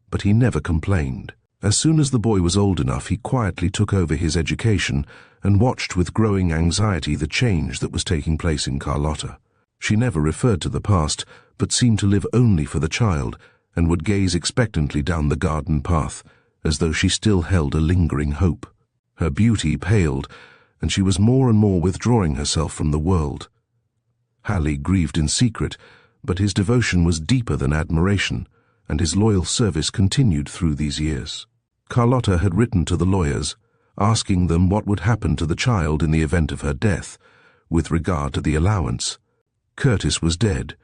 but he never complained. As soon as the boy was old enough, he quietly took over his education and watched with growing anxiety the change that was taking place in Carlotta. She never referred to the past, but seemed to live only for the child, and would gaze expectantly down the garden path, as though she still held a lingering hope. Her beauty paled, and she was more and more withdrawing herself from the world. Hallie grieved in secret, but his devotion was deeper than admiration, and his loyal service continued through these years. Carlotta had written to the lawyers, asking them what would happen to the child in the event of her death, with regard to the allowance. Curtis was dead,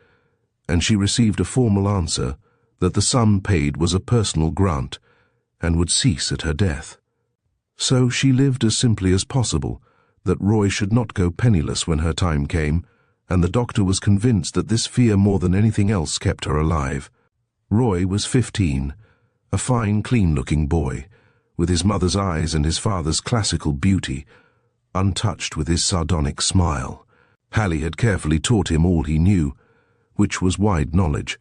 and she received a formal answer that the sum paid was a personal grant and would cease at her death. So she lived as simply as possible, that Roy should not go penniless when her time came, and the doctor was convinced that this fear more than anything else kept her alive. Roy was 15, a fine, clean-looking boy, with his mother's eyes and his father's classical beauty, untouched with his sardonic smile. Hallie had carefully taught him all he knew, which was wide knowledge.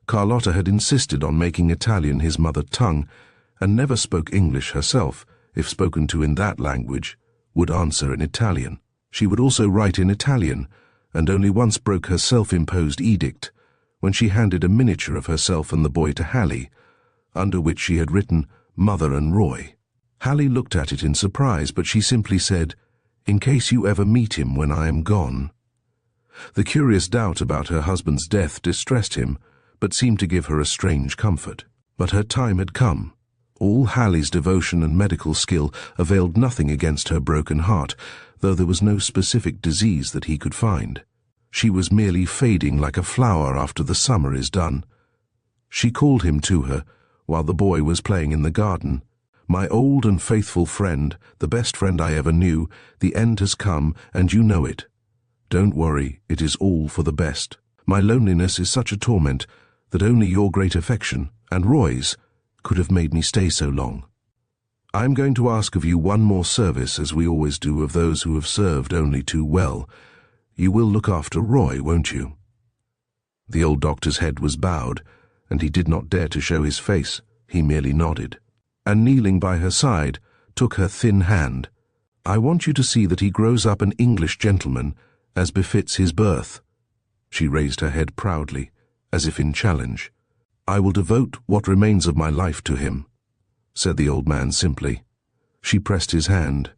Carlotta had insisted on making Italian his mother tongue, and never spoke English herself. If spoken to in that language, would answer in Italian. She would also write in Italian, and only once broke her self-imposed edict, when she handed a miniature of herself and the boy to Hallie, under which she had written Mother and Roy. Hallie looked at it in surprise, but she simply said, "In case you ever meet him when I am gone." The curious doubt about her husband's death distressed him, but seemed to give her a strange comfort. But her time had come. All Hallie's devotion and medical skill availed nothing against her broken heart, though there was no specific disease that he could find. She was merely fading like a flower after the summer is done. She called him to her, while the boy was playing in the garden. "My old and faithful friend, the best friend I ever knew, the end has come, and you know it. Don't worry, it is all for the best. My loneliness is such a torment that only your great affection, and Roy's, could have made me stay so long. I am going to ask of you one more service, as we always do of those who have served only too well. You will look after Roy, won't you?" The old doctor's head was bowed, and he did not dare to show his face. He merely nodded, and kneeling by her side, took her thin hand. "I want you to see that he grows up an English gentleman, as befits his birth." She raised her head proudly, as if in challenge. "I will devote what remains of my life to him," said the old man simply. She pressed his hand.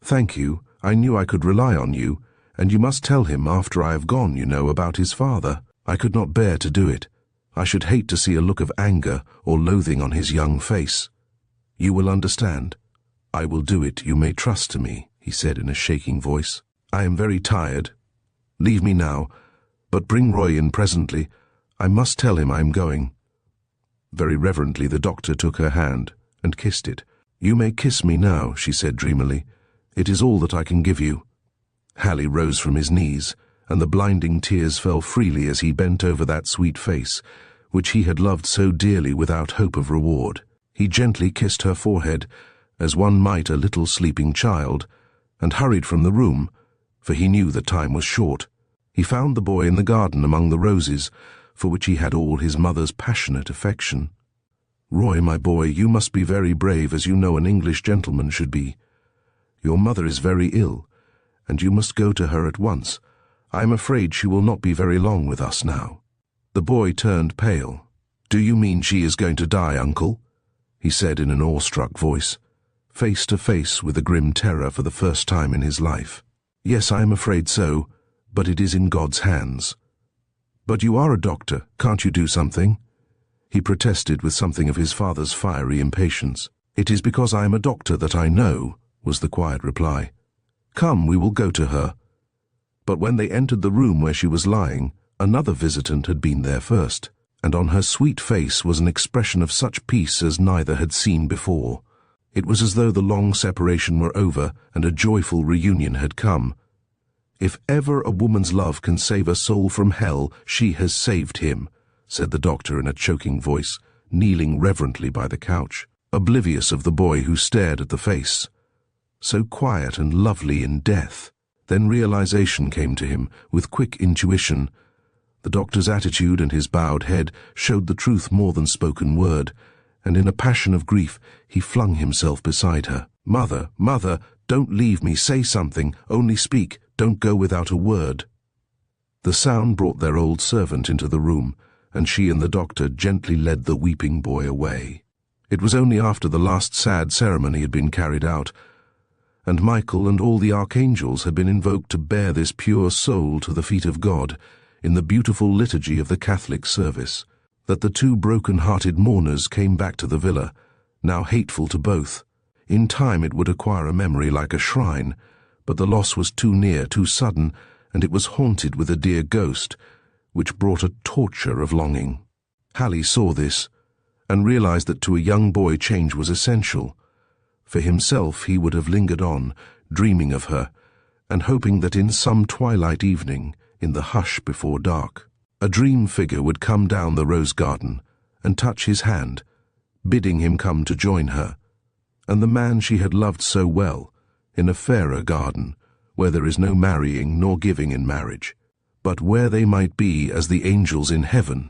"Thank you. I knew I could rely on you, and you must tell him after I have gone, you know, about his father. I could not bear to do it. I should hate to see a look of anger or loathing on his young face. You will understand. I will do it, you may trust to me," he said in a shaking voice. "I am very tired. Leave me now, but bring Roy in presently. I must tell him I am going." Very reverently the doctor took her hand and kissed it. "You may kiss me now," she said dreamily. "It is all that I can give you." Hallie rose from his knees, and the blinding tears fell freely as he bent over that sweet face, which he had loved so dearly without hope of reward. He gently kissed her forehead, as one might a little sleeping child, and hurried from the room, for he knew that time was short. He found the boy in the garden among the roses, for which he had all his mother's passionate affection. "Roy, my boy, you must be very brave, as you know an English gentleman should be. Your mother is very ill, and you must go to her at once. I am afraid she will not be very long with us now." The boy turned pale. "Do you mean she is going to die, uncle?" he said in an awestruck voice, face to face with a grim terror for the first time in his life. "Yes, I am afraid so, but it is in God's hands." "But you are a doctor, can't you do something?" He protested with something of his father's fiery impatience. "It is because I am a doctor that I know," was the quiet reply. "Come, we will go to her." But when they entered the room where she was lying, another visitant had been there first, and on her sweet face was an expression of such peace as neither had seen before. It was as though the long separation were over and a joyful reunion had come. "If ever a woman's love can save a soul from hell, she has saved him," said the doctor in a choking voice, kneeling reverently by the couch, oblivious of the boy who stared at the face. So quiet and lovely in death. Then realization came to him with quick intuition. The doctor's attitude and his bowed head showed the truth more than spoken word, and in a passion of grief he flung himself beside her. "Mother, mother, don't leave me, say something, only speak, don't go without a word." The sound brought their old servant into the room, and she and the doctor gently led the weeping boy away. It was only after the last sad ceremony had been carried out, and Michael and all the archangels had been invoked to bear this pure soul to the feet of God in the beautiful liturgy of the Catholic service, that the two broken-hearted mourners came back to the villa, now hateful to both. In time it would acquire a memory like a shrine, but the loss was too near, too sudden, and it was haunted with a dear ghost, which brought a torture of longing. Hallie saw this, and realized that to a young boy change was essential. For himself he would have lingered on, dreaming of her, and hoping that in some twilight evening, in the hush before dark, a dream figure would come down the rose garden and touch his hand, bidding him come to join her, and the man she had loved so well, in a fairer garden, where there is no marrying nor giving in marriage, but where they might be as the angels in heaven.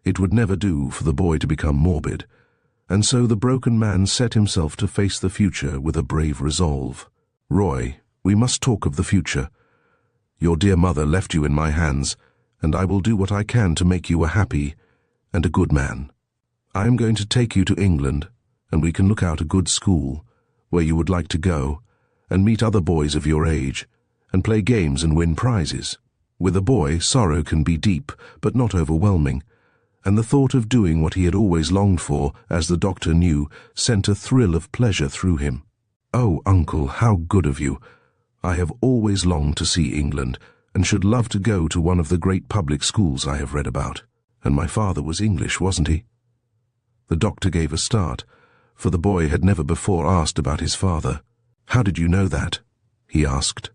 It would never do for the boy to become morbid, and so the broken man set himself to face the future with a brave resolve. "Roy, we must talk of the future. Your dear mother left you in my hands, and I will do what I can to make you a happy and a good man. I am going to take you to England, and we can look out a good school, where you would like to go, and meet other boys of your age, and play games and win prizes. With a boy, sorrow can be deep, but not overwhelming, and the thought of doing what he had always longed for, as the doctor knew, sent a thrill of pleasure through him. Oh, Uncle, how good of you! I have always longed to see England, and should love to go to one of the great public schools I have read about. And my father was English, wasn't he?" The doctor gave a start, for the boy had never before asked about his father. "How did you know that?" he asked.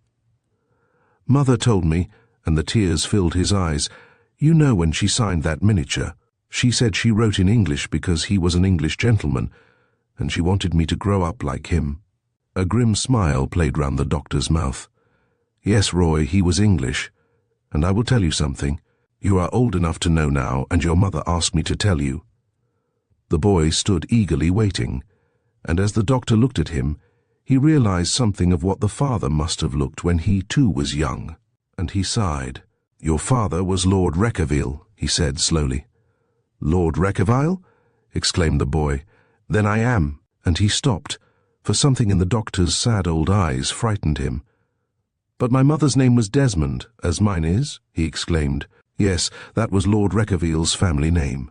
"Mother told me," and the tears filled his eyes. "You know, when she signed that miniature, she said she wrote in English because he was an English gentleman, and she wanted me to grow up like him." A grim smile played round the doctor's mouth. "Yes, Roy, he was English. And I will tell you something. You are old enough to know now, and your mother asked me to tell you." The boy stood eagerly waiting, and as the doctor looked at him, he realized something of what the father must have looked when he too was young, and he sighed. "Your father was Lord Reckavile," he said slowly. "Lord Reckavile?" exclaimed the boy. "Then I am," and he stopped, for something in the doctor's sad old eyes frightened him. "But my mother's name was Desmond, as mine is," he exclaimed. "Yes, that was Lord Reckavile's family name.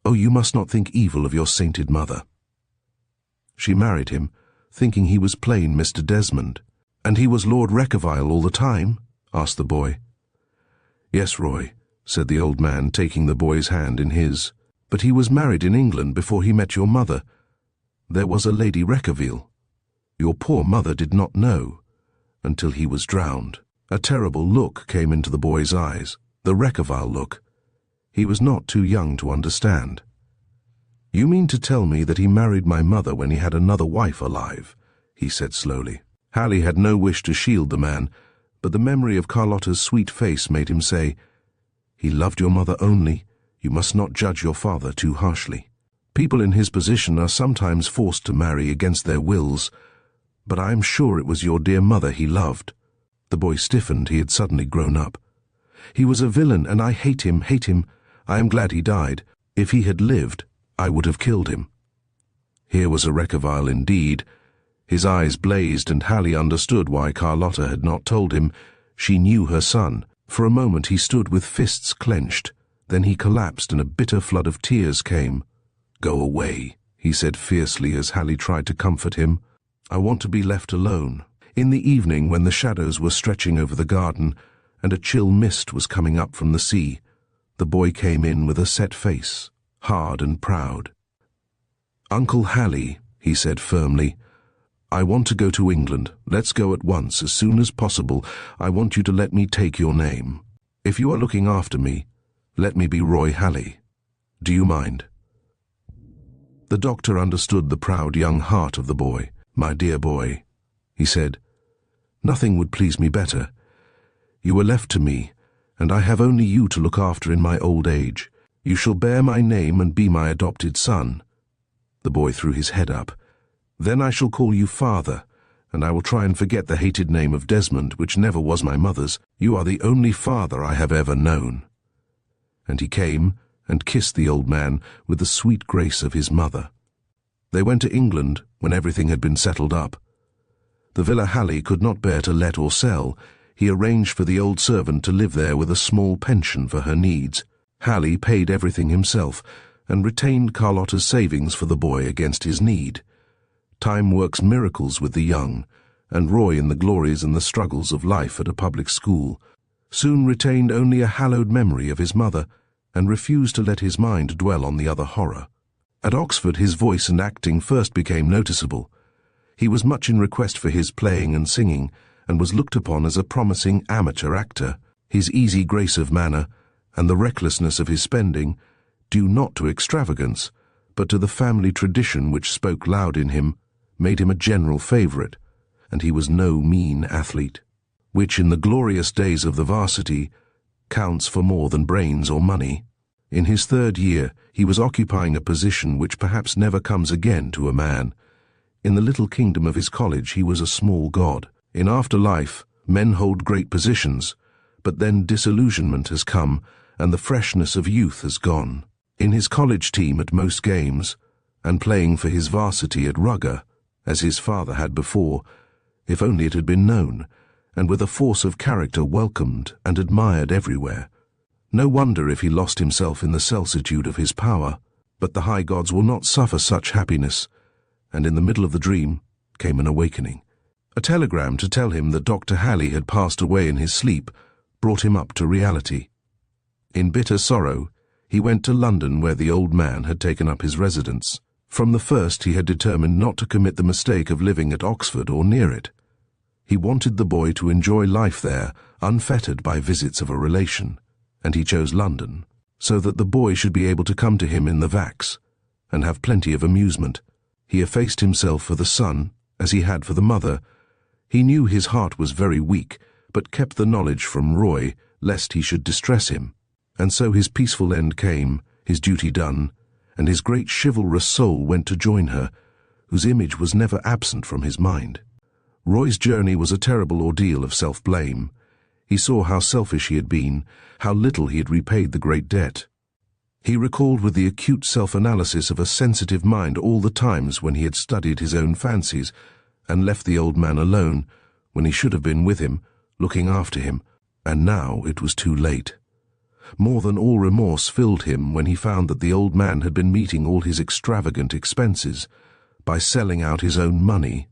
Oh, you must not think evil of your sainted mother." "She married him, thinking he was plain Mr. Desmond." "And he was Lord Reckavile all the time?" asked the boy. "Yes, Roy," said the old man, taking the boy's hand in his. "But he was married in England before he met your mother. There was a Lady Reckavile. Your poor mother did not know, until he was drowned." A terrible look came into the boy's eyes, the Reckavile look. He was not too young to understand. "You mean to tell me that he married my mother when he had another wife alive?" he said slowly. Hallie had no wish to shield the man, but the memory of Carlotta's sweet face made him say, "He loved your mother only. You must not judge your father too harshly. People in his position are sometimes forced to marry against their wills, but I am sure it was your dear mother he loved." The boy stiffened. He had suddenly grown up. "He was a villain, and I hate him, hate him. I am glad he died. If he had lived, I would have killed him." Here was a Reckavile indeed. His eyes blazed, and Hallie understood why Carlotta had not told him. She knew her son. For a moment he stood with fists clenched. Then he collapsed, and a bitter flood of tears came. "Go away," he said fiercely as Hallie tried to comfort him. "I want to be left alone." In the evening, when the shadows were stretching over the garden, and a chill mist was coming up from the sea, the boy came in with a set face, hard and proud. "Uncle Hallie," he said firmly, "I want to go to England. Let's go at once, as soon as possible. I want you to let me take your name. If you are looking after me, let me be Roy Hallie. Do you mind?" The doctor understood the proud young heart of the boy. "My dear boy," he said, "nothing would please me better. You were left to me, and I have only you to look after in my old age. You shall bear my name and be my adopted son." The boy threw his head up. "Then I shall call you father, and I will try and forget the hated name of Desmond, which never was my mother's. You are the only father I have ever known." And he came and kissed the old man with the sweet grace of his mother. They went to England when everything had been settled up. The villa Halley could not bear to let or sell. He arranged for the old servant to live there with a small pension for her needs. Halley paid everything himself and retained Carlotta's savings for the boy against his need. Time works miracles with the young, and Roy, in the glories and the struggles of life at a public school, soon retained only a hallowed memory of his mother and refused to let his mind dwell on the other horror. At Oxford his voice and acting first became noticeable. He was much in request for his playing and singing, and was looked upon as a promising amateur actor. His easy grace of manner and the recklessness of his spending, due not to extravagance, but to the family tradition which spoke loud in him, made him a general favourite, and he was no mean athlete, which in the glorious days of the varsity counts for more than brains or money. In his third year he was occupying a position which perhaps never comes again to a man. In the little kingdom of his college he was a small god. In after life men hold great positions, but then disillusionment has come and the freshness of youth has gone. In his college team at most games, and playing for his varsity at Rugger, as his father had before, if only it had been known, and with a force of character welcomed and admired everywhere. No wonder if he lost himself in the salsitude of his power, but the high gods will not suffer such happiness, and in the middle of the dream came an awakening. A telegram to tell him that Dr. Halley had passed away in his sleep brought him up to reality. In bitter sorrow, he went to London where the old man had taken up his residence. From the first he had determined not to commit the mistake of living at Oxford or near it. He wanted the boy to enjoy life there, unfettered by visits of a relation, and he chose London, so that the boy should be able to come to him in the vacs, and have plenty of amusement. He effaced himself for the son, as he had for the mother. He knew his heart was very weak, but kept the knowledge from Roy, lest he should distress him. And so his peaceful end came, his duty done, and his great chivalrous soul went to join her, whose image was never absent from his mind. Roy's journey was a terrible ordeal of self-blame. He saw how selfish he had been, how little he had repaid the great debt. He recalled with the acute self-analysis of a sensitive mind all the times when he had studied his own fancies, and left the old man alone, when he should have been with him, looking after him, and now it was too late. More than all remorse filled him when he found that the old man had been meeting all his extravagant expenses by selling out his own money,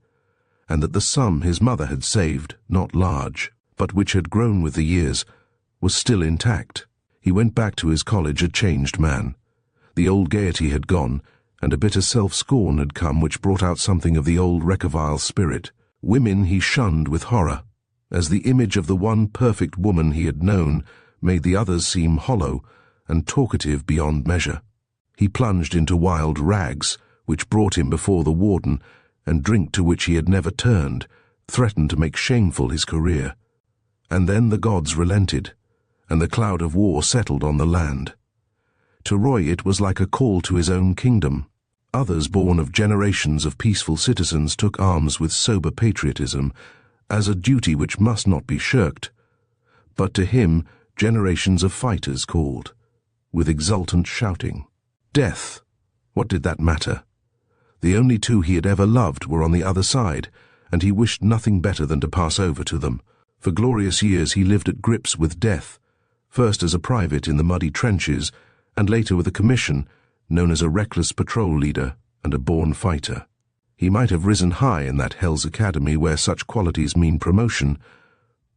and that the sum his mother had saved, not large, but which had grown with the years, was still intact. He went back to his college a changed man. The old gaiety had gone, and a bitter self-scorn had come which brought out something of the old Reckavile spirit. Women he shunned with horror, as the image of the one perfect woman he had known made the others seem hollow and talkative beyond measure. He plunged into wild rags, which brought him before the warden, and drink to which he had never turned, threatened to make shameful his career. And then the gods relented, and the cloud of war settled on the land. To Roy it was like a call to his own kingdom. Others born of generations of peaceful citizens took arms with sober patriotism, as a duty which must not be shirked. But to him generations of fighters called, with exultant shouting. Death, what did that matter? The only two he had ever loved were on the other side, and he wished nothing better than to pass over to them. For glorious years he lived at grips with death, first as a private in the muddy trenches, and later with a commission, known as a reckless patrol leader and a born fighter. He might have risen high in that Hell's Academy where such qualities mean promotion,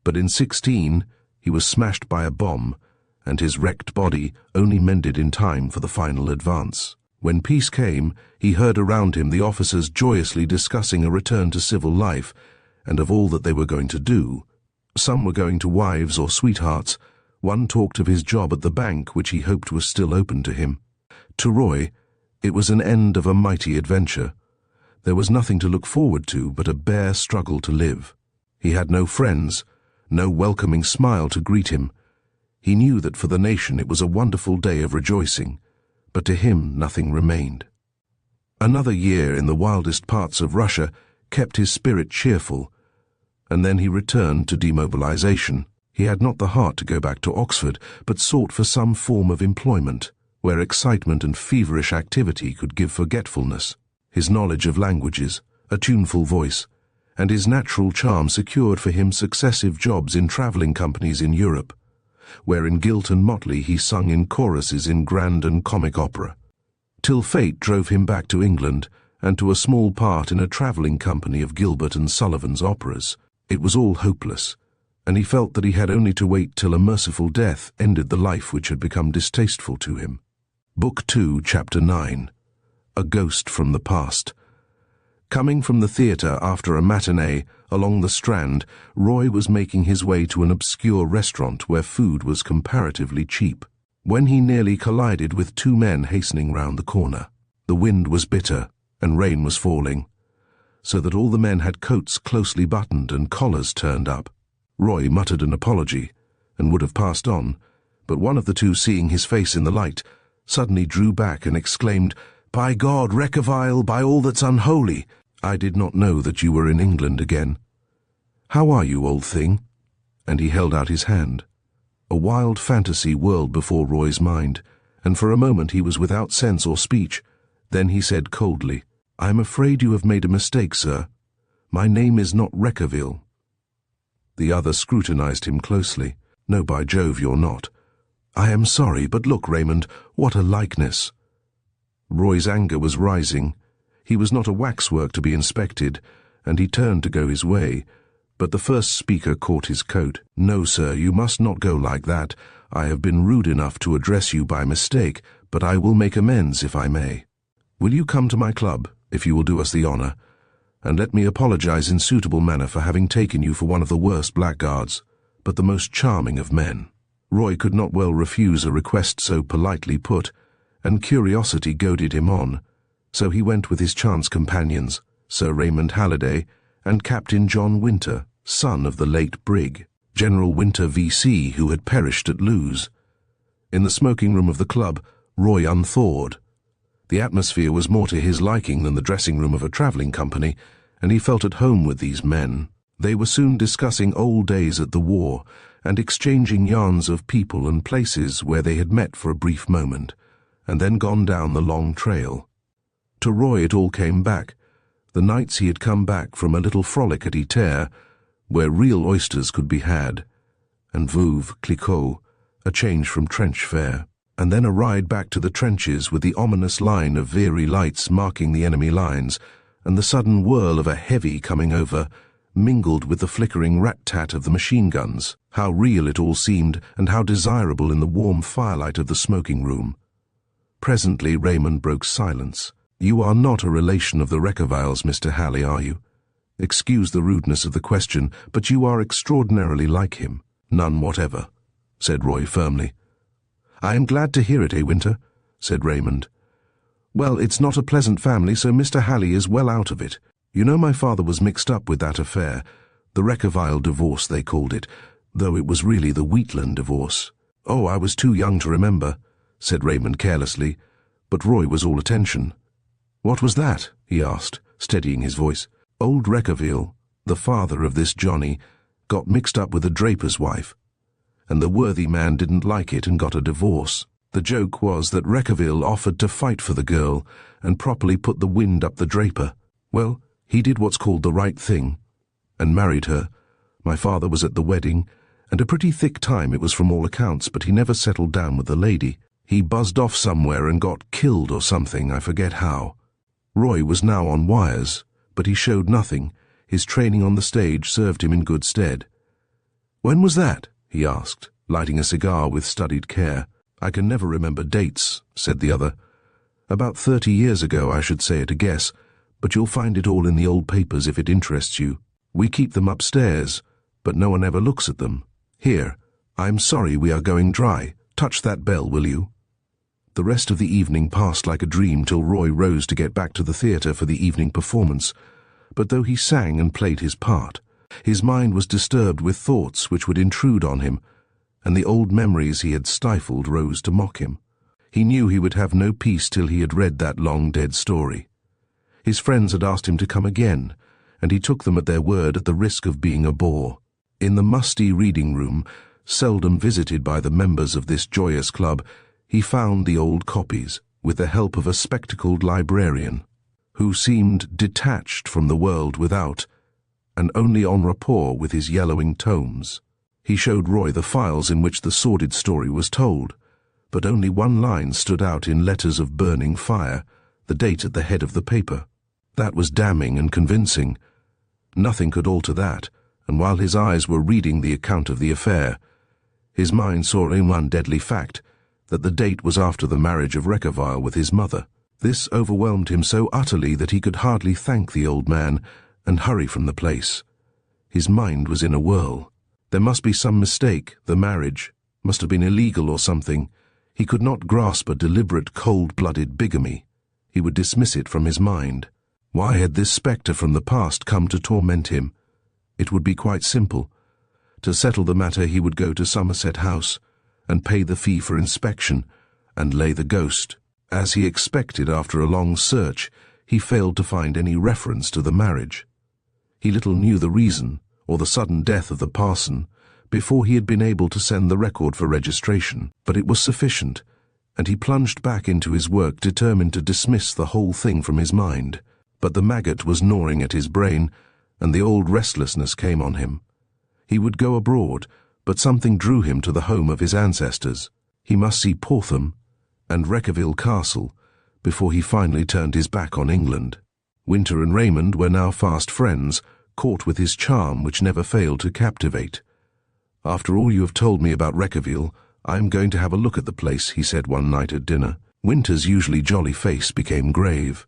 but in 16 he was smashed by a bomb, and his wrecked body only mended in time for the final advance. When peace came, he heard around him the officers joyously discussing a return to civil life, and of all that they were going to do. Some were going to wives or sweethearts. One talked of his job at the bank, which he hoped was still open to him. To Roy, it was an end of a mighty adventure. There was nothing to look forward to but a bare struggle to live. He had no friends, no welcoming smile to greet him. He knew that for the nation it was a wonderful day of rejoicing, but to him nothing remained. Another year in the wildest parts of Russia kept his spirit cheerful, and then he returned to demobilization. He had not the heart to go back to Oxford, but sought for some form of employment, where excitement and feverish activity could give forgetfulness. His knowledge of languages, a tuneful voice, and his natural charm secured for him successive jobs in travelling companies in Europe, where in guilt and motley he sung in choruses in grand and comic opera, till fate drove him back to England and to a small part in a travelling company of Gilbert and Sullivan's operas. It was all hopeless, and he felt that he had only to wait till a merciful death ended the life which had become distasteful to him. Book 2, Chapter 9. A Ghost from the Past. Coming from the theatre after a matinee along the Strand, Roy was making his way to an obscure restaurant where food was comparatively cheap, when he nearly collided with two men hastening round the corner. The wind was bitter, and rain was falling, so that all the men had coats closely buttoned and collars turned up. Roy muttered an apology, and would have passed on, but one of the two, seeing his face in the light, suddenly drew back and exclaimed, "By God, Reckavile, by all that's unholy, I did not know that you were in England again. How are you, old thing?" And he held out his hand. A wild fantasy whirled before Roy's mind, and for a moment he was without sense or speech. Then he said coldly, "I am afraid you have made a mistake, sir. My name is not Reckavile." The other scrutinized him closely. "No, by Jove, you're not. I am sorry, but look, Raymond, what a likeness." Roy's anger was rising. He was not a waxwork to be inspected, and he turned to go his way, but the first speaker caught his coat. "No, sir, you must not go like that. I have been rude enough to address you by mistake, but I will make amends if I may. Will you come to my club, if you will do us the honour, and let me apologize in suitable manner for having taken you for one of the worst blackguards, but the most charming of men?" Roy could not well refuse a request so politely put, and curiosity goaded him on, so he went with his chance companions, Sir Raymond Halliday and Captain John Winter, son of the late brig, General Winter V.C., who had perished at Lewes. In the smoking room of the club, Roy unthawed. The atmosphere was more to his liking than the dressing room of a travelling company, and he felt at home with these men. They were soon discussing old days at the war, and exchanging yarns of people and places where they had met for a brief moment, and then gone down the long trail. To Roy it all came back, the nights he had come back from a little frolic at Ytair, where real oysters could be had, and Veuve Clicquot, a change from trench fare, and then a ride back to the trenches with the ominous line of Veery lights marking the enemy lines, and the sudden whirl of a heavy coming over, mingled with the flickering rat-tat of the machine guns. How real it all seemed, and how desirable in the warm firelight of the smoking room. Presently Raymond broke silence. "You are not a relation of the Reckaviles, Mr. Halley, are you? Excuse the rudeness of the question, but you are extraordinarily like him." "None whatever," said Roy firmly. "I am glad to hear it, Winter," said Raymond. "Well, it's not a pleasant family, so Mr. Halley is well out of it. You know my father was mixed up with that affair, the Reckavile divorce they called it, though it was really the Wheatland divorce." "Oh, I was too young to remember," said Raymond carelessly, but Roy was all attention. "What was that?" he asked, steadying his voice. "Old Reckavile, the father of this Johnny, got mixed up with a draper's wife, and the worthy man didn't like it and got a divorce. The joke was that Reckavile offered to fight for the girl and properly put the wind up the draper. Well, he did what's called the right thing, and married her. My father was at the wedding, and a pretty thick time it was from all accounts, but he never settled down with the lady. He buzzed off somewhere and got killed or something, I forget how. Roy was now on wires, but he showed nothing. His training on the stage served him in good stead. "When was that?" he asked, lighting a cigar with studied care. "I can never remember dates," said the other. "About 30 years ago, I should say at a guess, but you'll find it all in the old papers if it interests you. We keep them upstairs, but no one ever looks at them. Here, I'm sorry we are going dry. Touch that bell, will you?" The rest of the evening passed like a dream till Roy rose to get back to the theatre for the evening performance. But though he sang and played his part, his mind was disturbed with thoughts which would intrude on him, and the old memories he had stifled rose to mock him. He knew he would have no peace till he had read that long-dead story. His friends had asked him to come again, and he took them at their word at the risk of being a bore. In the musty reading room, seldom visited by the members of this joyous club, he found the old copies, with the help of a spectacled librarian, who seemed detached from the world without, and only en rapport with his yellowing tomes. He showed Roy the files in which the sordid story was told, but only one line stood out in letters of burning fire, the date at the head of the paper. That was damning and convincing. Nothing could alter that, and while his eyes were reading the account of the affair, his mind saw in one deadly fact, that the date was after the marriage of Reckavile with his mother. This overwhelmed him so utterly that he could hardly thank the old man and hurry from the place. His mind was in a whirl. There must be some mistake. The marriage must have been illegal or something. He could not grasp a deliberate, cold-blooded bigamy. He would dismiss it from his mind. Why had this spectre from the past come to torment him? It would be quite simple. To settle the matter, he would go to Somerset House and pay the fee for inspection and lay the ghost. As he expected after a long search, he failed to find any reference to the marriage. He little knew the reason, or the sudden death of the parson, before he had been able to send the record for registration, but it was sufficient, and he plunged back into his work determined to dismiss the whole thing from his mind. But the maggot was gnawing at his brain, and the old restlessness came on him. He would go abroad, but something drew him to the home of his ancestors. He must see Portham and Reckavile Castle before he finally turned his back on England. Winter and Raymond were now fast friends, caught with his charm which never failed to captivate. "After all you have told me about Reckavile, I am going to have a look at the place," he said one night at dinner. Winter's usually jolly face became grave.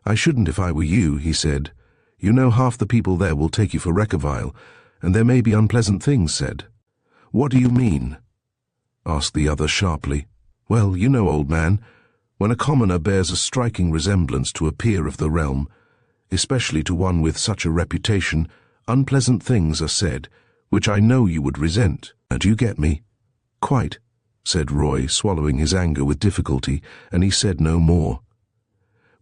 "I shouldn't if I were you," he said. "You know half the people there will take you for Reckavile, and there may be unpleasant things said." "What do you mean?" asked the other sharply. "Well, you know, old man, when a commoner bears a striking resemblance to a peer of the realm, especially to one with such a reputation, unpleasant things are said, which I know you would resent. Do you get me?" "Quite," said Roy, swallowing his anger with difficulty, and he said no more.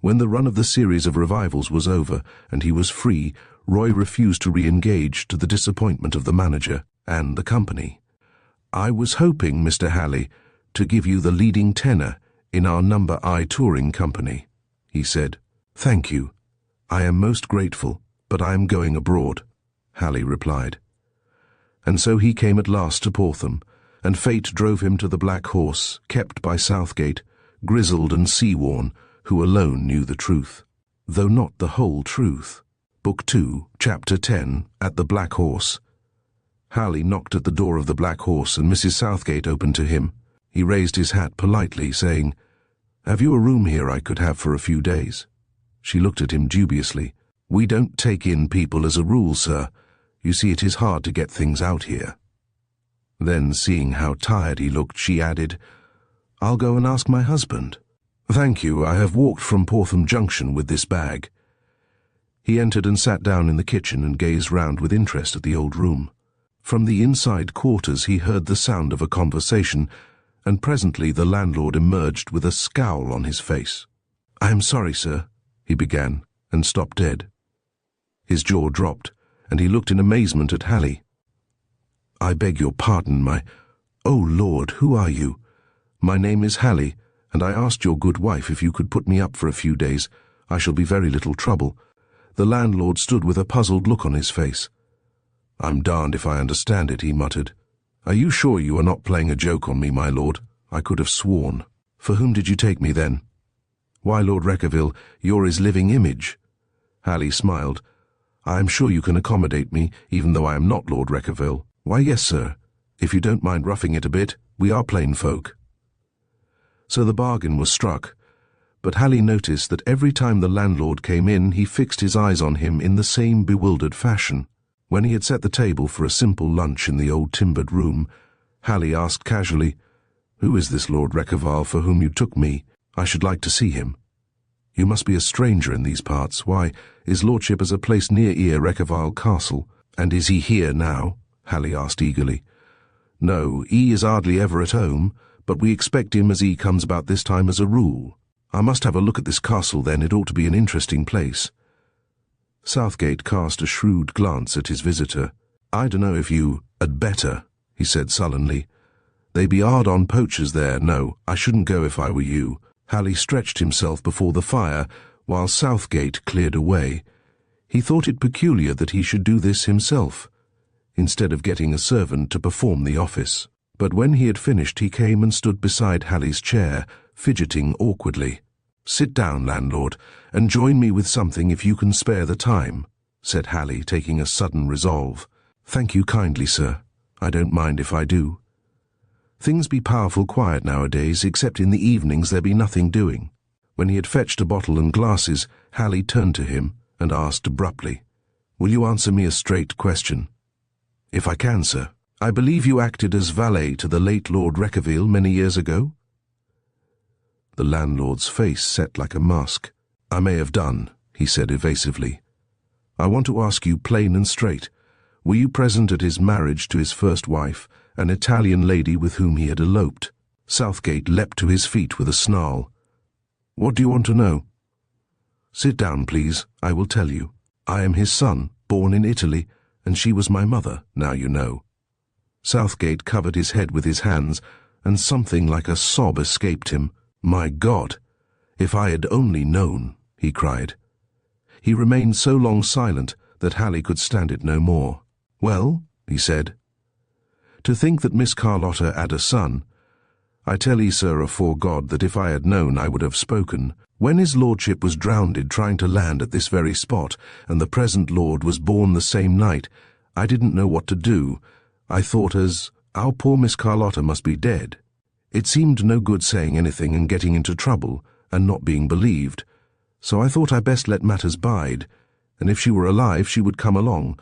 When the run of the series of revivals was over and he was free, Roy refused to re-engage, to the disappointment of the manager and the company. "I was hoping, Mr. Halley, to give you the leading tenor in our number I touring company," he said. "Thank you. I am most grateful, but I am going abroad," Halley replied. And so he came at last to Portham, and fate drove him to the Black Horse, kept by Southgate, grizzled and sea-worn, who alone knew the truth, though not the whole truth. Book 2, Chapter 10, At the Black Horse. Halley knocked at the door of the Black Horse, and Mrs. Southgate opened to him. He raised his hat politely, saying, "Have you a room here I could have for a few days?" She looked at him dubiously. "We don't take in people as a rule, sir. You see, it is hard to get things out here." Then, seeing how tired he looked, she added, "I'll go and ask my husband." "Thank you, I have walked from Portham Junction with this bag." He entered and sat down in the kitchen and gazed round with interest at the old room. From the inside quarters he heard the sound of a conversation, and presently the landlord emerged with a scowl on his face. "I am sorry, sir," he began, and stopped dead. His jaw dropped, and he looked in amazement at Halley. "I beg your pardon, Oh, Lord, who are you?" "My name is Halley, and I asked your good wife if you could put me up for a few days. I shall be very little trouble." The landlord stood with a puzzled look on his face. "I'm darned if I understand it," he muttered. "Are you sure you are not playing a joke on me, my lord? I could have sworn." "For whom did you take me, then?" "Why, Lord Reckavile, you're his living image." Halley smiled. "I am sure you can accommodate me, even though I am not Lord Reckavile." "Why, yes, sir. If you don't mind roughing it a bit, we are plain folk." So the bargain was struck, but Halley noticed that every time the landlord came in, he fixed his eyes on him in the same bewildered fashion. When he had set the table for a simple lunch in the old timbered room, Halley asked casually, "Who is this Lord Reckavile for whom you took me? I should like to see him." "You must be a stranger in these parts. Why, his lordship has a place near Reckavile Castle." "And is he here now?" Halley asked eagerly. No, he is hardly ever at home, but we expect him as he comes about this time as a rule. I must have a look at this castle then, it ought to be an interesting place. Southgate cast a shrewd glance at his visitor. I dunno if you had better, he said sullenly. They be hard on poachers there. No, I shouldn't go if I were you. Halley stretched himself before the fire, while Southgate cleared away. He thought it peculiar that he should do this himself, instead of getting a servant to perform the office. But when he had finished, he came and stood beside Halley's chair, fidgeting awkwardly. "Sit down, landlord, and join me with something if you can spare the time," said Halley, taking a sudden resolve. "Thank you kindly, sir. I don't mind if I do. Things be powerful quiet nowadays, except in the evenings there be nothing doing." When he had fetched a bottle and glasses, Halley turned to him and asked abruptly, "Will you answer me a straight question?" "If I can, sir." "I believe you acted as valet to the late Lord Reckavile many years ago?" The landlord's face set like a mask. "I may have done," he said evasively. "I want to ask you plain and straight. Were you present at his marriage to his first wife, an Italian lady with whom he had eloped?" Southgate leapt to his feet with a snarl. "What do you want to know?" "Sit down, please. I will tell you. I am his son, born in Italy, and she was my mother, now you know." Southgate covered his head with his hands, and something like a sob escaped him. "My God! If I had only known!" he cried. He remained so long silent that Halley could stand it no more. "Well," he said, "to think that Miss Carlotta had a son. I tell ye, sir, afore God, that if I had known I would have spoken. When his lordship was drowned trying to land at this very spot, and the present lord was born the same night, I didn't know what to do. I thought as our poor Miss Carlotta must be dead. It seemed no good saying anything and getting into trouble, and not being believed. So I thought I best let matters bide, and if she were alive she would come along.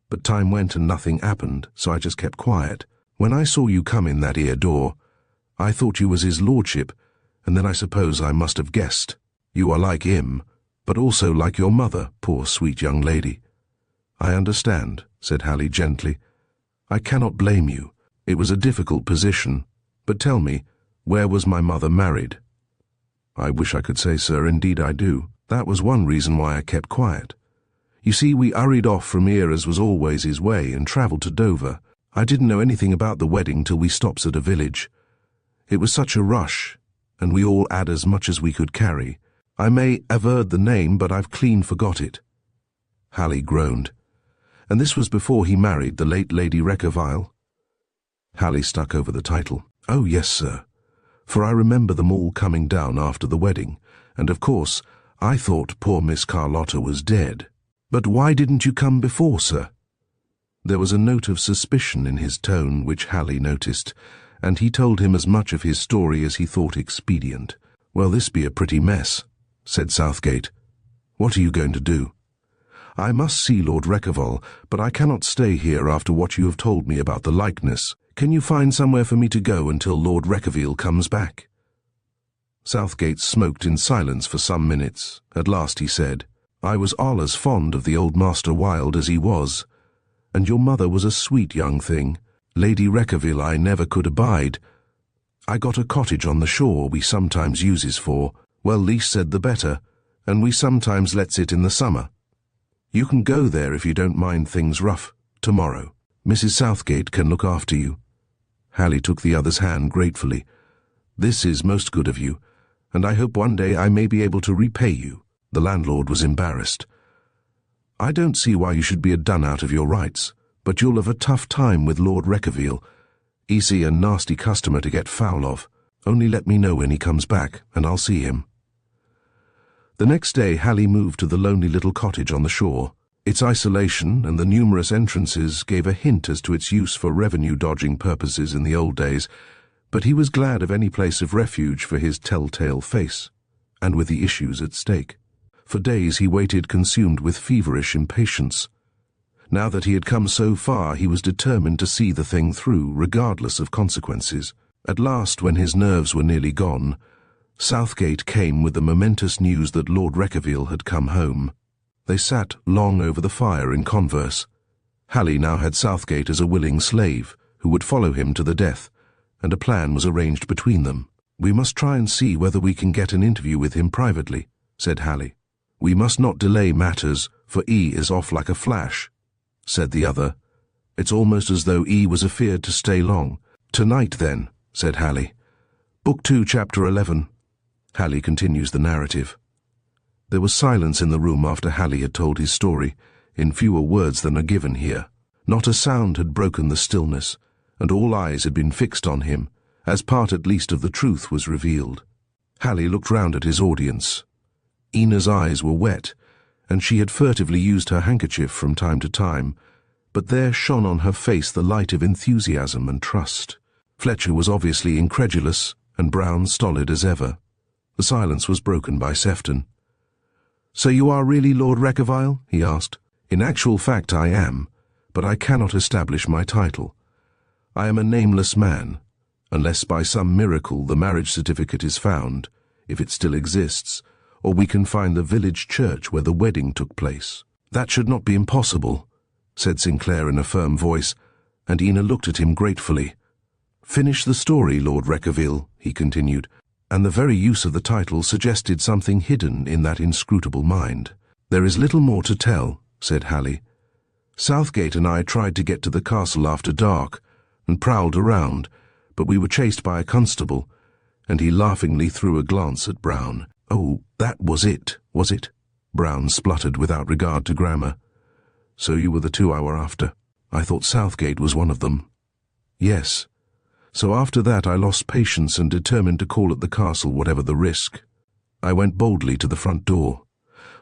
But time went and nothing happened, so I just kept quiet. When I saw you come in that ere door, I thought you was his lordship, and then I suppose I must have guessed. You are like him, but also like your mother, poor sweet young lady." "I understand," said Halley gently. "I cannot blame you. It was a difficult position. But tell me, where was my mother married?" "I wish I could say, sir, indeed I do. That was one reason why I kept quiet. You see, we hurried off from here as was always his way and travelled to Dover. I didn't know anything about the wedding till we stops at a village. It was such a rush, and we all had as much as we could carry. I may have heard the name, but I've clean forgot it." Halley groaned. "And this was before he married the late Lady Reckavile?" Halley stuck over the title. "Oh, yes, sir. For I remember them all coming down after the wedding, and of course I thought poor Miss Carlotta was dead. But why didn't you come before, sir?" There was a note of suspicion in his tone which Halley noticed, and he told him as much of his story as he thought expedient. "Well, this be a pretty mess," said Southgate. "What are you going to do?" "I must see Lord Reckavile, but I cannot stay here after what you have told me about the likeness. Can you find somewhere for me to go until Lord Reckavile comes back?" Southgate smoked in silence for some minutes. At last he said, "I was all as fond of the old Master Wild as he was, and your mother was a sweet young thing. Lady Reckavile I never could abide. I got a cottage on the shore we sometimes uses for, well, least said the better, and we sometimes lets it in the summer. You can go there if you don't mind things rough, tomorrow. Mrs. Southgate can look after you." Halley took the other's hand gratefully. "This is most good of you, and I hope one day I may be able to repay you." The landlord was embarrassed. "I don't see why you should be done out of your rights, but you'll have a tough time with Lord Reckavile. He's a nasty customer to get foul of. Only let me know when he comes back, and I'll see him." The next day Halley moved to the lonely little cottage on the shore. Its isolation and the numerous entrances gave a hint as to its use for revenue-dodging purposes in the old days, but he was glad of any place of refuge for his telltale face, and with the issues at stake. For days he waited, consumed with feverish impatience. Now that he had come so far, he was determined to see the thing through, regardless of consequences. At last, when his nerves were nearly gone, Southgate came with the momentous news that Lord Reckavile had come home. They sat long over the fire in converse. Halley now had Southgate as a willing slave, who would follow him to the death, and a plan was arranged between them. "We must try and see whether we can get an interview with him privately," said Hallie. "We must not delay matters, for E is off like a flash," said the other. "It's almost as though E was afeard to stay long." "Tonight, then," said Hallie. Book 2, Chapter 11. Hallie continues the narrative. There was silence in the room after Hallie had told his story, in fewer words than are given here. Not a sound had broken the stillness, and all eyes had been fixed on him, as part at least of the truth was revealed. Hallie looked round at his audience. Ina's eyes were wet, and she had furtively used her handkerchief from time to time, but there shone on her face the light of enthusiasm and trust. Fletcher was obviously incredulous, and Brown stolid as ever. The silence was broken by Sefton. "So you are really Lord Reckavile?" he asked. "In actual fact I am, but I cannot establish my title. I am a nameless man, unless by some miracle the marriage certificate is found, if it still exists, or we can find the village church where the wedding took place." "That should not be impossible," said Sinclair in a firm voice, and Ina looked at him gratefully. "Finish the story, Lord Reckavile," he continued, and the very use of the title suggested something hidden in that inscrutable mind. "There is little more to tell," said Hallie. "Southgate and I tried to get to the castle after dark, and prowled around, but we were chased by a constable," and he laughingly threw a glance at Brown. "Oh, that was it, was it?" Brown spluttered without regard to grammar. "So you were the two I were after. I thought Southgate was one of them." "Yes. So after that I lost patience and determined to call at the castle whatever the risk. I went boldly to the front door.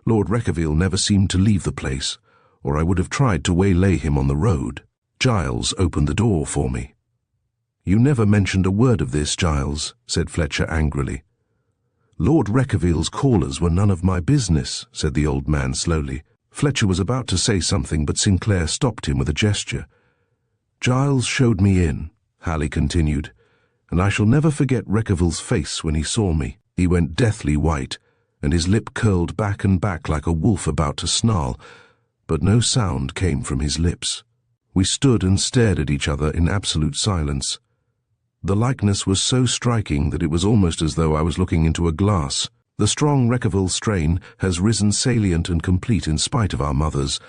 Lord Reckavile never seemed to leave the place, or I would have tried to waylay him on the road. Giles opened the door for me." "You never mentioned a word of this, Giles," said Fletcher angrily. "Lord Reckavile's callers were none of my business," said the old man slowly. Fletcher was about to say something, but Sinclair stopped him with a gesture. "Giles showed me in," Hallie continued, "and I shall never forget Reckavile's face when he saw me. He went deathly white, and his lip curled back and back like a wolf about to snarl, but no sound came from his lips. We stood and stared at each other in absolute silence. The likeness was so striking that it was almost as though I was looking into a glass. The strong Reckavile strain has risen salient and complete in spite of our mothers,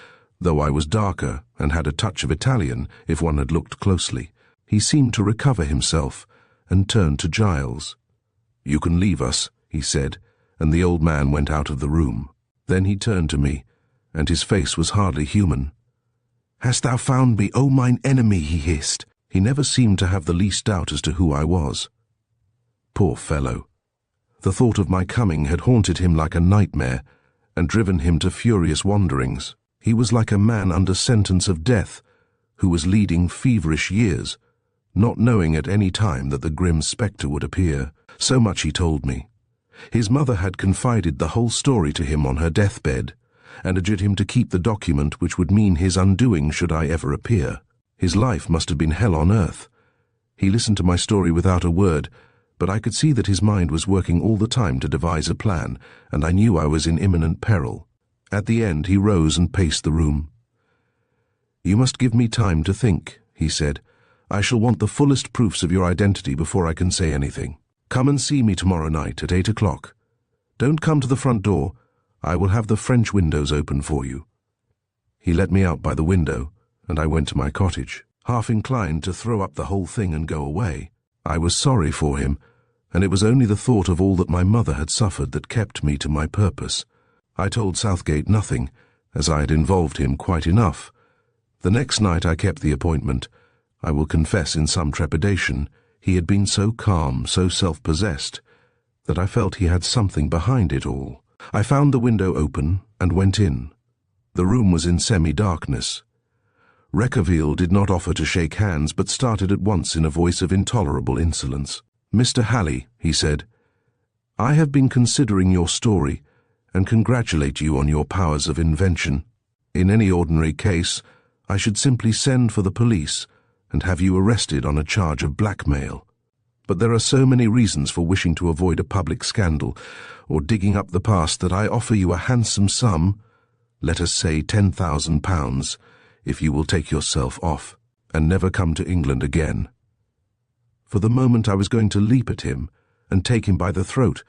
though I was darker and had a touch of Italian if one had looked closely. He seemed to recover himself and turned to Giles. "You can leave us," he said, and the old man went out of the room. Then he turned to me, and his face was hardly human. "Hast thou found me, O mine enemy?" he hissed. He never seemed to have the least doubt as to who I was. Poor fellow. The thought of my coming had haunted him like a nightmare, and driven him to furious wanderings. He was like a man under sentence of death, who was leading feverish years, not knowing at any time that the grim spectre would appear. So much he told me. His mother had confided the whole story to him on her deathbed, and adjured him to keep the document which would mean his undoing should I ever appear. His life must have been hell on earth. He listened to my story without a word, but I could see that his mind was working all the time to devise a plan, and I knew I was in imminent peril. At the end he rose and paced the room. "You must give me time to think," he said. "I shall want the fullest proofs of your identity before I can say anything. Come and see me tomorrow night at 8 o'clock. Don't come to the front door. I will have the French windows open for you." He let me out by the window, and I went to my cottage, half inclined to throw up the whole thing and go away. I was sorry for him, and it was only the thought of all that my mother had suffered that kept me to my purpose. I told Southgate nothing, as I had involved him quite enough. The next night I kept the appointment. I will confess in some trepidation. He had been so calm, so self-possessed, that I felt he had something behind it all. I found the window open and went in. The room was in semi-darkness. Reckavile did not offer to shake hands, but started at once in a voice of intolerable insolence. "Mr. Hallie," he said, "I have been considering your story, and congratulate you on your powers of invention. In any ordinary case, I should simply send for the police and have you arrested on a charge of blackmail. But there are so many reasons for wishing to avoid a public scandal or digging up the past that I offer you a handsome sum, let us say £10,000, if you will take yourself off. and never come to England again. For the moment I was going to leap at him and take him by the throat,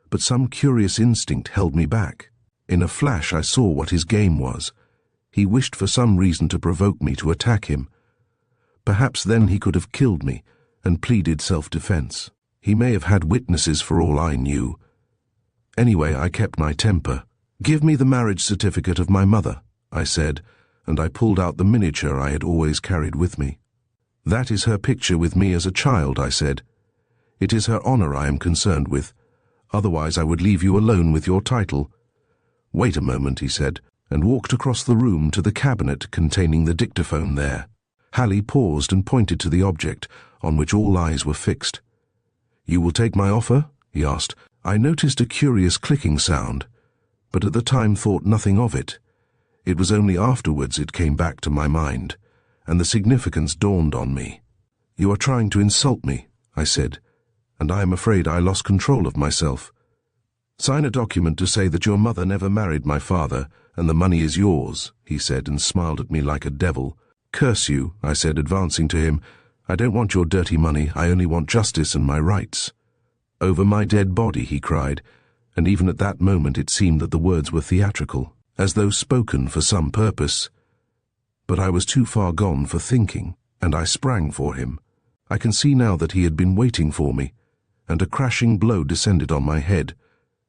but some curious instinct held me back. In a flash I saw what his game was. He wished for some reason to provoke me to attack him. Perhaps then he could have killed me and pleaded self-defense. He may have had witnesses for all I knew. Anyway, I kept my temper. "Give me the marriage certificate of my mother," I said, and I pulled out the miniature I had always carried with me. "That is her picture with me as a child," I said. "It is her honor I am concerned with. Otherwise I would leave you alone with your title." "Wait a moment," he said, and walked across the room to the cabinet containing the dictaphone there. Hallie paused and pointed to the object, on which all eyes were fixed. "You will take my offer?" he asked. I noticed a curious clicking sound, but at the time thought nothing of it. It was only afterwards it came back to my mind, and the significance dawned on me. "You are trying to insult me," I said, "and I am afraid I lost control of myself. Sign a document to say that your mother never married my father, and the money is yours," he said, and smiled at me like a devil. "Curse you," I said, advancing to him. "I don't want your dirty money, I only want justice and my rights." "Over my dead body," he cried, and even at that moment it seemed that the words were theatrical, as though spoken for some purpose. But I was too far gone for thinking, and I sprang for him. I can see now that he had been waiting for me, and a crashing blow descended on my head,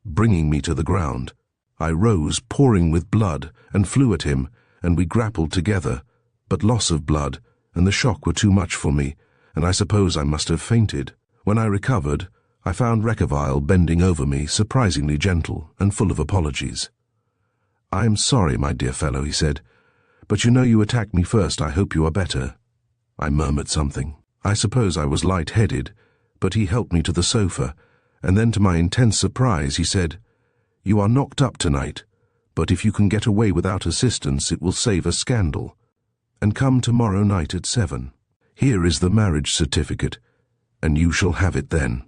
bringing me to the ground. I rose, pouring with blood, and flew at him, and we grappled together, but loss of blood and the shock were too much for me, and I suppose I must have fainted. When I recovered, I found Reckavile bending over me, surprisingly gentle and full of apologies. "I am sorry, my dear fellow," he said, "but you know you attacked me first. I hope you are better." I murmured something. I suppose I was light-headed, but he helped me to the sofa, and then to my intense surprise he said, "You are knocked up tonight, but if you can get away without assistance it will save a scandal. And come tomorrow night at 7. Here is the marriage certificate, and you shall have it then."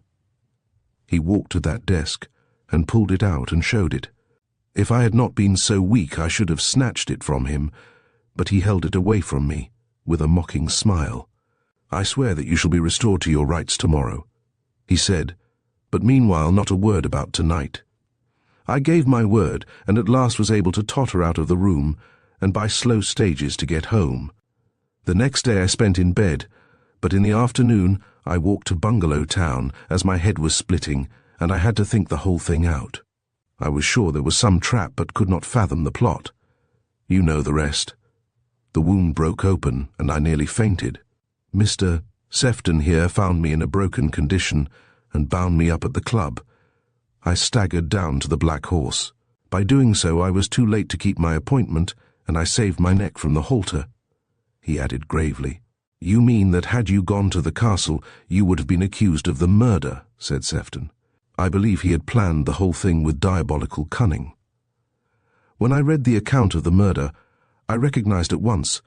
He walked to that desk and pulled it out and showed it. If I had not been so weak I should have snatched it from him, but he held it away from me with a mocking smile. "I swear that you shall be restored to your rights tomorrow," he said, but meanwhile not a word about tonight. I gave my word, and at last was able to totter out of the room, and by slow stages to get home. The next day I spent in bed, but in the afternoon I walked to Bungalow Town as my head was splitting, and I had to think the whole thing out. I was sure there was some trap, but could not fathom the plot. You know the rest. The wound broke open, and I nearly fainted. Mr. Sefton here found me in a broken condition and bound me up at the club. I staggered down to the Black Horse. By doing so I was too late to keep my appointment, and I saved my neck from the halter. He added gravely, "You mean that had you gone to the castle you would have been accused of the murder," said Sefton. I believe he had planned the whole thing with diabolical cunning. When I read the account of the murder, I recognized at once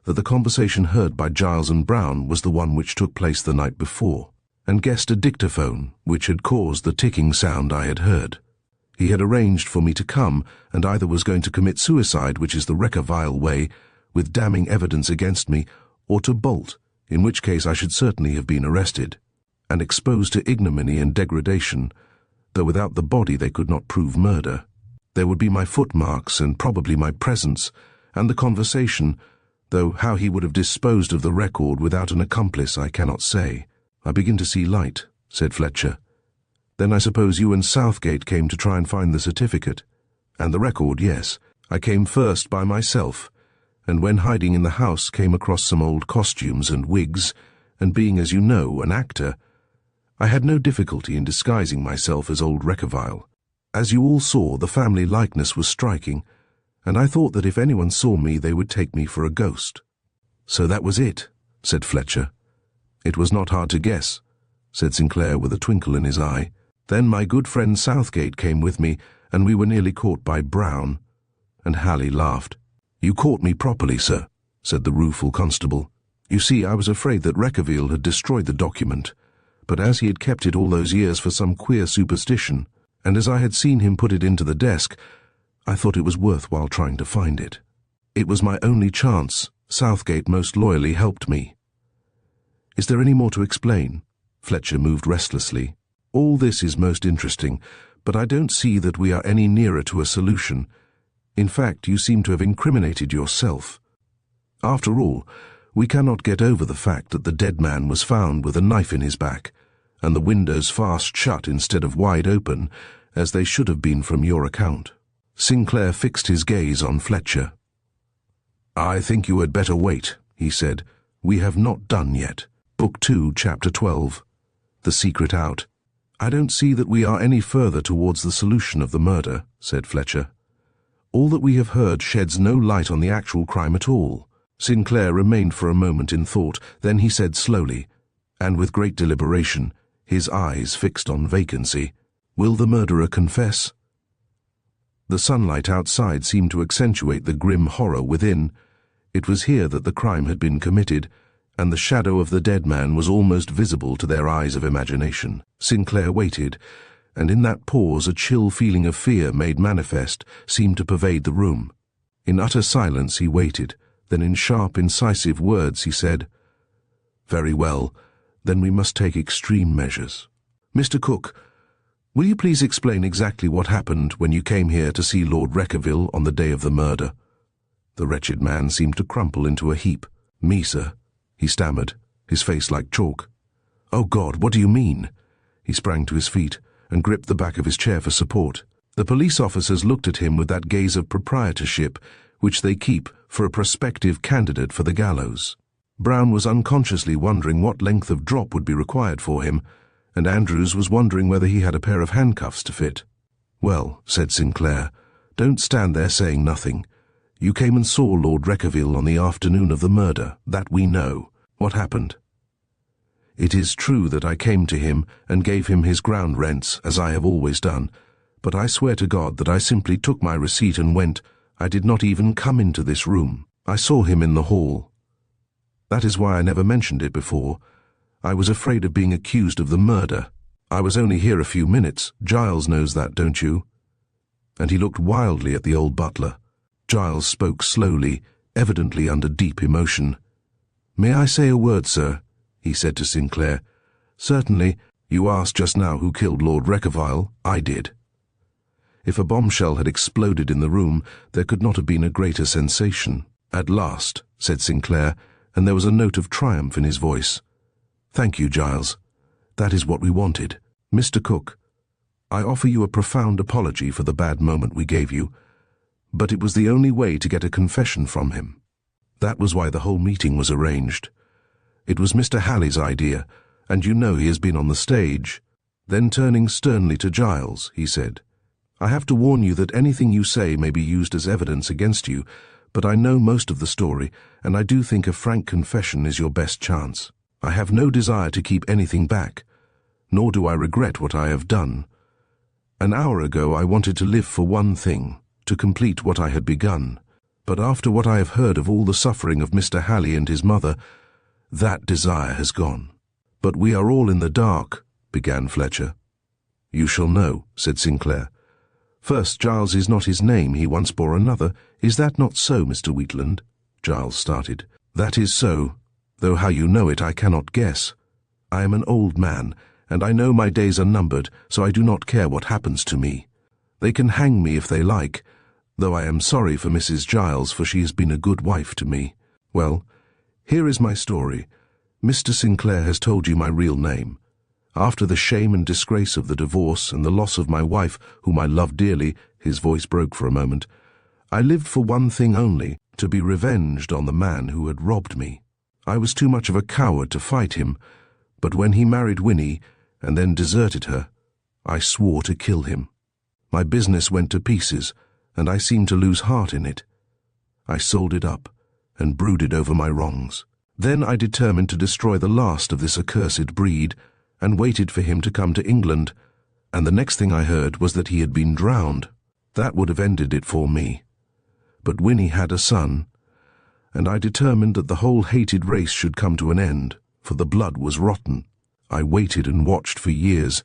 that the conversation heard by Giles and Brown was the one which took place the night before, and guessed a dictaphone which had caused the ticking sound I had heard. He had arranged for me to come, and either was going to commit suicide, which is the Reckavile way, with damning evidence against me, or to bolt, in which case I should certainly have been arrested, and exposed to ignominy and degradation, though without the body they could not prove murder. There would be my footmarks, and probably my presence, and the conversation, though how he would have disposed of the record without an accomplice I cannot say. "I begin to see light," said Fletcher. "Then I suppose you and Southgate came to try and find the certificate?" "And the record, yes. I came first by myself, and when hiding in the house came across some old costumes and wigs, and being, as you know, an actor, I had no difficulty in disguising myself as old Reckavile. As you all saw, the family likeness was striking, and I thought that if anyone saw me they would take me for a ghost." "So that was it," said Fletcher. "It was not hard to guess," said Sinclair with a twinkle in his eye. "Then my good friend Southgate came with me, and we were nearly caught by Brown." And Hallie laughed. "You caught me properly, sir," said the rueful constable. "You see, I was afraid that Reckavile had destroyed the document, but as he had kept it all those years for some queer superstition, and as I had seen him put it into the desk, I thought it was worthwhile trying to find it. It was my only chance, Southgate most loyally helped me. Is there any more to explain? Fletcher moved restlessly. All this is most interesting, but I don't see that we are any nearer to a solution. In fact, you seem to have incriminated yourself. After all, we cannot get over the fact that the dead man was found with a knife in his back, and the windows fast shut instead of wide open, as they should have been from your account. Sinclair fixed his gaze on Fletcher. I think you had better wait, he said. We have not done yet. Book 2, Chapter 12. The Secret Out. I don't see that we are any further towards the solution of the murder, said Fletcher. All that we have heard sheds no light on the actual crime at all. Sinclair remained for a moment in thought, then he said slowly, and with great deliberation, his eyes fixed on vacancy, Will the murderer confess? The sunlight outside seemed to accentuate the grim horror within. It was here that the crime had been committed, and the shadow of the dead man was almost visible to their eyes of imagination. Sinclair waited, and in that pause a chill feeling of fear made manifest seemed to pervade the room. In utter silence he waited, then in sharp, incisive words he said, Very well, then we must take extreme measures. Mr. Cook, will you please explain exactly what happened when you came here to see Lord Reckavile on the day of the murder? The wretched man seemed to crumple into a heap. Me, sir, he stammered, his face like chalk. Oh God, what do you mean? He sprang to his feet and gripped the back of his chair for support. The police officers looked at him with that gaze of proprietorship which they keep for a prospective candidate for the gallows. Brown was unconsciously wondering what length of drop would be required for him, and Andrews was wondering whether he had a pair of handcuffs to fit. Well, said Sinclair, don't stand there saying nothing. You came and saw Lord Reckavile on the afternoon of the murder, that we know. What happened? It is true that I came to him and gave him his ground rents, as I have always done, but I swear to God that I simply took my receipt and went. I did not even come into this room. I saw him in the hall. That is why I never mentioned it before. I was afraid of being accused of the murder. I was only here a few minutes. Giles knows that, don't you? And he looked wildly at the old butler. Giles spoke slowly, evidently under deep emotion. May I say a word, sir? He said to Sinclair. Certainly. You asked just now who killed Lord Reckavile. I did. If a bombshell had exploded in the room, there could not have been a greater sensation. At last, said Sinclair, and there was a note of triumph in his voice. Thank you, Giles. That is what we wanted. Mr. Cook, I offer you a profound apology for the bad moment we gave you, but it was the only way to get a confession from him. That was why the whole meeting was arranged. It was Mr. Halley's idea, and you know he has been on the stage. Then turning sternly to Giles, he said, I have to warn you that anything you say may be used as evidence against you, but I know most of the story, and I do think a frank confession is your best chance. I have no desire to keep anything back, nor do I regret what I have done. An hour ago I wanted to live for one thing, to complete what I had begun, but after what I have heard of all the suffering of Mr. Halley and his mother, that desire has gone. But we are all in the dark, began Fletcher. You shall know, said Sinclair. First, Giles is not his name, he once bore another. Is that not so, Mr. Wheatland? Giles started. That is so, though how you know it I cannot guess. I am an old man, and I know my days are numbered, so I do not care what happens to me. They can hang me if they like, though I am sorry for Mrs. Giles, for she has been a good wife to me. Well, here is my story. Mr. Sinclair has told you my real name. After the shame and disgrace of the divorce and the loss of my wife, whom I loved dearly, his voice broke for a moment, I lived for one thing only, to be revenged on the man who had robbed me. I was too much of a coward to fight him, but when he married Winnie and then deserted her, I swore to kill him. My business went to pieces, and I seemed to lose heart in it. I sold it up and brooded over my wrongs. Then I determined to destroy the last of this accursed breed, and waited for him to come to England, and the next thing I heard was that he had been drowned. That would have ended it for me. But Winnie had a son, and I determined that the whole hated race should come to an end, for the blood was rotten. I waited and watched for years,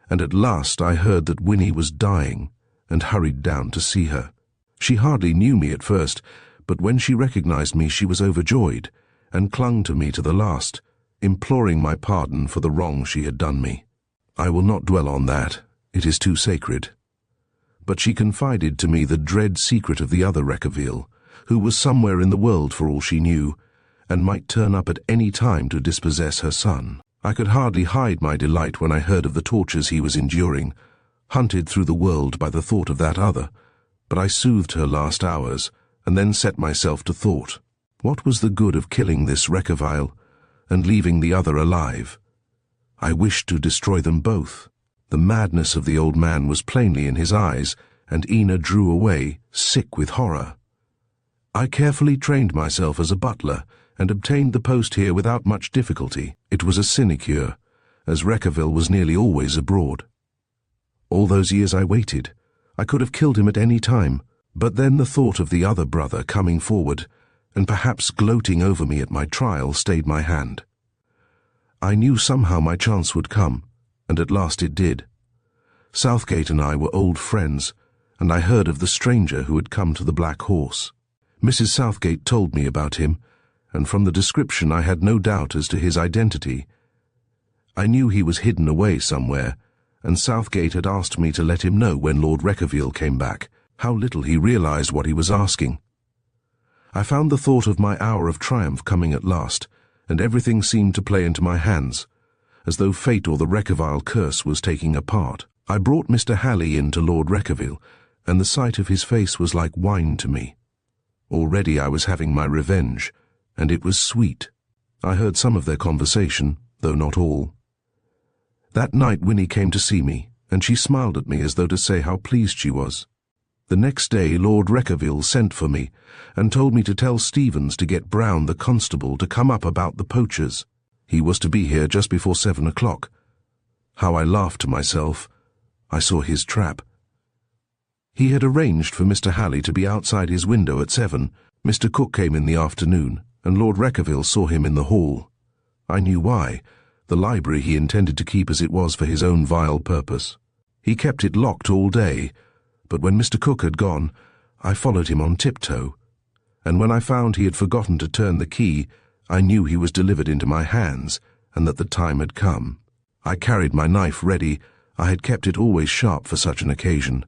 and at last I heard that Winnie was dying, and hurried down to see her. She hardly knew me at first, but when she recognized me she was overjoyed, and clung to me to the last, imploring my pardon for the wrong she had done me. I will not dwell on that, it is too sacred. But she confided to me the dread secret of the other Reckavile, who was somewhere in the world for all she knew, and might turn up at any time to dispossess her son. I could hardly hide my delight when I heard of the tortures he was enduring, hunted through the world by the thought of that other, but I soothed her last hours, and then set myself to thought. What was the good of killing this Reckavile, and leaving the other alive? I wished to destroy them both. The madness of the old man was plainly in his eyes, and Ina drew away, sick with horror. I carefully trained myself as a butler, and obtained the post here without much difficulty. It was a sinecure, as Reckavile was nearly always abroad. All those years I waited. I could have killed him at any time, but then the thought of the other brother coming forward, and perhaps gloating over me at my trial, stayed my hand. I knew somehow my chance would come, and at last it did. Southgate and I were old friends, and I heard of the stranger who had come to the Black Horse. Mrs. Southgate told me about him, and from the description I had no doubt as to his identity. I knew he was hidden away somewhere, and Southgate had asked me to let him know when Lord Reckavile came back. How little he realized what he was asking. I found the thought of my hour of triumph coming at last, and everything seemed to play into my hands, as though fate or the Reckavile curse was taking a part. I brought Mr. Halley in to Lord Reckavile, and the sight of his face was like wine to me. Already I was having my revenge, and it was sweet. I heard some of their conversation, though not all. That night Winnie came to see me, and she smiled at me as though to say how pleased she was. The next day Lord Reckavile sent for me, and told me to tell Stevens to get Brown the constable to come up about the poachers. He was to be here just before 7 o'clock. How I laughed to myself. I saw his trap. He had arranged for Mr. Halley to be outside his window at 7. Mr. Cook came in the afternoon, and Lord Reckavile saw him in the hall. I knew why. The library he intended to keep as it was for his own vile purpose. He kept it locked all day, but when Mr. Cook had gone, I followed him on tiptoe, and when I found he had forgotten to turn the key, I knew he was delivered into my hands, and that the time had come. I carried my knife ready. I had kept it always sharp for such an occasion.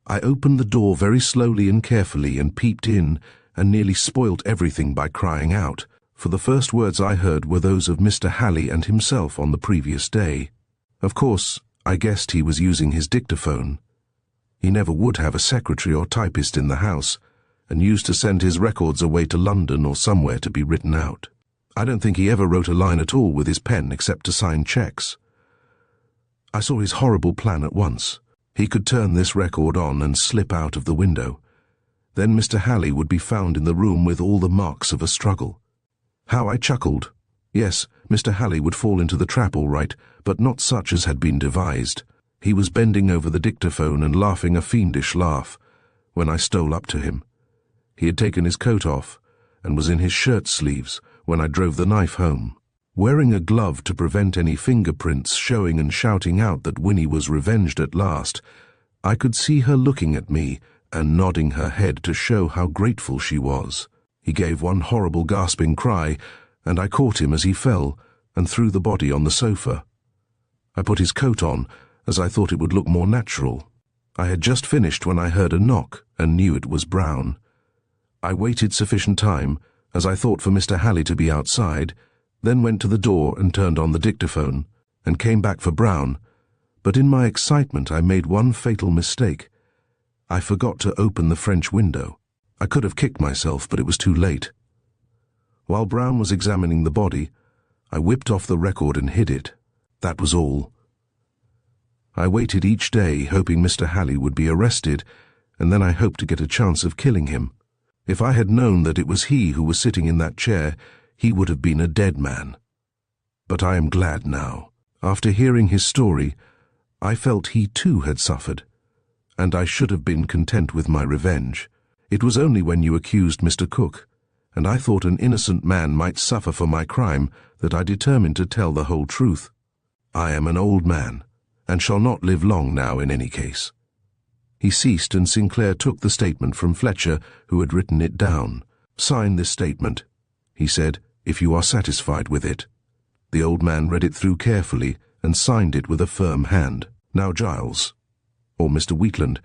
I opened the door very slowly and carefully and peeped in, and nearly spoilt everything by crying out, for the first words I heard were those of Mr. Halley and himself on the previous day. Of course, I guessed he was using his dictaphone. He never would have a secretary or typist in the house, and used to send his records away to London or somewhere to be written out. I don't think he ever wrote a line at all with his pen except to sign checks. I saw his horrible plan at once. He could turn this record on and slip out of the window. Then Mr. Halley would be found in the room with all the marks of a struggle. How I chuckled. Yes, Mr. Halley would fall into the trap all right, but not such as had been devised. He was bending over the dictaphone and laughing a fiendish laugh when I stole up to him. He had taken his coat off and was in his shirt sleeves when I drove the knife home. Wearing a glove to prevent any fingerprints showing and shouting out that Winnie was revenged at last, I could see her looking at me and nodding her head to show how grateful she was. He gave one horrible gasping cry, and I caught him as he fell and threw the body on the sofa. I put his coat on, as I thought it would look more natural. I had just finished when I heard a knock and knew it was Brown. I waited sufficient time, as I thought for Mr. Halley to be outside, then went to the door and turned on the dictaphone, and came back for Brown, but in my excitement I made one fatal mistake. I forgot to open the French window. I could have kicked myself, but it was too late. While Brown was examining the body, I whipped off the record and hid it. That was all. I waited each day, hoping Mr. Halley would be arrested, and then I hoped to get a chance of killing him. If I had known that it was he who was sitting in that chair, he would have been a dead man. But I am glad now. After hearing his story, I felt he too had suffered, and I should have been content with my revenge. It was only when you accused Mr. Cook, and I thought an innocent man might suffer for my crime, that I determined to tell the whole truth. I am an old man, and shall not live long now in any case. He ceased, and Sinclair took the statement from Fletcher, who had written it down. "Sign this statement," he said, "if you are satisfied with it." The old man read it through carefully and signed it with a firm hand. "Now, Giles, or Mr. Wheatland,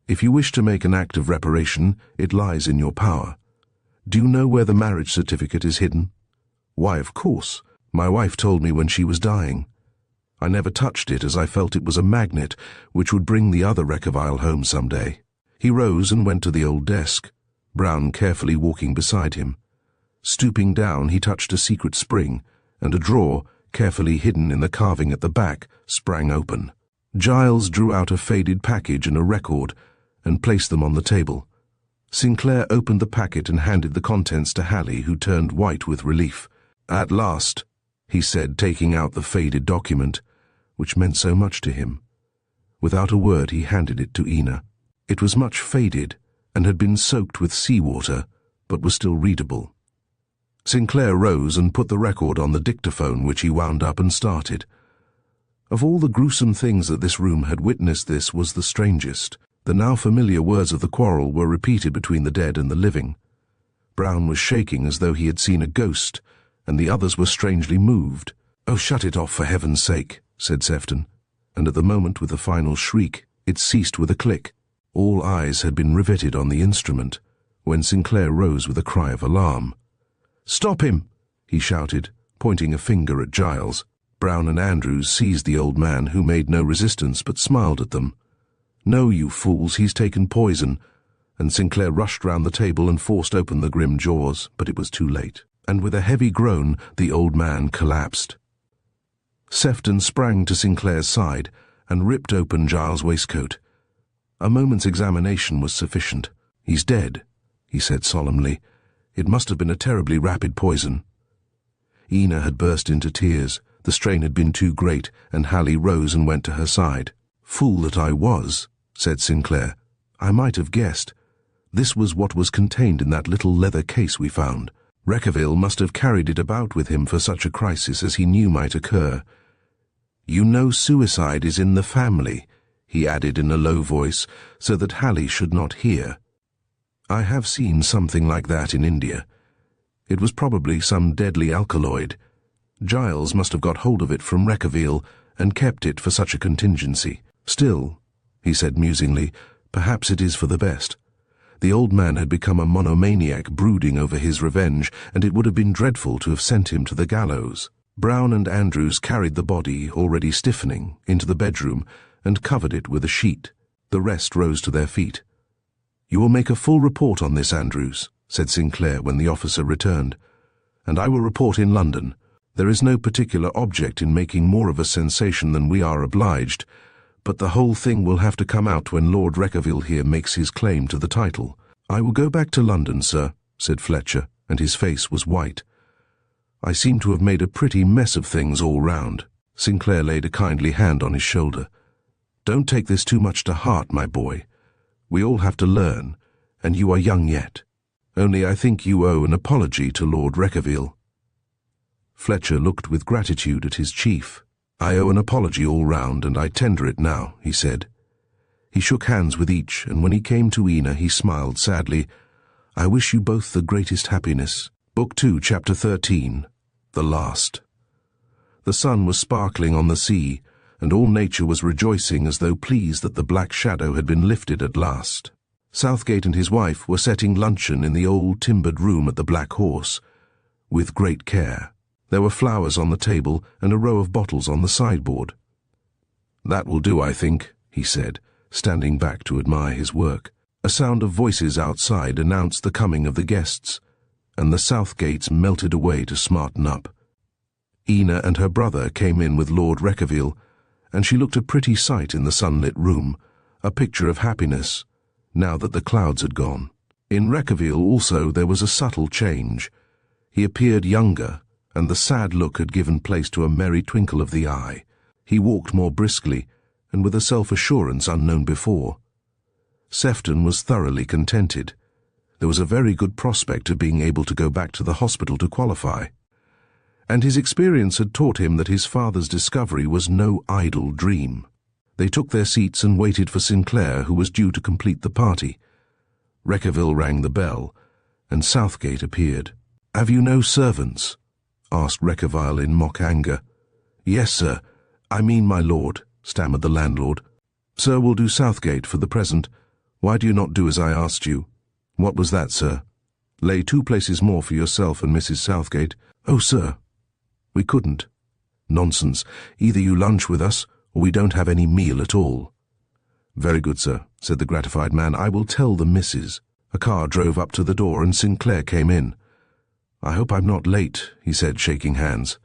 if you wish to make an act of reparation, it lies in your power. Do you know where the marriage certificate is hidden?" "Why, of course. My wife told me when she was dying. I never touched it, as I felt it was a magnet which would bring the other Reckavile home some day." He rose and went to the old desk, Brown carefully walking beside him. Stooping down, he touched a secret spring, and a drawer, carefully hidden in the carving at the back, sprang open. Giles drew out a faded package and a record, and placed them on the table. Sinclair opened the packet and handed the contents to Hallie, who turned white with relief. "At last," he said, taking out the faded document, which meant so much to him. Without a word, he handed it to Ina. It was much faded and had been soaked with seawater, but was still readable. Sinclair rose and put the record on the dictaphone, which he wound up and started. Of all the gruesome things that this room had witnessed, this was the strangest. The now familiar words of the quarrel were repeated between the dead and the living. Brown was shaking as though he had seen a ghost, and the others were strangely moved. "Oh, shut it off, for heaven's sake," said Sefton, and at the moment, with the final shriek, it ceased with a click. All eyes had been riveted on the instrument, when Sinclair rose with a cry of alarm. "Stop him!" he shouted, pointing a finger at Giles. Brown and Andrews seized the old man, who made no resistance but smiled at them. "No, you fools, he's taken poison," and Sinclair rushed round the table and forced open the grim jaws, but it was too late, and with a heavy groan the old man collapsed. Sefton sprang to Sinclair's side and ripped open Giles' waistcoat. A moment's examination was sufficient. "He's dead," he said solemnly. "It must have been a terribly rapid poison." Ina had burst into tears. The strain had been too great, and Hallie rose and went to her side. "Fool that I was," said Sinclair. "I might have guessed. This was what was contained in that little leather case we found. Reckavile must have carried it about with him for such a crisis as he knew might occur. You know suicide is in the family," he added in a low voice, so that Hallie should not hear. "I have seen something like that in India. It was probably some deadly alkaloid. Giles must have got hold of it from Reckavile and kept it for such a contingency. Still," he said musingly, "perhaps it is for the best. The old man had become a monomaniac, brooding over his revenge, and it would have been dreadful to have sent him to the gallows." Brown and Andrews carried the body, already stiffening, into the bedroom and covered it with a sheet. The rest rose to their feet. "You will make a full report on this, Andrews," said Sinclair when the officer returned, "and I will report in London. There is no particular object in making more of a sensation than we are obliged, but the whole thing will have to come out when Lord Reckavile here makes his claim to the title." "I will go back to London, sir," said Fletcher, and his face was white. "I seem to have made a pretty mess of things all round." Sinclair laid a kindly hand on his shoulder. "Don't take this too much to heart, my boy. We all have to learn, and you are young yet. Only I think you owe an apology to Lord Reckavile." Fletcher looked with gratitude at his chief. "I owe an apology all round, and I tender it now," he said. He shook hands with each, and when he came to Ina he smiled sadly. "I wish you both the greatest happiness." Book 2, Chapter 13. The Last. The sun was sparkling on the sea, and all nature was rejoicing as though pleased that the black shadow had been lifted at last. Southgate and his wife were setting luncheon in the old timbered room at the Black Horse, with great care. There were flowers on the table and a row of bottles on the sideboard. "That will do, I think," he said, standing back to admire his work. A sound of voices outside announced the coming of the guests, and the Southgates melted away to smarten up. Ina and her brother came in with Lord Reckavile, and she looked a pretty sight in the sunlit room, a picture of happiness, now that the clouds had gone. In Reckavile also there was a subtle change. He appeared younger, and the sad look had given place to a merry twinkle of the eye. He walked more briskly, and with a self-assurance unknown before. Sefton was thoroughly contented. There was a very good prospect of being able to go back to the hospital to qualify. And his experience had taught him that his father's discovery was no idle dream. They took their seats and waited for Sinclair, who was due to complete the party. Reckavile rang the bell, and Southgate appeared. "Have you no servants?" asked Reckavile in mock anger. "Yes, sir. I mean, my lord," stammered the landlord. "Sir, we'll do Southgate for the present. Why do you not do as I asked you?" "What was that, sir?" "Lay 2 places more for yourself and Mrs. Southgate." "Oh, sir, we couldn't." "Nonsense. Either you lunch with us, or we don't have any meal at all." "Very good, sir," said the gratified man. "I will tell the missus." A car drove up to the door and Sinclair came in. "I hope I'm not late," he said, shaking hands.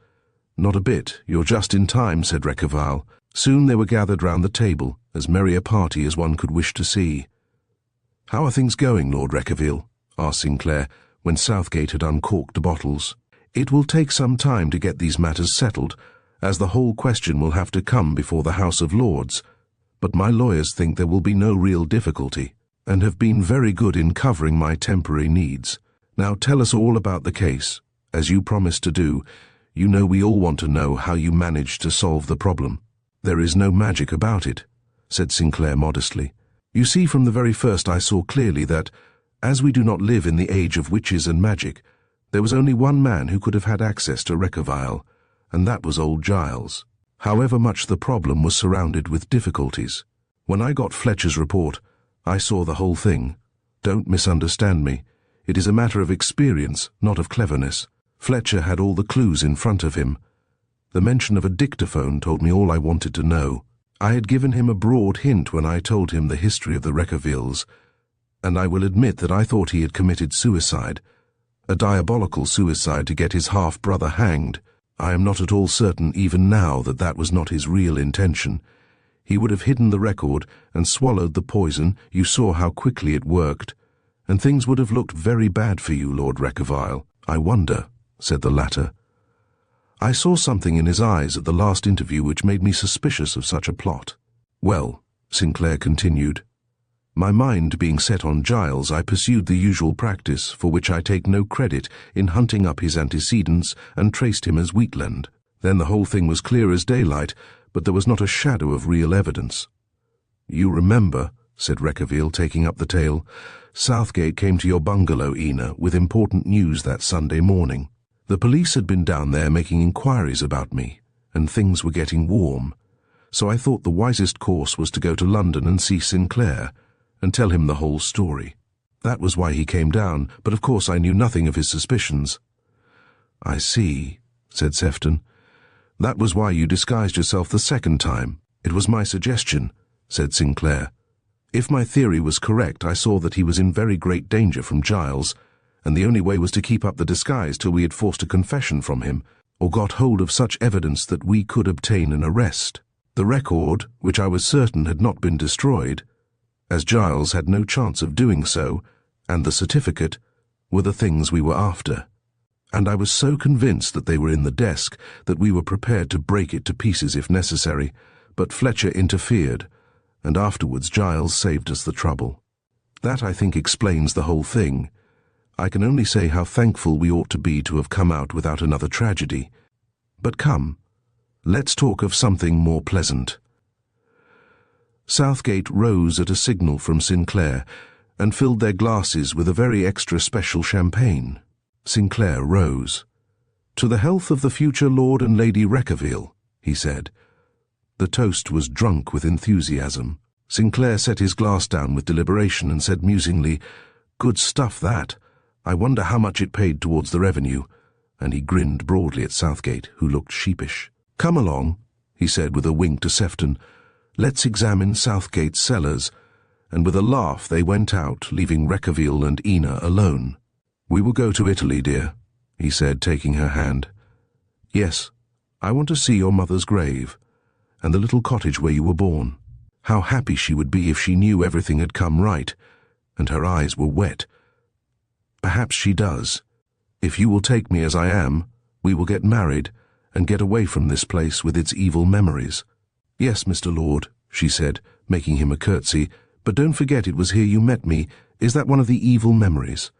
"Not a bit. You're just in time," said Reckavile. Soon they were gathered round the table, as merry a party as one could wish to see. "How are things going, Lord Reckavile?" asked Sinclair, when Southgate had uncorked the bottles. "It will take some time to get these matters settled, as the whole question will have to come before the House of Lords, but my lawyers think there will be no real difficulty, and have been very good in covering my temporary needs. Now tell us all about the case, as you promised to do. You know we all want to know how you managed to solve the problem." "There is no magic about it," said Sinclair modestly. "You see, from the very first I saw clearly that, as we do not live in the age of witches and magic, there was only one man who could have had access to Reckavile, and that was old Giles. However much the problem was surrounded with difficulties. When I got Fletcher's report, I saw the whole thing. Don't misunderstand me. It is a matter of experience, not of cleverness. Fletcher had all the clues in front of him. The mention of a dictaphone told me all I wanted to know. I had given him a broad hint when I told him the history of the Reckaviles, and I will admit that I thought he had committed suicide, a diabolical suicide to get his half-brother hanged. I am not at all certain even now that that was not his real intention. He would have hidden the record and swallowed the poison. You saw how quickly it worked, and things would have looked very bad for you, Lord Reckavile." "I wonder," said the latter. "I saw something in his eyes at the last interview which made me suspicious of such a plot." "Well," Sinclair continued, "my mind being set on Giles, I pursued the usual practice, for which I take no credit, in hunting up his antecedents and traced him as Wheatland. Then the whole thing was clear as daylight, but there was not a shadow of real evidence." "You remember," said Reckavile, taking up the tale, "Southgate came to your bungalow, Ina, with important news that Sunday morning. The police had been down there making inquiries about me, and things were getting warm. So I thought the wisest course was to go to London and see Sinclair, and tell him the whole story. That was why he came down, but of course I knew nothing of his suspicions." "I see," said Sefton. "That was why you disguised yourself the second time." "It was my suggestion," said Sinclair. "If my theory was correct, I saw that he was in very great danger from Giles, and the only way was to keep up the disguise till we had forced a confession from him, or got hold of such evidence that we could obtain an arrest. The record, which I was certain had not been destroyed, as Giles had no chance of doing so, and the certificate, were the things we were after. And I was so convinced that they were in the desk that we were prepared to break it to pieces if necessary, but Fletcher interfered, and afterwards Giles saved us the trouble. That, I think, explains the whole thing. I can only say how thankful we ought to be to have come out without another tragedy. But come, let's talk of something more pleasant." Southgate rose at a signal from Sinclair, and filled their glasses with a very extra special champagne. Sinclair rose. "To the health of the future Lord and Lady Reckavile," he said. The toast was drunk with enthusiasm. Sinclair set his glass down with deliberation and said musingly, "Good stuff, that. I wonder how much it paid towards the revenue," and he grinned broadly at Southgate, who looked sheepish. "Come along," he said with a wink to Sefton. "Let's examine Southgate's cellars," and with a laugh they went out, leaving Reckavile and Ina alone. "We will go to Italy, dear," he said, taking her hand. "Yes, I want to see your mother's grave, and the little cottage where you were born. How happy she would be if she knew everything had come right," and her eyes were wet. "Perhaps she does. If you will take me as I am, we will get married, and get away from this place with its evil memories." "Yes, Mr. Lord," she said, making him a curtsy, "but don't forget it was here you met me. Is that one of the evil memories?"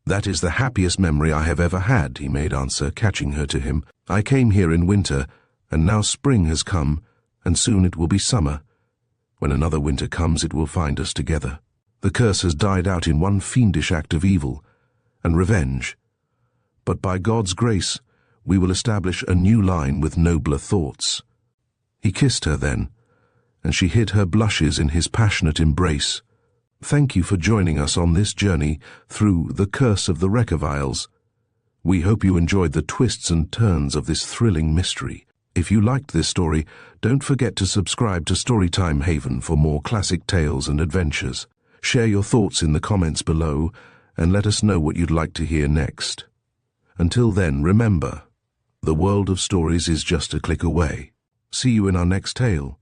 "That is the happiest memory I have ever had," he made answer, catching her to him. "I came here in winter, and now spring has come, and soon it will be summer. When another winter comes, it will find us together. The curse has died out in one fiendish act of evil and revenge. But by God's grace, we will establish a new line with nobler thoughts." He kissed her then, and she hid her blushes in his passionate embrace. Thank you for joining us on this journey through The Curse of the Reckaviles. We hope you enjoyed the twists and turns of this thrilling mystery. If you liked this story, don't forget to subscribe to Storytime Haven for more classic tales and adventures. Share your thoughts in the comments below and let us know what you'd like to hear next. Until then, remember, the world of stories is just a click away. See you in our next tale.